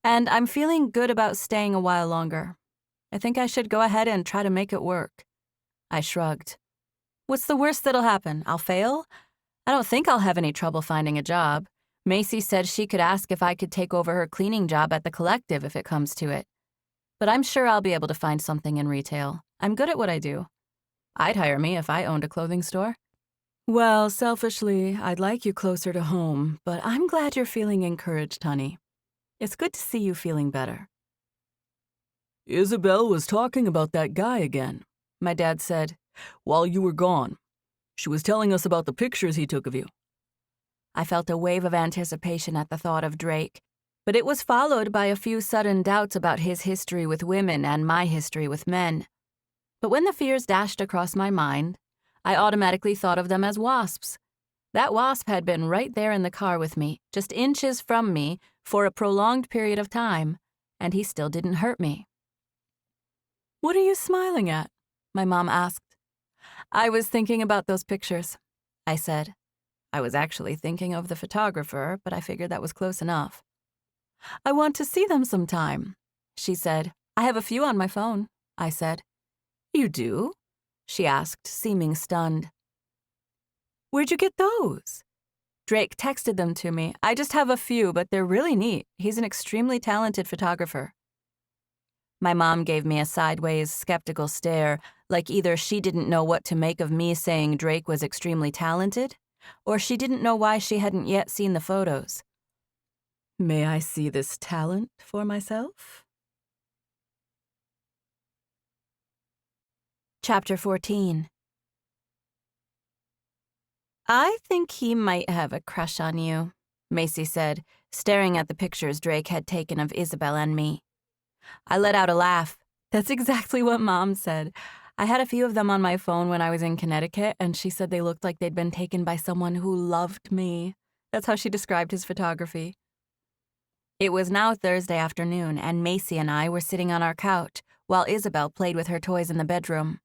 "And I'm feeling good about staying a while longer. I think I should go ahead and try to make it work." I shrugged. "What's the worst that'll happen? I'll fail? I don't think I'll have any trouble finding a job. Macy said she could ask if I could take over her cleaning job at the collective if it comes to it. But I'm sure I'll be able to find something in retail. I'm good at what I do. I'd hire me if I owned a clothing store." "Well, selfishly, I'd like you closer to home, but I'm glad you're feeling encouraged, honey. It's good to see you feeling better." Isabel was talking about that guy again, my dad said, "while you were gone. She was telling us about the pictures he took of you." I felt a wave of anticipation at the thought of Drake, but it was followed by a few sudden doubts about his history with women and my history with men. But when the fears dashed across my mind, I automatically thought of them as wasps. That wasp had been right there in the car with me, just inches from me, for a prolonged period of time, and he still didn't hurt me. "What are you smiling at?" my mom asked. "I was thinking about those pictures," I said. I was actually thinking of the photographer, but I figured that was close enough. "I want to see them sometime," she said. "I have a few on my phone," I said. "You do?" she asked, seeming stunned. "Where'd you get those?" "Drake texted them to me. I just have a few, but they're really neat. He's an extremely talented photographer." My mom gave me a sideways, skeptical stare, like either she didn't know what to make of me saying Drake was extremely talented, or she didn't know why she hadn't yet seen the photos. "May I see this talent for myself?" Chapter 14. "I think he might have a crush on you," Macy said, staring at the pictures Drake had taken of Isabel and me. I let out a laugh. That's exactly what Mom said. I had a few of them on my phone when I was in Connecticut, and she said they looked like they'd been taken by someone who loved me. That's how she described his photography. It was now Thursday afternoon, and Macy and I were sitting on our couch while Isabel played with her toys in the bedroom.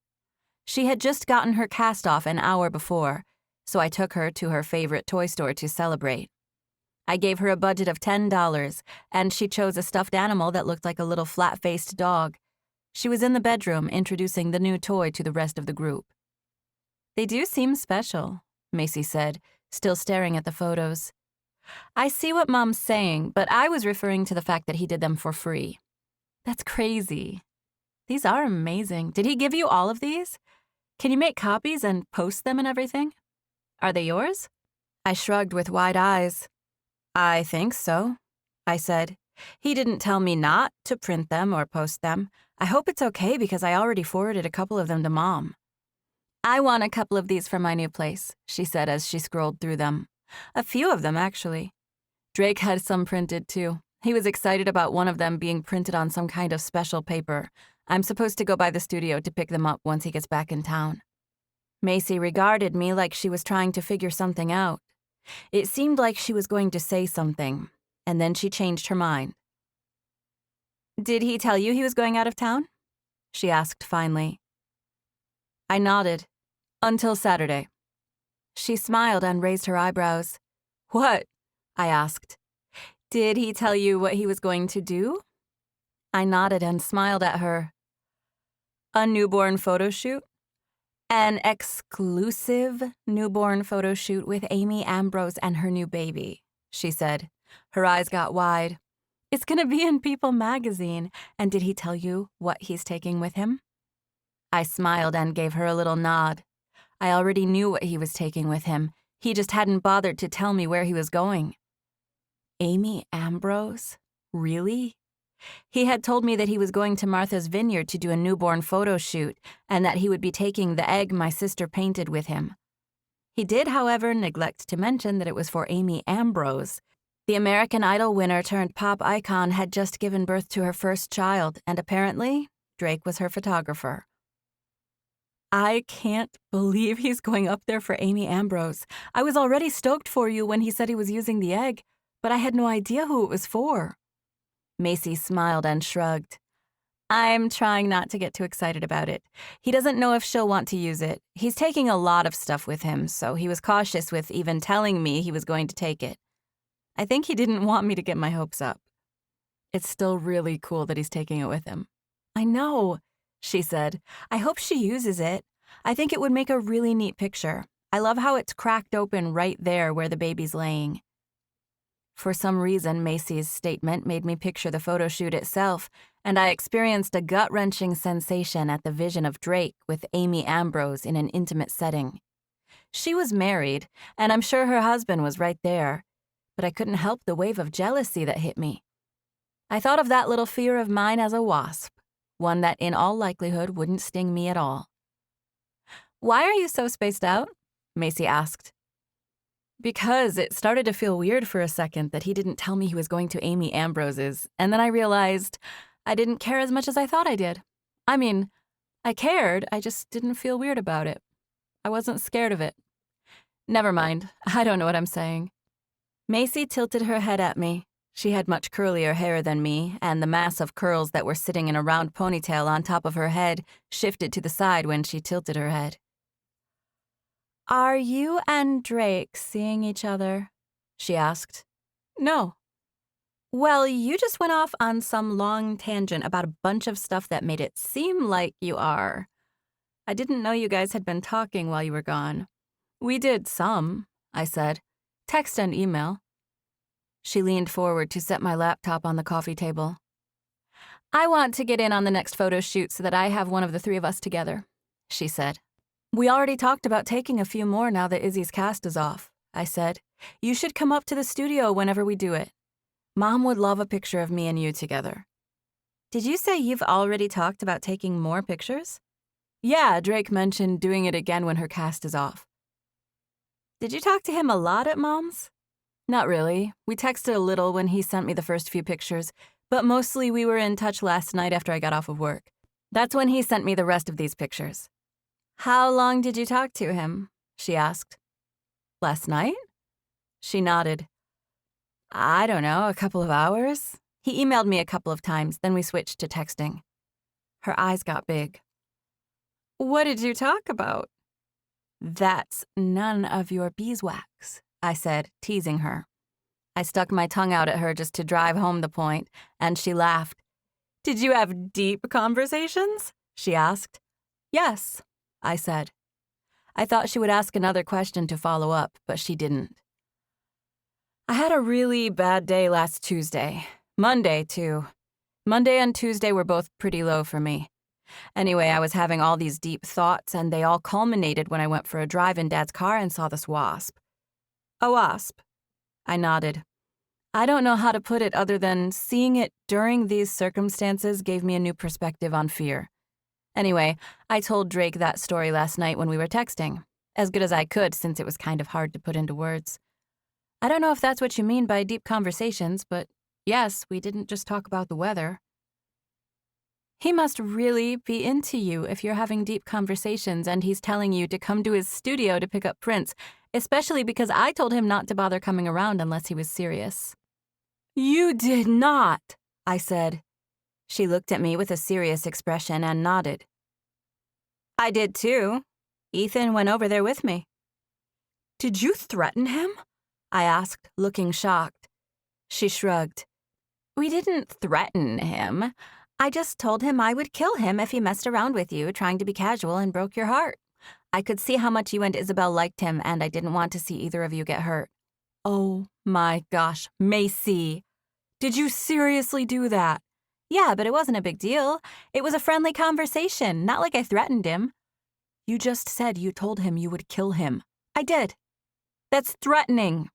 She had just gotten her cast off an hour before, so I took her to her favorite toy store to celebrate. I gave her a budget of $10, and she chose a stuffed animal that looked like a little flat-faced dog. She was in the bedroom introducing the new toy to the rest of the group. "They do seem special," Macy said, still staring at the photos. "I see what Mom's saying, but I was referring to the fact that he did them for free." "That's crazy. These are amazing. Did he give you all of these? Can you make copies and post them and everything? Are they yours?" I shrugged with wide eyes. "I think so," I said. "He didn't tell me not to print them or post them. I hope it's okay because I already forwarded a couple of them to Mom." "I want a couple of these for my new place," she said as she scrolled through them. A few of them, actually. Drake had some printed, too. He was excited about one of them being printed on some kind of special paper. I'm supposed to go by the studio to pick them up once he gets back in town. Macy regarded me like she was trying to figure something out. It seemed like she was going to say something, and then she changed her mind. "Did he tell you he was going out of town?" she asked finally. I nodded. "Until Saturday." She smiled and raised her eyebrows. "What?" I asked. "Did he tell you what he was going to do?" I nodded and smiled at her. "A newborn photo shoot?" "An exclusive newborn photo shoot with Amy Ambrose and her new baby," she said. Her eyes got wide. "It's gonna be in People magazine. And did he tell you what he's taking with him?" I smiled and gave her a little nod. I already knew what he was taking with him. He just hadn't bothered to tell me where he was going. Amy Ambrose? Really? He had told me that he was going to Martha's Vineyard to do a newborn photo shoot and that he would be taking the egg my sister painted with him. He did, however, neglect to mention that it was for Amy Ambrose. The American Idol winner turned pop icon had just given birth to her first child, and apparently, Drake was her photographer. I can't believe he's going up there for Amy Ambrose. I was already stoked for you when he said he was using the egg, but I had no idea who it was for. Macy smiled and shrugged. I'm trying not to get too excited about it. He doesn't know if she'll want to use it. He's taking a lot of stuff with him, so he was cautious with even telling me he was going to take it. I think he didn't want me to get my hopes up. It's still really cool that he's taking it with him. I know, she said. I hope she uses it. I think it would make a really neat picture. I love how it's cracked open right there where the baby's laying. For some reason, Macy's statement made me picture the photo shoot itself, and I experienced a gut-wrenching sensation at the vision of Drake with Amy Ambrose in an intimate setting. She was married, and I'm sure her husband was right there, but I couldn't help the wave of jealousy that hit me. I thought of that little fear of mine as a wasp, one that in all likelihood wouldn't sting me at all. Why are you so spaced out? Macy asked. Because it started to feel weird for a second that he didn't tell me he was going to Amy Ambrose's, and then I realized I didn't care as much as I thought I did. I mean, I cared, I just didn't feel weird about it. I wasn't scared of it. Never mind, I don't know what I'm saying. Macy tilted her head at me. She had much curlier hair than me, and the mass of curls that were sitting in a round ponytail on top of her head shifted to the side when she tilted her head. Are you and Drake seeing each other? She asked. No. Well, you just went off on some long tangent about a bunch of stuff that made it seem like you are. I didn't know you guys had been talking while you were gone. We did some, I said. Text and email. She leaned forward to set my laptop on the coffee table. I want to get in on the next photo shoot so that I have one of the three of us together, she said. We already talked about taking a few more now that Izzy's cast is off, I said. You should come up to the studio whenever we do it. Mom would love a picture of me and you together. Did you say you've already talked about taking more pictures? Yeah, Drake mentioned doing it again when her cast is off. Did you talk to him a lot at Mom's? Not really. We texted a little when he sent me the first few pictures, but mostly we were in touch last night after I got off of work. That's when he sent me the rest of these pictures. How long did you talk to him? She asked. Last night? She nodded. I don't know, a couple of hours? He emailed me a couple of times, then we switched to texting. Her eyes got big. What did you talk about? That's none of your beeswax, I said, teasing her. I stuck my tongue out at her just to drive home the point, and she laughed. Did you have deep conversations? She asked. Yes, I said. I thought she would ask another question to follow up, but she didn't. I had a really bad day last Tuesday. Monday, too. Monday and Tuesday were both pretty low for me. Anyway, I was having all these deep thoughts, and they all culminated when I went for a drive in Dad's car and saw this wasp. A wasp? I nodded. I don't know how to put it other than seeing it during these circumstances gave me a new perspective on fear. Anyway, I told Drake that story last night when we were texting, as good as I could since it was kind of hard to put into words. I don't know if that's what you mean by deep conversations, but yes, we didn't just talk about the weather. He must really be into you if you're having deep conversations and he's telling you to come to his studio to pick up prints, especially because I told him not to bother coming around unless he was serious. You did not, I said. She looked at me with a serious expression and nodded. I did too. Ethan went over there with me. Did you threaten him? I asked, looking shocked. She shrugged. We didn't threaten him. I just told him I would kill him if he messed around with you, trying to be casual and broke your heart. I could see how much you and Isabel liked him, and I didn't want to see either of you get hurt. Oh my gosh, Macy. Did you seriously do that? Yeah, but it wasn't a big deal. It was a friendly conversation, not like I threatened him. You just said you told him you would kill him. I did. That's threatening.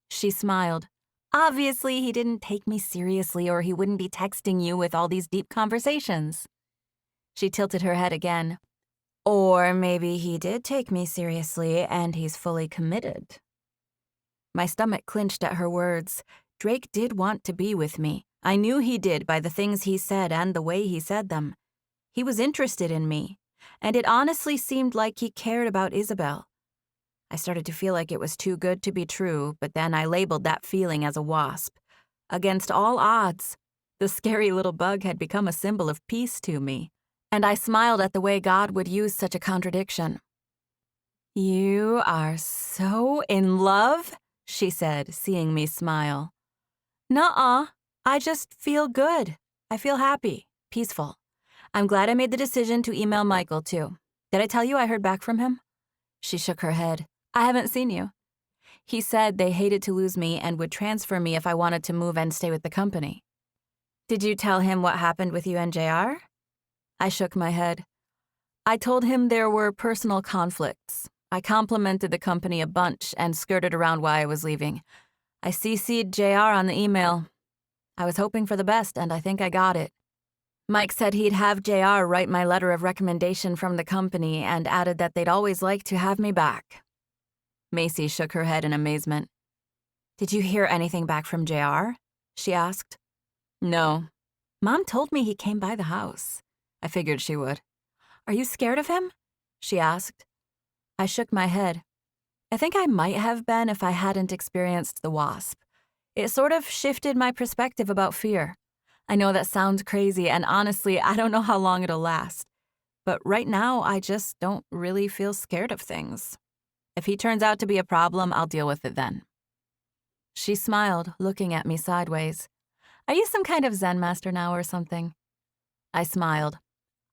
She smiled. Obviously, he didn't take me seriously or he wouldn't be texting you with all these deep conversations. She tilted her head again. Or maybe he did take me seriously and he's fully committed. My stomach clenched at her words. Drake did want to be with me. I knew he did by the things he said and the way he said them. He was interested in me, and it honestly seemed like he cared about Isabel. I started to feel like it was too good to be true, but then I labeled that feeling as a wasp. Against all odds, the scary little bug had become a symbol of peace to me, and I smiled at the way God would use such a contradiction. You are so in love, she said, seeing me smile. Nuh-uh, I just feel good. I feel happy, peaceful. I'm glad I made the decision to email Michael, too. Did I tell you I heard back from him? She shook her head. I haven't seen you. He said they hated to lose me and would transfer me if I wanted to move and stay with the company. Did you tell him what happened with you and JR? I shook my head. I told him there were personal conflicts. I complimented the company a bunch and skirted around why I was leaving. I CC'd JR on the email. I was hoping for the best, and I think I got it. Mike said he'd have JR write my letter of recommendation from the company and added that they'd always like to have me back. Macy shook her head in amazement. Did you hear anything back from JR? She asked. No. Mom told me he came by the house. I figured she would. Are you scared of him? She asked. I shook my head. I think I might have been if I hadn't experienced the wasp. It sort of shifted my perspective about fear. I know that sounds crazy, and honestly, I don't know how long it'll last. But right now, I just don't really feel scared of things. If he turns out to be a problem, I'll deal with it then. She smiled, looking at me sideways. Are you some kind of Zen master now or something? I smiled.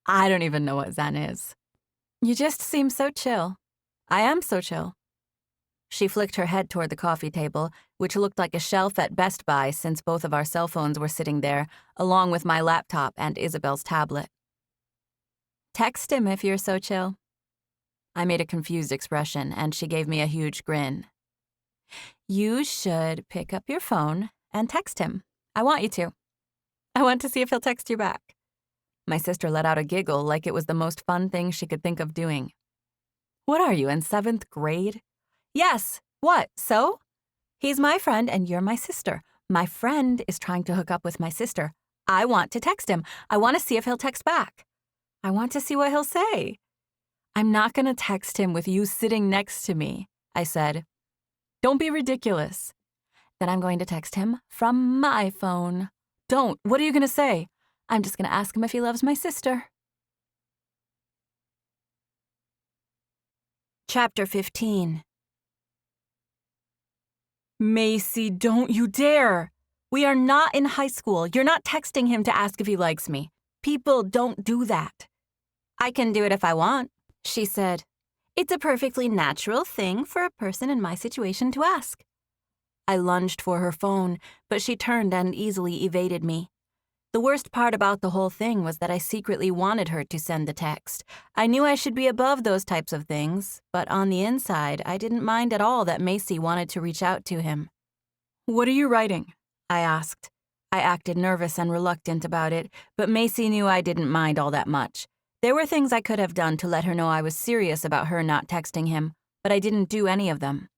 I don't even know what Zen is. You just seem so chill. I am so chill. She flicked her head toward the coffee table, which looked like a shelf at Best Buy since both of our cell phones were sitting there, along with my laptop and Isabel's tablet. Text him if you're so chill. I made a confused expression, and she gave me a huge grin. You should pick up your phone and text him. I want you to. I want to see if he'll text you back. My sister let out a giggle like it was the most fun thing she could think of doing. What are you, in 7th grade? Yes. What, so? He's my friend and you're my sister. My friend is trying to hook up with my sister. I want to text him. I want to see if he'll text back. I want to see what he'll say. I'm not going to text him with you sitting next to me, I said. Don't be ridiculous. Then I'm going to text him from my phone. Don't. What are you going to say? I'm just going to ask him if he loves my sister. Chapter 15. Macy, don't you dare. We are not in high school. You're not texting him to ask if he likes me. People don't do that. I can do it if I want, she said. It's a perfectly natural thing for a person in my situation to ask. I lunged for her phone, but she turned and easily evaded me. The worst part about the whole thing was that I secretly wanted her to send the text. I knew I should be above those types of things, but on the inside, I didn't mind at all that Macy wanted to reach out to him. What are you writing? I asked. I acted nervous and reluctant about it, but Macy knew I didn't mind all that much. There were things I could have done to let her know I was serious about her not texting him, but I didn't do any of them.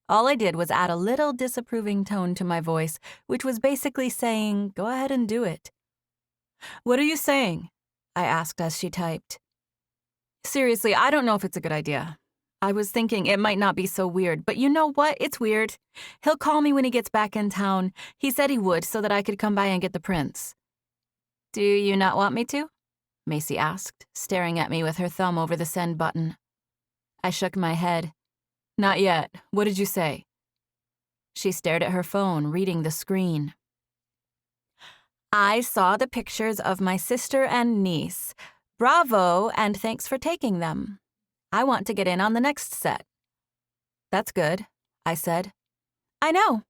All I did was add a little disapproving tone to my voice, which was basically saying, go ahead and do it. What are you saying? I asked as she typed. Seriously, I don't know if it's a good idea. I was thinking it might not be so weird, but you know what? It's weird. He'll call me when he gets back in town. He said he would so that I could come by and get the prints. Do you not want me to? Macy asked, staring at me with her thumb over the send button. I shook my head. Not yet. What did you say? She stared at her phone, reading the screen. I saw the pictures of my sister and niece. Bravo, and thanks for taking them. I want to get in on the next set. That's good, I said. I know.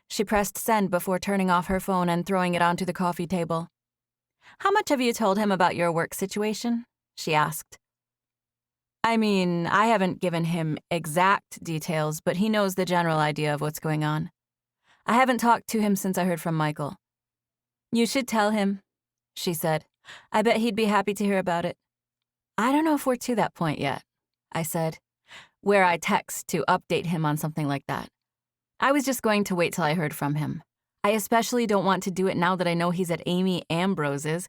She pressed send before turning off her phone and throwing it onto the coffee table. How much have you told him about your work situation? She asked. I mean, I haven't given him exact details, but he knows the general idea of what's going on. I haven't talked to him since I heard from Michael. You should tell him, she said. I bet he'd be happy to hear about it. I don't know if we're to that point yet, I said, where I text to update him on something like that. I was just going to wait till I heard from him. I especially don't want to do it now that I know he's at Amy Ambrose's.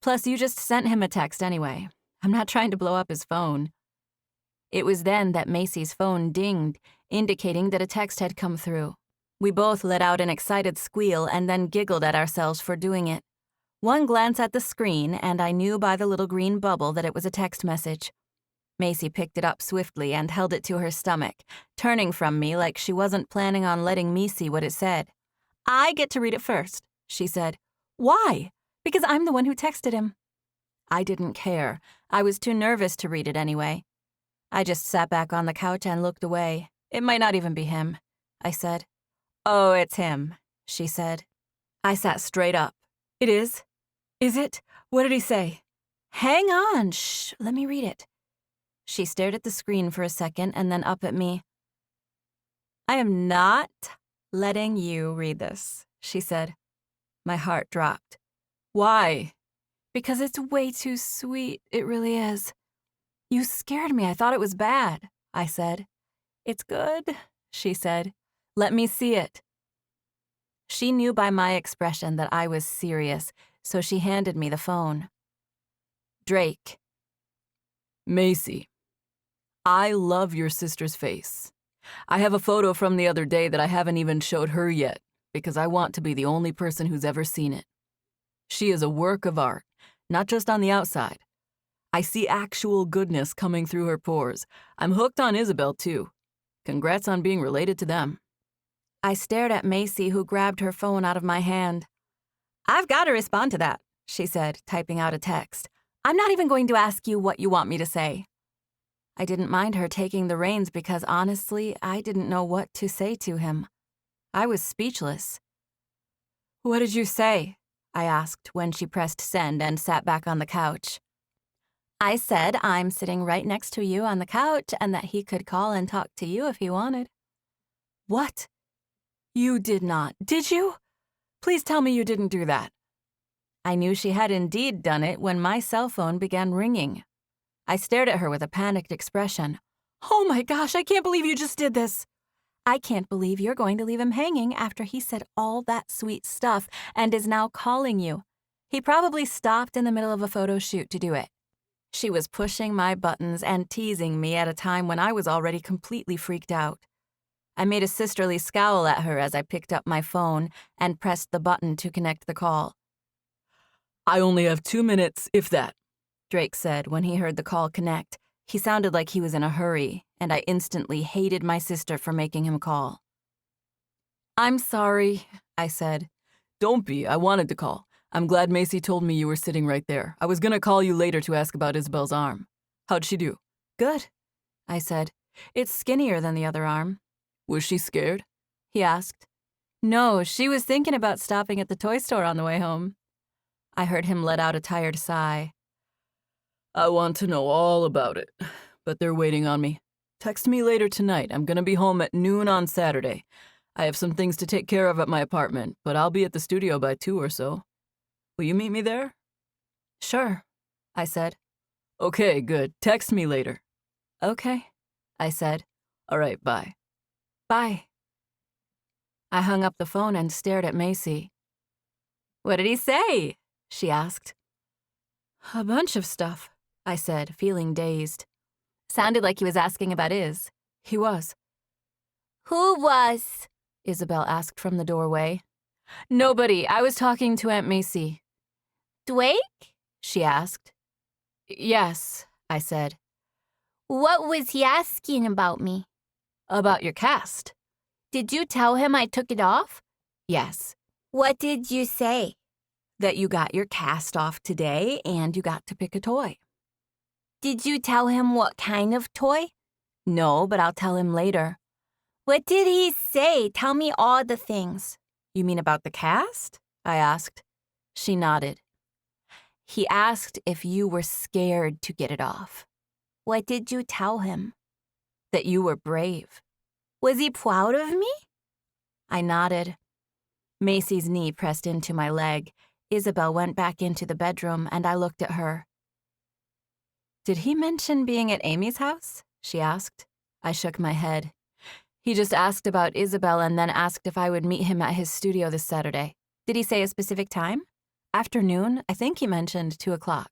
Plus, you just sent him a text anyway. I'm not trying to blow up his phone. It was then that Macy's phone dinged, indicating that a text had come through. We both let out an excited squeal and then giggled at ourselves for doing it. One glance at the screen, and I knew by the little green bubble that it was a text message. Macy picked it up swiftly and held it to her stomach, turning from me like she wasn't planning on letting me see what it said. I get to read it first, she said. Why? Because I'm the one who texted him. I didn't care. I was too nervous to read it anyway. I just sat back on the couch and looked away. It might not even be him, I said. Oh, it's him, she said. I sat straight up. It is? Is it? What did he say? Hang on, shh, let me read it. She stared at the screen for a second and then up at me. I am not letting you read this, she said. My heart dropped. Why? Because it's way too sweet, it really is. You scared me. I thought it was bad, I said. It's good, she said. Let me see it. She knew by my expression that I was serious, so she handed me the phone. Drake. Macy, I love your sister's face. I have a photo from the other day that I haven't even showed her yet because I want to be the only person who's ever seen it. She is a work of art, not just on the outside. I see actual goodness coming through her pores. I'm hooked on Isabel, too. Congrats on being related to them. I stared at Macy, who grabbed her phone out of my hand. I've got to respond to that, she said, typing out a text. I'm not even going to ask you what you want me to say. I didn't mind her taking the reins because, honestly, I didn't know what to say to him. I was speechless. What did you say? I asked when she pressed send and sat back on the couch. I said I'm sitting right next to you on the couch and that he could call and talk to you if he wanted. What? You did not, did you? Please tell me you didn't do that. I knew she had indeed done it when my cell phone began ringing. I stared at her with a panicked expression. Oh my gosh, I can't believe you just did this. I can't believe you're going to leave him hanging after he said all that sweet stuff and is now calling you. He probably stopped in the middle of a photo shoot to do it. She was pushing my buttons and teasing me at a time when I was already completely freaked out. I made a sisterly scowl at her as I picked up my phone and pressed the button to connect the call. I only have 2 minutes, if that, Drake said when he heard the call connect. He sounded like he was in a hurry, and I instantly hated my sister for making him call. I'm sorry, I said. Don't be, I wanted to call. I'm glad Macy told me you were sitting right there. I was gonna call you later to ask about Isabel's arm. How'd she do? Good, I said. It's skinnier than the other arm. Was she scared? He asked. No, she was thinking about stopping at the toy store on the way home. I heard him let out a tired sigh. I want to know all about it, but they're waiting on me. Text me later tonight. I'm gonna be home at noon on Saturday. I have some things to take care of at my apartment, but I'll be at the studio by 2 or so. Will you meet me there? Sure, I said. Okay, good. Text me later. Okay, I said. All right, bye. Bye. I hung up the phone and stared at Macy. What did he say? She asked. A bunch of stuff, I said, feeling dazed. Sounded like he was asking about Iz. He was. Who was? Isabel asked from the doorway. Nobody. I was talking to Aunt Macy. Drake? She asked. Yes, I said. What was he asking about me? About your cast. Did you tell him I took it off? Yes. What did you say? That you got your cast off today and you got to pick a toy. Did you tell him what kind of toy? No, but I'll tell him later. What did he say? Tell me all the things. You mean about the cast? I asked. She nodded. He asked if you were scared to get it off. What did you tell him? That you were brave. Was he proud of me? I nodded. Macy's knee pressed into my leg. Isabel went back into the bedroom, and I looked at her. Did he mention being at Amy's house? She asked. I shook my head. He just asked about Isabel and then asked if I would meet him at his studio this Saturday. Did he say a specific time? Afternoon, I think he mentioned 2 o'clock.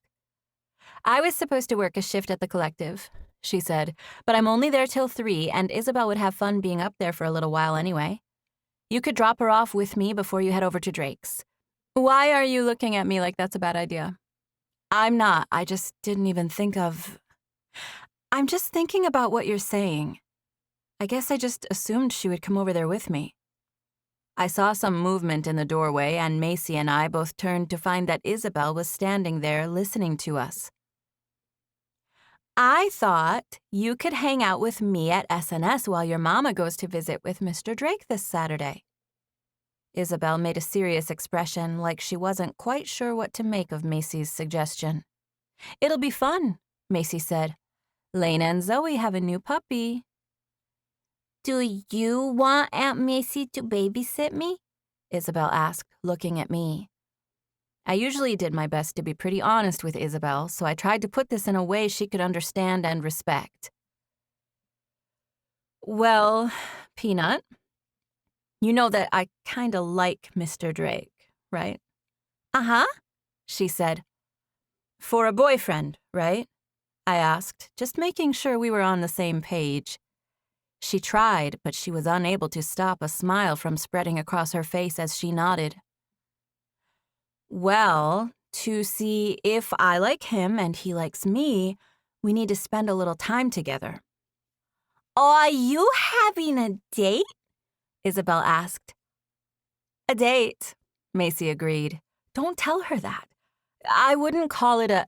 I was supposed to work a shift at the collective, she said, but I'm only there till 3, and Isabel would have fun being up there for a little while anyway. You could drop her off with me before you head over to Drake's. Why are you looking at me like that's a bad idea? I'm not. I just didn't even think of... I'm just thinking about what you're saying. I guess I just assumed she would come over there with me. I saw some movement in the doorway, and Macy and I both turned to find that Isabel was standing there listening to us. I thought you could hang out with me at SNS while your mama goes to visit with Mr. Drake this Saturday. Isabel made a serious expression like she wasn't quite sure what to make of Macy's suggestion. It'll be fun, Macy said. Lena and Zoe have a new puppy. Do you want Aunt Macy to babysit me? Isabel asked, looking at me. I usually did my best to be pretty honest with Isabel, so I tried to put this in a way she could understand and respect. Well, Peanut, you know that I kinda like Mr. Drake, right? Uh-huh, she said. For a boyfriend, right? I asked, just making sure we were on the same page. She tried, but she was unable to stop a smile from spreading across her face as she nodded. Well, to see if I like him and he likes me, we need to spend a little time together. Are you having a date? Isabel asked. A date, Macy agreed. Don't tell her that. I wouldn't call it a...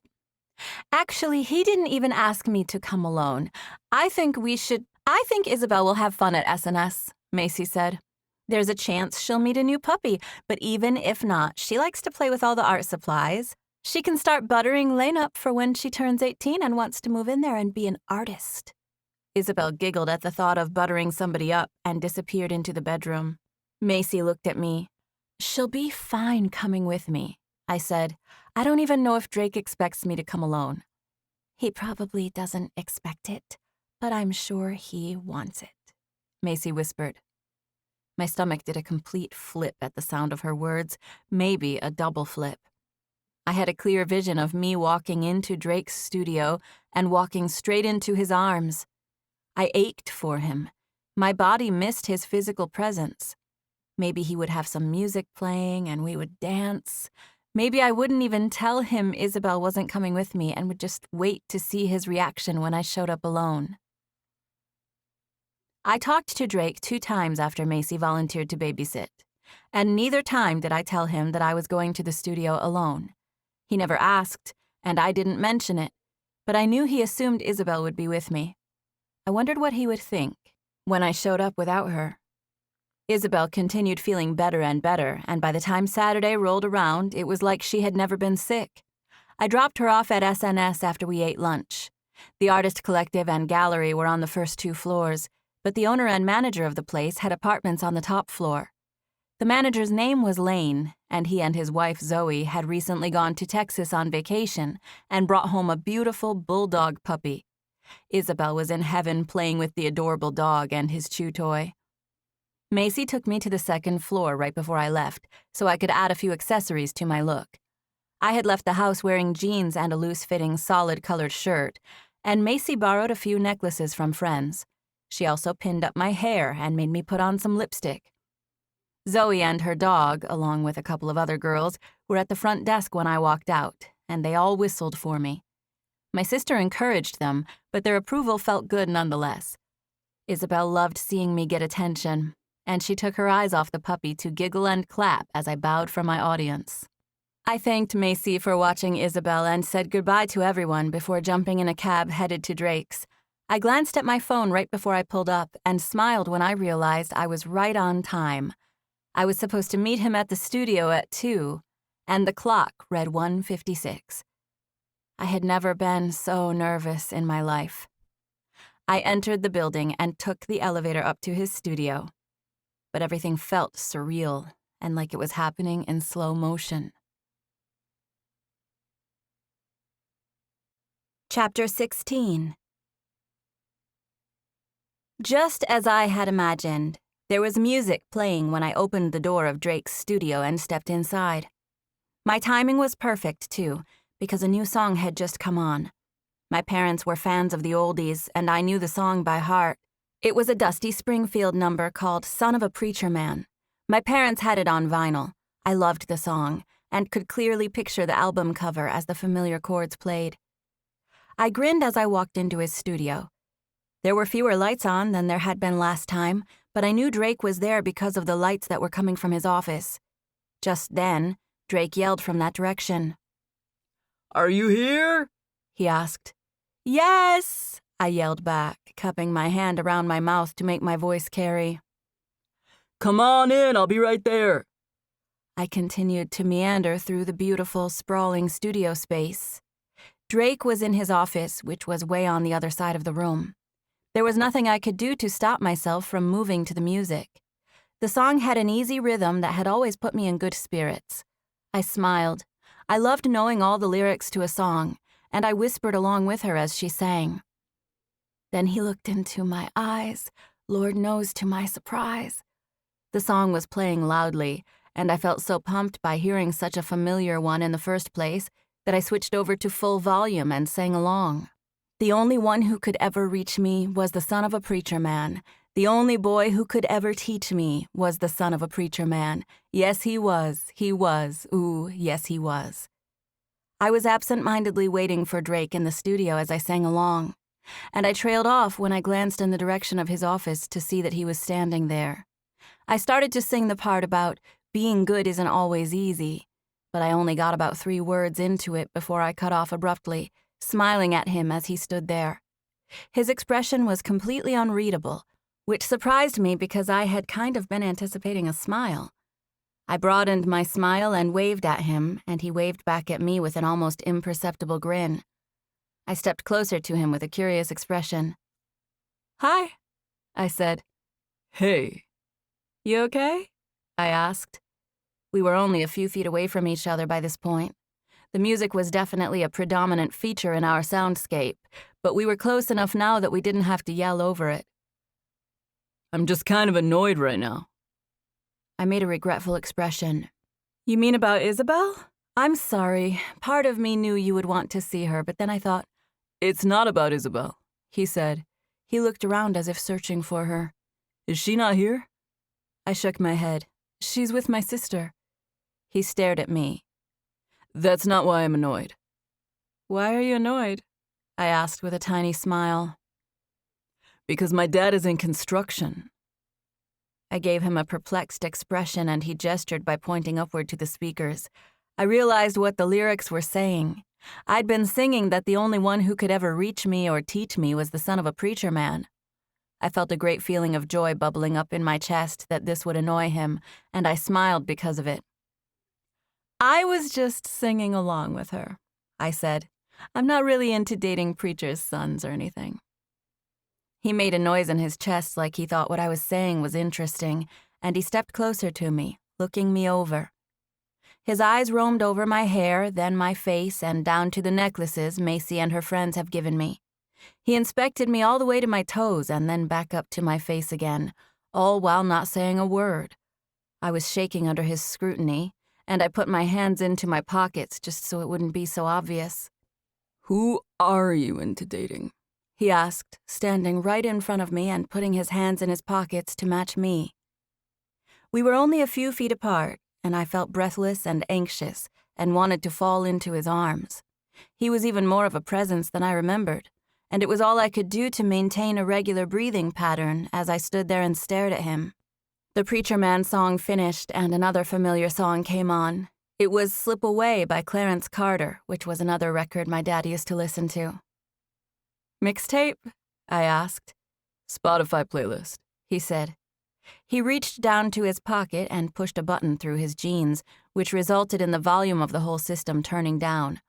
Actually, he didn't even ask me to come alone. I think Isabel will have fun at SNS, Macy said. There's a chance she'll meet a new puppy, but even if not, she likes to play with all the art supplies. She can start buttering Lane up for when she turns 18 and wants to move in there and be an artist. Isabel giggled at the thought of buttering somebody up and disappeared into the bedroom. Macy looked at me. She'll be fine coming with me, I said. I don't even know if Drake expects me to come alone. He probably doesn't expect it, but I'm sure he wants it, Macy whispered. My stomach did a complete flip at the sound of her words, maybe a double flip. I had a clear vision of me walking into Drake's studio and walking straight into his arms. I ached for him. My body missed his physical presence. Maybe he would have some music playing and we would dance. Maybe I wouldn't even tell him Isabel wasn't coming with me and would just wait to see his reaction when I showed up alone. I talked to Drake 2 times after Macy volunteered to babysit, and neither time did I tell him that I was going to the studio alone. He never asked, and I didn't mention it, but I knew he assumed Isabel would be with me. I wondered what he would think when I showed up without her. Isabel continued feeling better and better, and by the time Saturday rolled around, it was like she had never been sick. I dropped her off at SNS after we ate lunch. The Artist Collective and Gallery were on the first 2 floors, but the owner and manager of the place had apartments on the top floor. The manager's name was Lane, and he and his wife Zoe had recently gone to Texas on vacation and brought home a beautiful bulldog puppy. Isabel was in heaven playing with the adorable dog and his chew toy. Macy took me to the 2nd floor right before I left, so I could add a few accessories to my look. I had left the house wearing jeans and a loose-fitting, solid-colored shirt, and Macy borrowed a few necklaces from friends. She also pinned up my hair and made me put on some lipstick. Zoe and her dog, along with a couple of other girls, were at the front desk when I walked out, and they all whistled for me. My sister encouraged them, but their approval felt good nonetheless. Isabel loved seeing me get attention, and she took her eyes off the puppy to giggle and clap as I bowed for my audience. I thanked Macy for watching Isabel and said goodbye to everyone before jumping in a cab headed to Drake's. I glanced at my phone right before I pulled up and smiled when I realized I was right on time. I was supposed to meet him at the studio at 2, and the clock read 1:56. I had never been so nervous in my life. I entered the building and took the elevator up to his studio, but everything felt surreal and like it was happening in slow motion. Chapter 16. Just as I had imagined, there was music playing when I opened the door of Drake's studio and stepped inside. My timing was perfect, too, because a new song had just come on. My parents were fans of the oldies, and I knew the song by heart. It was a Dusty Springfield number called Son of a Preacher Man. My parents had it on vinyl. I loved the song, and could clearly picture the album cover as the familiar chords played. I grinned as I walked into his studio. There were fewer lights on than there had been last time, but I knew Drake was there because of the lights that were coming from his office. Just then, Drake yelled from that direction. "Are you here?" he asked. "Yes," I yelled back, cupping my hand around my mouth to make my voice carry. "Come on in, I'll be right there." I continued to meander through the beautiful, sprawling studio space. Drake was in his office, which was way on the other side of the room. There was nothing I could do to stop myself from moving to the music. The song had an easy rhythm that had always put me in good spirits. I smiled. I loved knowing all the lyrics to a song, and I whispered along with her as she sang. Then he looked into my eyes, Lord knows to my surprise. The song was playing loudly, and I felt so pumped by hearing such a familiar one in the first place that I switched over to full volume and sang along. The only one who could ever reach me was the son of a preacher man. The only boy who could ever teach me was the son of a preacher man. Yes, he was. Ooh, yes, he was. I was absent-mindedly waiting for Drake in the studio as I sang along, and I trailed off when I glanced in the direction of his office to see that he was standing there. I started to sing the part about being good isn't always easy, but I only got about 3 words into it before I cut off abruptly, smiling at him as he stood there. His expression was completely unreadable, which surprised me because I had kind of been anticipating a smile. I broadened my smile and waved at him, and he waved back at me with an almost imperceptible grin. I stepped closer to him with a curious expression. "Hi," I said. "Hey." "You okay?" I asked. We were only a few feet away from each other by this point. The music was definitely a predominant feature in our soundscape, but we were close enough now that we didn't have to yell over it. "I'm just kind of annoyed right now." I made a regretful expression. "You mean about Isabel?" I'm sorry. Part of me knew you would want to see her, but then I thought, It's not about Isabel, he said. he looked around as if searching for her. Is she not here? I shook my head. She's with my sister. He stared at me. That's not why I'm annoyed. Why are you annoyed? I asked with a tiny smile. Because my dad is in construction. I gave him a perplexed expression and he gestured by pointing upward to the speakers. I realized what the lyrics were saying. I'd been singing that the only one who could ever reach me or teach me was the son of a preacher man. I felt a great feeling of joy bubbling up in my chest that this would annoy him, and I smiled because of it. I was just singing along with her, I said. I'm not really into dating preachers' sons or anything. He made a noise in his chest like he thought what I was saying was interesting, and he stepped closer to me, looking me over. His eyes roamed over my hair, then my face, and down to the necklaces Macy and her friends have given me. He inspected me all the way to my toes and then back up to my face again, all while not saying a word. I was shaking under his scrutiny, and I put my hands into my pockets just so it wouldn't be so obvious. Who are you into dating? He asked, standing right in front of me and putting his hands in his pockets to match me. We were only a few feet apart, and I felt breathless and anxious and wanted to fall into his arms. He was even more of a presence than I remembered, and it was all I could do to maintain a regular breathing pattern as I stood there and stared at him. The Preacher Man song finished and another familiar song came on. It was Slip Away by Clarence Carter, which was another record my dad used to listen to. Mixtape? I asked. Spotify playlist, he said. He reached down to his pocket and pushed a button through his jeans, which resulted in the volume of the whole system turning down.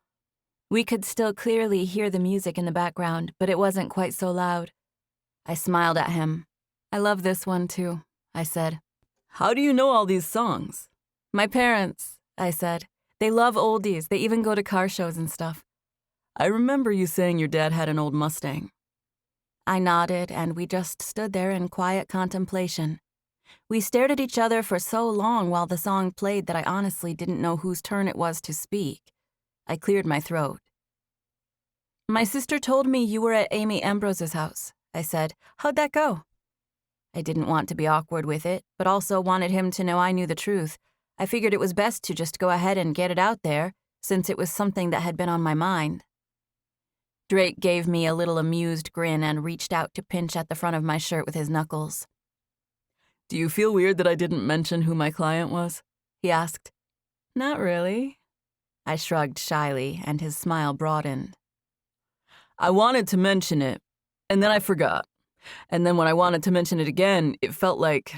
We could still clearly hear the music in the background, but it wasn't quite so loud. I smiled at him. I love this one too, I said. How do you know all these songs? My parents, I said. They love oldies. They even go to car shows and stuff. I remember you saying your dad had an old Mustang. I nodded, and we just stood there in quiet contemplation. We stared at each other for so long while the song played that I honestly didn't know whose turn it was to speak. I cleared my throat. My sister told me you were at Amy Ambrose's house, I said. How'd that go? I didn't want to be awkward with it, but also wanted him to know I knew the truth. I figured it was best to just go ahead and get it out there, since it was something that had been on my mind. Drake gave me a little amused grin and reached out to pinch at the front of my shirt with his knuckles. Do you feel weird that I didn't mention who my client was? He asked. Not really. I shrugged shyly, and his smile broadened. I wanted to mention it, and then I forgot. And then when I wanted to mention it again, it felt like,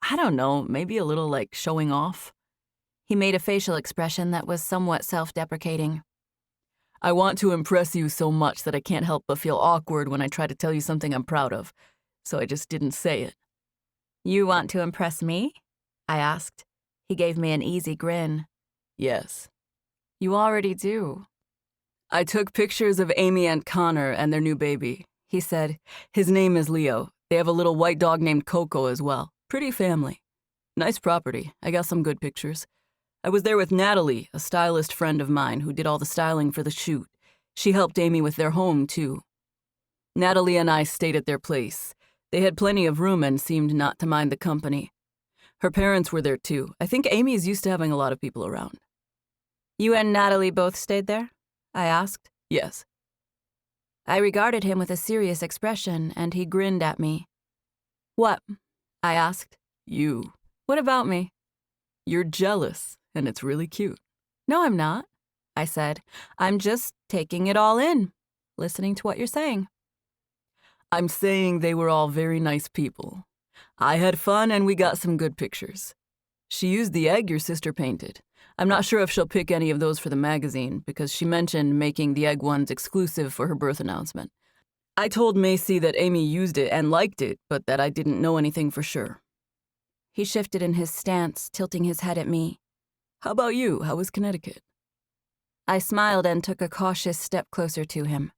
I don't know, maybe a little like showing off. He made a facial expression that was somewhat self-deprecating. I want to impress you so much that I can't help but feel awkward when I try to tell you something I'm proud of, so I just didn't say it. You want to impress me? I asked. He gave me an easy grin. Yes. You already do. I took pictures of Amy and Connor and their new baby. He said, his name is Leo. They have a little white dog named Coco as well. Pretty family. Nice property. I got some good pictures. I was there with Natalie, a stylist friend of mine who did all the styling for the shoot. She helped Amy with their home, too. Natalie and I stayed at their place. They had plenty of room and seemed not to mind the company. Her parents were there, too. I think Amy's used to having a lot of people around. You and Natalie both stayed there? I asked. Yes. I regarded him with a serious expression, and he grinned at me. What? I asked. You. What about me? You're jealous, and it's really cute. No, I'm not, I said. I'm just taking it all in, listening to what you're saying. I'm saying they were all very nice people. I had fun, and we got some good pictures. She used the egg your sister painted. I'm not sure if she'll pick any of those for the magazine, because she mentioned making the egg ones exclusive for her birth announcement. I told Macy that Amy used it and liked it, but that I didn't know anything for sure. He shifted in his stance, tilting his head at me. How about you? How was Connecticut? I smiled and took a cautious step closer to him.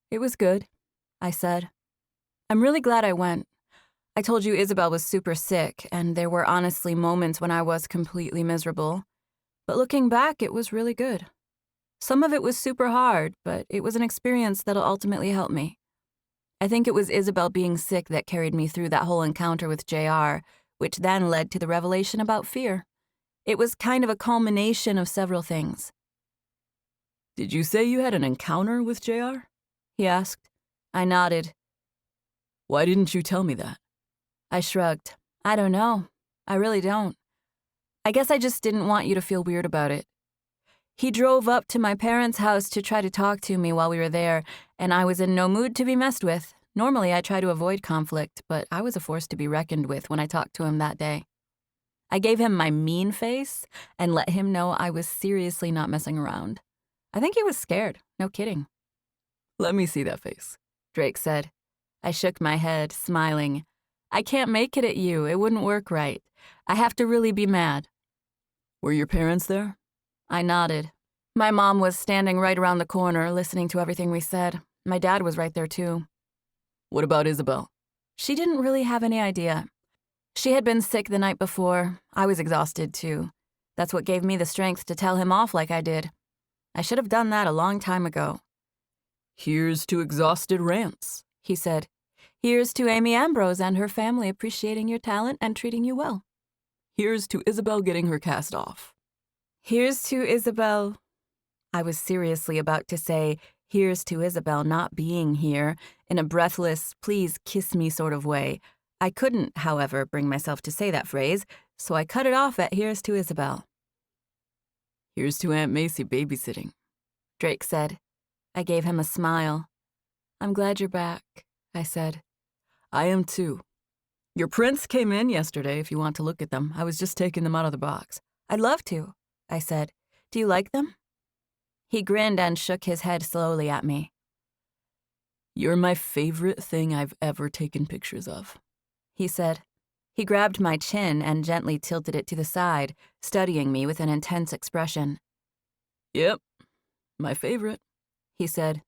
It was good, I said. I'm really glad I went. I told you Isabel was super sick, and there were honestly moments when I was completely miserable. But looking back, it was really good. Some of it was super hard, but it was an experience that'll ultimately help me. I think it was Isabel being sick that carried me through that whole encounter with JR, which then led to the revelation about fear. It was kind of a culmination of several things. Did you say you had an encounter with JR? He asked. I nodded. Why didn't you tell me that? I shrugged. I don't know. I really don't. I guess I just didn't want you to feel weird about it. He drove up to my parents' house to try to talk to me while we were there, and I was in no mood to be messed with. Normally, I try to avoid conflict, but I was a force to be reckoned with when I talked to him that day. I gave him my mean face and let him know I was seriously not messing around. I think he was scared, no kidding. Let me see that face, Drake said. I shook my head, smiling. I can't make it at you. It wouldn't work right. I have to really be mad. Were your parents there? I nodded. My mom was standing right around the corner, listening to everything we said. My dad was right there, too. What about Isabel? She didn't really have any idea. She had been sick the night before. I was exhausted, too. That's what gave me the strength to tell him off like I did. I should have done that a long time ago. Here's to exhausted rants, he said. Here's to Amy Ambrose and her family appreciating your talent and treating you well. Here's to Isabel getting her cast off. Here's to Isabel. I was seriously about to say, here's to Isabel not being here, in a breathless, please kiss me sort of way. I couldn't, however, bring myself to say that phrase, so I cut it off at here's to Isabel. Here's to Aunt Macy babysitting, Drake said. I gave him a smile. I'm glad you're back, I said. I am too. Your prints came in yesterday if you want to look at them. I was just taking them out of the box. I'd love to, I said. Do you like them? He grinned and shook his head slowly at me. You're my favorite thing I've ever taken pictures of, he said. He grabbed my chin and gently tilted it to the side, studying me with an intense expression. Yep, my favorite, he said.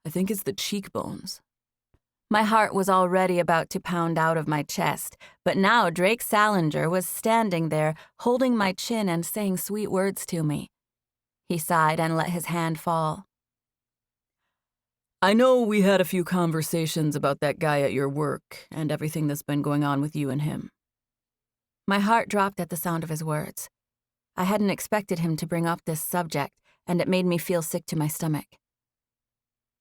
I think it's the cheekbones. My heart was already about to pound out of my chest, but now Drake Salinger was standing there, holding my chin and saying sweet words to me. He sighed and let his hand fall. I know we had a few conversations about that guy at your work and everything that's been going on with you and him. My heart dropped at the sound of his words. I hadn't expected him to bring up this subject, and it made me feel sick to my stomach.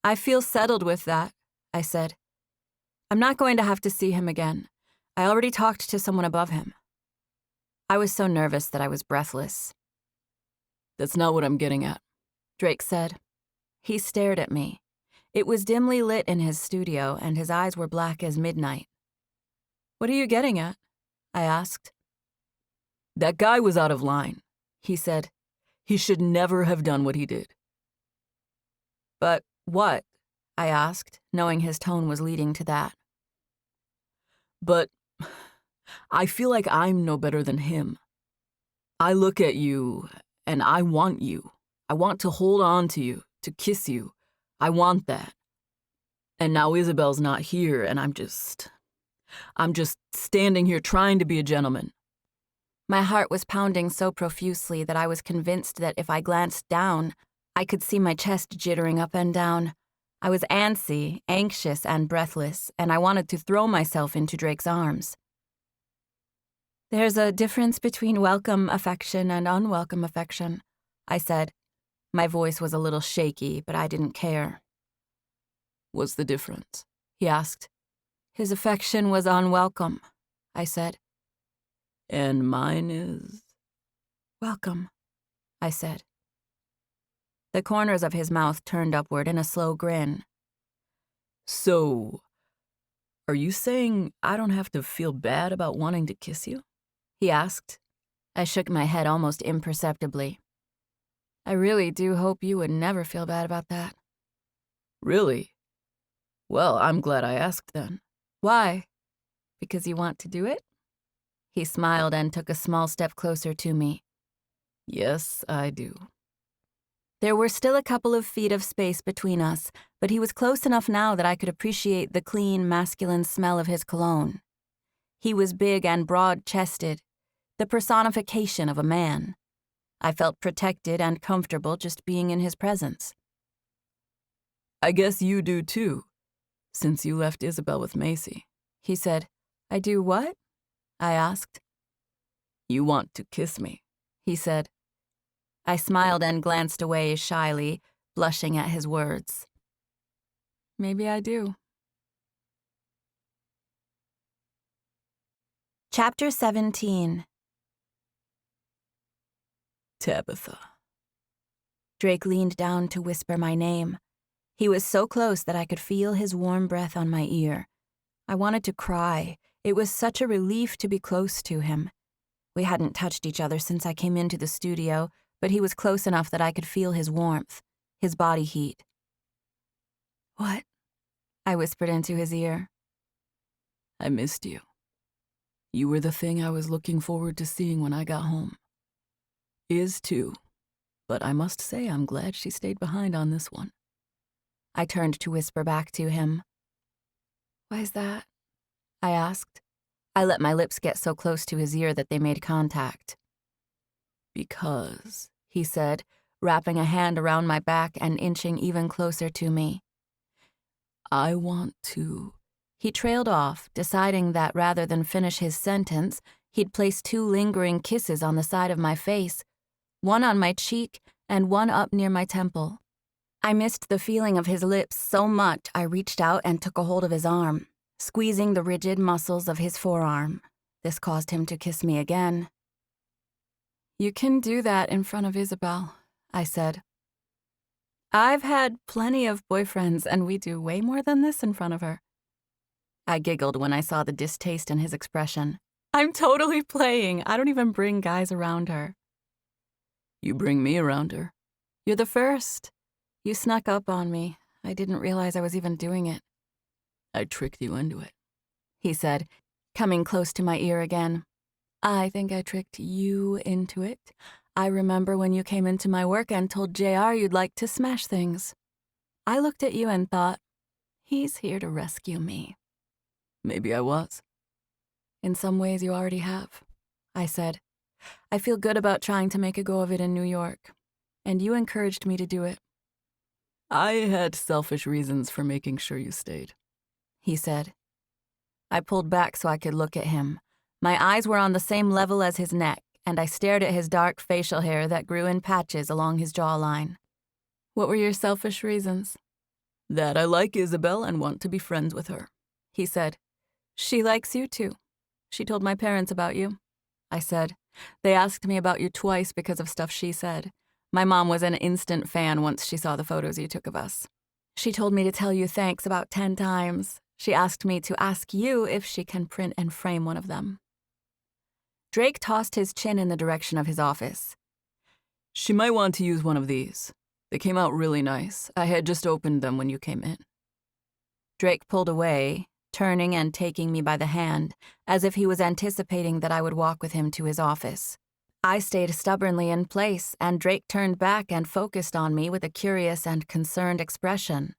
I feel settled with that, I said. I'm not going to have to see him again. I already talked to someone above him. I was so nervous that I was breathless. That's not what I'm getting at, Drake said. He stared at me. It was dimly lit in his studio, and his eyes were black as midnight. What are you getting at? I asked. That guy was out of line, he said. He should never have done what he did. But what? I asked, knowing his tone was leading to that. But I feel like I'm no better than him. I look at you, and I want you. I want to hold on to you, to kiss you. I want that. And now Isabel's not here, and I'm just standing here trying to be a gentleman. My heart was pounding so profusely that I was convinced that if I glanced down, I could see my chest jittering up and down. I was antsy, anxious, and breathless, and I wanted to throw myself into Drake's arms. There's a difference between welcome affection and unwelcome affection, I said. My voice was a little shaky, but I didn't care. What's the difference? He asked. His affection was unwelcome, I said. And mine is? Welcome, I said. The corners of his mouth turned upward in a slow grin. So, are you saying I don't have to feel bad about wanting to kiss you? He asked. I shook my head almost imperceptibly. I really do hope you would never feel bad about that. Really? Well, I'm glad I asked then. Why? Because you want to do it? He smiled and took a small step closer to me. Yes, I do. There were still a couple of feet of space between us, but he was close enough now that I could appreciate the clean, masculine smell of his cologne. He was big and broad-chested, the personification of a man. I felt protected and comfortable just being in his presence. I guess you do too, since you left Isabel with Macy. He said. I do what? I asked. You want to kiss me, he said. I smiled and glanced away shyly, blushing at his words. Maybe I do. Chapter 17. Tabitha. Drake leaned down to whisper my name. He was so close that I could feel his warm breath on my ear. I wanted to cry. It was such a relief to be close to him. We hadn't touched each other since I came into the studio, but he was close enough that I could feel his warmth, his body heat. What? I whispered into his ear. I missed you. You were the thing I was looking forward to seeing when I got home. Is too, but I must say I'm glad she stayed behind on this one. I turned to whisper back to him. Why's that? I asked. I let my lips get so close to his ear that they made contact. Because, he said, wrapping a hand around my back and inching even closer to me. I want to... He trailed off, deciding that rather than finish his sentence, he'd place 2 lingering kisses on the side of my face, one on my cheek and one up near my temple. I missed the feeling of his lips so much I reached out and took a hold of his arm, squeezing the rigid muscles of his forearm. This caused him to kiss me again. You can do that in front of Isabel, I said. I've had plenty of boyfriends, and we do way more than this in front of her. I giggled when I saw the distaste in his expression. I'm totally playing. I don't even bring guys around her. You bring me around her. You're the first. You snuck up on me. I didn't realize I was even doing it. I tricked you into it, he said, coming close to my ear again. I think I tricked you into it. I remember when you came into my work and told JR you'd like to smash things. I looked at you and thought, he's here to rescue me. Maybe I was. In some ways you already have, I said. I feel good about trying to make a go of it in New York, and you encouraged me to do it. I had selfish reasons for making sure you stayed, he said. I pulled back so I could look at him. My eyes were on the same level as his neck, and I stared at his dark facial hair that grew in patches along his jawline. What were your selfish reasons? That I like Isabel and want to be friends with her, he said. She likes you too. She told my parents about you, I said. They asked me about you twice because of stuff she said. My mom was an instant fan once she saw the photos you took of us. She told me to tell you thanks about 10 times. She asked me to ask you if she can print and frame one of them. Drake tossed his chin in the direction of his office. She might want to use one of these. They came out really nice. I had just opened them when you came in. Drake pulled away, turning and taking me by the hand, as if he was anticipating that I would walk with him to his office. I stayed stubbornly in place, and Drake turned back and focused on me with a curious and concerned expression.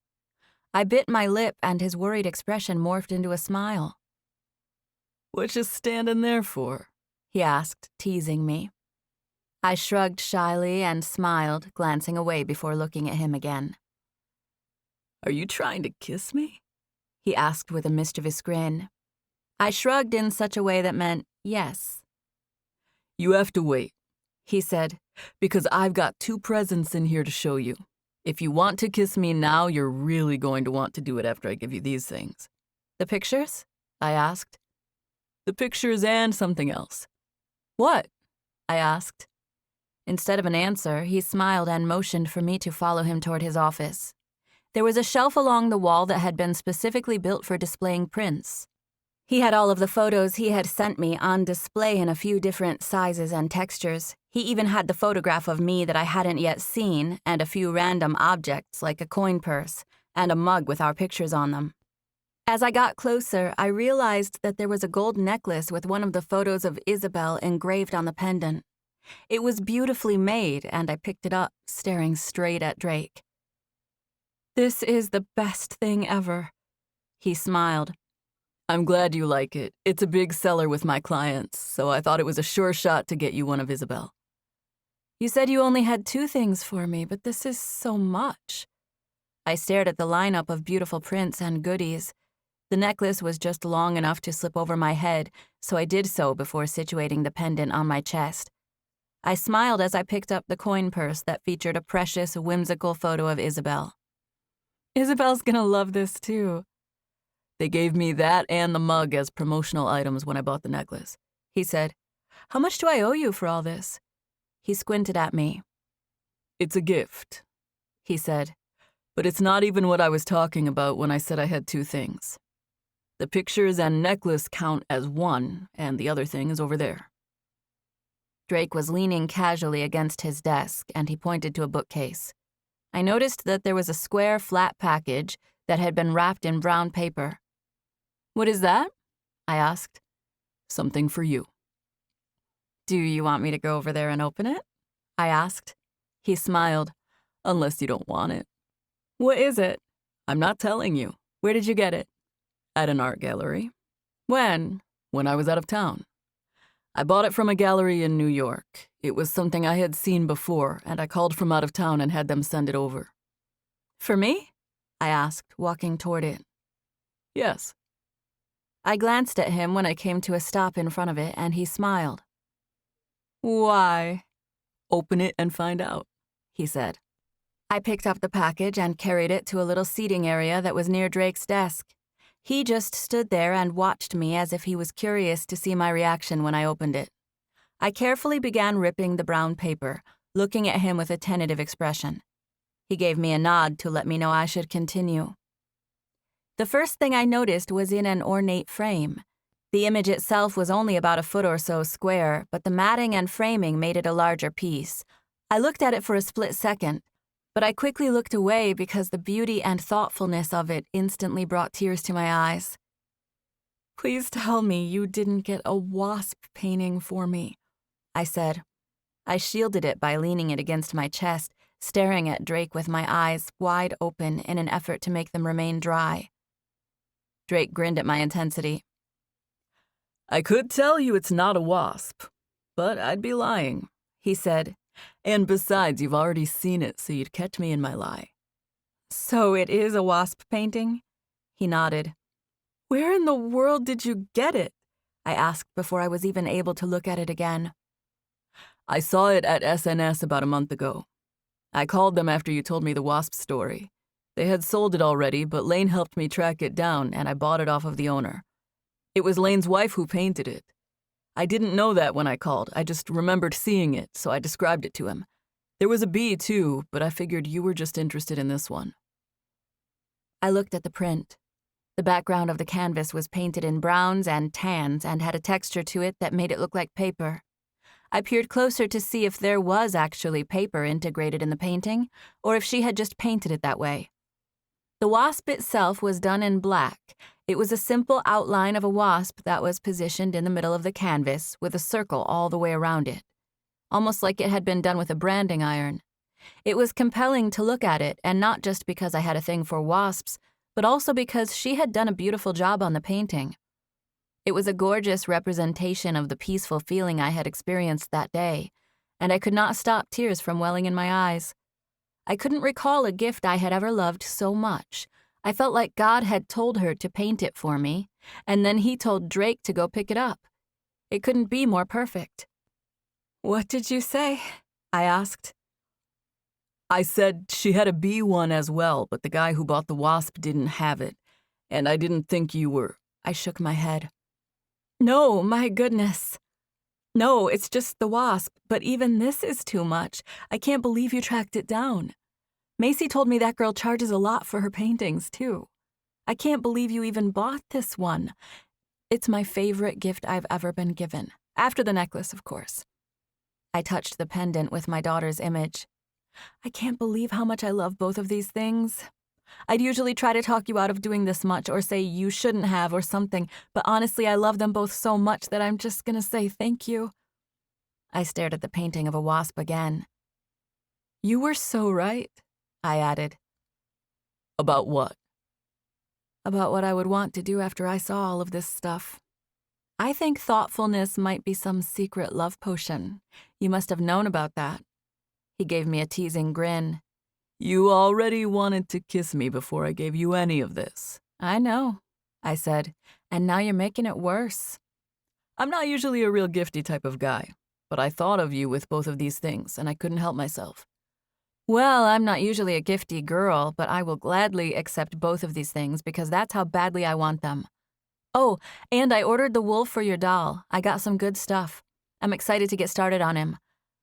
I bit my lip, and his worried expression morphed into a smile. What you standing there for? He asked, teasing me. I shrugged shyly and smiled, glancing away before looking at him again. Are you trying to kiss me? He asked with a mischievous grin. I shrugged in such a way that meant yes. You have to wait, he said, because I've got 2 presents in here to show you. If you want to kiss me now, you're really going to want to do it after I give you these things. The pictures? I asked. The pictures and something else. What? I asked. Instead of an answer, he smiled and motioned for me to follow him toward his office. There was a shelf along the wall that had been specifically built for displaying prints. He had all of the photos he had sent me on display in a few different sizes and textures. He even had the photograph of me that I hadn't yet seen and a few random objects like a coin purse and a mug with our pictures on them. As I got closer, I realized that there was a gold necklace with one of the photos of Isabel engraved on the pendant. It was beautifully made, and I picked it up, staring straight at Drake. This is the best thing ever, he smiled. I'm glad you like it. It's a big seller with my clients, so I thought it was a sure shot to get you one of Isabel. You said you only had 2 things for me, but this is so much. I stared at the lineup of beautiful prints and goodies. The necklace was just long enough to slip over my head, so I did so before situating the pendant on my chest. I smiled as I picked up the coin purse that featured a precious, whimsical photo of Isabel. Isabel's gonna love this too. They gave me that and the mug as promotional items when I bought the necklace, He said, How much do I owe you for all this? He squinted at me. It's a gift, He said, but it's not even what I was talking about when I said I had 2 things. The pictures and necklace count as one, and the other thing is over there. Drake was leaning casually against his desk, and he pointed to a bookcase. I noticed that there was a square, flat package that had been wrapped in brown paper. What is that? I asked. Something for you. Do you want me to go over there and open it? I asked. He smiled. Unless you don't want it. What is it? I'm not telling you. Where did you get it? At an art gallery. When? When I was out of town. I bought it from a gallery in New York. It was something I had seen before, and I called from out of town and had them send it over. For me? I asked, walking toward it. Yes. I glanced at him when I came to a stop in front of it, and he smiled. Why? Open it and find out, he said. I picked up the package and carried it to a little seating area that was near Drake's desk. He just stood there and watched me as if he was curious to see my reaction when I opened it. I carefully began ripping the brown paper, looking at him with a tentative expression. He gave me a nod to let me know I should continue. The first thing I noticed was in an ornate frame. The image itself was only about a foot or so square, but the matting and framing made it a larger piece. I looked at it for a split second, but I quickly looked away because the beauty and thoughtfulness of it instantly brought tears to my eyes. Please tell me you didn't get a wasp painting for me, I said. I shielded it by leaning it against my chest, staring at Drake with my eyes wide open in an effort to make them remain dry. Drake grinned at my intensity. I could tell you it's not a wasp, but I'd be lying, he said. And besides, you've already seen it, so you'd catch me in my lie. So it is a wasp painting? He nodded. Where in the world did you get it? I asked before I was even able to look at it again. I saw it at SNS about a month ago. I called them after you told me the wasp story. They had sold it already, but Lane helped me track it down, and I bought it off of the owner. It was Lane's wife who painted it. I didn't know that when I called. I just remembered seeing it, so I described it to him. There was a bee, too, but I figured you were just interested in this one. I looked at the print. The background of the canvas was painted in browns and tans and had a texture to it that made it look like paper. I peered closer to see if there was actually paper integrated in the painting, or if she had just painted it that way. The wasp itself was done in black. It was a simple outline of a wasp that was positioned in the middle of the canvas with a circle all the way around it, almost like it had been done with a branding iron. It was compelling to look at it, and not just because I had a thing for wasps, but also because she had done a beautiful job on the painting. It was a gorgeous representation of the peaceful feeling I had experienced that day, and I could not stop tears from welling in my eyes. I couldn't recall a gift I had ever loved so much. I felt like God had told her to paint it for me, and then he told Drake to go pick it up. It couldn't be more perfect. What did you say? I asked. I said she had a bee one as well, but the guy who bought the wasp didn't have it, and I didn't think you were. I shook my head. No, my goodness. No, it's just the wasp, but even this is too much. I can't believe you tracked it down. Macy told me that girl charges a lot for her paintings, too. I can't believe you even bought this one. It's my favorite gift I've ever been given, after the necklace, of course. I touched the pendant with my daughter's image. I can't believe how much I love both of these things. I'd usually try to talk you out of doing this much or say you shouldn't have or something, but honestly, I love them both so much that I'm just gonna say thank you. I stared at the painting of a wasp again. You were so right, I added. About what? About what I would want to do after I saw all of this stuff. I think thoughtfulness might be some secret love potion. You must have known about that. He gave me a teasing grin. You already wanted to kiss me before I gave you any of this. I know, I said, and now you're making it worse. I'm not usually a real gifty type of guy, but I thought of you with both of these things, and I couldn't help myself. Well, I'm not usually a gifty girl, but I will gladly accept both of these things because that's how badly I want them. Oh, and I ordered the wool for your doll. I got some good stuff. I'm excited to get started on him.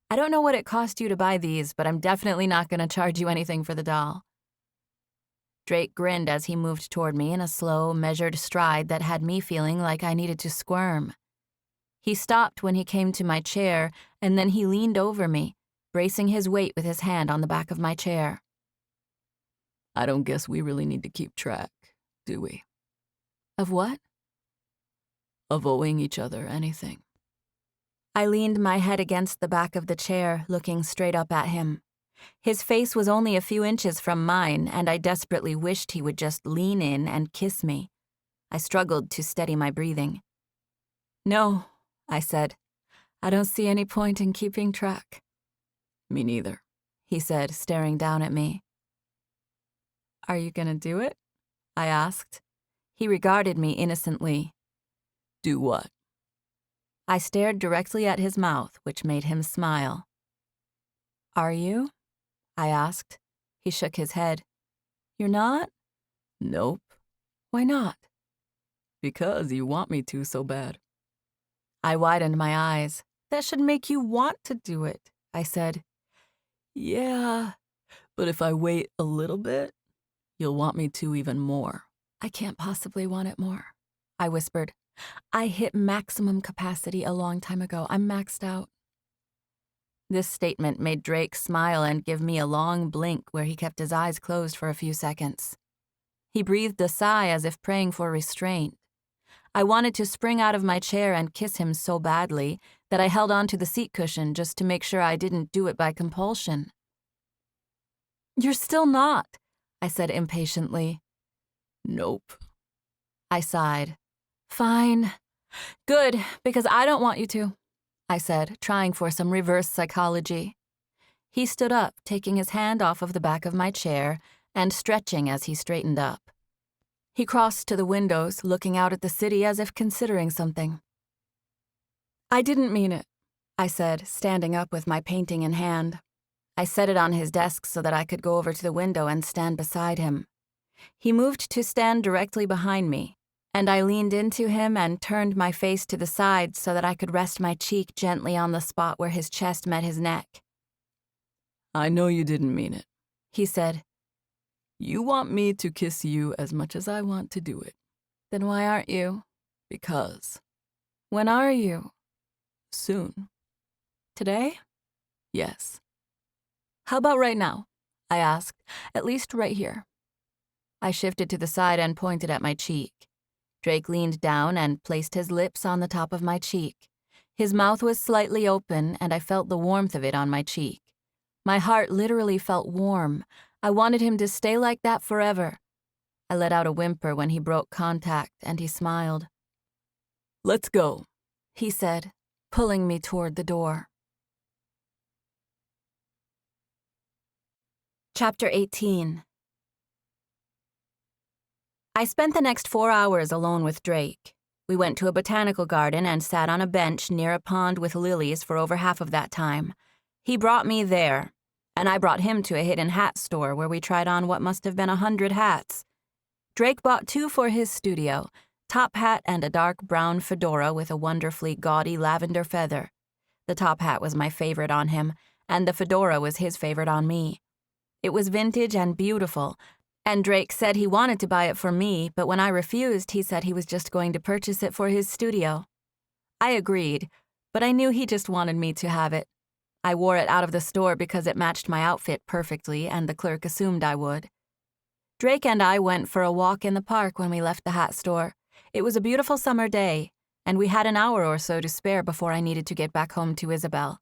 I don't know what it cost you to buy these, but I'm definitely not going to charge you anything for the doll. Drake grinned as he moved toward me in a slow, measured stride that had me feeling like I needed to squirm. He stopped when he came to my chair, and then he leaned over me, bracing his weight with his hand on the back of my chair. I don't guess we really need to keep track, do we? Of what? Of owing each other anything. I leaned my head against the back of the chair, looking straight up at him. His face was only a few inches from mine, and I desperately wished he would just lean in and kiss me. I struggled to steady my breathing. No, I said. I don't see any point in keeping track. Me neither, he said, staring down at me. Are you gonna do it? I asked. He regarded me innocently. Do what? I stared directly at his mouth, which made him smile. Are you? I asked. He shook his head. You're not? Nope. Why not? Because you want me to so bad. I widened my eyes. That should make you want to do it, I said. Yeah, but if I wait a little bit, you'll want me to even more. I can't possibly want it more, I whispered. I hit maximum capacity a long time ago. I'm maxed out. This statement made Drake smile and give me a long blink where he kept his eyes closed for a few seconds. He breathed a sigh as if praying for restraint. I wanted to spring out of my chair and kiss him so badly that I held onto the seat cushion just to make sure I didn't do it by compulsion. You're still not, I said impatiently. Nope. I sighed. Fine. Good, because I don't want you to, I said, trying for some reverse psychology. He stood up, taking his hand off of the back of my chair and stretching as he straightened up. He crossed to the windows, looking out at the city as if considering something. I didn't mean it, I said, standing up with my painting in hand. I set it on his desk so that I could go over to the window and stand beside him. He moved to stand directly behind me, and I leaned into him and turned my face to the side so that I could rest my cheek gently on the spot where his chest met his neck. I know you didn't mean it, he said. You want me to kiss you as much as I want to do it. Then why aren't you? Because. When are you? Soon. Today? Yes. How about right now? I asked. At least right here. I shifted to the side and pointed at my cheek. Drake leaned down and placed his lips on the top of my cheek. His mouth was slightly open, and I felt the warmth of it on my cheek. My heart literally felt warm. I wanted him to stay like that forever. I let out a whimper when he broke contact, and he smiled. Let's go, he said, pulling me toward the door. Chapter 18. I spent the next 4 hours alone with Drake. We went to a botanical garden and sat on a bench near a pond with lilies for over half of that time. He brought me there, and I brought him to a hidden hat store where we tried on what must have been 100 hats. Drake bought 2 for his studio, top hat and a dark brown fedora with a wonderfully gaudy lavender feather. The top hat was my favorite on him, and the fedora was his favorite on me. It was vintage and beautiful, and Drake said he wanted to buy it for me, but when I refused, he said he was just going to purchase it for his studio. I agreed, but I knew he just wanted me to have it. I wore it out of the store because it matched my outfit perfectly, and the clerk assumed I would. Drake and I went for a walk in the park when we left the hat store. It was a beautiful summer day, and we had an hour or so to spare before I needed to get back home to Isabel.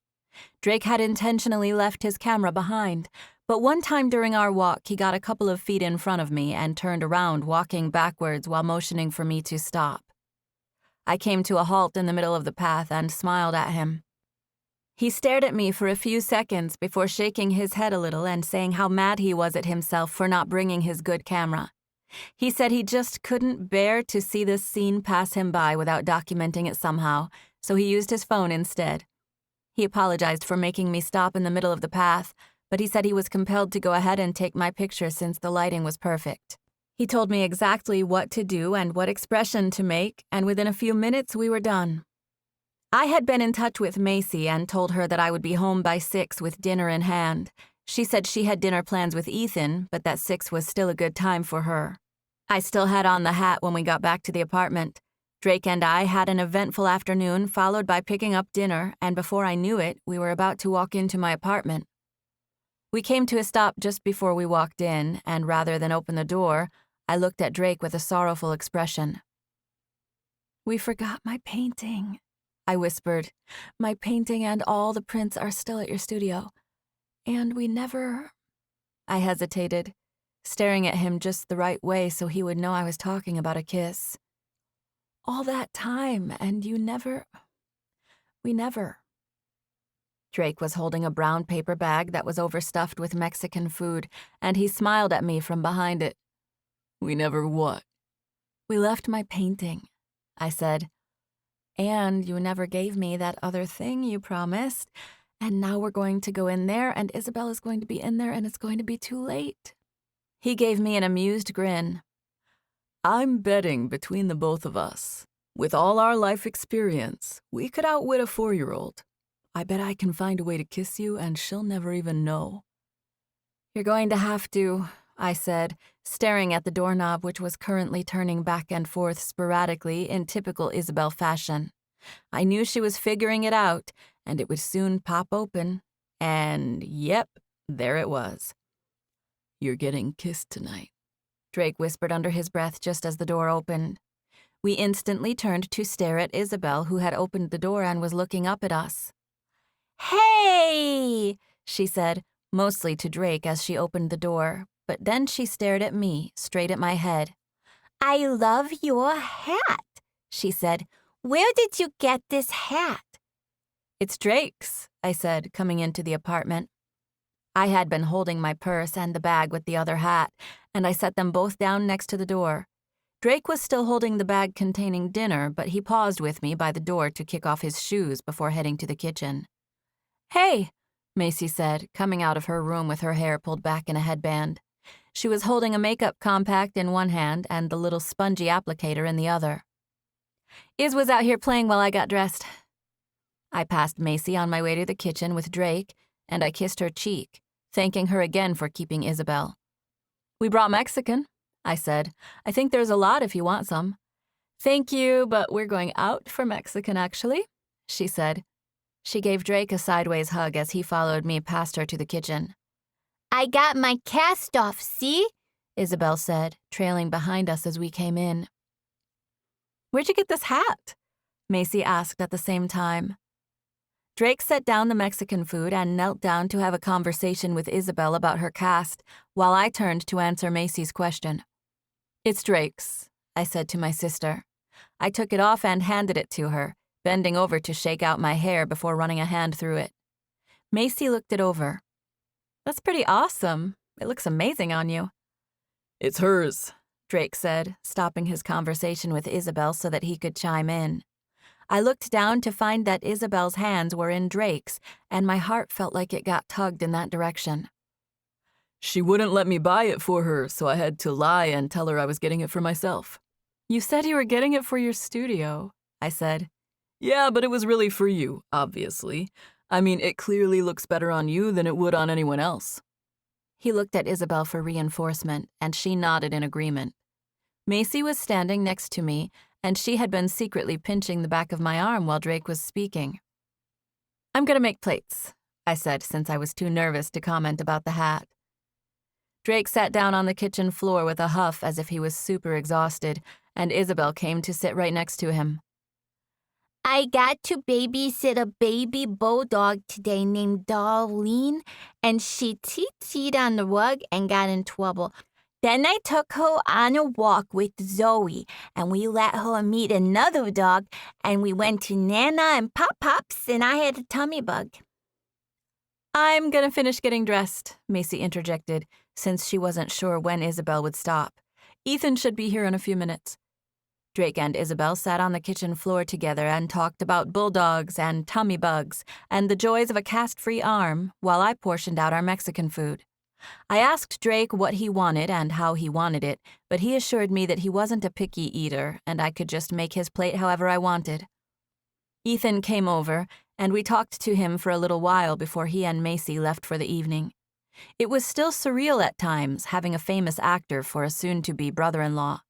Drake had intentionally left his camera behind, but one time during our walk, he got a couple of feet in front of me and turned around, walking backwards while motioning for me to stop. I came to a halt in the middle of the path and smiled at him. He stared at me for a few seconds before shaking his head a little and saying how mad he was at himself for not bringing his good camera. He said he just couldn't bear to see this scene pass him by without documenting it somehow, so he used his phone instead. He apologized for making me stop in the middle of the path, but he said he was compelled to go ahead and take my picture since the lighting was perfect. He told me exactly what to do and what expression to make, and within a few minutes we were done. I had been in touch with Macy and told her that I would be home by 6 with dinner in hand. She said she had dinner plans with Ethan, but that 6 was still a good time for her. I still had on the hat when we got back to the apartment. Drake and I had an eventful afternoon, followed by picking up dinner, and before I knew it, we were about to walk into my apartment. We came to a stop just before we walked in, and rather than open the door, I looked at Drake with a sorrowful expression. "We forgot my painting," I whispered. "My painting and all the prints are still at your studio. And we never—" I hesitated, staring at him just the right way so he would know I was talking about a kiss. "All that time, and we never." Drake was holding a brown paper bag that was overstuffed with Mexican food, and he smiled at me from behind it. "We never what?" "We left my painting," I said. "And you never gave me that other thing you promised, and now we're going to go in there, and Isabel is going to be in there, and it's going to be too late." He gave me an amused grin. "I'm betting between the both of us, with all our life experience, we could outwit a 4-year-old. I bet I can find a way to kiss you and she'll never even know." "You're going to have to," I said, staring at the doorknob which was currently turning back and forth sporadically in typical Isabel fashion. I knew she was figuring it out, and it would soon pop open. And yep, there it was. "You're getting kissed tonight," Drake whispered under his breath just as the door opened. We instantly turned to stare at Isabel, who had opened the door and was looking up at us. "Hey!" she said, mostly to Drake as she opened the door, but then she stared at me, straight at my head. "I love your hat," she said. "Where did you get this hat?" "It's Drake's," I said, coming into the apartment. I had been holding my purse and the bag with the other hat, and I set them both down next to the door. Drake was still holding the bag containing dinner, but he paused with me by the door to kick off his shoes before heading to the kitchen. "Hey," Macy said, coming out of her room with her hair pulled back in a headband. She was holding a makeup compact in one hand and the little spongy applicator in the other. "Iz was out here playing while I got dressed." I passed Macy on my way to the kitchen with Drake, and I kissed her cheek, thanking her again for keeping Isabel. "We brought Mexican," I said. "I think there's a lot if you want some." "Thank you, but we're going out for Mexican, actually," she said. She gave Drake a sideways hug as he followed me past her to the kitchen. "I got my cast off, see?" Isabel said, trailing behind us as we came in. "Where'd you get this hat?" Macy asked at the same time. Drake set down the Mexican food and knelt down to have a conversation with Isabel about her cast, while I turned to answer Macy's question. "It's Drake's," I said to my sister. I took it off and handed it to her, bending over to shake out my hair before running a hand through it. Macy looked it over. "That's pretty awesome. It looks amazing on you." "It's hers," Drake said, stopping his conversation with Isabel so that he could chime in. I looked down to find that Isabel's hands were in Drake's, and my heart felt like it got tugged in that direction. "She wouldn't let me buy it for her, so I had to lie and tell her I was getting it for myself." "You said you were getting it for your studio," I said. "Yeah, but it was really for you, obviously. I mean, it clearly looks better on you than it would on anyone else." He looked at Isabel for reinforcement, and she nodded in agreement. Macy was standing next to me, and she had been secretly pinching the back of my arm while Drake was speaking. "I'm going to make plates," I said, since I was too nervous to comment about the hat. Drake sat down on the kitchen floor with a huff as if he was super exhausted, and Isabel came to sit right next to him. "I got to babysit a baby bulldog today named Darlene, and she teed on the rug and got in trouble. Then I took her on a walk with Zoe, and we let her meet another dog, and we went to Nana and Pop-Pops, and I had a tummy bug." I'm gonna finish getting dressed, Macy interjected, since she wasn't sure when Isabel would stop. Ethan should be here in a few minutes. Drake and Isabel sat on the kitchen floor together and talked about bulldogs and tummy bugs and the joys of a cast-free arm while I portioned out our Mexican food. I asked Drake what he wanted and how he wanted it, but he assured me that he wasn't a picky eater and I could just make his plate however I wanted. Ethan came over, and we talked to him for a little while before he and Macy left for the evening. It was still surreal at times, having a famous actor for a soon-to-be brother-in-law.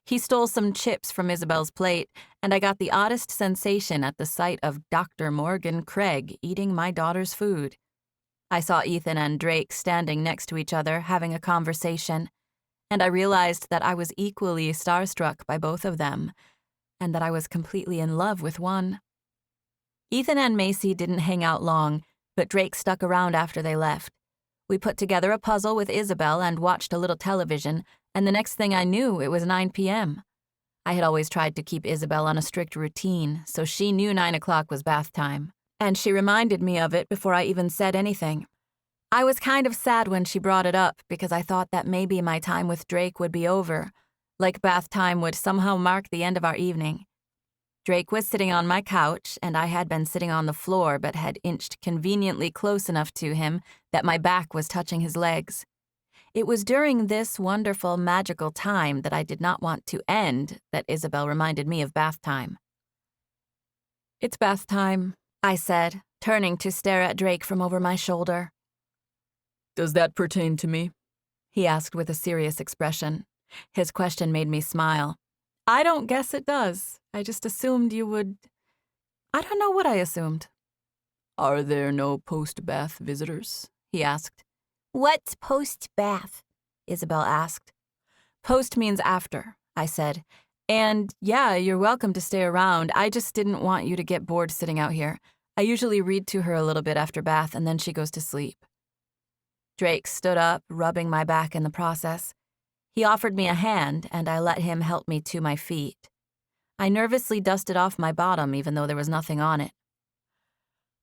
He stole some chips from Isabel's plate, and I got the oddest sensation at the sight of Dr. Morgan Craig eating my daughter's food. I saw Ethan and Drake standing next to each other, having a conversation, and I realized that I was equally starstruck by both of them, and that I was completely in love with one. Ethan and Macy didn't hang out long, but Drake stuck around after they left. We put together a puzzle with Isabel and watched a little television, and the next thing I knew, it was 9 p.m. I had always tried to keep Isabel on a strict routine, so she knew 9 o'clock was bath time, and she reminded me of it before I even said anything. I was kind of sad when she brought it up because I thought that maybe my time with Drake would be over, like bath time would somehow mark the end of our evening. Drake was sitting on my couch, and I had been sitting on the floor but had inched conveniently close enough to him that my back was touching his legs. It was during this wonderful, magical time that I did not want to end that Isabel reminded me of bath time. "It's bath time," I said, turning to stare at Drake from over my shoulder. Does that pertain to me? He asked with a serious expression. His question made me smile. I don't guess it does. I just assumed you would... I don't know what I assumed. Are there no post-bath visitors? He asked. What's post-bath? Isabel asked. Post means after, I said. And yeah, you're welcome to stay around. I just didn't want you to get bored sitting out here. I usually read to her a little bit after bath and then she goes to sleep. Drake stood up, rubbing my back in the process. He offered me a hand, and I let him help me to my feet. I nervously dusted off my bottom, even though there was nothing on it.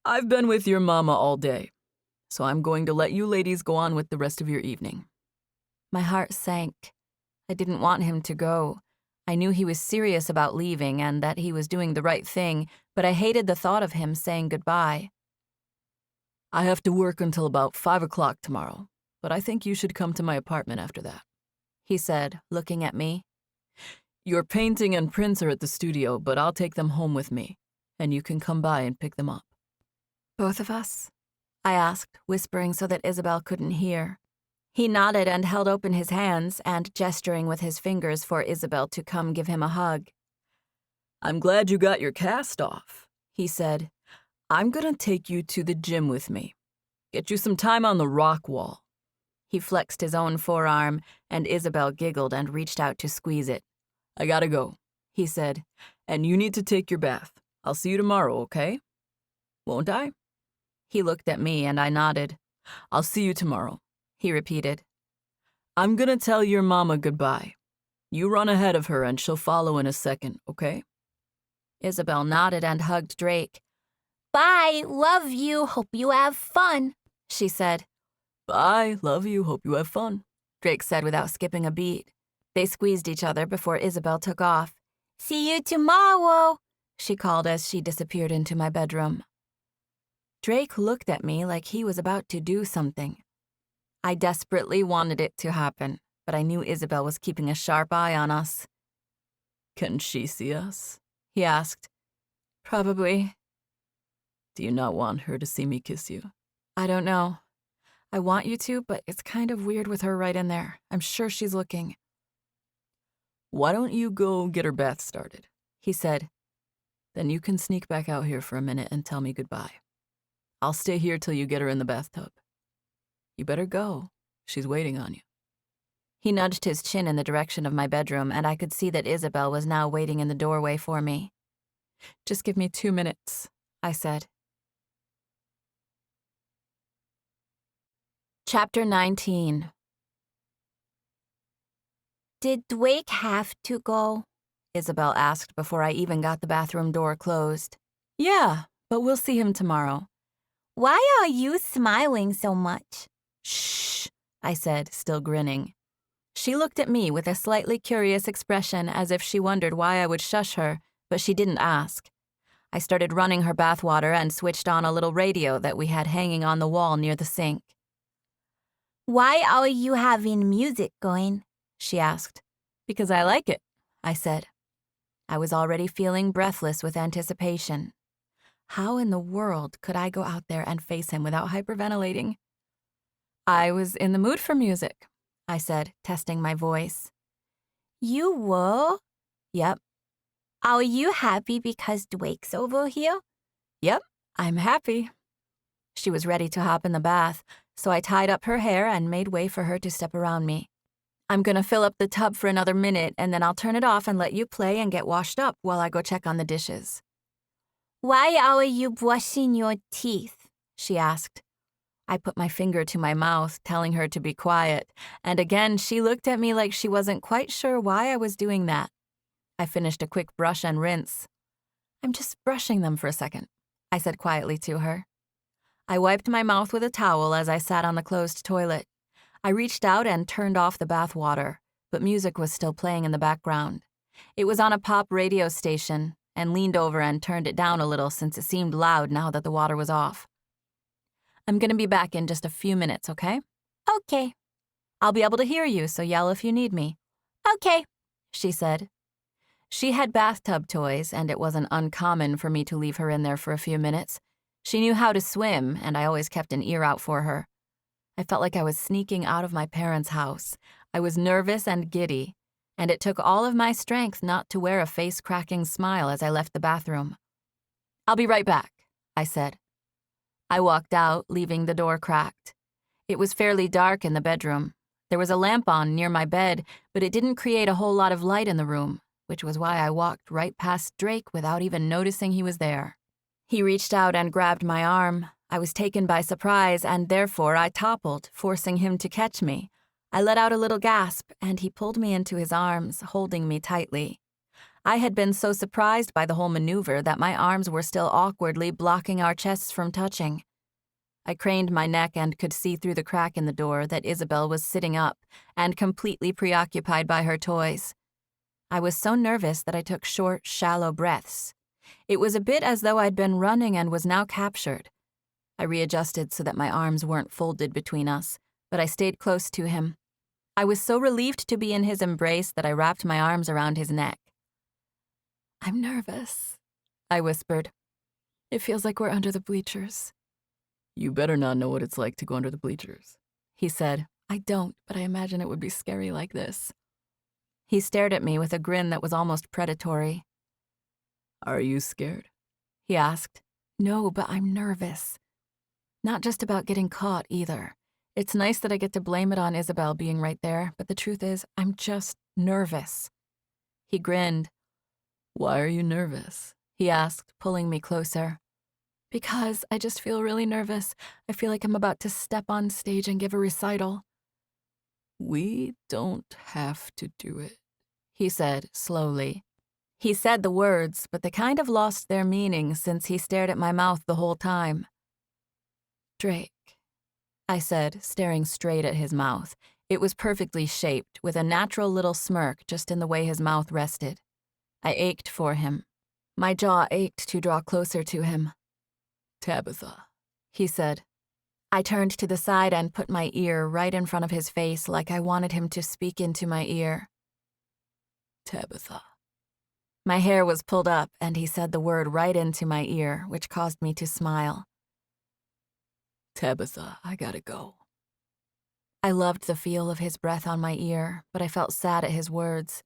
I've been with your mama all day, so I'm going to let you ladies go on with the rest of your evening. My heart sank. I didn't want him to go. I knew he was serious about leaving and that he was doing the right thing, but I hated the thought of him saying goodbye. I have to work until about 5 o'clock tomorrow, but I think you should come to my apartment after that, he said, looking at me. Your painting and prints are at the studio, but I'll take them home with me, and you can come by and pick them up. Both of us? I asked, whispering so that Isabel couldn't hear. He nodded and held open his hands and gesturing with his fingers for Isabel to come give him a hug. I'm glad you got your cast off, he said. I'm gonna take you to the gym with me. Get you some time on the rock wall. He flexed his own forearm, and Isabel giggled and reached out to squeeze it. I gotta go, he said, and you need to take your bath. I'll see you tomorrow, okay? Won't I? He looked at me and I nodded. I'll see you tomorrow, he repeated. I'm gonna tell your mama goodbye. You run ahead of her and she'll follow in a second, okay? Isabel nodded and hugged Drake. Bye, love you, hope you have fun, she said. Bye, love you, hope you have fun, Drake said without skipping a beat. They squeezed each other before Isabel took off. See you tomorrow, she called as she disappeared into my bedroom. Drake looked at me like he was about to do something. I desperately wanted it to happen, but I knew Isabel was keeping a sharp eye on us. Can she see us? He asked. Probably. Do you not want her to see me kiss you? I don't know. I want you to, but it's kind of weird with her right in there. I'm sure she's looking. Why don't you go get her bath started? He said. Then you can sneak back out here for a minute and tell me goodbye. I'll stay here till you get her in the bathtub. You better go. She's waiting on you. He nudged his chin in the direction of my bedroom, and I could see that Isabel was now waiting in the doorway for me. Just give me 2 minutes, I said. Chapter 19. Did Drake have to go? Isabel asked before I even got the bathroom door closed. Yeah, but we'll see him tomorrow. Why are you smiling so much? Shh, I said, still grinning. She looked at me with a slightly curious expression as if she wondered why I would shush her, but she didn't ask. I started running her bathwater and switched on a little radio that we had hanging on the wall near the sink. Why are you having music going? She asked. Because I like it, I said. I was already feeling breathless with anticipation. How in the world could I go out there and face him without hyperventilating? I was in the mood for music, I said, testing my voice. You were? Yep. Are you happy because Drake's over here? Yep, I'm happy. She was ready to hop in the bath, so I tied up her hair and made way for her to step around me. I'm gonna fill up the tub for another minute, and then I'll turn it off and let you play and get washed up while I go check on the dishes. Why are you brushing your teeth? She asked. I put my finger to my mouth, telling her to be quiet, and again she looked at me like she wasn't quite sure why I was doing that. I finished a quick brush and rinse. I'm just brushing them for a second, I said quietly to her. I wiped my mouth with a towel as I sat on the closed toilet. I reached out and turned off the bath water, but music was still playing in the background. It was on a pop radio station, and leaned over and turned it down a little since it seemed loud now that the water was off. I'm gonna be back in just a few minutes, okay? Okay. I'll be able to hear you, so yell if you need me. Okay, She said. She had bathtub toys, and it wasn't uncommon for me to leave her in there for a few minutes. She knew how to swim, and I always kept an ear out for her. I felt like I was sneaking out of my parents' house. I was nervous and giddy, and it took all of my strength not to wear a face-cracking smile as I left the bathroom. I'll be right back, I said. I walked out, leaving the door cracked. It was fairly dark in the bedroom. There was a lamp on near my bed, but it didn't create a whole lot of light in the room, which was why I walked right past Drake without even noticing he was there. He reached out and grabbed my arm. I was taken by surprise, and therefore I toppled, forcing him to catch me. I let out a little gasp, and he pulled me into his arms, holding me tightly. I had been so surprised by the whole maneuver that my arms were still awkwardly blocking our chests from touching. I craned my neck and could see through the crack in the door that Isabel was sitting up and completely preoccupied by her toys. I was so nervous that I took short, shallow breaths. It was a bit as though I'd been running and was now captured. I readjusted so that my arms weren't folded between us, but I stayed close to him. I was so relieved to be in his embrace that I wrapped my arms around his neck. I'm nervous, I whispered. It feels like we're under the bleachers. You better not know what it's like to go under the bleachers, He said. I don't, but I imagine it would be scary like this. He stared at me with a grin that was almost predatory. Are you scared? He asked. No, but I'm nervous. Not just about getting caught, either. It's nice that I get to blame it on Isabel being right there, but the truth is, I'm just nervous. He grinned. Why are you nervous? He asked, pulling me closer. Because I just feel really nervous. I feel like I'm about to step on stage and give a recital. We don't have to do it, He said, slowly. He said the words, but they kind of lost their meaning since he stared at my mouth the whole time. Drake, I said, staring straight at his mouth. It was perfectly shaped, with a natural little smirk just in the way his mouth rested. I ached for him. My jaw ached to draw closer to him. Tabitha, He said. I turned to the side and put my ear right in front of his face like I wanted him to speak into my ear. Tabitha. My hair was pulled up, and he said the word right into my ear, which caused me to smile. Tabitha, I gotta go. I loved the feel of his breath on my ear, but I felt sad at his words.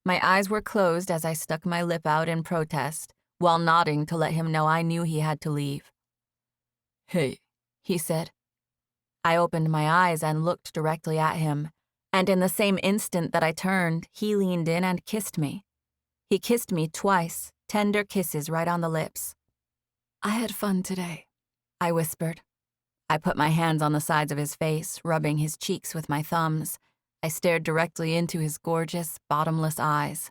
My eyes were closed as I stuck my lip out in protest, while nodding to let him know I knew he had to leave. Hey, He said. I opened my eyes and looked directly at him, and in the same instant that I turned, he leaned in and kissed me. He kissed me twice, tender kisses right on the lips. I had fun today, I whispered. I put my hands on the sides of his face, rubbing his cheeks with my thumbs. I stared directly into his gorgeous, bottomless eyes.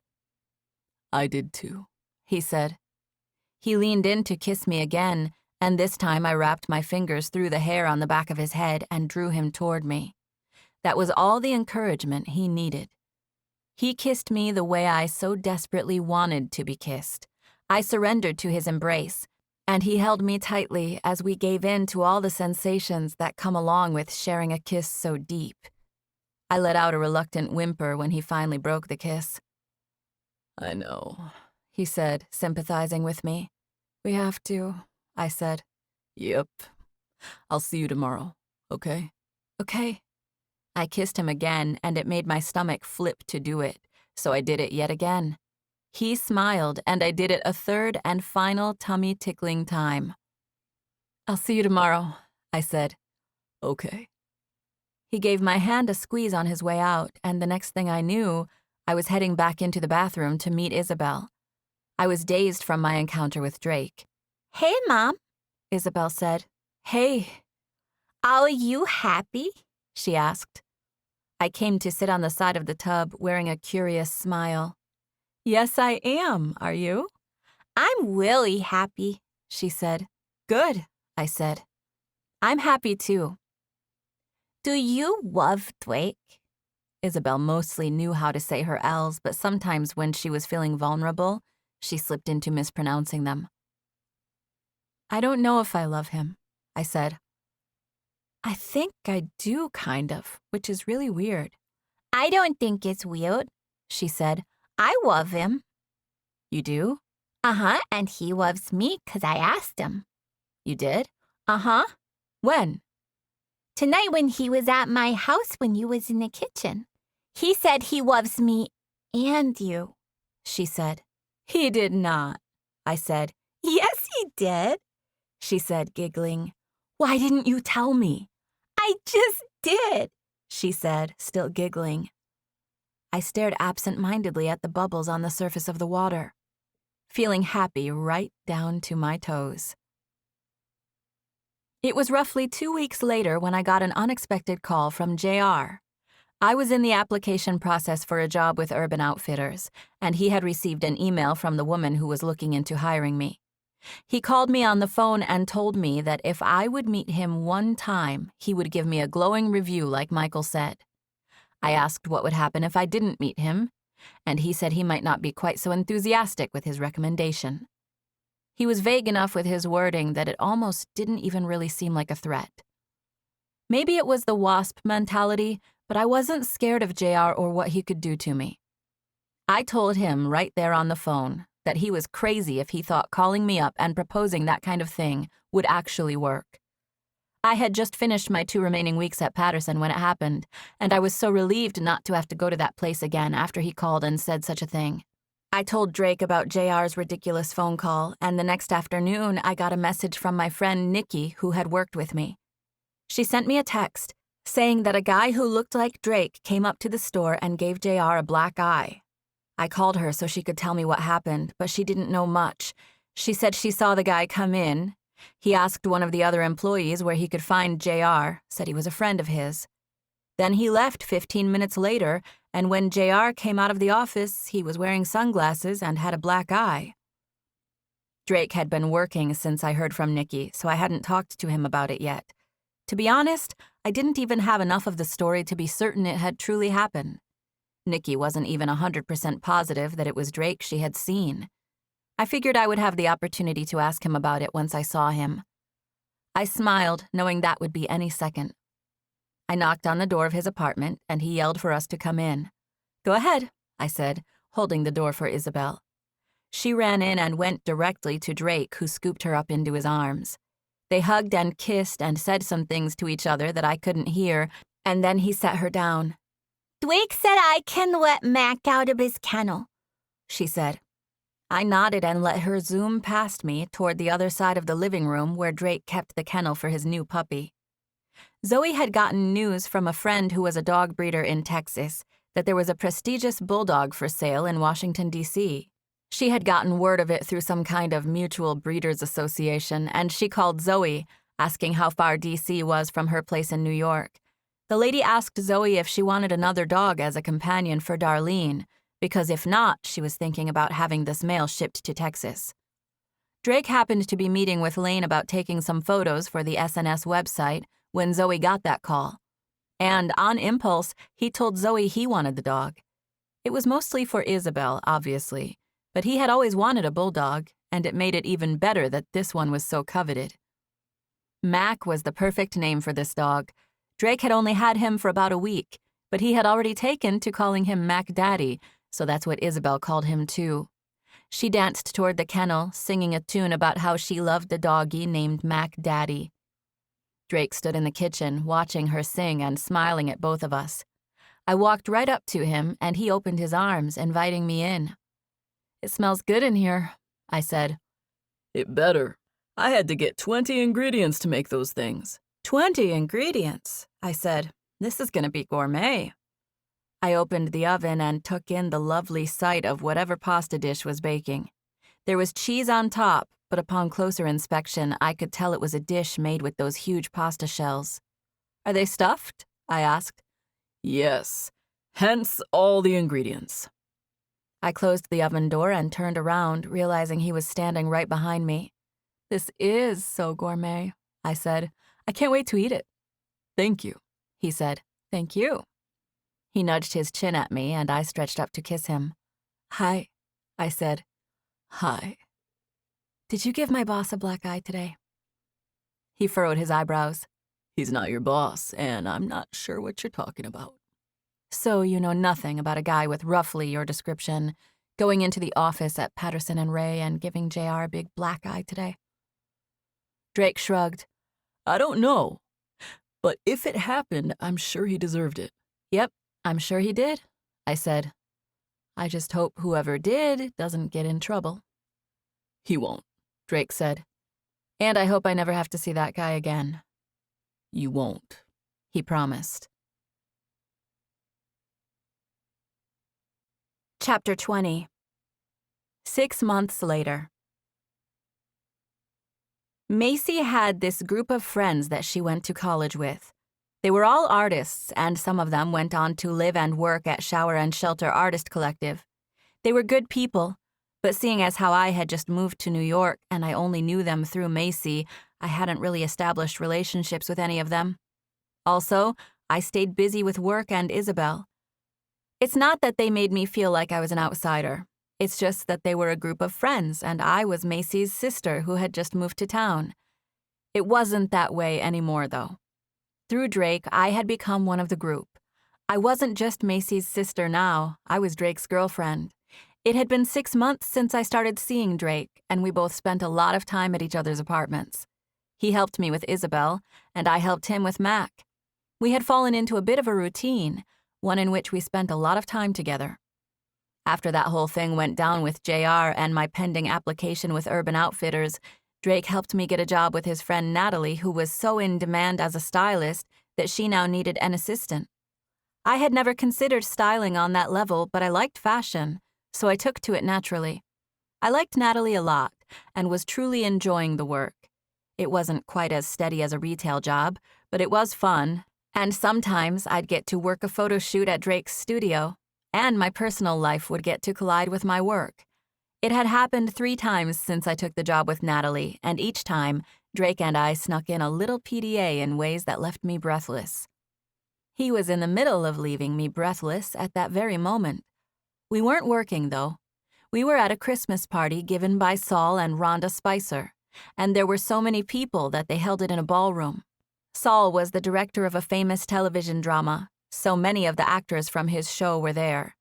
I did too, He said. He leaned in to kiss me again, and this time I wrapped my fingers through the hair on the back of his head and drew him toward me. That was all the encouragement he needed. He kissed me the way I so desperately wanted to be kissed. I surrendered to his embrace, and he held me tightly as we gave in to all the sensations that come along with sharing a kiss so deep. I let out a reluctant whimper when he finally broke the kiss. I know, he said, sympathizing with me. We have to, I said. Yep. I'll see you tomorrow, okay? Okay. I kissed him again, and it made my stomach flip to do it, so I did it yet again. He smiled, and I did it a third and final tummy-tickling time. I'll see you tomorrow, I said. Okay. He gave my hand a squeeze on his way out, and the next thing I knew, I was heading back into the bathroom to meet Isabel. I was dazed from my encounter with Drake. Hey, Mom, Isabel said. Hey. Are you happy? She asked. I came to sit on the side of the tub, wearing a curious smile. Yes, I am. Are you? I'm really happy, she said. Good, I said. I'm happy too. Do you love Drake? Isabel mostly knew how to say her L's, but sometimes when she was feeling vulnerable, she slipped into mispronouncing them. I don't know if I love him, I said. I think I do, kind of, which is really weird. I don't think it's weird, she said. I love him. You do? Uh-huh, and he loves me 'cause I asked him. You did? Uh-huh. When? Tonight when he was at my house when you was in the kitchen. He said he loves me and you, she said. He did not, I said. Yes, he did, she said, giggling. Why didn't you tell me? I just did, she said, still giggling. I stared absent-mindedly at the bubbles on the surface of the water, feeling happy right down to my toes. It was roughly 2 weeks later when I got an unexpected call from JR. I was in the application process for a job with Urban Outfitters, and he had received an email from the woman who was looking into hiring me. He called me on the phone and told me that if I would meet him one time, he would give me a glowing review like Michael said. I asked what would happen if I didn't meet him, and he said he might not be quite so enthusiastic with his recommendation. He was vague enough with his wording that it almost didn't even really seem like a threat. Maybe it was the WASP mentality, but I wasn't scared of JR or what he could do to me. I told him right there on the phone that he was crazy if he thought calling me up and proposing that kind of thing would actually work. I had just finished my 2 remaining weeks at Patterson when it happened, and I was so relieved not to have to go to that place again after he called and said such a thing. I told Drake about JR's ridiculous phone call, and the next afternoon I got a message from my friend Nikki, who had worked with me. She sent me a text saying that a guy who looked like Drake came up to the store and gave JR a black eye. I called her so she could tell me what happened, but she didn't know much. She said she saw the guy come in. He asked one of the other employees where he could find JR, said he was a friend of his. Then he left 15 minutes later, and when JR came out of the office, he was wearing sunglasses and had a black eye. Drake had been working since I heard from Nikki, so I hadn't talked to him about it yet. To be honest, I didn't even have enough of the story to be certain it had truly happened. Nikki wasn't even 100% positive that it was Drake she had seen. I figured I would have the opportunity to ask him about it once I saw him. I smiled, knowing that would be any second. I knocked on the door of his apartment, and he yelled for us to come in. Go ahead, I said, holding the door for Isabel. She ran in and went directly to Drake, who scooped her up into his arms. They hugged and kissed and said some things to each other that I couldn't hear, and then he set her down. Drake said I can let Mac out of his kennel, she said. I nodded and let her zoom past me toward the other side of the living room where Drake kept the kennel for his new puppy. Zoe had gotten news from a friend who was a dog breeder in Texas that there was a prestigious bulldog for sale in Washington, D.C. She had gotten word of it through some kind of mutual breeders association, and she called Zoe, asking how far D.C. was from her place in New York. The lady asked Zoe if she wanted another dog as a companion for Darlene, because if not, she was thinking about having this male shipped to Texas. Drake happened to be meeting with Lane about taking some photos for the SNS website when Zoe got that call. And on impulse, he told Zoe he wanted the dog. It was mostly for Isabel, obviously, but he had always wanted a bulldog, and it made it even better that this one was so coveted. Mac was the perfect name for this dog. Drake had only had him for about a week, but he had already taken to calling him Mac Daddy, so that's what Isabel called him too. She danced toward the kennel, singing a tune about how she loved the doggy named Mac Daddy. Drake stood in the kitchen, watching her sing and smiling at both of us. I walked right up to him, and he opened his arms, inviting me in. "It smells good in here," I said. "It better. I had to get 20 ingredients to make those things." 20 ingredients, I said. This is going to be gourmet. I opened the oven and took in the lovely sight of whatever pasta dish was baking. There was cheese on top, but upon closer inspection, I could tell it was a dish made with those huge pasta shells. "Are they stuffed?" I asked. "Yes, hence all the ingredients." I closed the oven door and turned around, realizing he was standing right behind me. "This is so gourmet," I said. "I can't wait to eat it." "Thank you," he said. "Thank you." He nudged his chin at me, and I stretched up to kiss him. "Hi," I said. "Hi." "Did you give my boss a black eye today?" He furrowed his eyebrows. "He's not your boss, and I'm not sure what you're talking about." "So you know nothing about a guy with roughly your description going into the office at Patterson and Ray and giving JR a big black eye today?" Drake shrugged. "I don't know, but if it happened, I'm sure he deserved it." "Yep, I'm sure he did," I said. "I just hope whoever did doesn't get in trouble." "He won't," Drake said. "And I hope I never have to see that guy again." "You won't," he promised. Chapter 20. 6 months later. Macy had this group of friends that she went to college with. They were all artists, and some of them went on to live and work at Shower and Shelter Artist Collective. They were good people, but seeing as how I had just moved to New York and I only knew them through Macy, I hadn't really established relationships with any of them. Also, I stayed busy with work and Isabel. It's not that they made me feel like I was an outsider. It's just that they were a group of friends, and I was Macy's sister who had just moved to town. It wasn't that way anymore, though. Through Drake, I had become one of the group. I wasn't just Macy's sister now, I was Drake's girlfriend. It had been 6 months since I started seeing Drake, and we both spent a lot of time at each other's apartments. He helped me with Isabel, and I helped him with Mac. We had fallen into a bit of a routine, one in which we spent a lot of time together. After that whole thing went down with JR and my pending application with Urban Outfitters, Drake helped me get a job with his friend Natalie, who was so in demand as a stylist that she now needed an assistant. I had never considered styling on that level, but I liked fashion, so I took to it naturally. I liked Natalie a lot and was truly enjoying the work. It wasn't quite as steady as a retail job, but it was fun, and sometimes I'd get to work a photo shoot at Drake's studio, and my personal life would get to collide with my work. It had happened 3 times since I took the job with Natalie, and each time, Drake and I snuck in a little PDA in ways that left me breathless. He was in the middle of leaving me breathless at that very moment. We weren't working, though. We were at a Christmas party given by Saul and Rhonda Spicer, and there were so many people that they held it in a ballroom. Saul was the director of a famous television drama, so many of the actors from his show were there.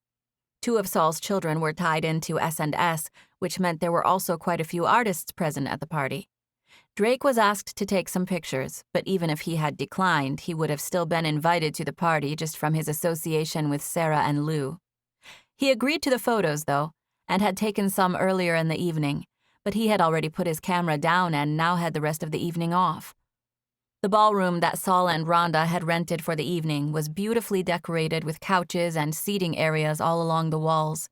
2 of Saul's children were tied into S&S, which meant there were also quite a few artists present at the party. Drake was asked to take some pictures, but even if he had declined, he would have still been invited to the party just from his association with Sarah and Lou. He agreed to the photos, though, and had taken some earlier in the evening, but he had already put his camera down and now had the rest of the evening off. The ballroom that Saul and Rhonda had rented for the evening was beautifully decorated with couches and seating areas all along the walls.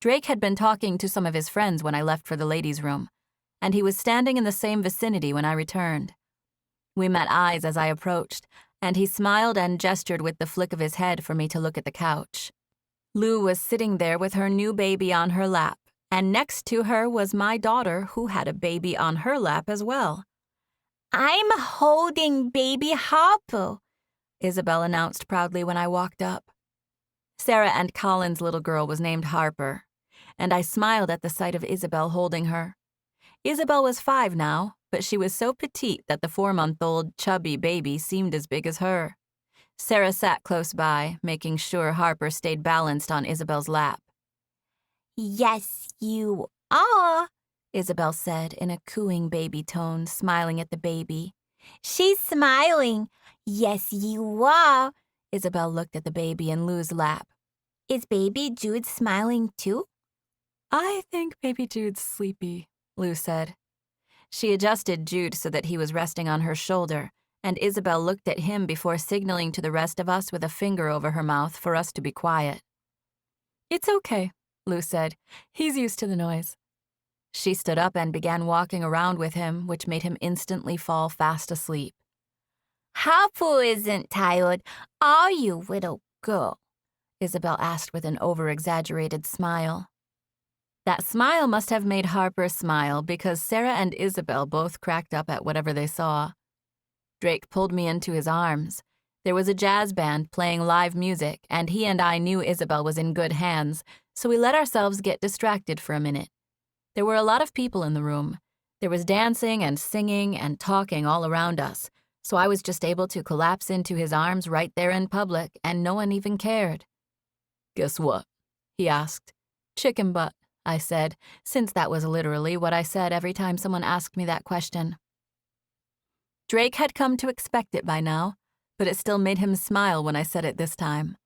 Drake had been talking to some of his friends when I left for the ladies' room, and he was standing in the same vicinity when I returned. We met eyes as I approached, and he smiled and gestured with the flick of his head for me to look at the couch. Lou was sitting there with her new baby on her lap, and next to her was my daughter, who had a baby on her lap as well. I'm holding baby Harper, Isabel announced proudly when I walked up. Sarah and Colin's little girl was named Harper, and I smiled at the sight of Isabel holding her. Isabel was 5 now, but she was so petite that the 4-month-old chubby baby seemed as big as her. Sarah sat close by, making sure Harper stayed balanced on Isabel's lap. Yes, you are, Isabel said in a cooing baby tone, smiling at the baby. She's smiling. Yes, you are. Isabel looked at the baby in Lou's lap. Is baby Jude smiling too? I think baby Jude's sleepy, Lou said. She adjusted Jude so that he was resting on her shoulder, and Isabel looked at him before signaling to the rest of us with a finger over her mouth for us to be quiet. It's okay, Lou said. He's used to the noise. She stood up and began walking around with him, which made him instantly fall fast asleep. Harper isn't tired, are you, little girl? Isabel asked with an over-exaggerated smile. That smile must have made Harper smile because Sarah and Isabel both cracked up at whatever they saw. Drake pulled me into his arms. There was a jazz band playing live music, and he and I knew Isabel was in good hands, so we let ourselves get distracted for a minute. There were a lot of people in the room. There was dancing and singing and talking all around us, so I was just able to collapse into his arms right there in public, and no one even cared. Guess what? He asked. Chicken butt, I said, since that was literally what I said every time someone asked me that question. Drake had come to expect it by now, but it still made him smile when I said it this time.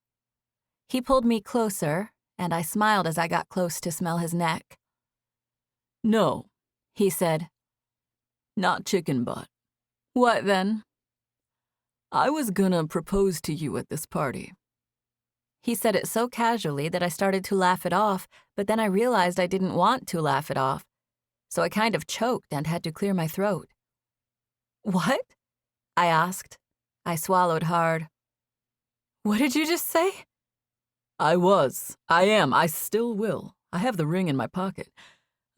He pulled me closer, and I smiled as I got close to smell his neck. No, he said. Not chicken butt. What then? I was gonna propose to you at this party. He said it so casually that I started to laugh it off, but then I realized I didn't want to laugh it off, so I kind of choked and had to clear my throat. What? I asked. I swallowed hard. What did you just say? I am, I still will. I have the ring in my pocket.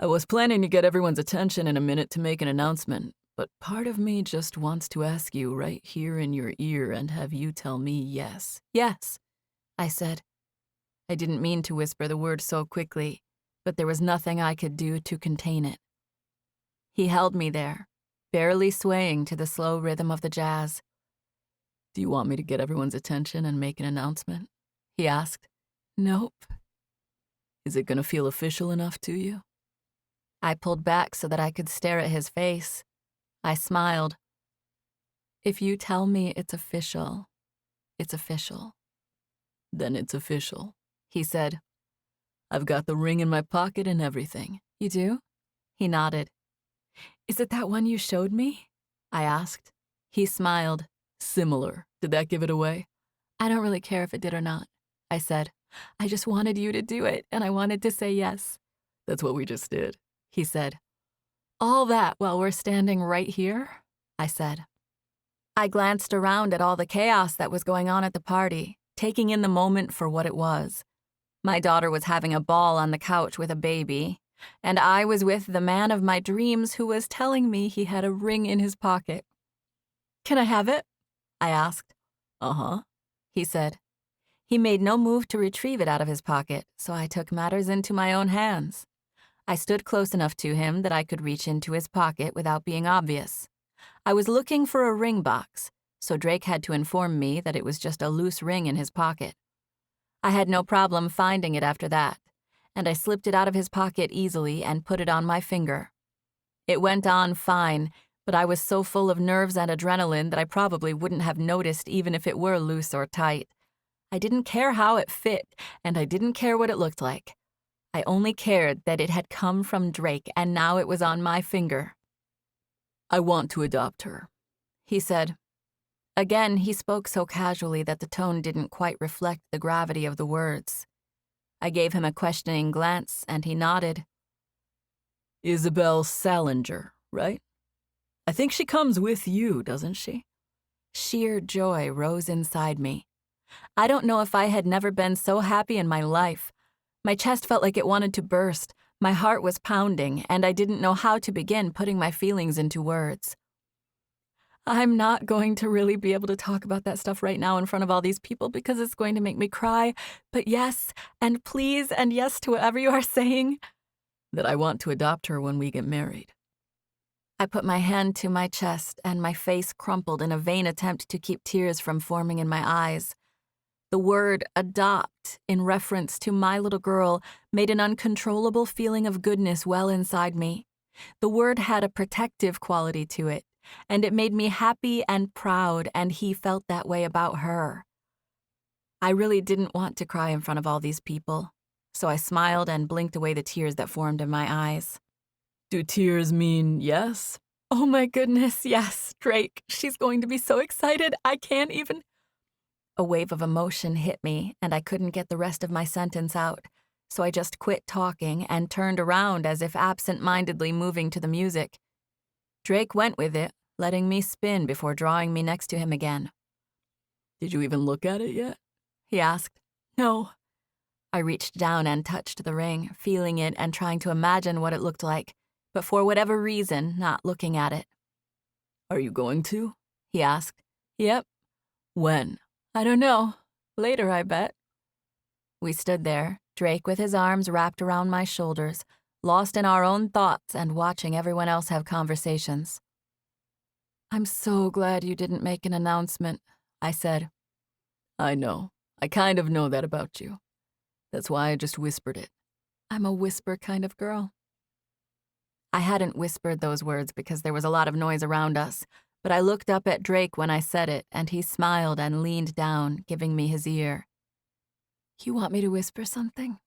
I was planning to get everyone's attention in a minute to make an announcement, but part of me just wants to ask you right here in your ear and have you tell me yes. Yes, I said. I didn't mean to whisper the word so quickly, but there was nothing I could do to contain it. He held me there, barely swaying to the slow rhythm of the jazz. Do you want me to get everyone's attention and make an announcement? He asked. Nope. Is it gonna feel official enough to you? I pulled back so that I could stare at his face. I smiled. If you tell me it's official, it's official. Then it's official, he said. I've got the ring in my pocket and everything. You do? He nodded. Is it that one you showed me? I asked. He smiled. Similar. Did that give it away? I don't really care if it did or not, I said. I just wanted you to do it, and I wanted to say yes. That's what we just did, he said. All that while we're standing right here? I said. I glanced around at all the chaos that was going on at the party, taking in the moment for what it was. My daughter was having a ball on the couch with a baby, and I was with the man of my dreams who was telling me he had a ring in his pocket. Can I have it? I asked. Uh-huh, he said. He made no move to retrieve it out of his pocket, so I took matters into my own hands. I stood close enough to him that I could reach into his pocket without being obvious. I was looking for a ring box, so Drake had to inform me that it was just a loose ring in his pocket. I had no problem finding it after that, and I slipped it out of his pocket easily and put it on my finger. It went on fine, but I was so full of nerves and adrenaline that I probably wouldn't have noticed even if it were loose or tight. I didn't care how it fit, and I didn't care what it looked like. I only cared that it had come from Drake, and now it was on my finger. I want to adopt her, he said. Again, he spoke so casually that the tone didn't quite reflect the gravity of the words. I gave him a questioning glance, and he nodded. Isabel Salinger, right? I think she comes with you, doesn't she? Sheer joy rose inside me. I don't know if I had never been so happy in my life. My chest felt like it wanted to burst. My heart was pounding, and I didn't know how to begin putting my feelings into words. I'm not going to really be able to talk about that stuff right now in front of all these people because it's going to make me cry, but yes, and please, and yes to whatever you are saying. That I want to adopt her when we get married. I put my hand to my chest, and my face crumpled in a vain attempt to keep tears from forming in my eyes. The word adopt, in reference to my little girl, made an uncontrollable feeling of goodness well inside me. The word had a protective quality to it, and it made me happy and proud, and he felt that way about her. I really didn't want to cry in front of all these people, so I smiled and blinked away the tears that formed in my eyes. Do tears mean yes? Oh my goodness, yes, Drake. She's going to be so excited, I can't even... A wave of emotion hit me, and I couldn't get the rest of my sentence out, so I just quit talking and turned around as if absent-mindedly moving to the music. Drake went with it, letting me spin before drawing me next to him again. Did you even look at it yet? He asked. No. I reached down and touched the ring, feeling it and trying to imagine what it looked like, but for whatever reason, not looking at it. Are you going to? He asked. Yep. When? I don't know. Later, I bet. We stood there, Drake with his arms wrapped around my shoulders, lost in our own thoughts and watching everyone else have conversations. I'm so glad you didn't make an announcement, I said. I know. I kind of know that about you. That's why I just whispered it. I'm a whisper kind of girl. I hadn't whispered those words because there was a lot of noise around us, but I looked up at Drake when I said it, and he smiled and leaned down, giving me his ear. You want me to whisper something?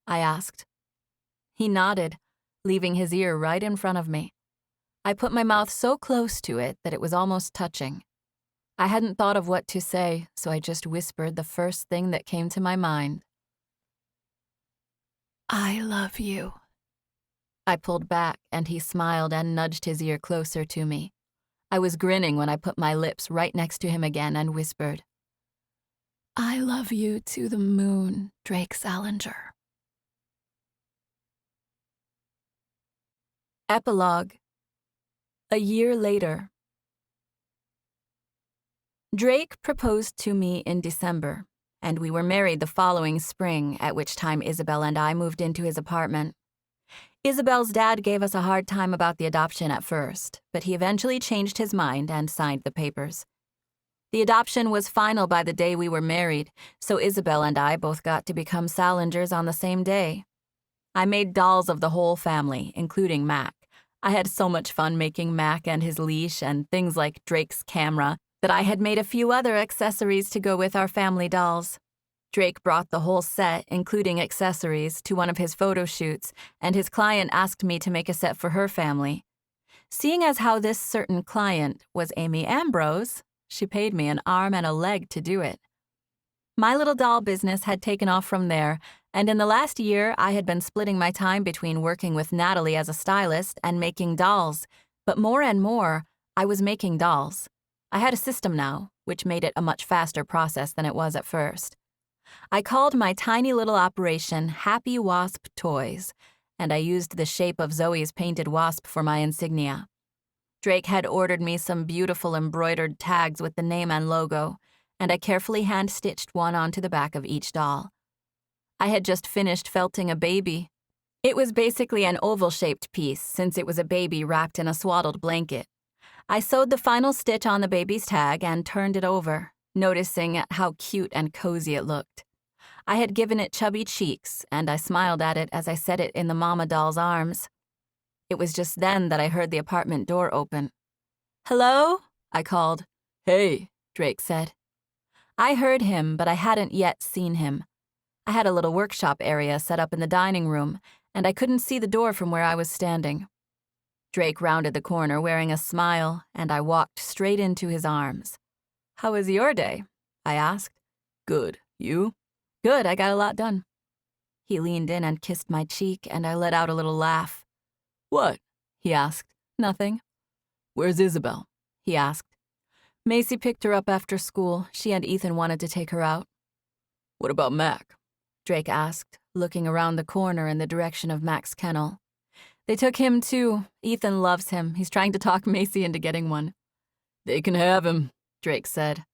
I asked. He nodded, leaving his ear right in front of me. I put my mouth so close to it that it was almost touching. I hadn't thought of what to say, so I just whispered the first thing that came to my mind. I love you. I pulled back, and he smiled and nudged his ear closer to me. I was grinning when I put my lips right next to him again and whispered, I love you to the moon, Drake Salinger. Epilogue. A year later. Drake proposed to me in December, and we were married the following spring, at which time Isabel and I moved into his apartment. Isabel's dad gave us a hard time about the adoption at first, but he eventually changed his mind and signed the papers. The adoption was final by the day we were married, so Isabel and I both got to become Salingers on the same day. I made dolls of the whole family, including Mac. I had so much fun making Mac and his leash and things like Drake's camera that I had made a few other accessories to go with our family dolls. Drake brought the whole set, including accessories, to one of his photo shoots, and his client asked me to make a set for her family. Seeing as how this certain client was Amy Ambrose, she paid me an arm and a leg to do it. My little doll business had taken off from there, and in the last year I had been splitting my time between working with Natalie as a stylist and making dolls, but more and more, I was making dolls. I had a system now, which made it a much faster process than it was at first. I called my tiny little operation Happy Wasp Toys, and I used the shape of Zoe's painted wasp for my insignia. Drake had ordered me some beautiful embroidered tags with the name and logo, and I carefully hand-stitched one onto the back of each doll. I had just finished felting a baby. It was basically an oval-shaped piece since it was a baby wrapped in a swaddled blanket. I sewed the final stitch on the baby's tag and turned it over, noticing how cute and cozy it looked. I had given it chubby cheeks, and I smiled at it as I set it in the mama doll's arms. It was just then that I heard the apartment door open. "Hello?" I called. Hey, Drake said. I heard him, but I hadn't yet seen him. I had a little workshop area set up in the dining room, and I couldn't see the door from where I was standing. Drake rounded the corner wearing a smile, and I walked straight into his arms. "How was your day?" I asked. Good. You? "Good, I got a lot done." He leaned in and kissed my cheek, and I let out a little laugh. What? He asked. "Nothing." Where's Isabel? He asked. "Macy picked her up after school. She and Ethan wanted to take her out." What about Mac? Drake asked, looking around the corner in the direction of Mac's kennel. They took him too. Ethan loves him. He's trying to talk Macy into getting one. They can have him, Drake said.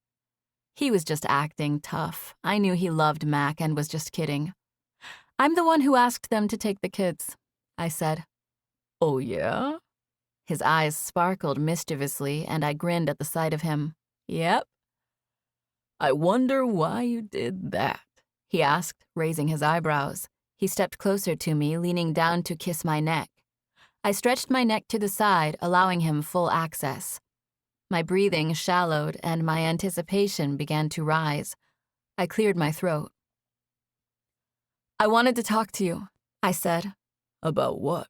He was just acting tough. I knew he loved Mac and was just kidding. I'm the one who asked them to take the kids, I said. Oh, yeah? His eyes sparkled mischievously, and I grinned at the sight of him. Yep. I wonder why you did that, he asked, raising his eyebrows. He stepped closer to me, leaning down to kiss my neck. I stretched my neck to the side, allowing him full access. My breathing shallowed, and my anticipation began to rise. I cleared my throat. I wanted to talk to you, I said. About what?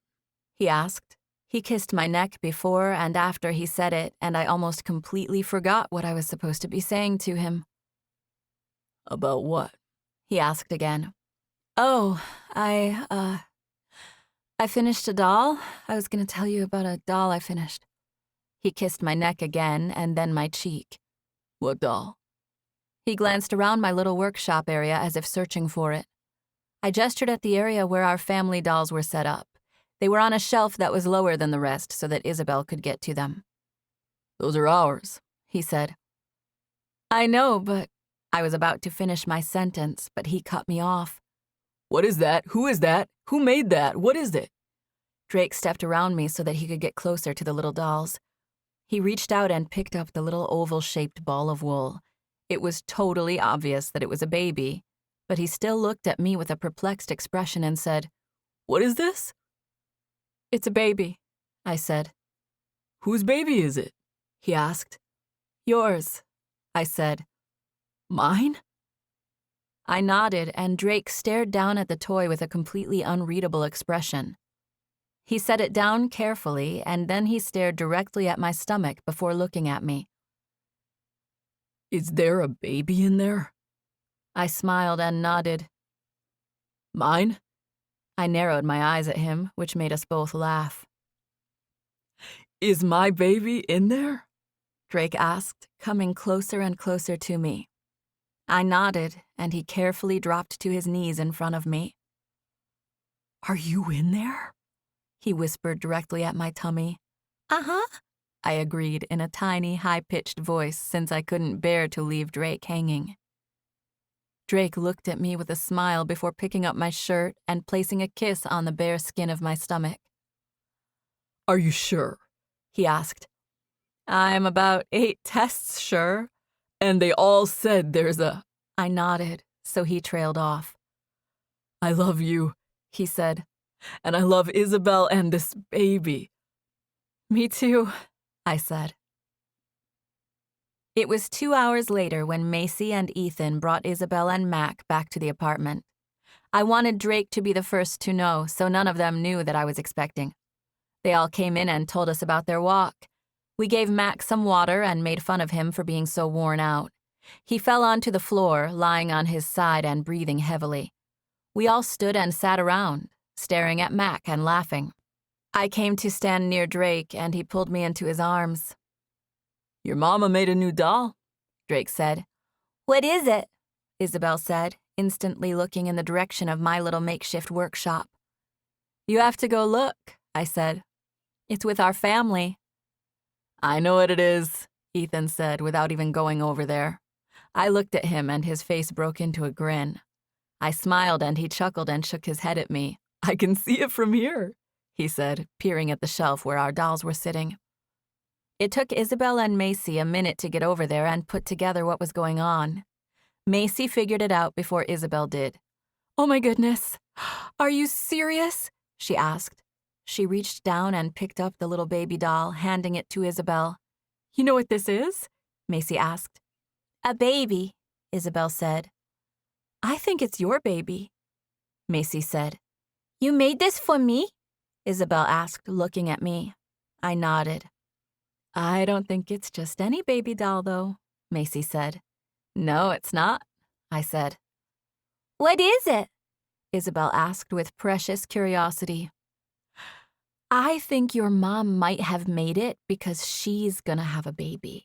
He asked. He kissed my neck before and after he said it, and I almost completely forgot what I was supposed to be saying to him. About what? He asked again. Oh, I finished a doll. I was going to tell you about a doll I finished. He kissed my neck again and then my cheek. What doll? He glanced around my little workshop area as if searching for it. I gestured at the area where our family dolls were set up. They were on a shelf that was lower than the rest so that Isabel could get to them. Those are ours, he said. I know, but I was about to finish my sentence, but he cut me off. What is that? Who is that? Who made that? What is it? Drake stepped around me so that he could get closer to the little dolls. He reached out and picked up the little oval-shaped ball of wool. It was totally obvious that it was a baby, but he still looked at me with a perplexed expression and said, What is this? It's a baby, I said. Whose baby is it? He asked. Yours, I said. Mine? I nodded, and Drake stared down at the toy with a completely unreadable expression. He set it down carefully, and then he stared directly at my stomach before looking at me. Is there a baby in there? I smiled and nodded. Mine? I narrowed my eyes at him, which made us both laugh. Is my baby in there? Drake asked, coming closer and closer to me. I nodded, and he carefully dropped to his knees in front of me. Are you in there? He whispered directly at my tummy. Uh-huh, I agreed in a tiny, high-pitched voice since I couldn't bear to leave Drake hanging. Drake looked at me with a smile before picking up my shirt and placing a kiss on the bare skin of my stomach. Are you sure? He asked. I'm about 8 tests sure. And they all said there's a... I nodded, so he trailed off. I love you, he said. And I love Isabel and this baby. Me too, I said. It was 2 hours later when Macy and Ethan brought Isabel and Mac back to the apartment. I wanted Drake to be the first to know, so none of them knew that I was expecting. They all came in and told us about their walk. We gave Mac some water and made fun of him for being so worn out. He fell onto the floor, lying on his side and breathing heavily. We all stood and sat around, staring at Mac and laughing. I came to stand near Drake, and he pulled me into his arms. Your mama made a new doll, Drake said. What is it? Isabel said, instantly looking in the direction of my little makeshift workshop. You have to go look, I said. It's with our family. I know what it is, Ethan said without even going over there. I looked at him and his face broke into a grin. I smiled and he chuckled and shook his head at me. I can see it from here, he said, peering at the shelf where our dolls were sitting. It took Isabel and Macy a minute to get over there and put together what was going on. Macy figured it out before Isabel did. Oh my goodness, are you serious? She asked. She reached down and picked up the little baby doll, handing it to Isabel. You know what this is? Macy asked. A baby, Isabel said. I think it's your baby, Macy said. You made this for me? Isabel asked, looking at me. I nodded. I don't think it's just any baby doll, though, Macy said. No, it's not, I said. What is it? Isabel asked with precious curiosity. I think your mom might have made it because she's gonna have a baby.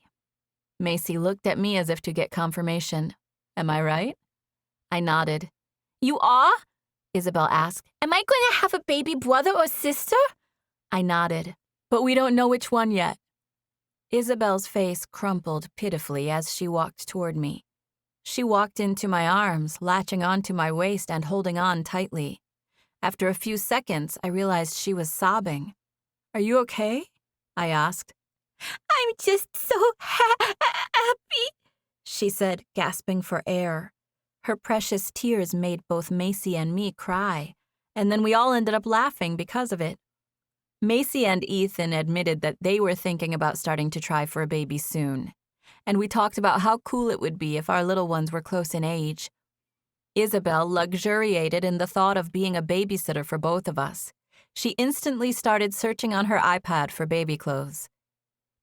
Macy looked at me as if to get confirmation. Am I right? I nodded. You are? Isabel asked. Am I going to have a baby brother or sister? I nodded. But we don't know which one yet. Isabel's face crumpled pitifully as she walked toward me. She walked into my arms, latching onto my waist and holding on tightly. After a few seconds, I realized she was sobbing. Are you okay? I asked. I'm just so happy, she said, gasping for air. Her precious tears made both Macy and me cry, and then we all ended up laughing because of it. Macy and Ethan admitted that they were thinking about starting to try for a baby soon, and we talked about how cool it would be if our little ones were close in age. Isabel luxuriated in the thought of being a babysitter for both of us. She instantly started searching on her iPad for baby clothes.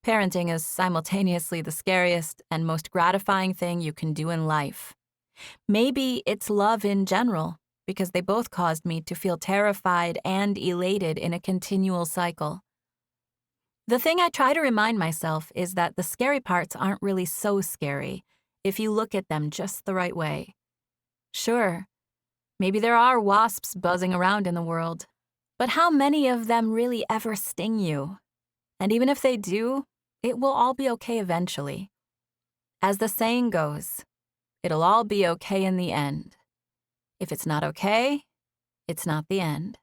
Parenting is simultaneously the scariest and most gratifying thing you can do in life. Maybe it's love in general, because they both caused me to feel terrified and elated in a continual cycle. The thing I try to remind myself is that the scary parts aren't really so scary if you look at them just the right way. Sure, maybe there are wasps buzzing around in the world, but how many of them really ever sting you? And even if they do, it will all be okay eventually. As the saying goes, it'll all be okay in the end. If it's not okay, it's not the end.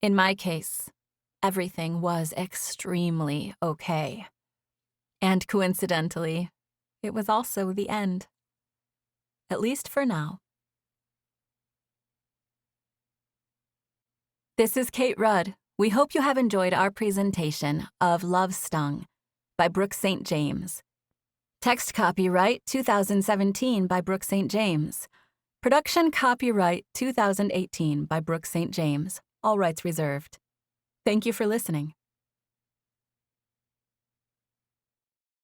In my case, everything was extremely okay. And coincidentally, it was also the end. At least for now. This is Kate Rudd. We hope you have enjoyed our presentation of Love Stung by Brooke St. James. Text copyright 2017 by Brooke St. James. Production copyright 2018 by Brooke St. James. All rights reserved. Thank you for listening.